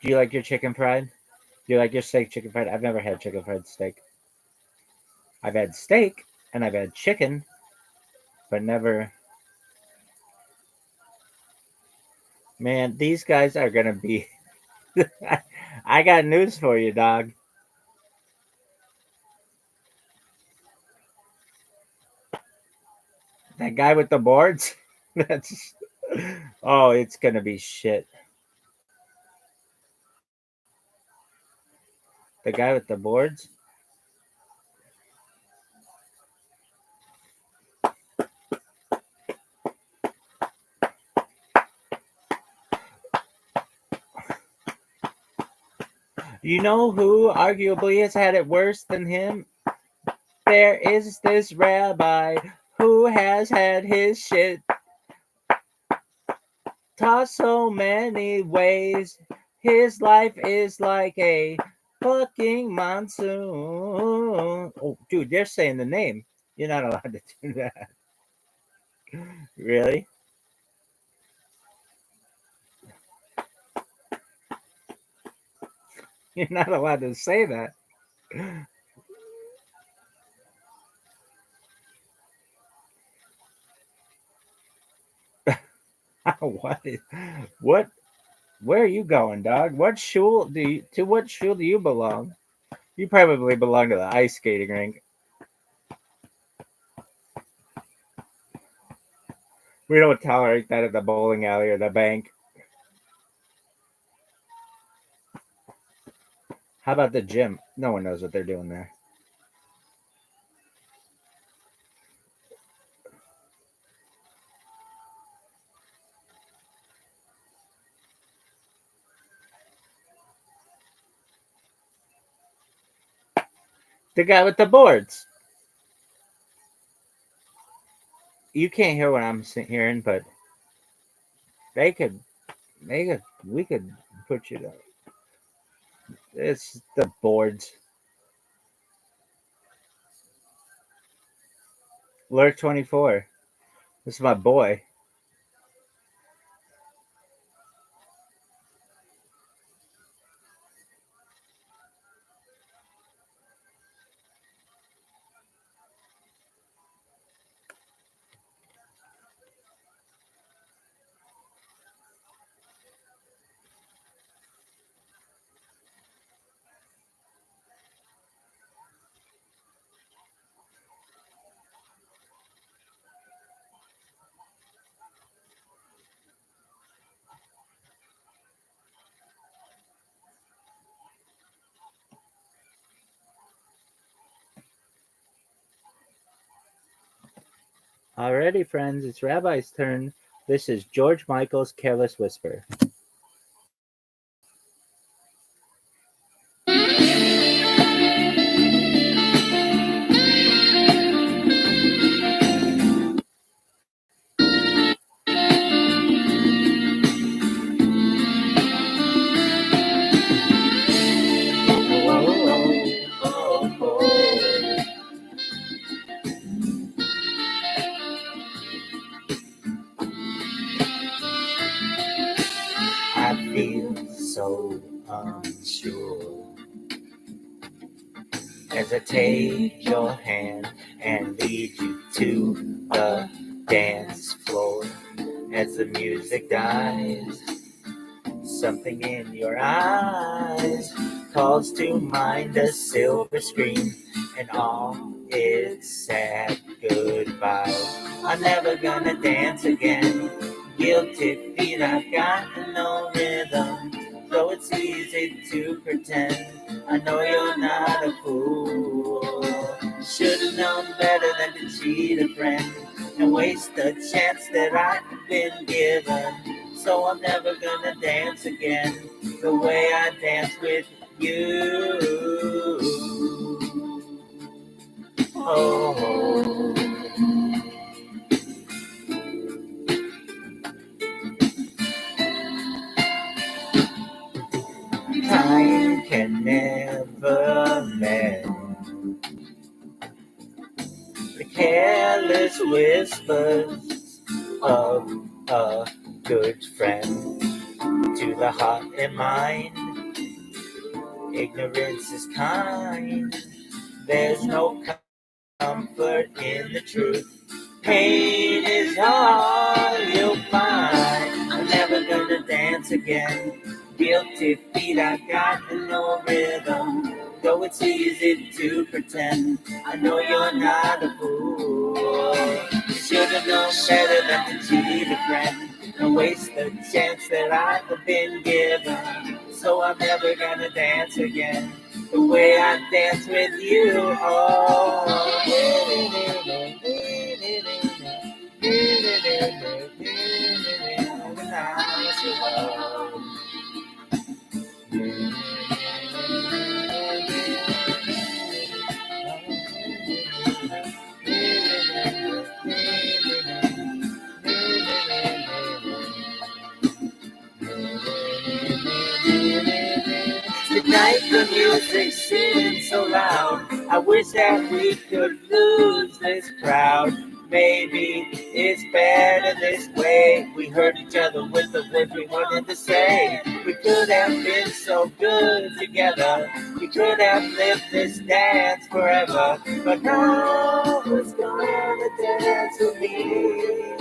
Do you like your chicken fried? Do you like your steak chicken fried? I've never had chicken fried steak. I've had steak and I've had chicken, but never. Man, these guys are gonna be. I got news for you, dog. That guy with the boards? That's. Oh, it's gonna be shit. The guy with the boards? You know who arguably has had it worse than him? There is this rabbi who has had his shit tossed so many ways. His life is like a fucking monsoon. Oh, dude, they're saying the name. You're not allowed to do that. Really? You're not allowed to say that. What? What? Where are you going, dog? What shul do you? To what shul do you belong? You probably belong to the ice skating rink. We don't tolerate that at the bowling alley or the bank. How about the gym? No one knows what they're doing there. The guy with the boards. You can't hear what I'm hearing, but they could, we could put you there. It's the boards. Lurk 24. This is my boy. Alrighty, friends, it's Rabbi's turn. This is George Michael's Careless Whisper. so unsure. As I take your hand and lead you to the dance floor. As the music dies, something in your eyes calls to mind a silver screen and all its sad goodbyes. I'm never gonna dance again. Guilty feet, I've got no rhythm. Though it's easy to pretend, I know you're not a fool. Should've known better than to cheat a friend and waste the chance that I've been given. So I'm never gonna dance again the way I dance with you. Oh, time can never mend the careless whispers of a good friend. To the heart and mind, ignorance is kind. There's no comfort in the truth. Pain is all you'll find. I'm never gonna dance again. Guilty feet, I got no rhythm. Though it's easy to pretend, I know you're not a fool. You should have known better than to cheat a friend and waste the chance that I've been given. So I'm never gonna dance again the way I dance with you. Oh, tonight the music seems so loud. I wish that we could lose this crowd. Maybe it's better this way. We heard each other with the words we wanted to say. We could have been so good together. We could have lived this dance forever. But now who's gonna dance with me?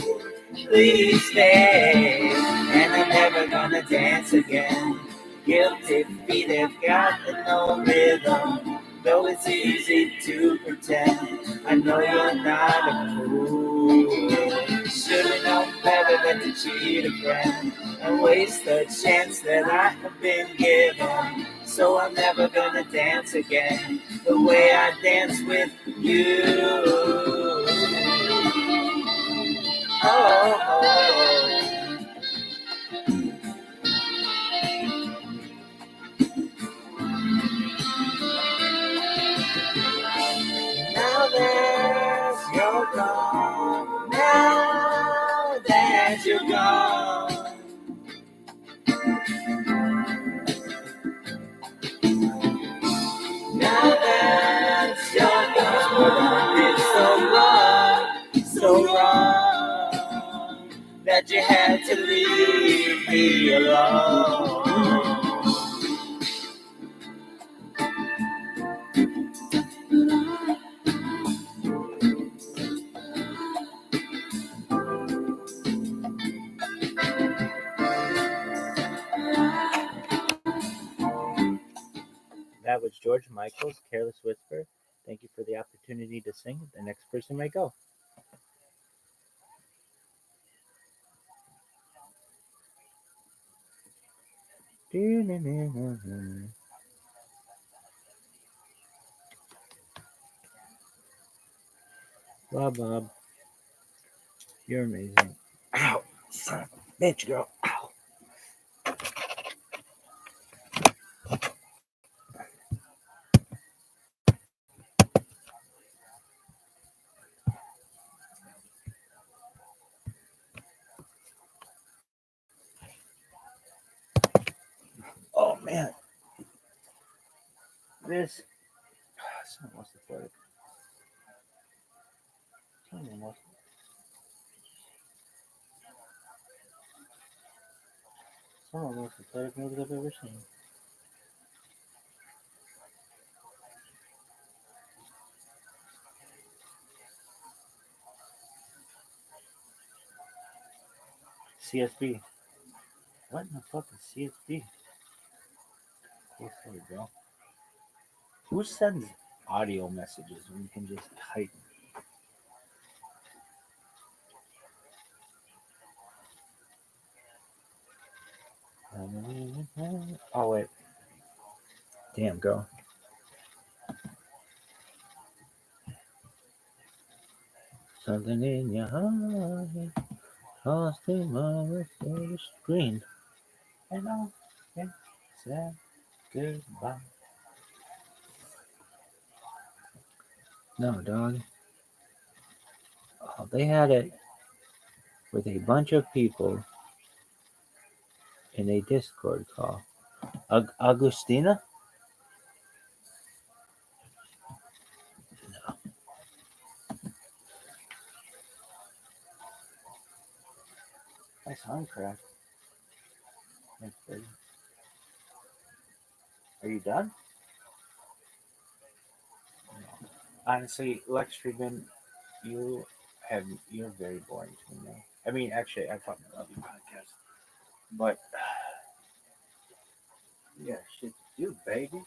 Please stay. And I'm never gonna dance again. Guilty feet have got no rhythm. Though it's easy to pretend, I know you're not a fool. Should've known better than to cheat a friend and waste the chance that I have been given. So I'm never gonna dance again the way I dance with you. Oh. Now that you're gone, now that you're gone, now that you're gone, it's so wrong, that you had to leave me alone. That was George Michael's Careless Whisper. Thank you for the opportunity to sing. The next person may go. Bob, you're amazing. Ow, son of a bitch, girl. Ow. Oh man, this. Someone wants to play it. Some of the most pathetic movies I've ever seen. CSB. What in the fuck is CSB? Yes, there we go. Who sends audio messages when you can just type? Oh, wait. Damn, girl. Something in your heart lost in my screen. And I can say goodbye. No, dog. Oh, they had it with a bunch of people in a Discord call. Augustina? No. My sound cracked. Are you done? No. Honestly, Lex Friedman, you're very boring to me now. I mean, actually, I fucking love your podcast, but yeah, shit, you baby.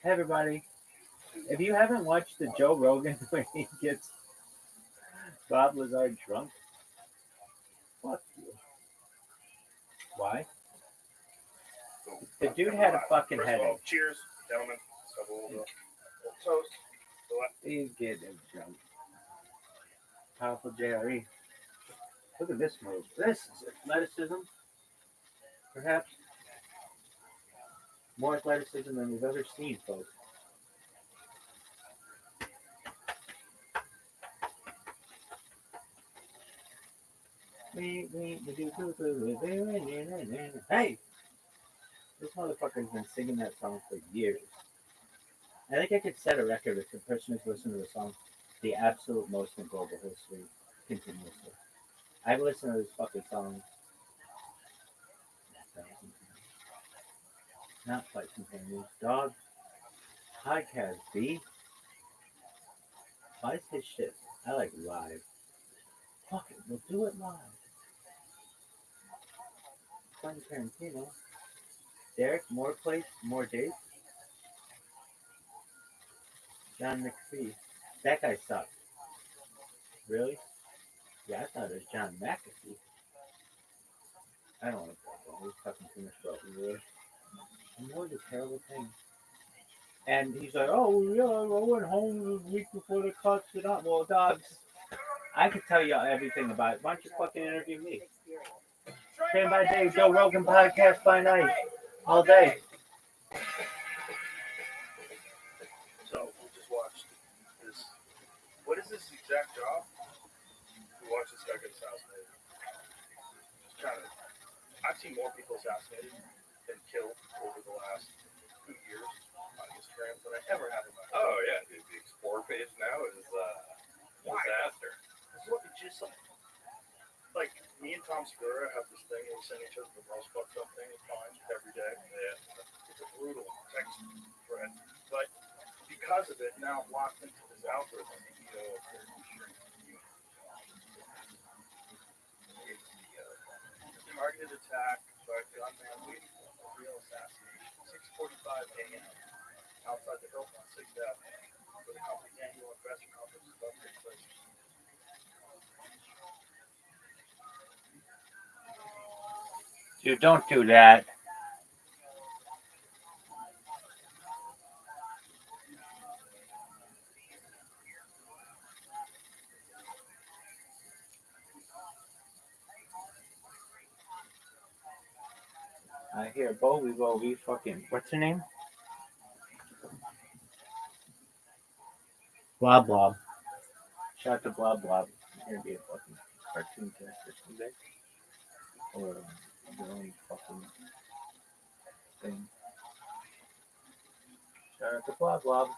Hey, everybody, if you haven't watched the Joe Rogan when he gets Bob Lazar drunk, fuck you. Why? The dude had a fucking First of all, headache. cheers, gentlemen. So we'll toast. He's getting drunk. Powerful JRE. Look at this move. This is athleticism. Perhaps more athleticism than we've ever seen, folks. Hey! This motherfucker's been singing that song for years. I think I could set a record if the person who's listened to the song the absolute most in global history continuously. I've listened to this fucking song not Flight Companions. Dog. Podcast B. Why is his shit? I like live. Fuck it, we'll do it live. Quentin Tarantino. Derek, more plates, more dates. John McPhee. That guy sucked. Really? Yeah, I thought it was John McAfee. I don't like that guy. He's talking too much about war. And war's a terrible thing. And he's like, oh, yeah, I went home the week before the cuts it up. Well, dogs, I could tell you everything about it. Why don't you fucking interview me? Train by day, Joe Rogan podcast by night. All day. So we just watched this. What is this exact job? We watched this guy get assassinated. Just kind of. I've seen more people assassinated than killed over the last 2 years on Instagram than I ever have in my life. Oh yeah, dude, the Explore page now is disaster. It's just like me and Tom Segura have this thing and we send each other the most fucked up thing we find every day. Yeah. It's a brutal text thread. But because of it, now I'm locked into this algorithm. It's the targeted attack by a gunman waiting for a real assassination. 6:45 a.m. outside the Hilton on 6th Avenue for the company's annual investor conference is about to take place. Dude, don't do that. I hear Bowie fucking. What's her name? Blob Blob. Shout out to Blob Blob. You're gonna be a fucking cartoon character someday. Or your own fucking thing. Shout out to Blob Blob.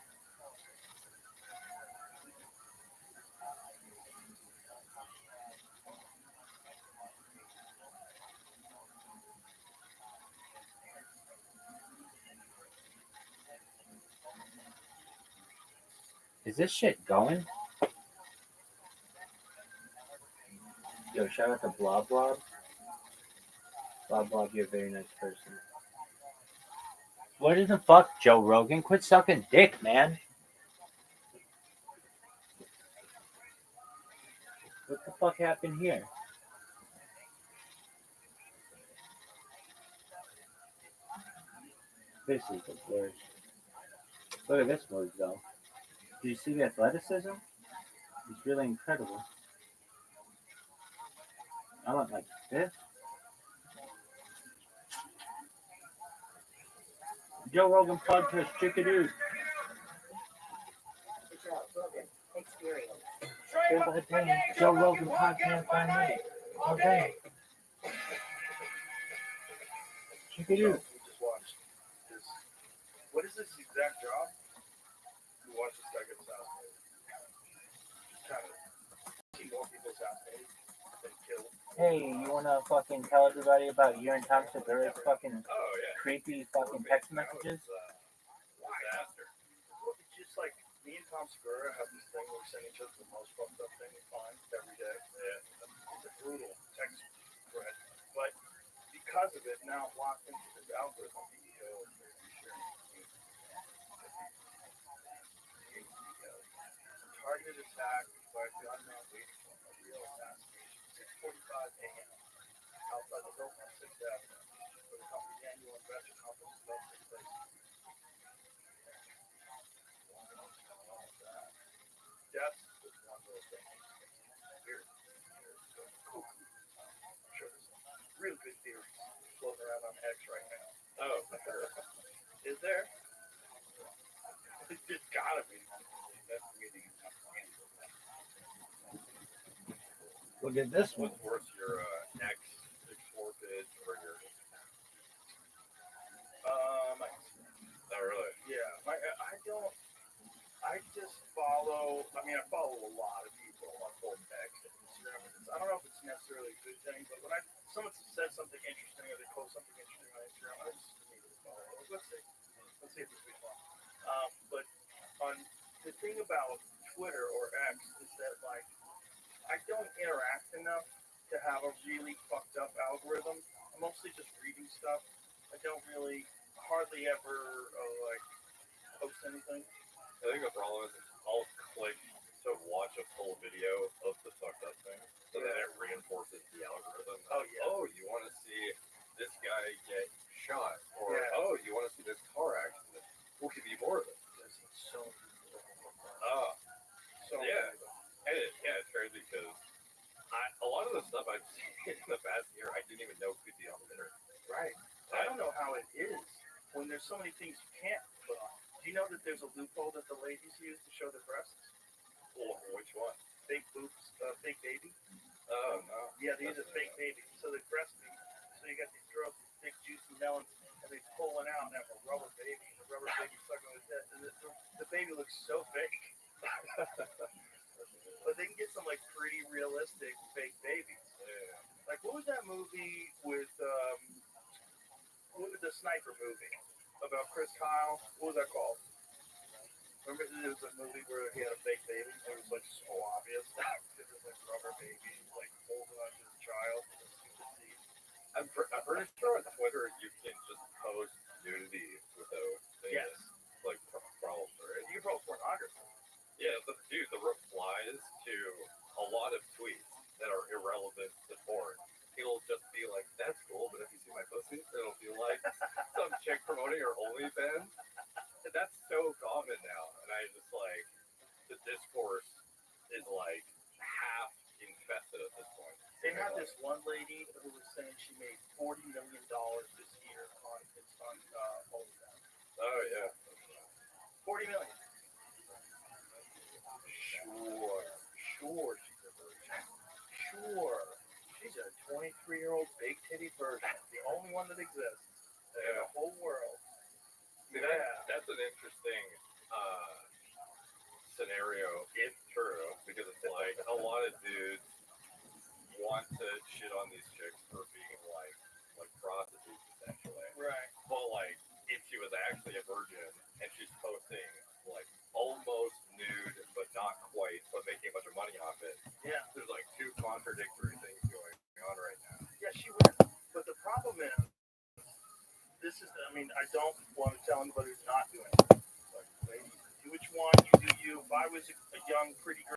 Is this shit going? Yo, shout out to Blob Blob. Blob Blob, you're a very nice person. What in the fuck, Joe Rogan? Quit sucking dick, man. What the fuck happened here? This is the worst. Look at this move, though. Do you see the athleticism? It's really incredible. I went like this. Joe Rogan podcast, check it out. Joe Rogan podcast by me. Okay. Check it out. We just watched this. What is this exact job? We watched this guy get assassinated. Just kind of see more people assassinated than killed. Hey, you wanna fucking tell everybody about you and Tom Segura's fucking Oh yeah. creepy fucking text messages? Disaster. Look, it's just like me and Tom Segura have this thing where we send each other the most fucked up thing we find every day. Yeah. It's a brutal text thread. But because of it, now I'm locked into this algorithm. Targeted attack by a gunman waiting for a real assassination. 6:45 a.m. outside the Hilton on 6th Avenue, where the company's annual investor conference is about to take place. Death is one little thing. Weird. Cool. I'm sure there's some real good theories floating around on X right now. Oh, for sure. Is there? It's gotta be. Look at this one. What's worse, your ex explore page or your? Not really. Yeah, I don't. I just follow. I mean, I follow a lot of people on both X and Instagram. I don't know if it's necessarily a good thing, but when someone says something interesting or they post something interesting on Instagram, I just immediately follow. Let's see if this is fun. But on the thing about Twitter or X is that like I don't interact enough to have a really fucked up algorithm. I'm mostly just reading stuff. I don't really hardly ever like post anything. I think the problem is I'll click to watch a full video of the fucked up thing, so that it reinforces the algorithm. Oh yeah. Oh, you want to see this guy get shot, or Yeah. oh, you want to see this car accident? We'll give you more of it. So Oh, so yeah. And it's crazy because a lot of the stuff I've seen in the past year, I didn't even know could be on the internet. Right. I don't know how it is when there's so many things you can't put on. Do you know that there's a loophole that the ladies use to show their breasts? Well, which one? Fake boobs, fake baby. Oh no. Yeah, they use a fake baby. So they breastfeed. So you got these girls with big juicy melons, and they pulling out and have a rubber baby, and the rubber baby sucking with that, and the baby looks so fake. But they can get some like pretty realistic fake babies. Yeah. Like what was that movie with the sniper movie about Chris Kyle? What was that called? Remember there was a movie where he had a fake baby? It was like so obvious. It was like rubber baby, like holding on to the child. I'm pretty sure on Twitter you can just post nudity without Yes. like problems, right? You can post pornography. Yeah, but dude, the replies to a lot of tweets that are irrelevant to porn, it'll just be like, "That's cool," but if you see my pussy, it'll be like some chick promoting her OnlyFans. And that's so common now, and I just like the discourse is like half infested at this point. They had this one lady who was saying she made $40 million this year on OnlyFans. Oh yeah. 40 million. Sure, she's a virgin. Sure, she's a 23-year-old big titty virgin, the only one that exists in the whole world. See, that's an interesting scenario, if true, because it's like a lot of dudes want to shit on these chicks for being like prostitutes essentially. Right. But like if she was actually a virgin and she's posting like almost nude contradictory things going on right now. Yeah, she wins. But the problem is, this is, I mean, I don't want to tell anybody who's not doing it. Like, ladies, do what you want, you do you. If I was a young, pretty girl,